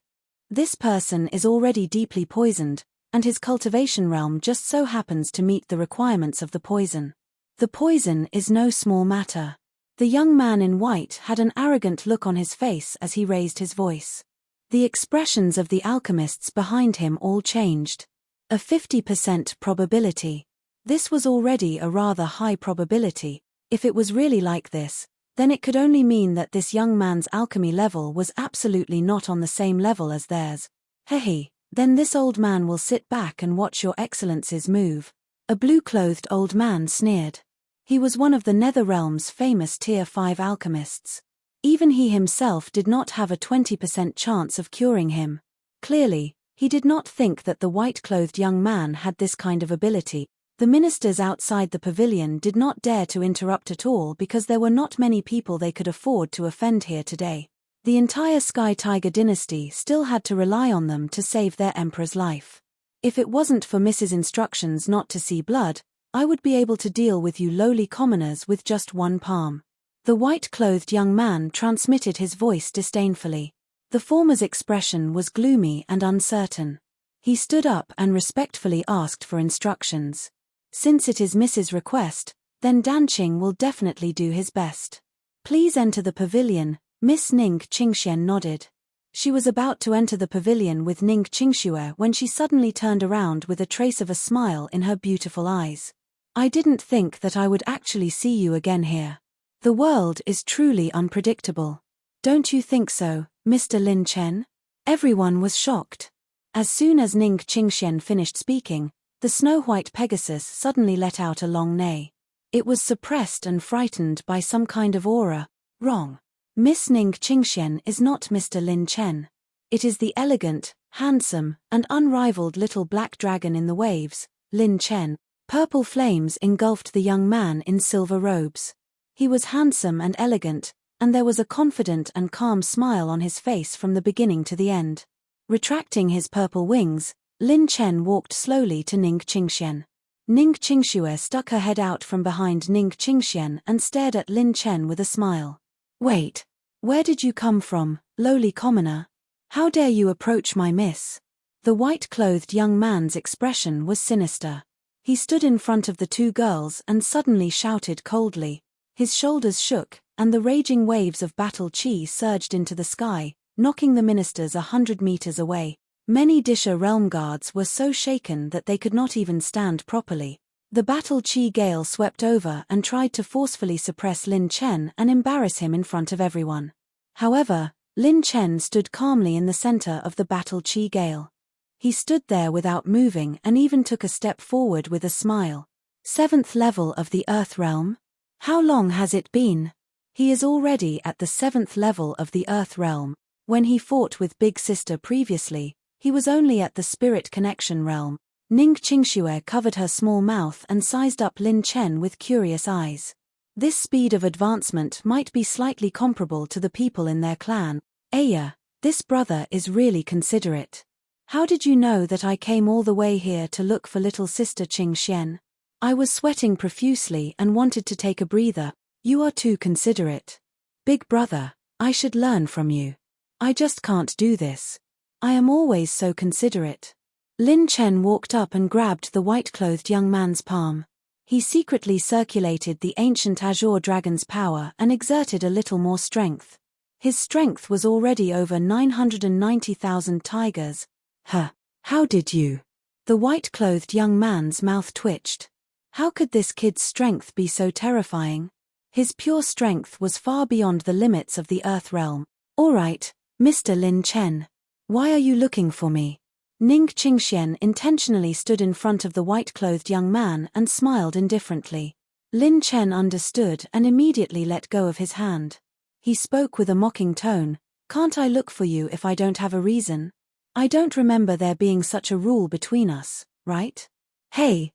This person is already deeply poisoned, and his cultivation realm just so happens to meet the requirements of the poison. The poison is no small matter." The young man in white had an arrogant look on his face as he raised his voice. The expressions of the alchemists behind him all changed. A 50% probability. This was already a rather high probability. If it was really like this, then it could only mean that this young man's alchemy level was absolutely not on the same level as theirs. "Hehe, then this old man will sit back and watch your excellencies move." A blue-clothed old man sneered. He was one of the Nether Realm's famous Tier 5 alchemists. Even he himself did not have a 20% chance of curing him. Clearly, he did not think that the white-clothed young man had this kind of ability. The ministers outside the pavilion did not dare to interrupt at all because there were not many people they could afford to offend here today. The entire Sky Tiger dynasty still had to rely on them to save their emperor's life. "If it wasn't for Mrs. Instructions not to see blood, I would be able to deal with you lowly commoners with just one palm." The white-clothed young man transmitted his voice disdainfully. The former's expression was gloomy and uncertain. He stood up and respectfully asked for instructions. "Since it is Mrs.'s request, then Dan Qing will definitely do his best. Please enter the pavilion." Miss Ning Qingxian nodded. She was about to enter the pavilion with Ning Qingxue when she suddenly turned around with a trace of a smile in her beautiful eyes. "I didn't think that I would actually see you again here. The world is truly unpredictable. Don't you think so, Mr. Lin Chen?" Everyone was shocked. As soon as Ning Qingxian finished speaking, the snow-white Pegasus suddenly let out a long neigh. It was suppressed and frightened by some kind of aura. "Wrong. Miss Ning Qingxian is not Mr. Lin Chen. It is the elegant, handsome, and unrivaled little black dragon in the waves, Lin Chen." Purple flames engulfed the young man in silver robes. He was handsome and elegant, and there was a confident and calm smile on his face from the beginning to the end. Retracting his purple wings, Lin Chen walked slowly to Ning Qingxian. Ning Qingxue stuck her head out from behind Ning Qingxian and stared at Lin Chen with a smile. "Wait. Where did you come from, lowly commoner? How dare you approach my miss?" The white-clothed young man's expression was sinister. He stood in front of the two girls and suddenly shouted coldly. His shoulders shook, and the raging waves of battle chi surged into the sky, knocking the ministers 100 meters away. Many Disha realm guards were so shaken that they could not even stand properly. The battle chi gale swept over and tried to forcefully suppress Lin Chen and embarrass him in front of everyone. However, Lin Chen stood calmly in the center of the battle chi gale. He stood there without moving and even took a step forward with a smile. "7th level of the Earth Realm? How long has it been?" He is already at the 7th level of the Earth Realm. When he fought with Big Sister previously, he was only at the Spirit Connection Realm. Ning Qingxue covered her small mouth and sized up Lin Chen with curious eyes. This speed of advancement might be slightly comparable to the people in their clan. "Aya, this brother is really considerate. How did you know that I came all the way here to look for little sister Qingxian? I was sweating profusely and wanted to take a breather. You are too considerate. Big brother, I should learn from you. I just can't do this. I am always so considerate. Lin Chen walked up and grabbed the white-clothed young man's palm. He secretly circulated the ancient azure dragon's power and exerted a little more strength. His strength was already over 990,000 tigers. How did you? The white-clothed young man's mouth twitched. How could this kid's strength be so terrifying? His pure strength was far beyond the limits of the Earth realm. All right, Mr. Lin Chen. Why are you looking for me? Ning Qingxian intentionally stood in front of the white-clothed young man and smiled indifferently. Lin Chen understood and immediately let go of his hand. He spoke with a mocking tone. Can't I look for you if I don't have a reason? I don't remember there being such a rule between us, right? Hey.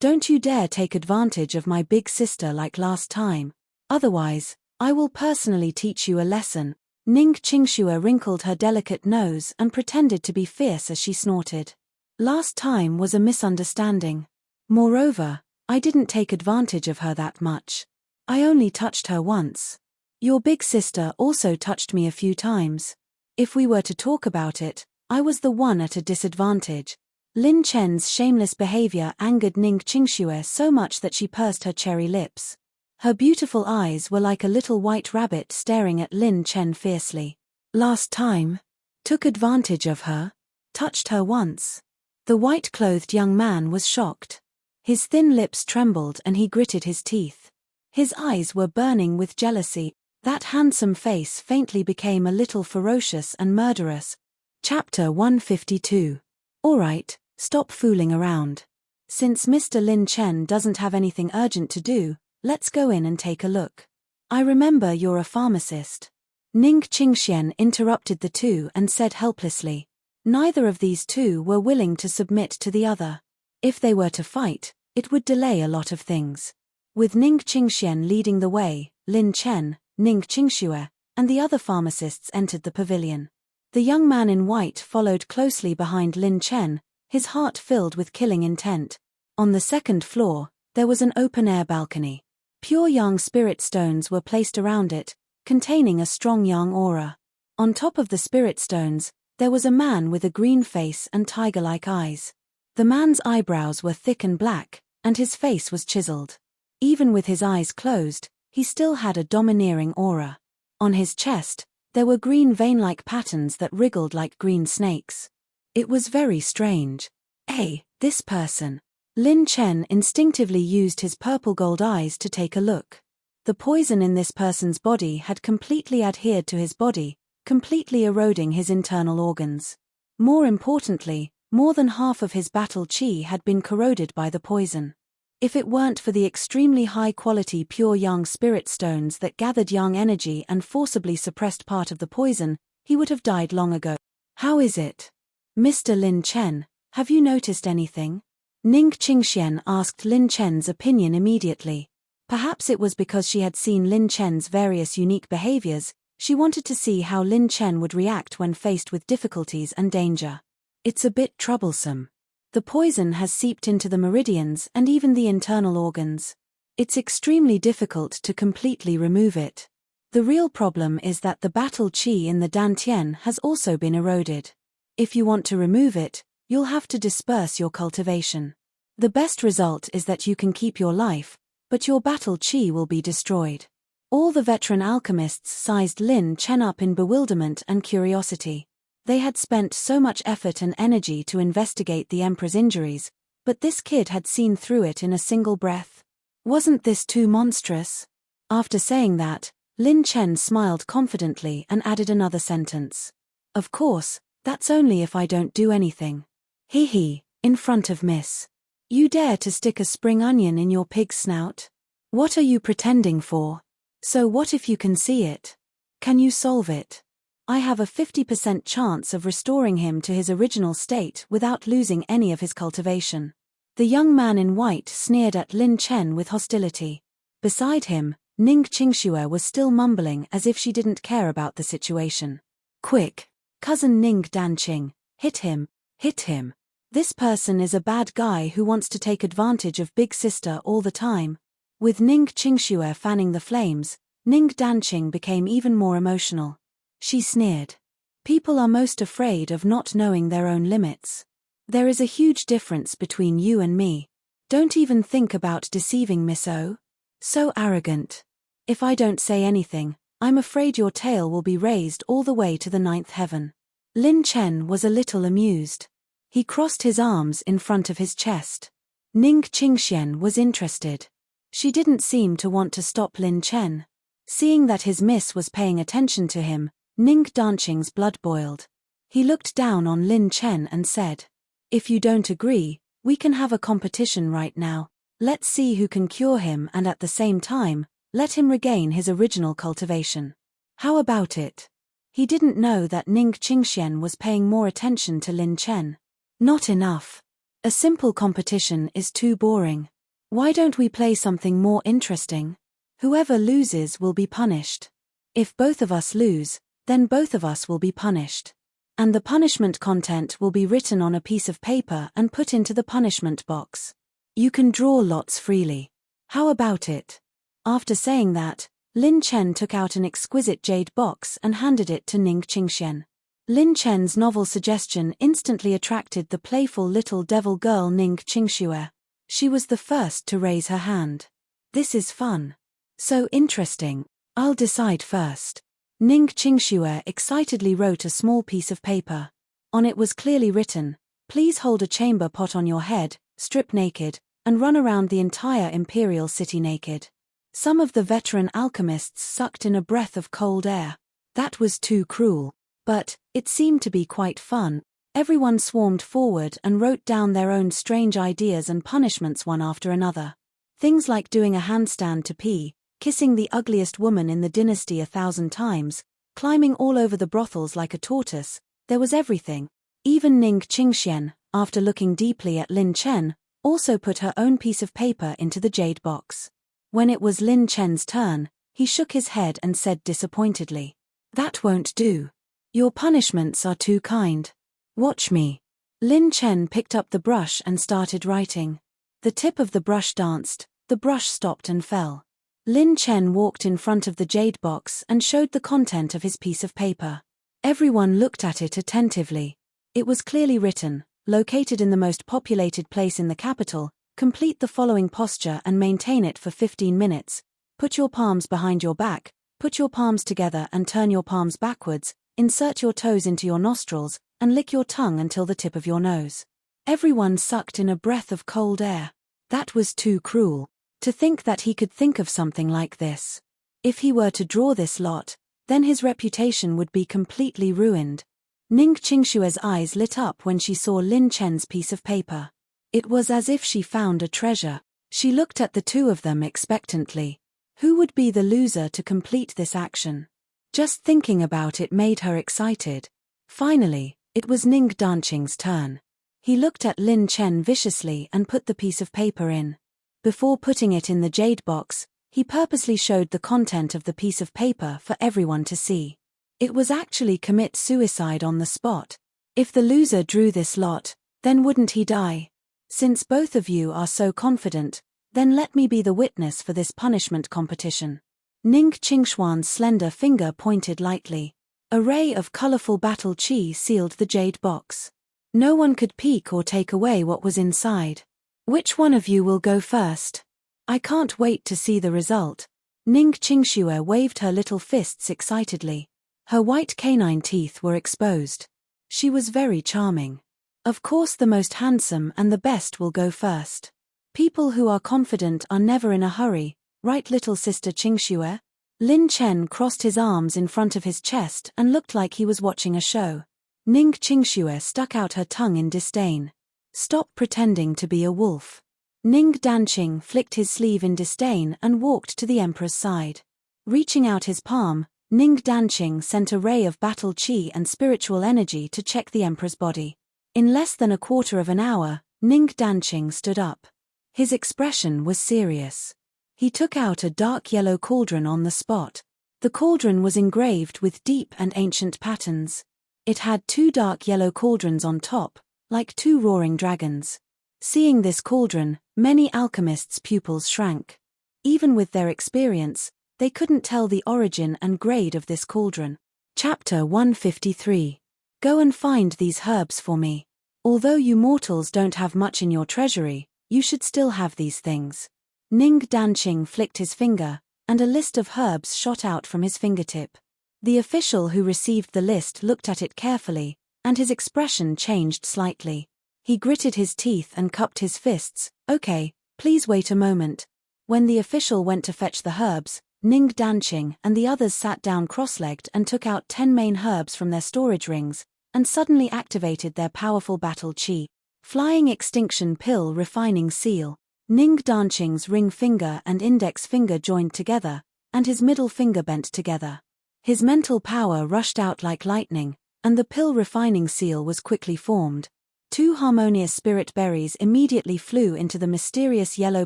Don't you dare take advantage of my big sister like last time. Otherwise, I will personally teach you a lesson. Ning Qingxue wrinkled her delicate nose and pretended to be fierce as she snorted. Last time was a misunderstanding. Moreover, I didn't take advantage of her that much. I only touched her once. Your big sister also touched me a few times. If we were to talk about it, I was the one at a disadvantage. Lin Chen's shameless behavior angered Ning Qingxue so much that she pursed her cherry lips. Her beautiful eyes were like a little white rabbit staring at Lin Chen fiercely. Last time? Took advantage of her? Touched her once? The white-clothed young man was shocked. His thin lips trembled and he gritted his teeth. His eyes were burning with jealousy. That handsome face faintly became a little ferocious and murderous. Chapter 152. All right, stop fooling around. Since Mr. Lin Chen doesn't have anything urgent to do, let's go in and take a look. I remember you're a pharmacist. Ning Qingxian interrupted the two and said helplessly. Neither of these two were willing to submit to the other. If they were to fight, it would delay a lot of things. With Ning Qingxian leading the way, Lin Chen, Ning Qingxue, and the other pharmacists entered the pavilion. The young man in white followed closely behind Lin Chen, his heart filled with killing intent. On the second floor, there was an open-air balcony. Pure yang spirit stones were placed around it, containing a strong yang aura. On top of the spirit stones, there was a man with a green face and tiger-like eyes. The man's eyebrows were thick and black, and his face was chiseled. Even with his eyes closed, he still had a domineering aura. On his chest, there were green vein-like patterns that wriggled like green snakes. It was very strange. Hey, this person. Lin Chen instinctively used his purple-gold eyes to take a look. The poison in this person's body had completely adhered to his body, completely eroding his internal organs. More importantly, more than half of his battle chi had been corroded by the poison. If it weren't for the extremely high-quality pure yang spirit stones that gathered yang energy and forcibly suppressed part of the poison, he would have died long ago. How is it? Mr. Lin Chen, have you noticed anything? Ning Qingxian asked Lin Chen's opinion immediately. Perhaps it was because she had seen Lin Chen's various unique behaviors, she wanted to see how Lin Chen would react when faced with difficulties and danger. It's a bit troublesome. The poison has seeped into the meridians and even the internal organs. It's extremely difficult to completely remove it. The real problem is that the battle chi in the dantian has also been eroded. If you want to remove it, you'll have to disperse your cultivation. The best result is that you can keep your life, but your battle chi will be destroyed. All the veteran alchemists sized Lin Chen up in bewilderment and curiosity. They had spent so much effort and energy to investigate the Emperor's injuries, but this kid had seen through it in a single breath. Wasn't this too monstrous? After saying that, Lin Chen smiled confidently and added another sentence. Of course, that's only if I don't do anything. Hee, in front of Miss. You dare to stick a spring onion in your pig's snout? What are you pretending for? So what if you can see it? Can you solve it? I have a 50% chance of restoring him to his original state without losing any of his cultivation. The young man in white sneered at Lin Chen with hostility. Beside him, Ning Qingxue was still mumbling as if she didn't care about the situation. Quick! Cousin Ning Danqing, hit him, hit him. This person is a bad guy who wants to take advantage of big sister all the time. With Ning Qingxue fanning the flames, Ning Danqing became even more emotional. She sneered. People are most afraid of not knowing their own limits. There is a huge difference between you and me. Don't even think about deceiving Miss O. So arrogant. If I don't say anything, I'm afraid your tail will be raised all the way to the 9th heaven. Lin Chen was a little amused. He crossed his arms in front of his chest. Ning Qingxian was interested. She didn't seem to want to stop Lin Chen. Seeing that his miss was paying attention to him, Ning Danqing's blood boiled. He looked down on Lin Chen and said, "If you don't agree, we can have a competition right now. Let's see who can cure him and at the same time, let him regain his original cultivation. How about it?" He didn't know that Ning Qingxian was paying more attention to Lin Chen. Not enough. A simple competition is too boring. Why don't we play something more interesting? Whoever loses will be punished. If both of us lose, then both of us will be punished. And the punishment content will be written on a piece of paper and put into the punishment box. You can draw lots freely. How about it? After saying that, Lin Chen took out an exquisite jade box and handed it to Ning Qingxian. Lin Chen's novel suggestion instantly attracted the playful little devil girl Ning Qingxue. She was the first to raise her hand. This is fun. So interesting. I'll decide first. Ning Qingxue excitedly wrote a small piece of paper. On it was clearly written, "Please hold a chamber pot on your head, strip naked, and run around the entire imperial city naked." Some of the veteran alchemists sucked in a breath of cold air. That was too cruel. But it seemed to be quite fun. Everyone swarmed forward and wrote down their own strange ideas and punishments one after another. Things like doing a handstand to pee, kissing the ugliest woman in the dynasty 1,000 times, climbing all over the brothels like a tortoise. There was everything. Even Ning Qingxian, after looking deeply at Lin Chen, also put her own piece of paper into the jade box. When it was Lin Chen's turn, he shook his head and said disappointedly, "That won't do. Your punishments are too kind. Watch me." Lin Chen picked up the brush and started writing. The tip of the brush danced, the brush stopped and fell. Lin Chen walked in front of the jade box and showed the content of his piece of paper. Everyone looked at it attentively. It was clearly written, "Located in the most populated place in the capital, complete the following posture and maintain it for 15 minutes. Put your palms behind your back, put your palms together and turn your palms backwards, insert your toes into your nostrils, and lick your tongue until the tip of your nose." Everyone sucked in a breath of cold air. That was too cruel. To think that he could think of something like this. If he were to draw this lot, then his reputation would be completely ruined. Ning Qingxue's eyes lit up when she saw Lin Chen's piece of paper. It was as if she found a treasure. She looked at the two of them expectantly. Who would be the loser to complete this action? Just thinking about it made her excited. Finally, it was Ning Danqing's turn. He looked at Lin Chen viciously and put the piece of paper in. Before putting it in the jade box, he purposely showed the content of the piece of paper for everyone to see. It was actually commit suicide on the spot. If the loser drew this lot, then wouldn't he die? Since both of you are so confident, then let me be the witness for this punishment competition. Ning Qingxuan's slender finger pointed lightly. A ray of colorful battle chi sealed the jade box. No one could peek or take away what was inside. Which one of you will go first? I can't wait to see the result. Ning Qingxue waved her little fists excitedly. Her white canine teeth were exposed. She was very charming. Of course the most handsome and the best will go first. People who are confident are never in a hurry, right little sister Qingxue? Lin Chen crossed his arms in front of his chest and looked like he was watching a show. Ning Qingxue stuck out her tongue in disdain. Stop pretending to be a wolf. Ning Danqing flicked his sleeve in disdain and walked to the emperor's side. Reaching out his palm, Ning Danqing sent a ray of battle chi and spiritual energy to check the emperor's body. In less than a quarter of an hour, Ning Danqing stood up. His expression was serious. He took out a dark yellow cauldron on the spot. The cauldron was engraved with deep and ancient patterns. It had 2 dark yellow cauldrons on top, like 2 roaring dragons. Seeing this cauldron, many alchemists' pupils shrank. Even with their experience, they couldn't tell the origin and grade of this cauldron. Chapter 153. Go and find these herbs for me. Although you mortals don't have much in your treasury, you should still have these things. Ning Danqing flicked his finger, and a list of herbs shot out from his fingertip. The official who received the list looked at it carefully, and his expression changed slightly. He gritted his teeth and cupped his fists. Okay, please wait a moment. When the official went to fetch the herbs, Ning Danqing and the others sat down cross-legged and took out 10 main herbs from their storage rings, and suddenly activated their powerful battle chi. Flying Extinction Pill Refining Seal. Ning Danqing's ring finger and index finger joined together, and his middle finger bent together. His mental power rushed out like lightning, and the pill refining seal was quickly formed. 2 harmonious spirit berries immediately flew into the mysterious yellow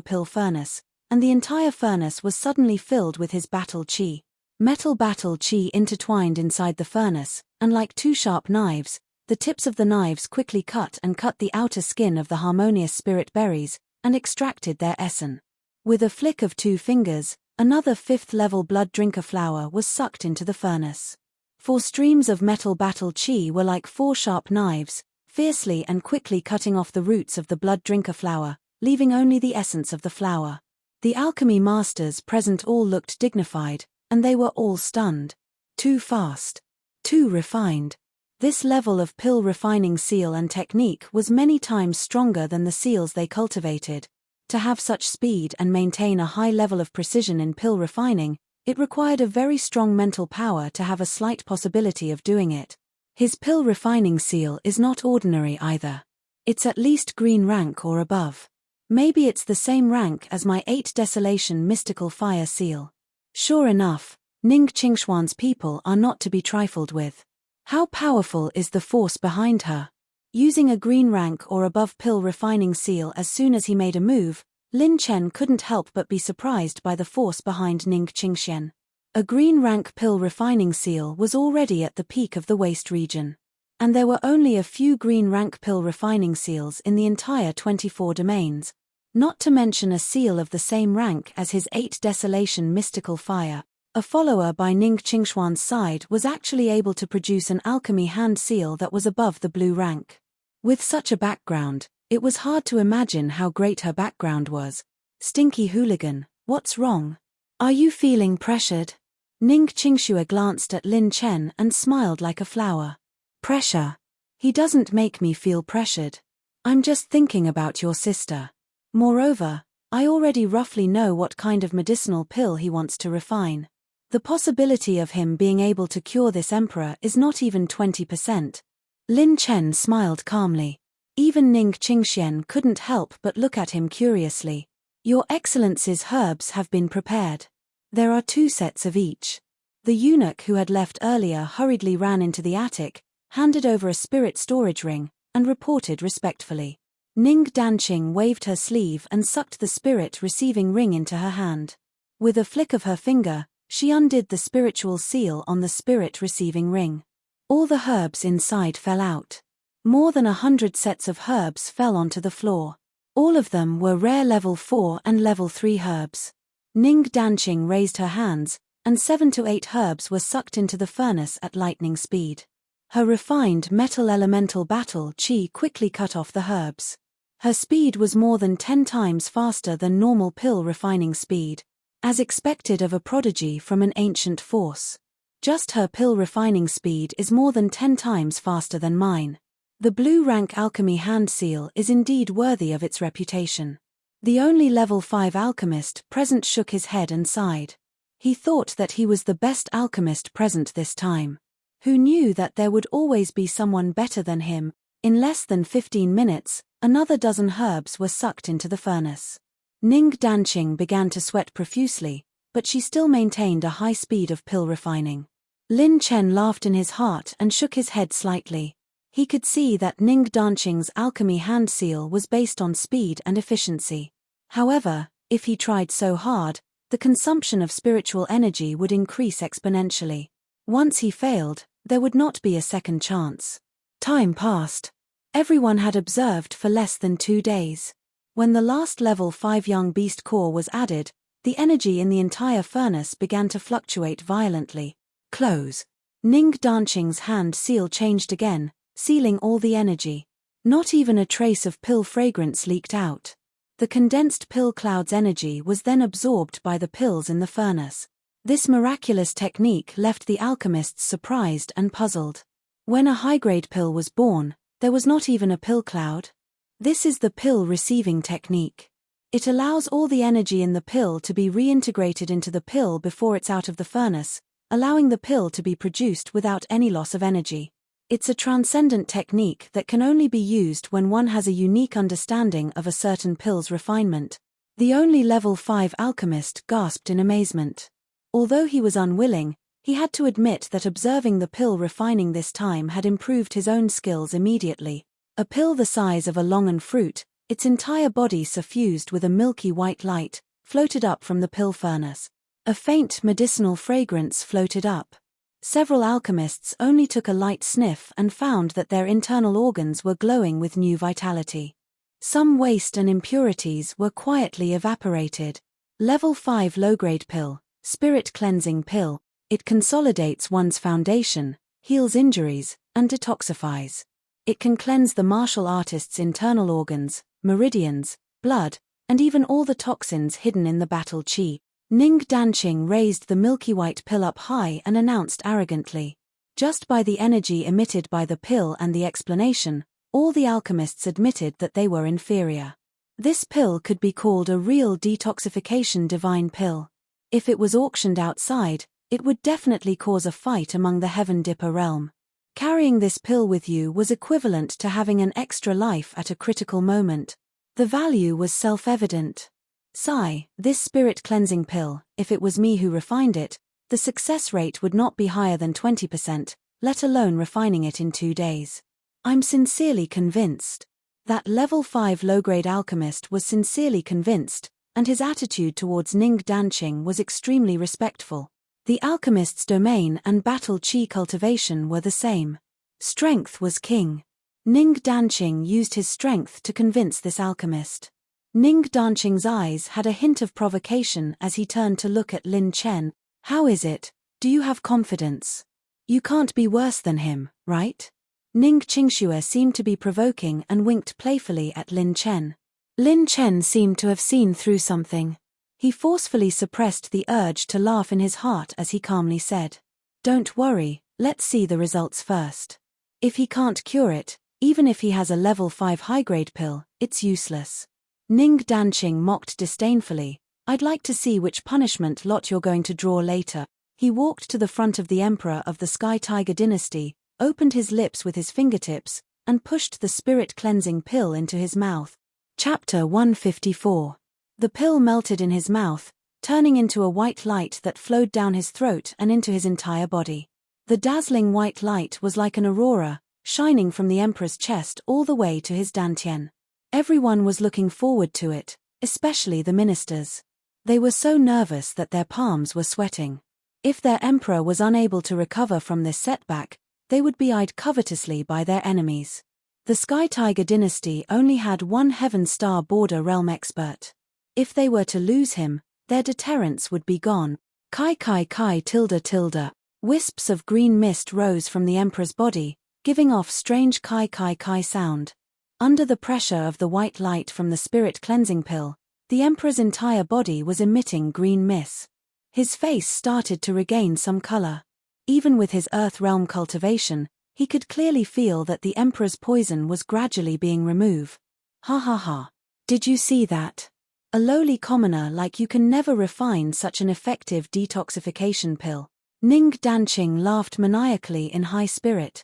pill furnace, and the entire furnace was suddenly filled with his battle chi. Metal battle chi intertwined inside the furnace, and like 2 sharp knives, the tips of the knives quickly cut the outer skin of the harmonious spirit berries, and extracted their essence. With a flick of 2 fingers, another 5th-level blood drinker flower was sucked into the furnace. 4 streams of metal battle chi were like 4 sharp knives, fiercely and quickly cutting off the roots of the blood drinker flower, leaving only the essence of the flower. The alchemy masters present all looked dignified, and they were all stunned. Too fast. Too refined. This level of pill refining seal and technique was many times stronger than the seals they cultivated. To have such speed and maintain a high level of precision in pill refining, it required a very strong mental power to have a slight possibility of doing it. His pill refining seal is not ordinary either. It's at least green rank or above. Maybe it's the same rank as my 8 Desolation mystical fire seal. Sure enough, Ning Qingshuan's people are not to be trifled with. How powerful is the force behind her? Using a green rank or above pill refining seal as soon as he made a move, Lin Chen couldn't help but be surprised by the force behind Ning Qingxian. A green rank pill refining seal was already at the peak of the waste region. And there were only a few green rank pill refining seals in the entire 24 domains, not to mention a seal of the same rank as his 8 Desolation mystical fire. A follower by Ning Qingshuan's side was actually able to produce an alchemy hand seal that was above the blue rank. With such a background, it was hard to imagine how great her background was. Stinky hooligan, what's wrong? Are you feeling pressured? Ning Qingxue glanced at Lin Chen and smiled like a flower. Pressure? He doesn't make me feel pressured. I'm just thinking about your sister. Moreover, I already roughly know what kind of medicinal pill he wants to refine. The possibility of him being able to cure this emperor is not even 20%. Lin Chen smiled calmly. Even Ning Qingxian couldn't help but look at him curiously. Your Excellency's herbs have been prepared. There are 2 sets of each. The eunuch who had left earlier hurriedly ran into the attic, handed over a spirit storage ring, and reported respectfully. Ning Danqing waved her sleeve and sucked the spirit receiving ring into her hand. With a flick of her finger, she undid the spiritual seal on the spirit receiving ring. All the herbs inside fell out. More than 100 sets of herbs fell onto the floor. All of them were rare level 4 and level 3 herbs. Ning Danqing raised her hands, and 7 to 8 herbs were sucked into the furnace at lightning speed. Her refined metal elemental battle chi quickly cut off the herbs. Her speed was more than 10 times faster than normal pill refining speed, as expected of a prodigy from an ancient force. Just her pill refining speed is more than 10 times faster than mine. The blue rank alchemy hand seal is indeed worthy of its reputation. The only level 5 alchemist present shook his head and sighed. He thought that he was the best alchemist present this time. Who knew that there would always be someone better than him? In less than 15 minutes, another dozen herbs were sucked into the furnace. Ning Danqing began to sweat profusely, but she still maintained a high speed of pill refining. Lin Chen laughed in his heart and shook his head slightly. He could see that Ning Danqing's alchemy hand seal was based on speed and efficiency. However, if he tried so hard, the consumption of spiritual energy would increase exponentially. Once he failed, There would not be a second chance. Time passed. Everyone had observed for less than 2 days. When the last level 5 young beast core was added, the energy in the entire furnace began to fluctuate violently. Close. Ning Danqing's hand seal changed again, sealing all the energy. Not even a trace of pill fragrance leaked out. The condensed pill cloud's energy was then absorbed by the pills in the furnace. This miraculous technique left the alchemists surprised and puzzled. When a high-grade pill was born, there was not even a pill cloud. This is the pill receiving technique. It allows all the energy in the pill to be reintegrated into the pill before it's out of the furnace, allowing the pill to be produced without any loss of energy. It's a transcendent technique that can only be used when one has a unique understanding of a certain pill's refinement. The only level 5 alchemist gasped in amazement. Although he was unwilling, he had to admit that observing the pill refining this time had improved his own skills immediately. A pill the size of a longan fruit, its entire body suffused with a milky white light, floated up from the pill furnace. A faint medicinal fragrance floated up. Several alchemists only took a light sniff and found that their internal organs were glowing with new vitality. Some waste and impurities were quietly evaporated. Level 5 low-grade pill, spirit cleansing pill. It consolidates one's foundation, heals injuries, and detoxifies. It can cleanse the martial artist's internal organs, meridians, blood, and even all the toxins hidden in the battle chi. Ning Danqing raised the milky white pill up high and announced arrogantly. Just by the energy emitted by the pill and the explanation, all the alchemists admitted that they were inferior. This pill could be called a real detoxification divine pill. If it was auctioned outside, it would definitely cause a fight among the Heaven Dipper realm. Carrying this pill with you was equivalent to having an extra life at a critical moment. The value was self-evident. Sigh, this spirit cleansing pill, if it was me who refined it, the success rate would not be higher than 20%, let alone refining it in 2 days. I'm sincerely convinced. That level 5 low-grade alchemist was sincerely convinced, and his attitude towards Ning Danqing was extremely respectful. The alchemist's domain and battle chi cultivation were the same. Strength was king. Ning Danqing used his strength to convince this alchemist. Ning Danqing's eyes had a hint of provocation as he turned to look at Lin Chen. How is it? Do you have confidence? You can't be worse than him, right? Ning Qingxue seemed to be provoking and winked playfully at Lin Chen. Lin Chen seemed to have seen through something. He forcefully suppressed the urge to laugh in his heart as he calmly said, "Don't worry, let's see the results first. If he can't cure it, even if he has a level 5 high-grade pill, it's useless." Ning Danqing mocked disdainfully, "I'd like to see which punishment lot you're going to draw later." He walked to the front of the emperor of the Sky Tiger dynasty, opened his lips with his fingertips, and pushed the spirit-cleansing pill into his mouth. Chapter 154. The pill melted in his mouth, turning into a white light that flowed down his throat and into his entire body. The dazzling white light was like an aurora, shining from the emperor's chest all the way to his dantian. Everyone was looking forward to it, especially the ministers. They were so nervous that their palms were sweating. If their emperor was unable to recover from this setback, they would be eyed covetously by their enemies. The Sky Tiger dynasty only had one Heaven Star border realm expert. If they were to lose him, their deterrence would be gone. Kai kai kai tilde tilde. Wisps of green mist rose from the emperor's body, giving off strange kai kai kai sound. Under the pressure of the white light from the spirit cleansing pill, the emperor's entire body was emitting green mist. His face started to regain some color. Even with his earth realm cultivation, he could clearly feel that the emperor's poison was gradually being removed. Ha ha ha. Did you see that? A lowly commoner like you can never refine such an effective detoxification pill. Ning Danqing laughed maniacally in high spirit.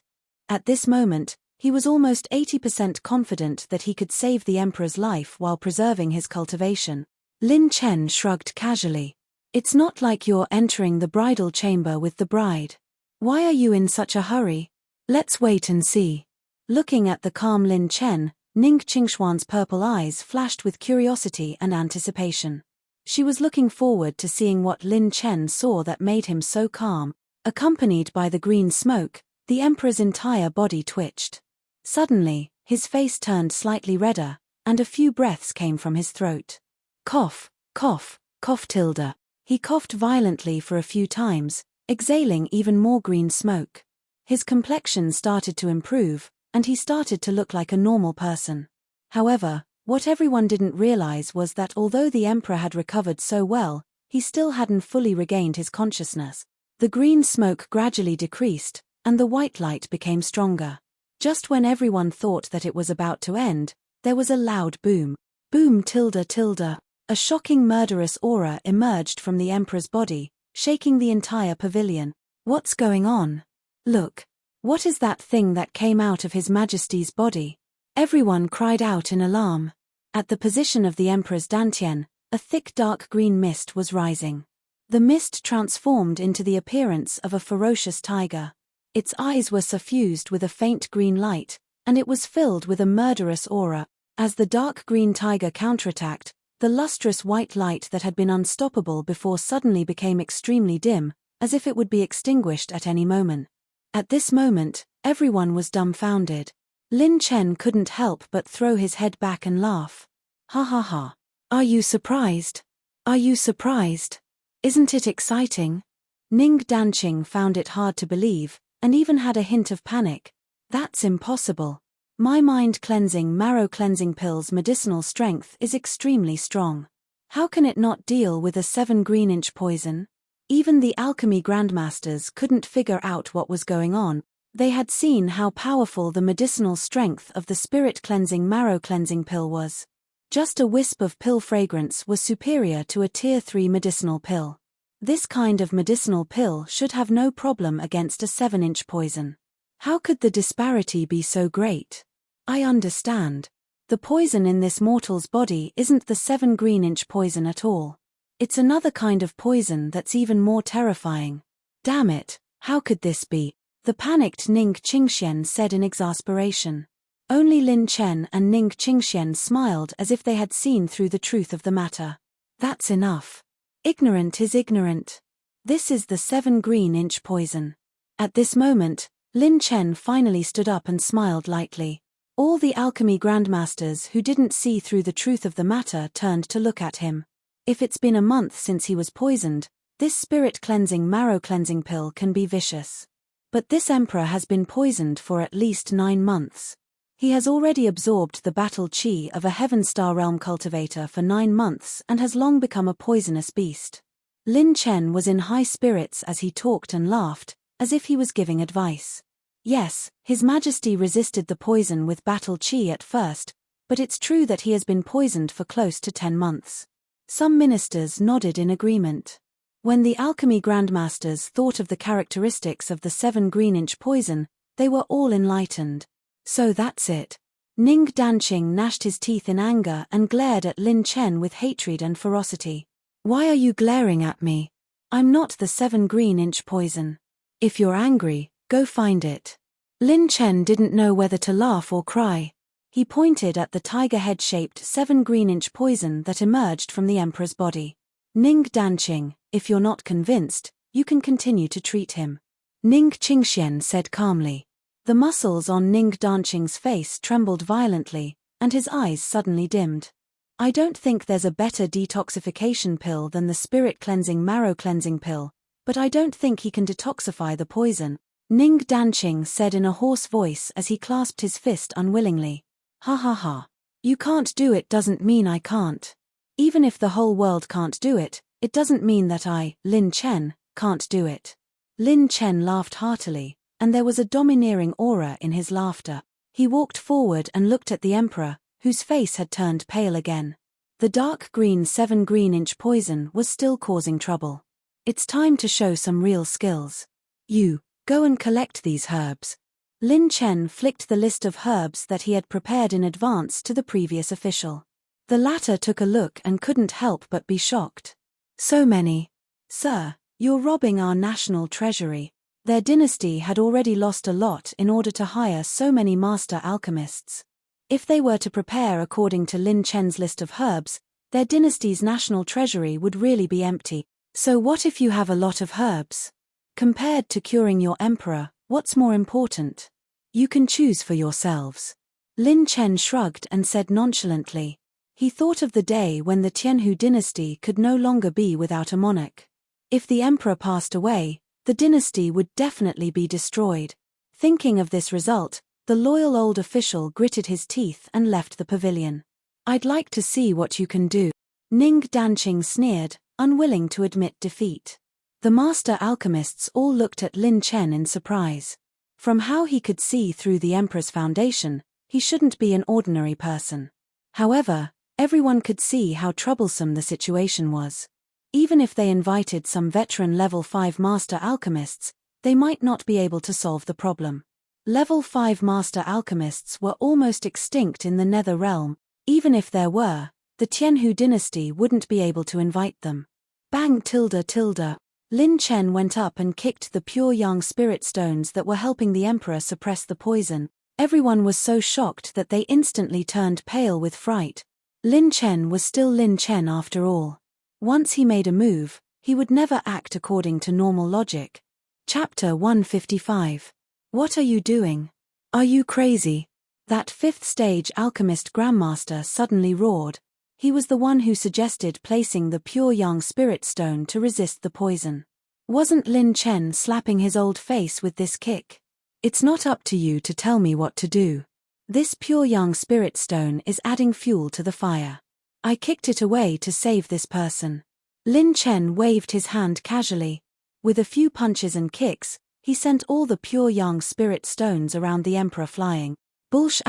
At this moment, he was almost 80% confident that he could save the emperor's life while preserving his cultivation. Lin Chen shrugged casually. It's not like you're entering the bridal chamber with the bride. Why are you in such a hurry? Let's wait and see. Looking at the calm Lin Chen, Ning Qingxuan's purple eyes flashed with curiosity and anticipation. She was looking forward to seeing what Lin Chen saw that made him so calm. Accompanied by the green smoke, The emperor's entire body twitched. Suddenly, his face turned slightly redder, and a few breaths came from his throat. Cough, cough, cough tilde. He coughed violently for a few times, exhaling even more green smoke. His complexion started to improve, and he started to look like a normal person. However, what everyone didn't realize was that although the emperor had recovered so well, he still hadn't fully regained his consciousness. The green smoke gradually decreased, and the white light became stronger. Just when everyone thought that it was about to end, there was a loud boom. Boom tilde tilde. A shocking murderous aura emerged from the emperor's body, shaking the entire pavilion. What's going on? Look. What is that thing that came out of His Majesty's body? Everyone cried out in alarm. At the position of the emperor's dantian, a thick dark green mist was rising. The mist transformed into the appearance of a ferocious tiger. Its eyes were suffused with a faint green light, and it was filled with a murderous aura. As the dark green tiger counterattacked, the lustrous white light that had been unstoppable before suddenly became extremely dim, as if it would be extinguished at any moment. At this moment, everyone was dumbfounded. Lin Chen couldn't help but throw his head back and laugh. Ha ha ha. Are you surprised? Are you surprised? Isn't it exciting? Ning Danqing found it hard to believe, and even had a hint of panic. That's impossible. My mind-cleansing marrow-cleansing pill's medicinal strength is extremely strong. How can it not deal with a 7 green-inch poison? Even the alchemy grandmasters couldn't figure out what was going on. They had seen how powerful the medicinal strength of the spirit-cleansing marrow-cleansing pill was. Just a wisp of pill fragrance was superior to a Tier 3 medicinal pill. This kind of medicinal pill should have no problem against a 7-inch poison. How could the disparity be so great? I understand. The poison in this mortal's body isn't the 7 green-inch poison at all. It's another kind of poison that's even more terrifying. Damn it, how could this be? The panicked Ning Qingxian said in exasperation. Only Lin Chen and Ning Qingxian smiled as if they had seen through the truth of the matter. That's enough. Ignorant is ignorant. This is the 7 green-inch poison. At this moment, Lin Chen finally stood up and smiled lightly. All the alchemy grandmasters who didn't see through the truth of the matter turned to look at him. If it's been a month since he was poisoned, this spirit-cleansing marrow-cleansing pill can be vicious. But this emperor has been poisoned for at least 9 months. He has already absorbed the battle chi of a Heaven Star Realm cultivator for 9 months and has long become a poisonous beast. Lin Chen was in high spirits as he talked and laughed, as if he was giving advice. Yes, His Majesty resisted the poison with battle chi at first, but it's true that he has been poisoned for close to 10 months. Some ministers nodded in agreement. When the alchemy grandmasters thought of the characteristics of the 7 green-inch poison, they were all enlightened. So that's it. Ning Danqing gnashed his teeth in anger and glared at Lin Chen with hatred and ferocity. Why are you glaring at me? I'm not the 7 green-inch poison. If you're angry, go find it. Lin Chen didn't know whether to laugh or cry. He pointed at the tiger head-shaped 7 green-inch poison that emerged from the emperor's body. Ning Danqing, if you're not convinced, you can continue to treat him. Ning Qingxian said calmly. The muscles on Ning Danqing's face trembled violently, and his eyes suddenly dimmed. I don't think there's a better detoxification pill than the spirit-cleansing marrow-cleansing pill, but I don't think he can detoxify the poison, Ning Danqing said in a hoarse voice as he clasped his fist unwillingly. Ha ha ha. You can't do it doesn't mean I can't. Even if the whole world can't do it, it doesn't mean that I, Lin Chen, can't do it. Lin Chen laughed heartily, and there was a domineering aura in his laughter. He walked forward and looked at the emperor, whose face had turned pale again. The dark green 7 green-inch poison was still causing trouble. It's time to show some real skills. You, go and collect these herbs. Lin Chen flicked the list of herbs that he had prepared in advance to the previous official. The latter took a look and couldn't help but be shocked. So many. Sir, you're robbing our national treasury. Their dynasty had already lost a lot in order to hire so many master alchemists. If they were to prepare according to Lin Chen's list of herbs, their dynasty's national treasury would really be empty. So what if you have a lot of herbs? Compared to curing your emperor, What's more important? You can choose for yourselves. Lin Chen shrugged and said nonchalantly. He thought of the day when the Tianhu dynasty could no longer be without a monarch. If the emperor passed away, the dynasty would definitely be destroyed. Thinking of this result, the loyal old official gritted his teeth and left the pavilion. I'd like to see what you can do. Ning Danqing sneered, unwilling to admit defeat. The master alchemists all looked at Lin Chen in surprise. From how he could see through the emperor's foundation, he shouldn't be an ordinary person. However, everyone could see how troublesome the situation was. Even if they invited some veteran level 5 master alchemists, they might not be able to solve the problem. Level 5 master alchemists were almost extinct in the Nether Realm. Even if there were, the Tianhu dynasty wouldn't be able to invite them. Bang tilde tilde. Lin Chen went up and kicked the pure yang spirit stones that were helping the emperor suppress the poison. Everyone was so shocked that they instantly turned pale with fright. Lin Chen was still Lin Chen after all. Once he made a move, he would never act according to normal logic. Chapter 155. What are you doing? Are you crazy? That 5th stage alchemist grandmaster suddenly roared. He was the one who suggested placing the pure yang spirit stone to resist the poison. Wasn't Lin Chen slapping his old face with this kick? It's not up to you to tell me what to do. This pure yang spirit stone is adding fuel to the fire. I kicked it away to save this person. Lin Chen waved his hand casually. With a few punches and kicks, he sent all the pure yang spirit stones around the emperor flying. Bulsh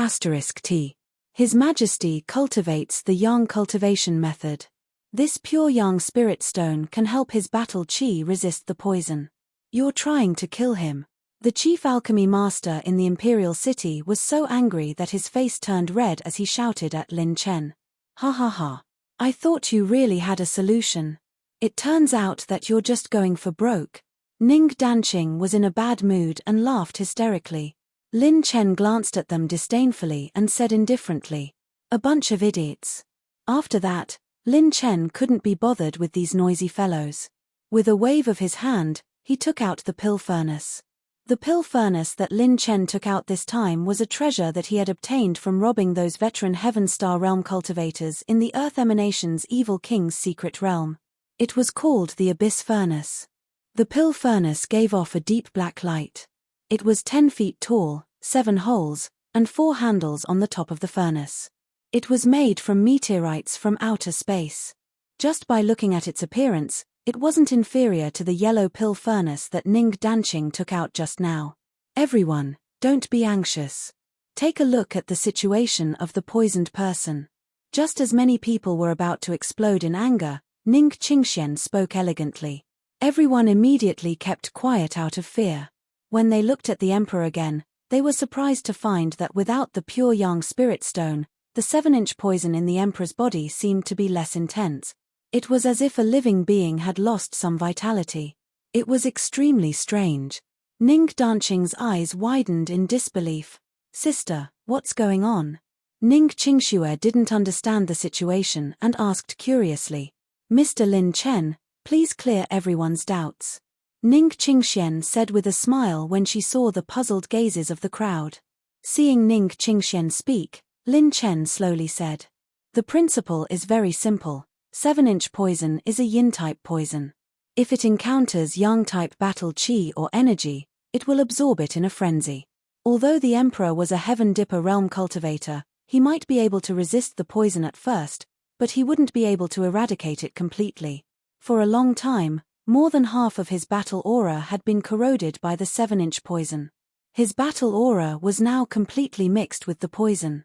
*T. His Majesty cultivates the yang cultivation method. This pure yang spirit stone can help his battle chi resist the poison. You're trying to kill him. The chief alchemy master in the imperial city was so angry that his face turned red as he shouted at Lin Chen. Ha ha ha. I thought you really had a solution. It turns out that you're just going for broke. Ning Danqing was in a bad mood and laughed hysterically. Lin Chen glanced at them disdainfully and said indifferently, "A bunch of idiots." After that, Lin Chen couldn't be bothered with these noisy fellows. With a wave of his hand, he took out the pill furnace. The pill furnace that Lin Chen took out this time was a treasure that he had obtained from robbing those veteran Heaven Star Realm cultivators in the Earth Emanation's Evil King's secret realm. It was called the Abyss Furnace. The pill furnace gave off a deep black light. It was 10 feet tall, 7 holes, and 4 handles on the top of the furnace. It was made from meteorites from outer space. Just by looking at its appearance, it wasn't inferior to the yellow pill furnace that Ning Danqing took out just now. Everyone, don't be anxious. Take a look at the situation of the poisoned person. Just as many people were about to explode in anger, Ning Qingxian spoke elegantly. Everyone immediately kept quiet out of fear. When they looked at the emperor again, they were surprised to find that without the pure yang spirit stone, the 7-inch poison in the emperor's body seemed to be less intense. It was as if a living being had lost some vitality. It was extremely strange. Ning Danqing's eyes widened in disbelief. "Sister, what's going on?" Ning Qingxue didn't understand the situation and asked curiously. "Mr. Lin Chen, please clear everyone's doubts." Ning Qingxian said with a smile when she saw the puzzled gazes of the crowd. Seeing Ning Qingxian speak, Lin Chen slowly said, "The principle is very simple. 7-inch poison is a yin-type poison. If it encounters yang-type battle chi or energy, it will absorb it in a frenzy. Although the emperor was a Heaven Dipper realm cultivator, he might be able to resist the poison at first, but he wouldn't be able to eradicate it completely. For a long time, more than half of his battle aura had been corroded by the 7-inch poison. His battle aura was now completely mixed with the poison.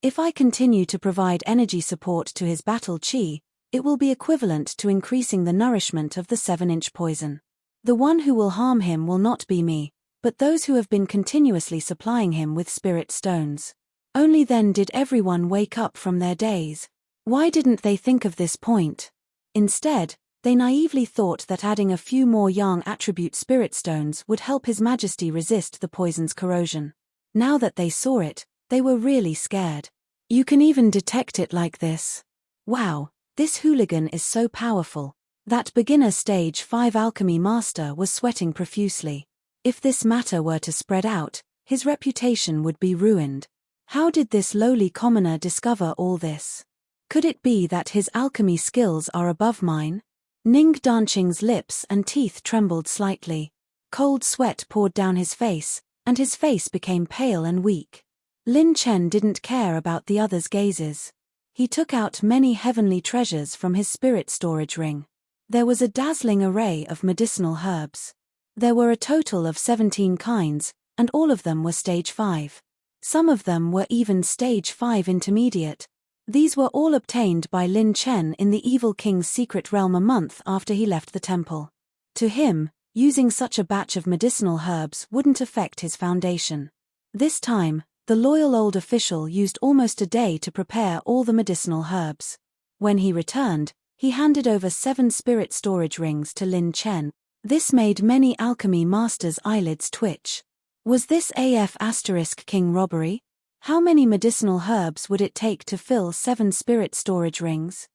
If I continue to provide energy support to his battle chi, it will be equivalent to increasing the nourishment of the 7-inch poison. The one who will harm him will not be me, but those who have been continuously supplying him with spirit stones." Only then did everyone wake up from their daze. Why didn't they think of this point? Instead, they naively thought that adding a few more yang attribute spirit stones would help His Majesty resist the poison's corrosion. Now that they saw it, they were really scared. You can even detect it like this. Wow, this hooligan is so powerful. That beginner stage 5 alchemy master was sweating profusely. If this matter were to spread out, his reputation would be ruined. How did this lowly commoner discover all this? Could it be that his alchemy skills are above mine? Ning Danqing's lips and teeth trembled slightly. Cold sweat poured down his face, and his face became pale and weak. Lin Chen didn't care about the others' gazes. He took out many heavenly treasures from his spirit storage ring. There was a dazzling array of medicinal herbs. There were a total of 17 kinds, and all of them were stage 5. Some of them were even stage 5 intermediate. These were all obtained by Lin Chen in the Evil King's secret realm a month after he left the temple. To him, using such a batch of medicinal herbs wouldn't affect his foundation. This time, the loyal old official used almost a day to prepare all the medicinal herbs. When he returned, he handed over 7 spirit storage rings to Lin Chen. This made many alchemy masters' eyelids twitch. Was this King robbery? How many medicinal herbs would it take to fill 7 spirit storage rings?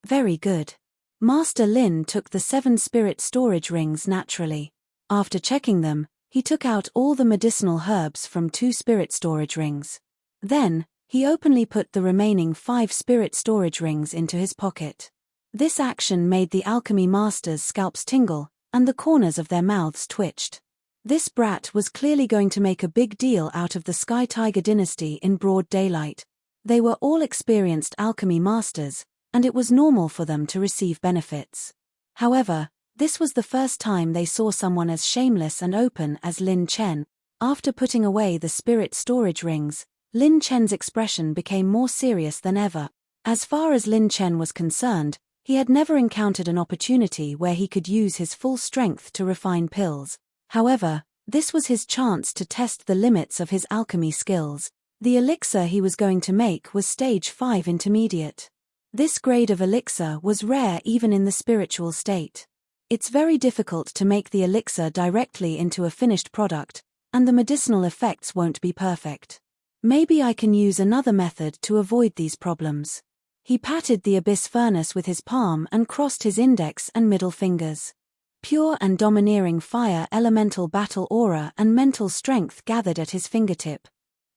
Very good. Master Lin took the 7 spirit storage rings naturally. After checking them, he took out all the medicinal herbs from 2 spirit storage rings. Then, he openly put the remaining 5 spirit storage rings into his pocket. This action made the alchemy masters' scalps tingle, and the corners of their mouths twitched. This brat was clearly going to make a big deal out of the Sky Tiger dynasty in broad daylight. They were all experienced alchemy masters, and it was normal for them to receive benefits. However, this was the first time they saw someone as shameless and open as Lin Chen. After putting away the spirit storage rings, Lin Chen's expression became more serious than ever. As far as Lin Chen was concerned, he had never encountered an opportunity where he could use his full strength to refine pills. However, this was his chance to test the limits of his alchemy skills. The elixir he was going to make was stage 5 intermediate. This grade of elixir was rare even in the spiritual state. It's very difficult to make the elixir directly into a finished product, and the medicinal effects won't be perfect. Maybe I can use another method to avoid these problems. He patted the abyss furnace with his palm and crossed his index and middle fingers. Pure and domineering fire elemental battle aura and mental strength gathered at his fingertip.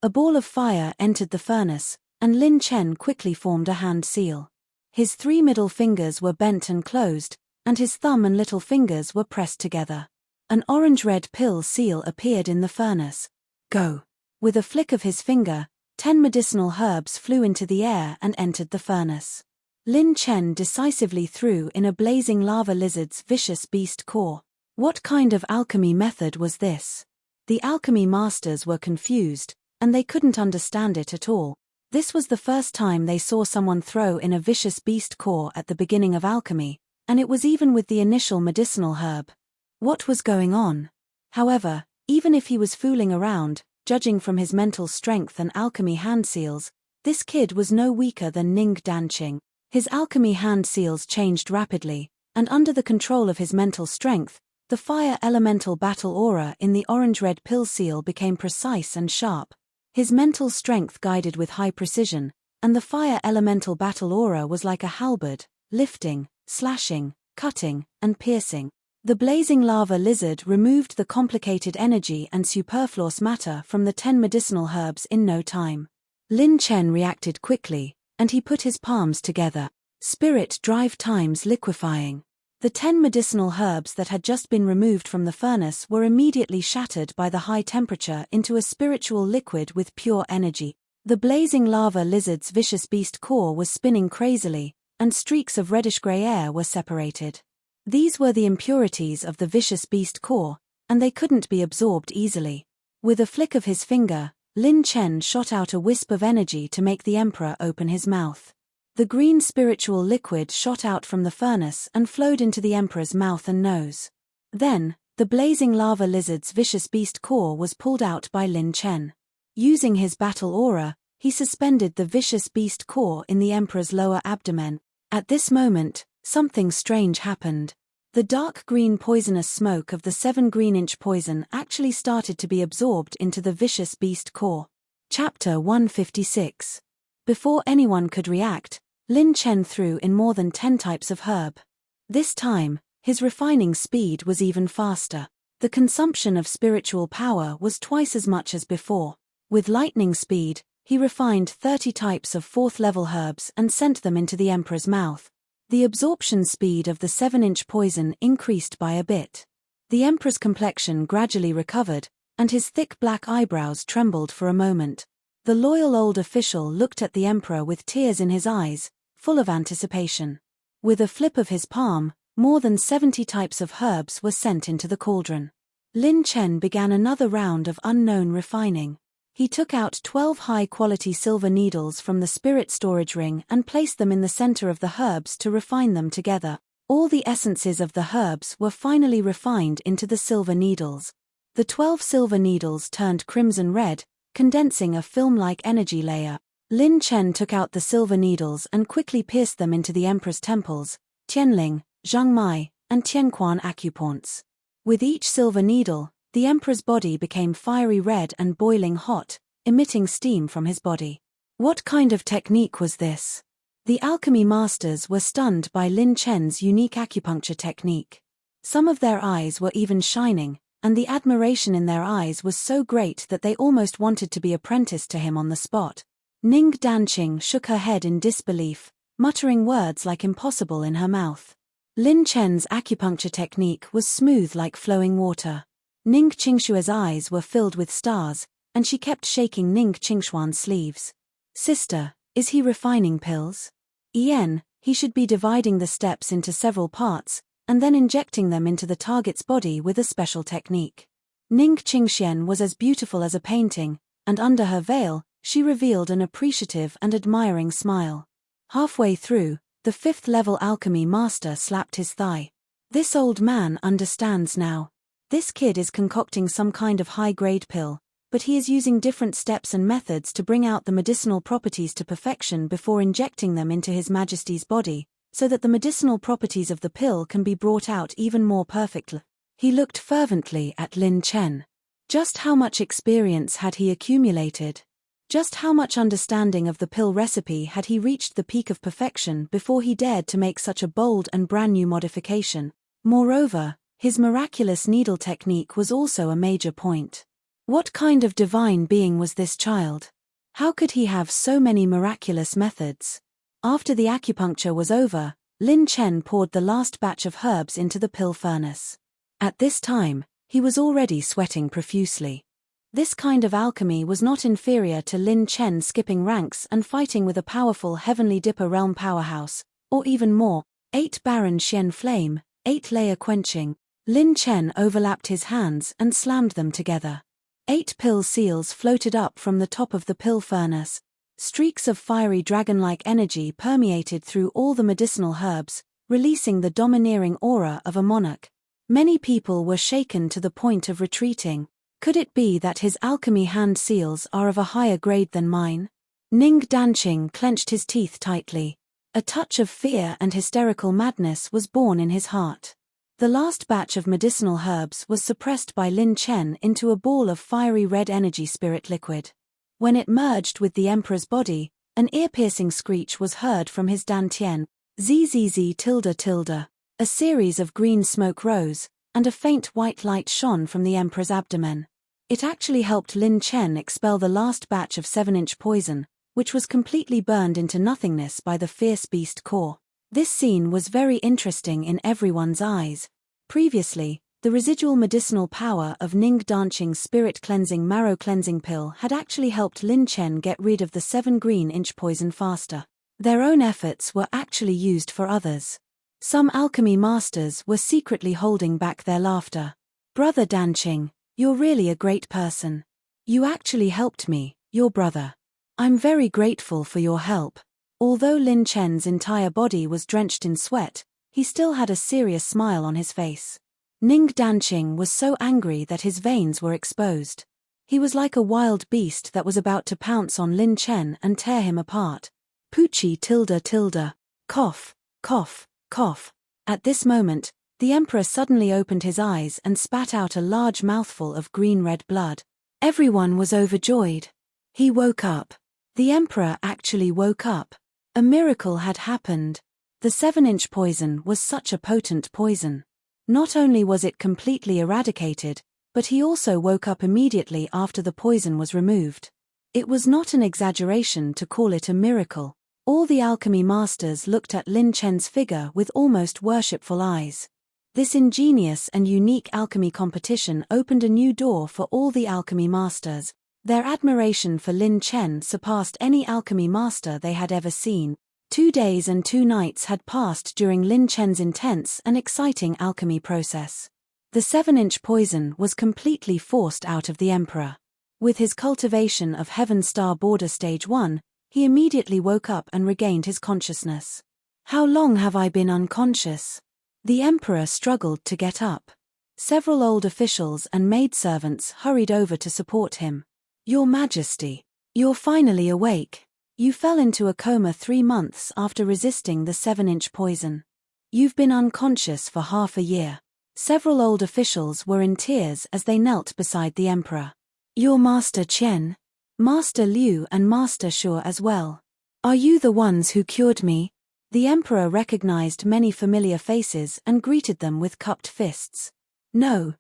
A ball of fire entered the furnace, and Lin Chen quickly formed a hand seal. His 3 middle fingers were bent and closed, and his thumb and little fingers were pressed together. An orange-red pill seal appeared in the furnace. Go! With a flick of his finger, 10 medicinal herbs flew into the air and entered the furnace. Lin Chen decisively threw in a blazing lava lizard's vicious beast core. What kind of alchemy method was this? The alchemy masters were confused, and they couldn't understand it at all. This was the first time they saw someone throw in a vicious beast core at the beginning of alchemy, and it was even with the initial medicinal herb. What was going on? However, even if he was fooling around, judging from his mental strength and alchemy hand seals, this kid was no weaker than Ning Danqing. His alchemy hand seals changed rapidly, and under the control of his mental strength, the fire elemental battle aura in the orange-red pill seal became precise and sharp. His mental strength guided with high precision, and the fire elemental battle aura was like a halberd, lifting, slashing, cutting, and piercing. The blazing lava lizard removed the complicated energy and superfluous matter from the 10 medicinal herbs in no time. Lin Chen reacted quickly, and he put his palms together. Spirit drive times liquefying. The 10 medicinal herbs that had just been removed from the furnace were immediately shattered by the high temperature into a spiritual liquid with pure energy. The blazing lava lizard's vicious beast core was spinning crazily, and streaks of reddish-gray air were separated. These were the impurities of the vicious beast core, and they couldn't be absorbed easily. With a flick of his finger, Lin Chen shot out a wisp of energy to make the emperor open his mouth. The green spiritual liquid shot out from the furnace and flowed into the emperor's mouth and nose. Then, the blazing lava lizard's vicious beast core was pulled out by Lin Chen. Using his battle aura, he suspended the vicious beast core in the emperor's lower abdomen. At this moment, something strange happened. The dark green poisonous smoke of the 7 green-inch poison actually started to be absorbed into the vicious beast core. Chapter 156. Before anyone could react, Lin Chen threw in more than 10 types of herb. This time, his refining speed was even faster. The consumption of spiritual power was twice as much as before. With lightning speed, he refined 30 types of 4th-level herbs and sent them into the emperor's mouth. The absorption speed of the 7-inch poison increased by a bit. The emperor's complexion gradually recovered, and his thick black eyebrows trembled for a moment. The loyal old official looked at the emperor with tears in his eyes, full of anticipation. With a flip of his palm, more than 70 types of herbs were sent into the cauldron. Lin Chen began another round of unknown refining. He took out 12 high-quality silver needles from the spirit storage ring and placed them in the center of the herbs to refine them together. All the essences of the herbs were finally refined into the silver needles. The 12 silver needles turned crimson red, condensing a film-like energy layer. Lin Chen took out the silver needles and quickly pierced them into the emperor's temples, Tianling, Zhangmai, and Tianquan acupoints. With each silver needle, the emperor's body became fiery red and boiling hot, emitting steam from his body. What kind of technique was this? The alchemy masters were stunned by Lin Chen's unique acupuncture technique. Some of their eyes were even shining, and the admiration in their eyes was so great that they almost wanted to be apprenticed to him on the spot. Ning Danqing shook her head in disbelief, muttering words like impossible in her mouth. Lin Chen's acupuncture technique was smooth like flowing water. Ning Qingshua's eyes were filled with stars, and she kept shaking Ning Qingshuan's sleeves. Sister, is he refining pills? Yen, he should be dividing the steps into several parts, and then injecting them into the target's body with a special technique. Ning Qingxian was as beautiful as a painting, and under her veil, she revealed an appreciative and admiring smile. Halfway through, the 5th-level alchemy master slapped his thigh. This old man understands now. This kid is concocting some kind of high-grade pill, but he is using different steps and methods to bring out the medicinal properties to perfection before injecting them into His Majesty's body, so that the medicinal properties of the pill can be brought out even more perfectly. He looked fervently at Lin Chen. Just how much experience had he accumulated? Just how much understanding of the pill recipe had he reached the peak of perfection before he dared to make such a bold and brand new modification? Moreover, his miraculous needle technique was also a major point. What kind of divine being was this child? How could he have so many miraculous methods? After the acupuncture was over, Lin Chen poured the last batch of herbs into the pill furnace. At this time, he was already sweating profusely. This kind of alchemy was not inferior to Lin Chen skipping ranks and fighting with a powerful Heavenly Dipper realm powerhouse, or even more, 8 Baron Xian Flame, 8 Layer Quenching. Lin Chen overlapped his hands and slammed them together. 8 pill seals floated up from the top of the pill furnace. Streaks of fiery dragon-like energy permeated through all the medicinal herbs, releasing the domineering aura of a monarch. Many people were shaken to the point of retreating. Could it be that his alchemy hand seals are of a higher grade than mine? Ning Danqing clenched his teeth tightly. A touch of fear and hysterical madness was born in his heart. The last batch of medicinal herbs was suppressed by Lin Chen into a ball of fiery red energy spirit liquid. When it merged with the emperor's body, an ear-piercing screech was heard from his dantian. Zzz tilde tilde. A series of green smoke rose, and a faint white light shone from the emperor's abdomen. It actually helped Lin Chen expel the last batch of 7-inch poison, which was completely burned into nothingness by the fierce beast core. This scene was very interesting in everyone's eyes. Previously, the residual medicinal power of Ning Danqing's spirit-cleansing marrow-cleansing pill had actually helped Lin Chen get rid of the 7 green-inch poison faster. Their own efforts were actually used for others. Some alchemy masters were secretly holding back their laughter. Brother Danqing, you're really a great person. You actually helped me, your brother. I'm very grateful for your help. Although Lin Chen's entire body was drenched in sweat, he still had a serious smile on his face. Ning Danqing was so angry that his veins were exposed. He was like a wild beast that was about to pounce on Lin Chen and tear him apart. Poochie tilde tilde. Cough, cough, cough. At this moment, the emperor suddenly opened his eyes and spat out a large mouthful of green-red blood. Everyone was overjoyed. He woke up. The emperor actually woke up. A miracle had happened. The 7-inch poison was such a potent poison. Not only was it completely eradicated, but he also woke up immediately after the poison was removed. It was not an exaggeration to call it a miracle. All the alchemy masters looked at Lin Chen's figure with almost worshipful eyes. This ingenious and unique alchemy competition opened a new door for all the alchemy masters. Their admiration for Lin Chen surpassed any alchemy master they had ever seen. 2 days and 2 nights had passed during Lin Chen's intense and exciting alchemy process. The 7-inch poison was completely forced out of the emperor. With his cultivation of Heaven Star Border Stage 1, he immediately woke up and regained his consciousness. "How long have I been unconscious?" The emperor struggled to get up. Several old officials and maidservants hurried over to support him. "Your Majesty, you're finally awake. You fell into a coma 3 months after resisting the 7-inch poison. You've been unconscious for half a year." Several old officials were in tears as they knelt beside the emperor. "Your Master Chen, Master Liu and Master Shu as well. Are you the ones who cured me?" The emperor recognized many familiar faces and greeted them with cupped fists. No,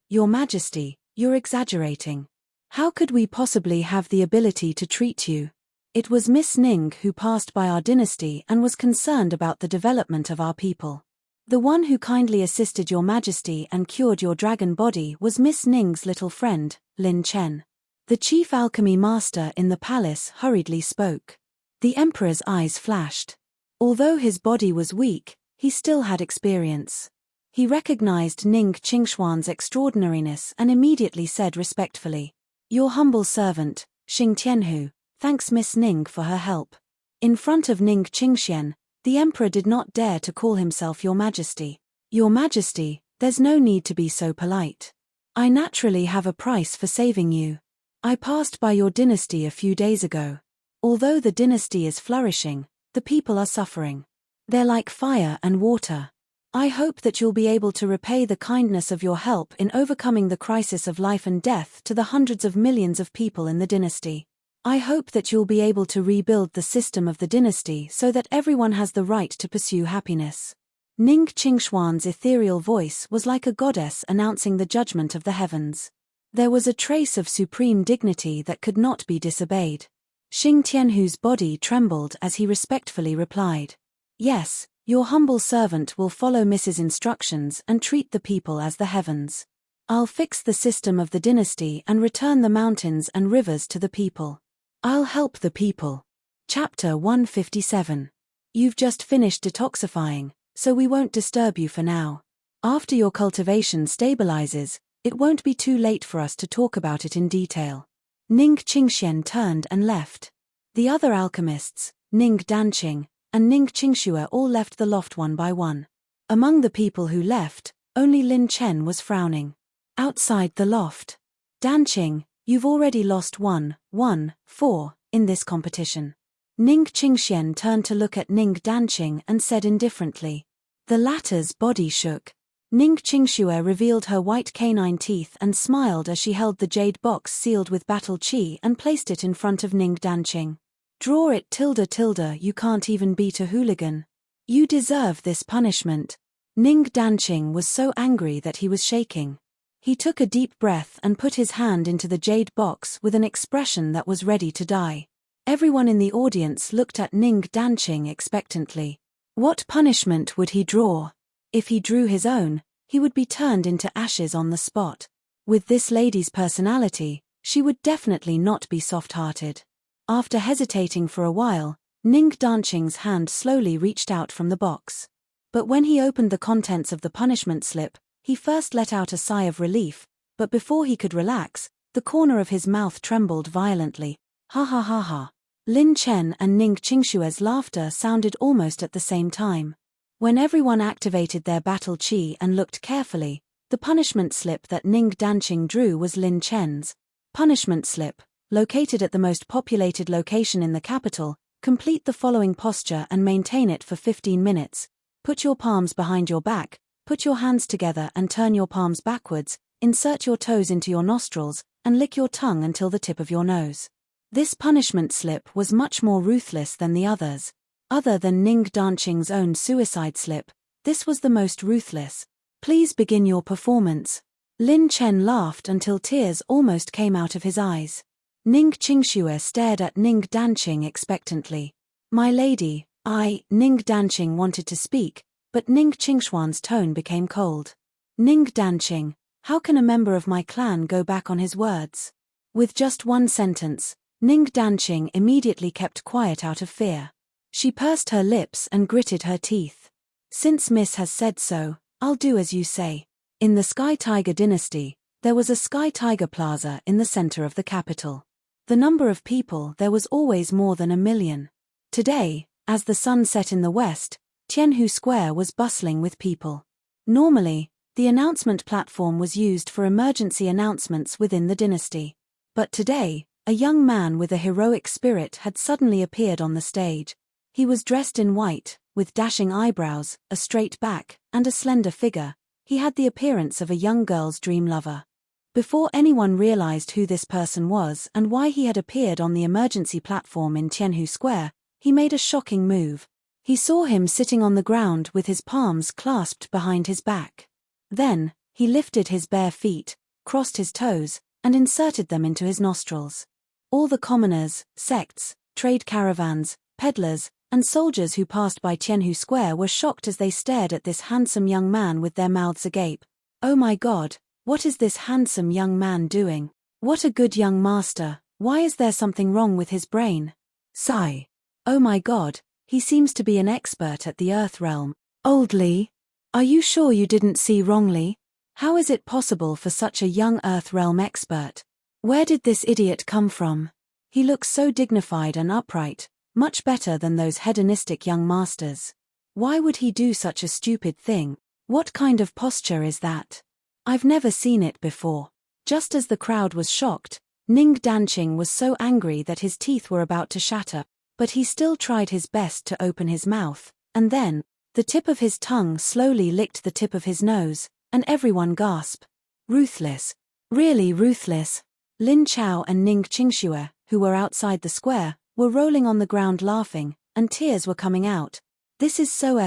Your Majesty, you're exaggerating. How could we possibly have the ability to treat you? It was Miss Ning who passed by our dynasty and was concerned about the development of our people. The one who kindly assisted Your Majesty and cured your dragon body was Miss Ning's little friend, Lin Chen. The chief alchemy master in the palace hurriedly spoke. The emperor's eyes flashed. Although his body was weak, he still had experience. He recognized Ning Qingshuan's extraordinariness and immediately said respectfully, "Your humble servant, Xing Tianhu, thanks Miss Ning for her help." In front of Ning Qingxian, the emperor did not dare to call himself Your Majesty. "Your Majesty, there's no need to be so polite. I naturally have a price for saving you. I passed by your dynasty a few days ago. Although the dynasty is flourishing, the people are suffering. They're like fire and water. I hope that you'll be able to repay the kindness of your help in overcoming the crisis of life and death to the hundreds of millions of people in the dynasty. I hope that you'll be able to rebuild the system of the dynasty so that everyone has the right to pursue happiness." Ning Qingshuan's ethereal voice was like a goddess announcing the judgment of the heavens. There was a trace of supreme dignity that could not be disobeyed. Xing Tianhu's body trembled as he respectfully replied, "Yes, your humble servant will follow Mrs. instructions and treat the people as the heavens. I'll fix the system of the dynasty and return the mountains and rivers to the people. I'll help the people." Chapter 157. You've just finished detoxifying, so we won't disturb you for now. After your cultivation stabilizes, it won't be too late for us to talk about it in detail. Ning Qingxian turned and left. The other alchemists, Ning Danqing and Ning Qingxue, all left the loft one by one. Among the people who left, only Lin Chen was frowning. Outside the loft, "Danqing, you've already lost 1-4 in this competition." Ning Qingxian turned to look at Ning Danqing and said indifferently. The latter's body shook. Ning Qingxue revealed her white canine teeth and smiled as she held the jade box sealed with battle qi and placed it in front of Ning Danqing. "Draw it ~, you can't even beat a hooligan. You deserve this punishment." Ning Danqing was so angry that he was shaking. He took a deep breath and put his hand into the jade box with an expression that was ready to die. Everyone in the audience looked at Ning Danqing expectantly. What punishment would he draw? If he drew his own, he would be turned into ashes on the spot. With this lady's personality, she would definitely not be soft-hearted. After hesitating for a while, Ning Danqing's hand slowly reached out from the box. But when he opened the contents of the punishment slip, he first let out a sigh of relief, but before he could relax, the corner of his mouth trembled violently. Ha ha ha ha. Lin Chen and Ning Qingshue's laughter sounded almost at the same time. When everyone activated their battle qi and looked carefully, the punishment slip that Ning Danqing drew was Lin Chen's. Punishment slip, located at the most populated location in the capital, complete the following posture and maintain it for 15 minutes. Put your palms behind your back, put your hands together and turn your palms backwards, insert your toes into your nostrils, and lick your tongue until the tip of your nose. This punishment slip was much more ruthless than the others. Other than Ning Danqing's own suicide slip, this was the most ruthless, Please begin your performance. Lin Chen laughed until tears almost came out of his eyes. Ning Qingxue stared at Ning Danqing expectantly. My lady, Ning Danqing wanted to speak, but Ning Qingshuan's tone became cold. Ning Danqing, how can a member of my clan go back on his words? With just one sentence, Ning Danqing immediately kept quiet out of fear. She pursed her lips and gritted her teeth. Since Miss has said so, I'll do as you say. In the Sky Tiger dynasty, there was a Sky Tiger Plaza in the center of the capital. The number of people there was always more than 1 million. Today, as the sun set in the west, Tianhu Square was bustling with people. Normally, the announcement platform was used for emergency announcements within the dynasty. But today, a young man with a heroic spirit had suddenly appeared on the stage. He was dressed in white, with dashing eyebrows, a straight back, and a slender figure. He had the appearance of a young girl's dream lover. Before anyone realized who this person was and why he had appeared on the emergency platform in Tianhu Square, he made a shocking move. He saw him sitting on the ground with his palms clasped behind his back. Then, he lifted his bare feet, crossed his toes, and inserted them into his nostrils. All the commoners, sects, trade caravans, peddlers, and soldiers who passed by Tianhu Square were shocked as they stared at this handsome young man with their mouths agape. Oh my God, what is this handsome young man doing? What a good young master, why is there something wrong with his brain? Sigh. Oh my God, he seems to be an expert at the Earth realm. Old Li, are you sure you didn't see wrongly? How is it possible for such a young Earth realm expert? Where did this idiot come from? He looks so dignified and upright. Much better than those hedonistic young masters. Why would he do such a stupid thing? What kind of posture is that? I've never seen it before. Just as the crowd was shocked, Ning Danqing was so angry that his teeth were about to shatter, but he still tried his best to open his mouth, and then, the tip of his tongue slowly licked the tip of his nose, and everyone gasped. Ruthless. Really ruthless. Lin Chao and Ning Qingxue, who were outside the square, were rolling on the ground laughing, and tears were coming out. This is so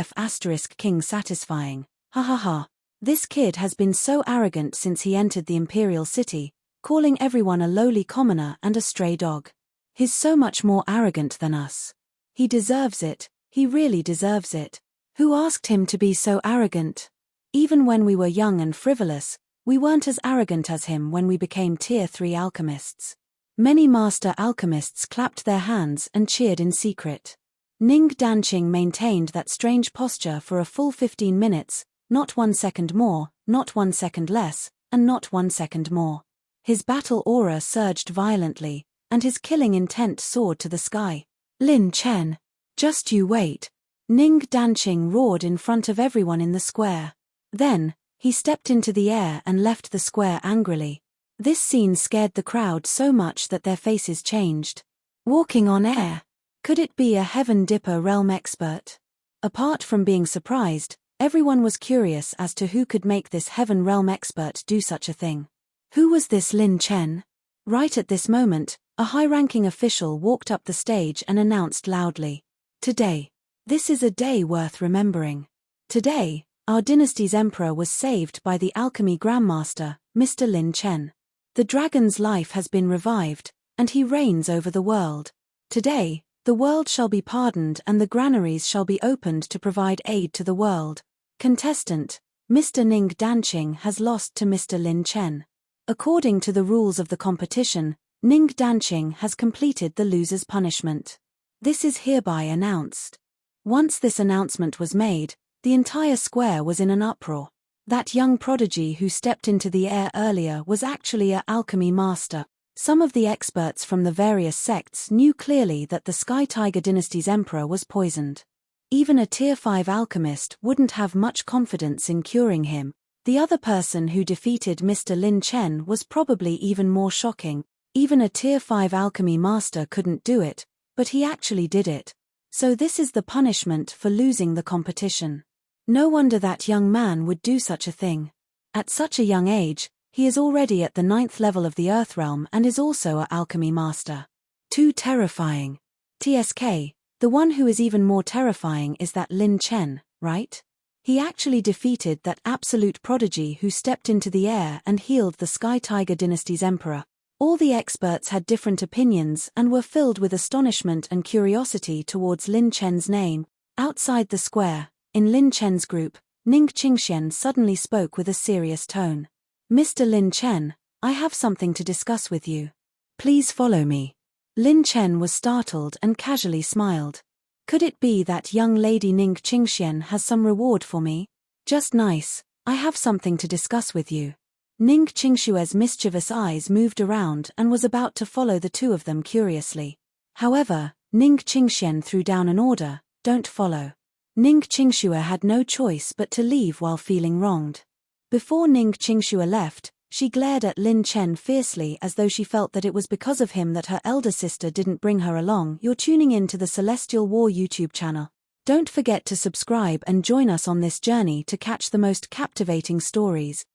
King satisfying. Ha ha ha. This kid has been so arrogant since he entered the imperial city, calling everyone a lowly commoner and a stray dog. He's so much more arrogant than us. He deserves it, he really deserves it. Who asked him to be so arrogant? Even when we were young and frivolous, we weren't as arrogant as him when we became Tier 3 alchemists. Many master alchemists clapped their hands and cheered in secret. Ning Danqing maintained that strange posture for a full 15 minutes, not 1 second more, not 1 second less, and not 1 second more. His battle aura surged violently, and his killing intent soared to the sky. Lin Chen. Just you wait. Ning Danqing roared in front of everyone in the square. Then, he stepped into the air and left the square angrily. This scene scared the crowd so much that their faces changed. Walking on air. Could it be a Heaven Dipper realm expert? Apart from being surprised, everyone was curious as to who could make this Heaven realm expert do such a thing. Who was this Lin Chen? Right at this moment, a high-ranking official walked up the stage and announced loudly. Today. This is a day worth remembering. Today, our dynasty's emperor was saved by the alchemy grandmaster, Mr. Lin Chen. The dragon's life has been revived, and he reigns over the world. Today, the world shall be pardoned and the granaries shall be opened to provide aid to the world. Contestant, Mr. Ning Danqing has lost to Mr. Lin Chen. According to the rules of the competition, Ning Danqing has completed the loser's punishment. This is hereby announced. Once this announcement was made, the entire square was in an uproar. That young prodigy who stepped into the air earlier was actually an alchemy master. Some of the experts from the various sects knew clearly that the Sky Tiger dynasty's emperor was poisoned. Even a Tier 5 alchemist wouldn't have much confidence in curing him. The other person who defeated Mr. Lin Chen was probably even more shocking. Even a Tier 5 alchemy master couldn't do it, but he actually did it. So this is the punishment for losing the competition. No wonder that young man would do such a thing. At such a young age, he is already at the 9th level of the Earth realm and is also an alchemy master. Too terrifying. TSK, the one who is even more terrifying is that Lin Chen, right? He actually defeated that absolute prodigy who stepped into the air and healed the Sky Tiger dynasty's emperor. All the experts had different opinions and were filled with astonishment and curiosity towards Lin Chen's name. Outside the square, in Lin Chen's group, Ning Qingxian suddenly spoke with a serious tone. "Mr. Lin Chen, I have something to discuss with you. Please follow me." Lin Chen was startled and casually smiled. "Could it be that young lady Ning Qingxian has some reward for me? Just nice, I have something to discuss with you." Ning Qingshue's mischievous eyes moved around and was about to follow the two of them curiously. However, Ning Qingxian threw down an order: "Don't follow." Ning Qingxue had no choice but to leave while feeling wronged. Before Ning Qingxue left, she glared at Lin Chen fiercely as though she felt that it was because of him that her elder sister didn't bring her along. You're tuning in to the Celestial War YouTube channel. Don't forget to subscribe and join us on this journey to catch the most captivating stories.